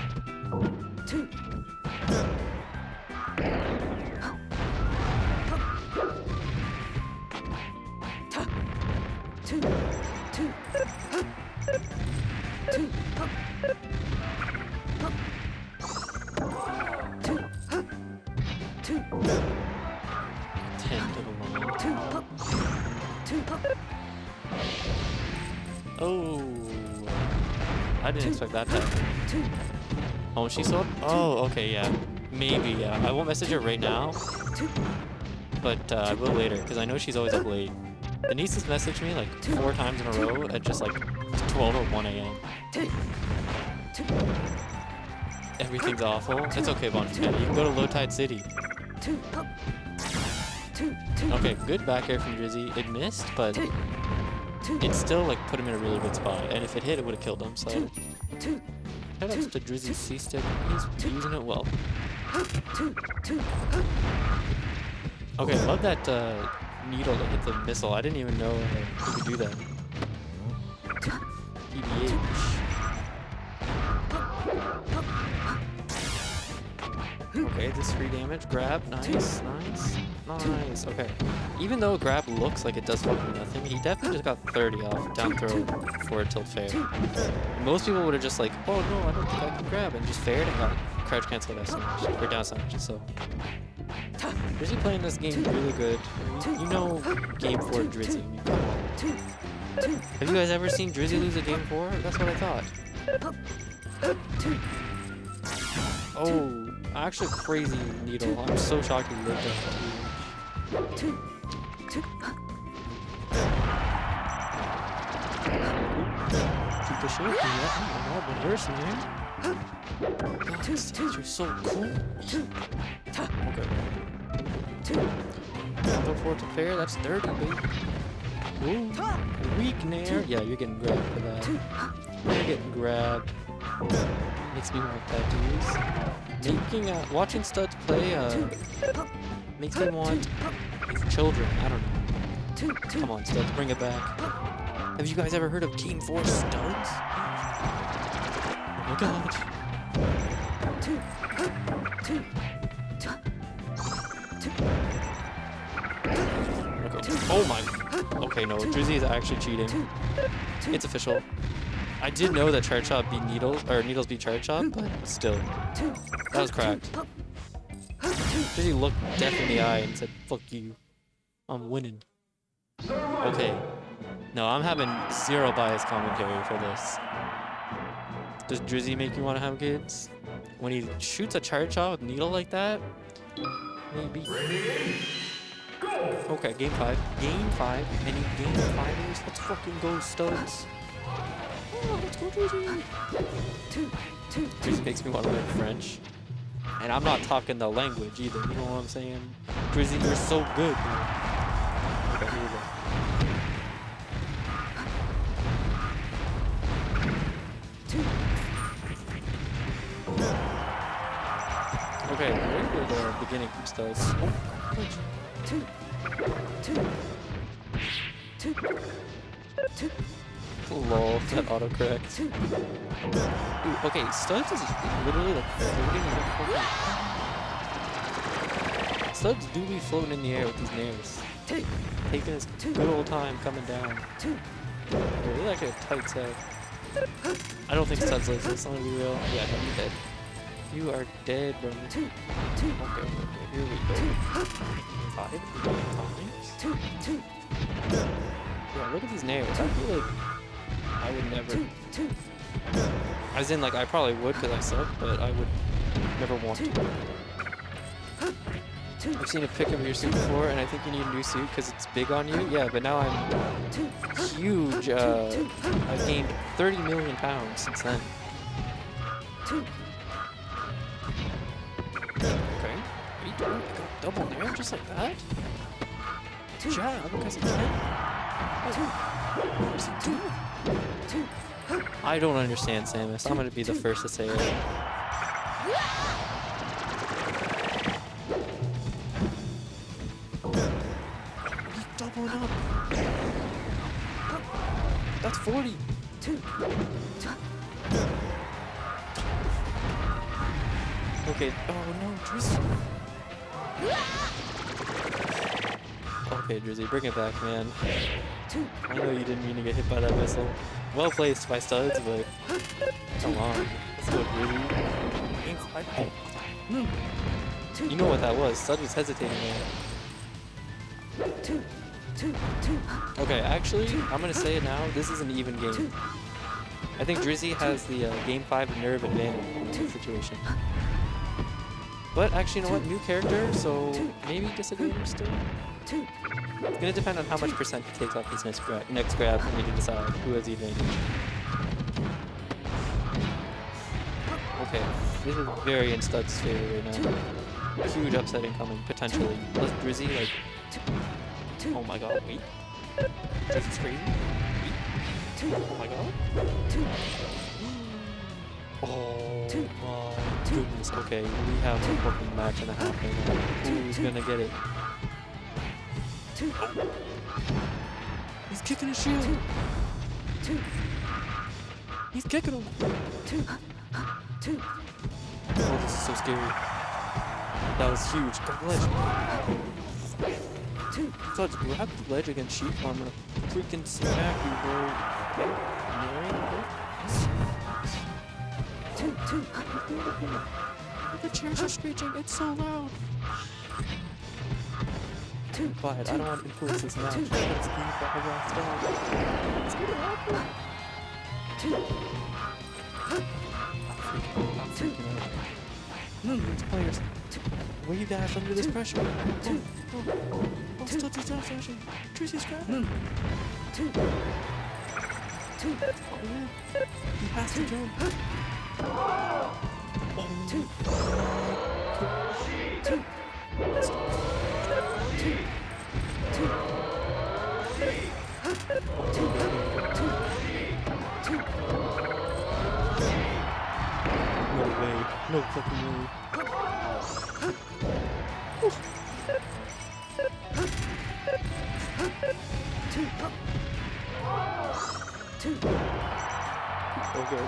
Oh, I didn't expect that to happen. Oh, she sold? Oh, okay, yeah. Maybe, yeah. I won't message her right now, but I will later, because I know she's always up late. Denise has messaged me like 4 times in a row at just like 12 or 1 a.m. Everything's awful. It's okay, Bonus Man. You can go to Low Tide City. Okay, good back air from Drizzy. It missed, but it still like put him in a really good spot. And if it hit, it would have killed him. So shout outs to Drizzy's C-stick. He's using it well. Okay, love that needle that hit the missile. I didn't even know you could do that. EBH. Okay, this free damage. Grab. Nice, nice, nice. Okay. Even though grab looks like it does fucking nothing, he definitely just got 30 off down throw for a tilt fair. Most people would have just like, oh no, I don't think I can grab, and just faired and got crouch cancel F smash, or down smash, so. Drizzy playing this game really good. You know game 4 Drizzy. I mean, come on. Have you guys ever seen Drizzy lose a game 4? That's what I thought. Oh, actually crazy needle. I'm so shocked he lived up. Keep the shape. Oh my god, reversing here. God, Sage, you're so cool. Okay. Another 4 to fair, that's 30, baby. Ooh, weak nair. Yeah, you're getting grabbed for that. You're getting grabbed. Makes me want tattoos. Watching studs play, makes me want children. I don't know. Come on, studs, bring it back. Have you guys ever heard of Game 4 studs? Oh my god. Okay. Oh my. Okay, no, Drizzy is actually cheating. It's official. I did know that charge shot beat needles, or needles beat charge shot, but still. That was cracked. Drizzy looked death in the eye and said, fuck you. I'm winning. Okay. No, I'm having zero bias commentary for this. Does Drizzy make you want to have kids? When he shoots a charge shot with needle like that? Maybe. Okay, game 5. Game 5. Any game 5ers? Let's fucking go, studs. Oh, let's go, Drizzy. Drizzy makes me want to learn French. And I'm not talking the language either, you know what I'm saying? Drizzy, you're so good, man. Okay, here we go. Okay, very good beginning from studs. Lol, that autocorrect. Ooh, okay, studs is literally like floating in the fucking... Studs do be floating in the air with these nairs. Taking his good old time coming down. Yeah, he's actually a tight set. I don't think studs lives this, I'm gonna be real. Yeah, no, you're dead. You are dead, bro. Okay, here we go. 5 times. Yeah, look at these nairs. I feel like I would never. As in, like, I probably would because I suck, but I would never want to. I've seen a pic of your suit before, and I think you need a new suit because it's big on you. Yeah, but now I'm huge. I've gained 30 million pounds since then. Okay. What are you doing? I got double nair just like that? Jab because I can. What is he doing? I don't understand, Samus. I'm gonna be the first to say it. He's doubling up. That's 40. Okay. Oh no, Drizzy. Okay, Drizzy, bring it back, man. I know you didn't mean to get hit by that missile. Well placed by Studs, but come on. Let's go, Drizzy. You know what that was. Stud was hesitating there. Okay, actually, I'm gonna say it now. This is an even game. I think Drizzy has the Game 5 nerve advantage in this situation. But actually, you know what? New character, so maybe disadvantage still? It's gonna depend on how much percent he takes off his next grab for me to decide who has the advantage. Okay, this is very in Stud's favor right now. Huge upset incoming, potentially. Unless Drizzy, like... Oh my god, wait. Drizzy's crazy. Wait. Oh my god. Oh my goodness. Okay, we have a fucking match and a half right now. Who's gonna get it? He's kicking his shield. He's kicking him. Oh, this is so scary. That was huge. Got the ledge. Thought to grab the ledge against Sheep. I'm gonna freaking smack you, bro. The chairs are screeching. It's so loud. But I don't want to influence this match. It's game 5 last time. It's gonna happen. I'm freaking out. These players wave dash under this pressure. Oh, still just dash dashing. Tracy's grabbing. Oh yeah. He has to jump. No way. No fucking way. Okay.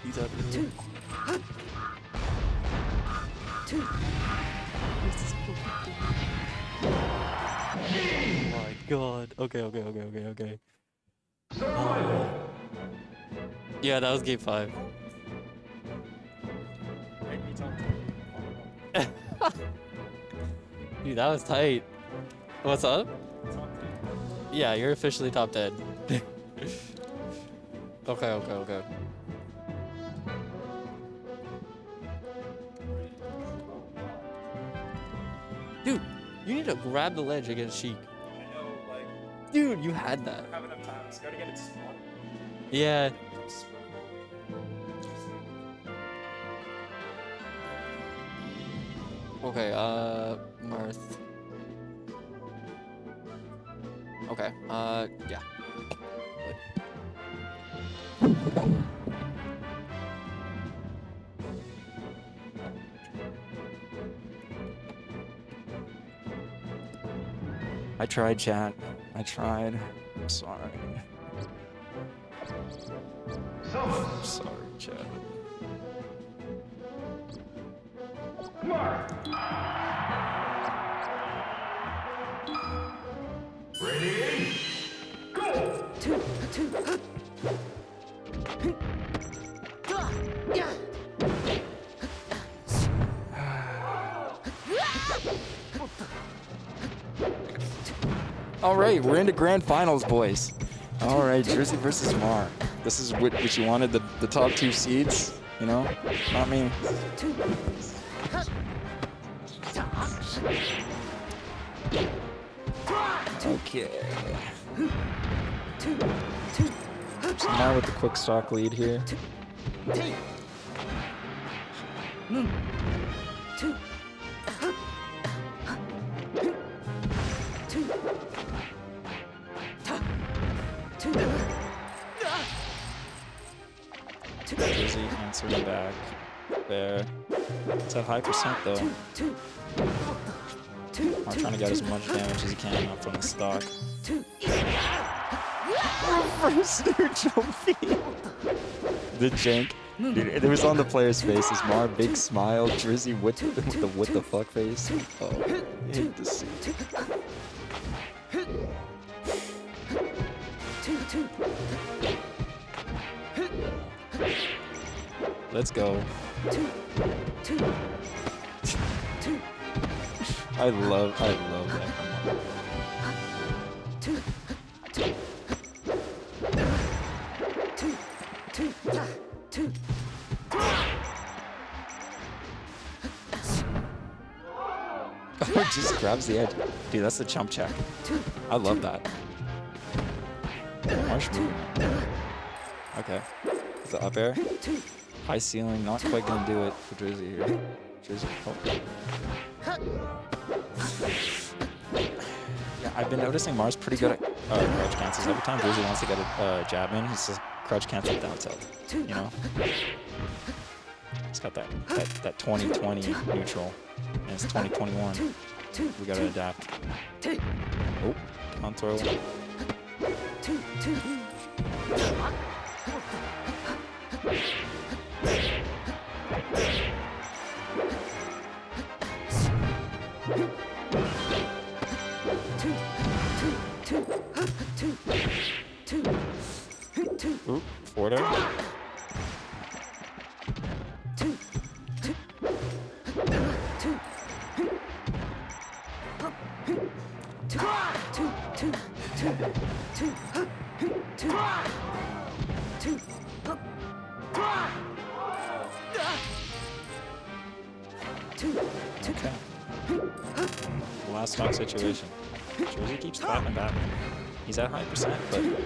He's out here. Oh my god. Okay. Oh. Yeah, that was game 5. Dude, that was tight. What's up? Yeah, you're officially top 10. Okay. Dude, you need to grab the ledge against Sheik. I know, like, Dude, you had that. I don't have enough time. Just gotta get it spot. Yeah. Okay, Marth. Okay, yeah. I tried, chat. I tried. I'm sorry. I'm sorry, chat. All right, we're into grand finals, boys. All right, Jersey versus Mar. This is what you wanted, the top 2 seeds, you know? Not me. Okay. So now with the quick stock lead here. Jersey answering back there. It's at high percent though. I'm trying to get as much damage as he can up from the stock. Reverse neutral feed. The jank. Dude, it was on the player's faces. Mar, big smile. Jersey with the what the fuck face. Oh, I hate to see. Let's go. I love that. Oh, just grabs the edge. Dude, that's the chump check. I love that. Marsh moving. Okay. It's the up air. High ceiling, not quite gonna do it for Jersey here. Jersey, oh. Yeah, I've been noticing Mars pretty good at crouch cancels. Every time Jersey wants to get a jab in, he's just crouch cancel down tilt. You know? It's got that 2020 neutral, and it's 2021. We gotta adapt. Oh, on throw. Ooh, forward air. Okay. Last stock situation. Jersey keeps clapping back. He's at high percent, but you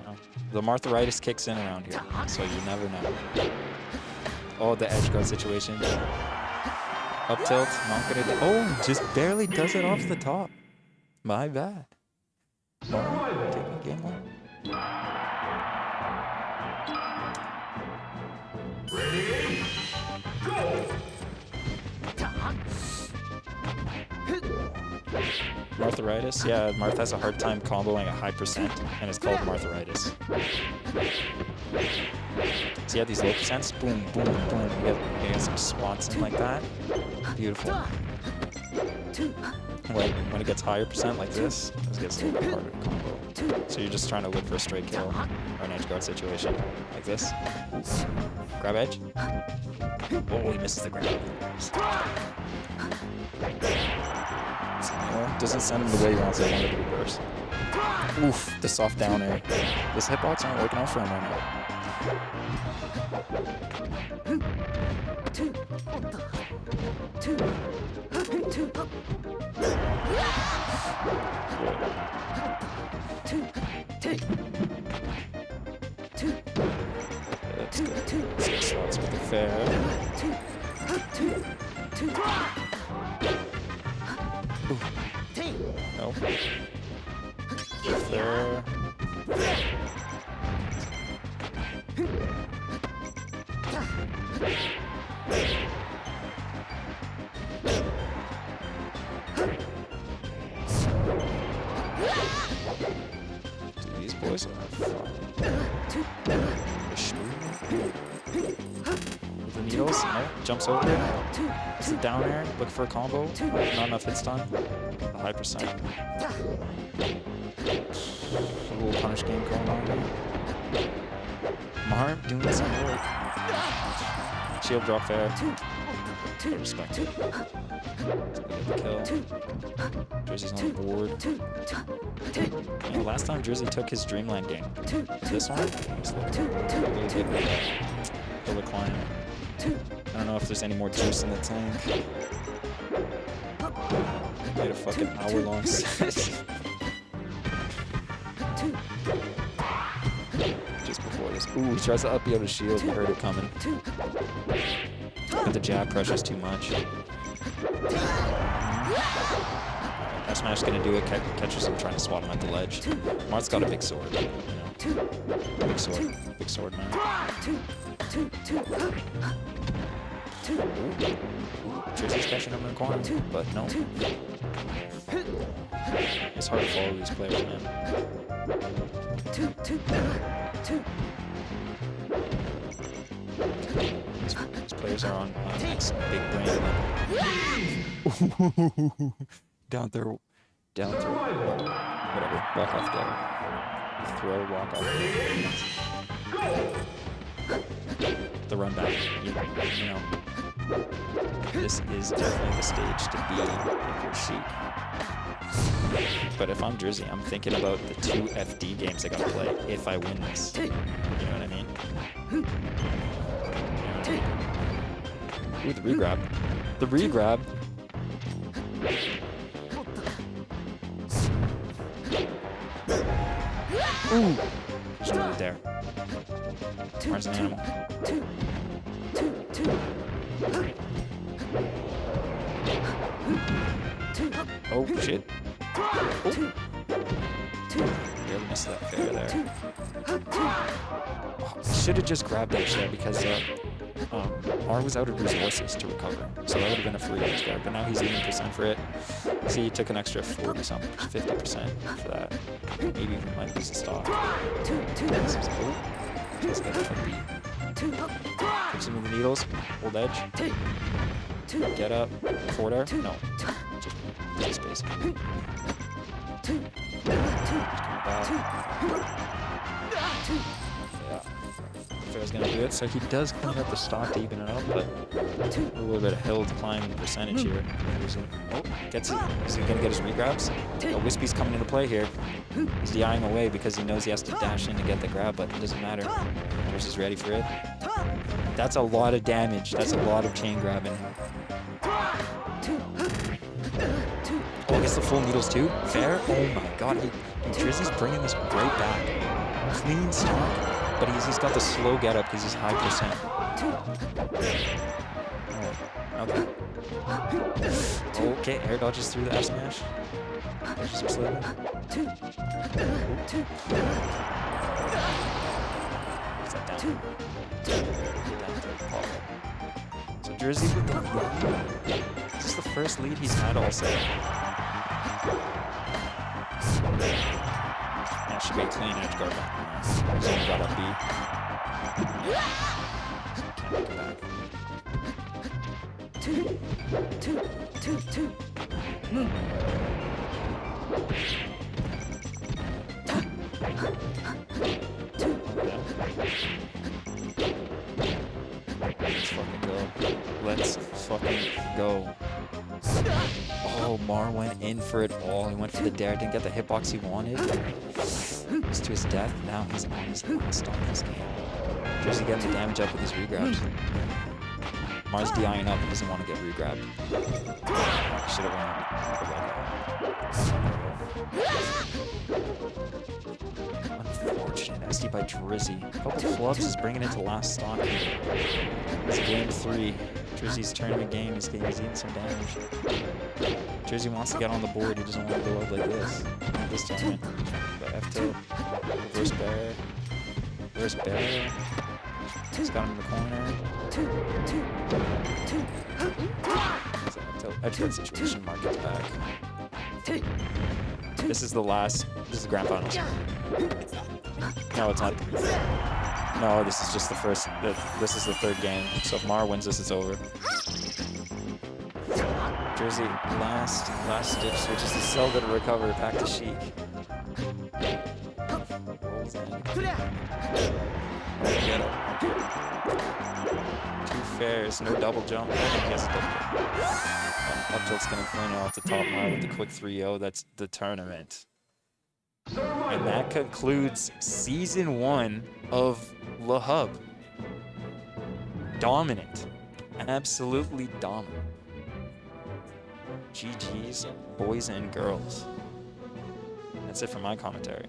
know, the Martharitis kicks in around here, so you never know. Oh, the edge guard situation. Up tilt, not gonna do. Oh, just barely does it off the top. My bad. No, taking game one. Ready? Go! Martharitis? Yeah, Marth has a hard time comboing at high percent, and it's called Martharitis. So you have these low percents, boom, boom, boom. You get some spots in like that. Beautiful. When it gets higher percent like this, it gets a little bit harder to combo. So you're just trying to look for a straight kill or an edge guard situation like this. Grab edge. Oh, he misses the grab. Doesn't send him the way he wants it. Wanted to reverse. Oof, the soft down air. This hitbox aren't working out for him right now. Let's go. 6 shots with the fair. No. Fair. Dude, these boys are fun. With the needles, no, jumps over it. It's a down air, look for a combo. Not enough hits done. A high percent. smash game going on here. Mar doing some work. Shield drop fair. Respect. He's gonna get the kill. Jersey's on the board. You know, last time Jersey took his Dreamland game. This one, it's a little bit of a hill to climb. I don't know if there's any more juice in the tank. Made a fucking hour-long set. Just before this. Ooh, he tries to up the shield. He heard it coming. But the jab pressure's too much. That smash gonna do it. Catches him trying to swat him at the ledge. Marth's got a big sword. You know. Big sword. Big sword man. Jersey's catching him in the corner, but no. It's hard to follow these players, man. These players are on next big brain level. Down throw. Whatever. Walk off down. Throw, walk off. The run back. You know. This is definitely the stage to be in your seat. But if I'm Jersey, I'm thinking about the 2 FD games I gotta play if I win this. You know what I mean? Ooh, the re-grab. The re-grab. Ooh! Just move it there. Where's an animal? Oh shit. Oh. Barely missed that fair there. Should have just grabbed that shit because R was out of resources to recover. So that would have been a free edge guard, but now he's 80% for it. See, he took an extra 40-something, 50% for that. Maybe even might lose the stock. Let's get a beat. Keeps him with the needles. Hold edge. Get up. Forward air. No. Just space. Yeah. Fair's gonna do it, so he does clean up the stock to even it up, but a little bit of hill to climb percentage here. Oh, gets it. Is he gonna get his regrabs? Oh, Wispy's coming into play here. He's DIing away because he knows he has to dash in to get the grab, but it doesn't matter. Jersey's ready for it. That's a lot of damage. That's a lot of chain grabbing. Oh, I guess the full needles too? Fair? Oh my god. Jersey's bringing this right back. Clean stock, but he's got the slow get up because he's high percent. Alright, okay. Okay, air dodges through the F smash. Dodges him slowly. What's that down? So Jersey with the lead. This is the first lead he's had all set. That should be a clean edge guard. He's only got up B. Can't make it back. Let's fucking go. Let's fucking go. Oh, Mar went in for it all. He went for the dare, didn't get the hitbox he wanted. It's to his death. Now he's on his last stop this game. Jersey getting the damage up with his regrabs. Mar's DIing up. He doesn't want to get regrabbed. Should have won. Unfortunate. SD by Drizzy. A couple flubs is bringing it to last stock here. It's game 3. Jersey's tournament game. He's eating some damage. Jersey wants to get on the board. He doesn't want to go out like this. Not this tournament. But F tilt. Reverse bear. Reverse bear. He's got him in the corner. Edge guard situation. Mark gets back. This is the last. This is the grand finals. No, it's not. No, this is just the first. This is the third game. So if Mar wins this, it's over. Jersey, last ditch switches to Zelda to recover. Back to Sheik. Get up. Two fairs, no double jump. I think he has a double jump. Up tilt's gonna clean off the top line with the quick 3-0. That's the tournament. And that concludes season 1 of Le Hub. Dominant. Absolutely dominant. GG's, boys and girls. That's it for my commentary.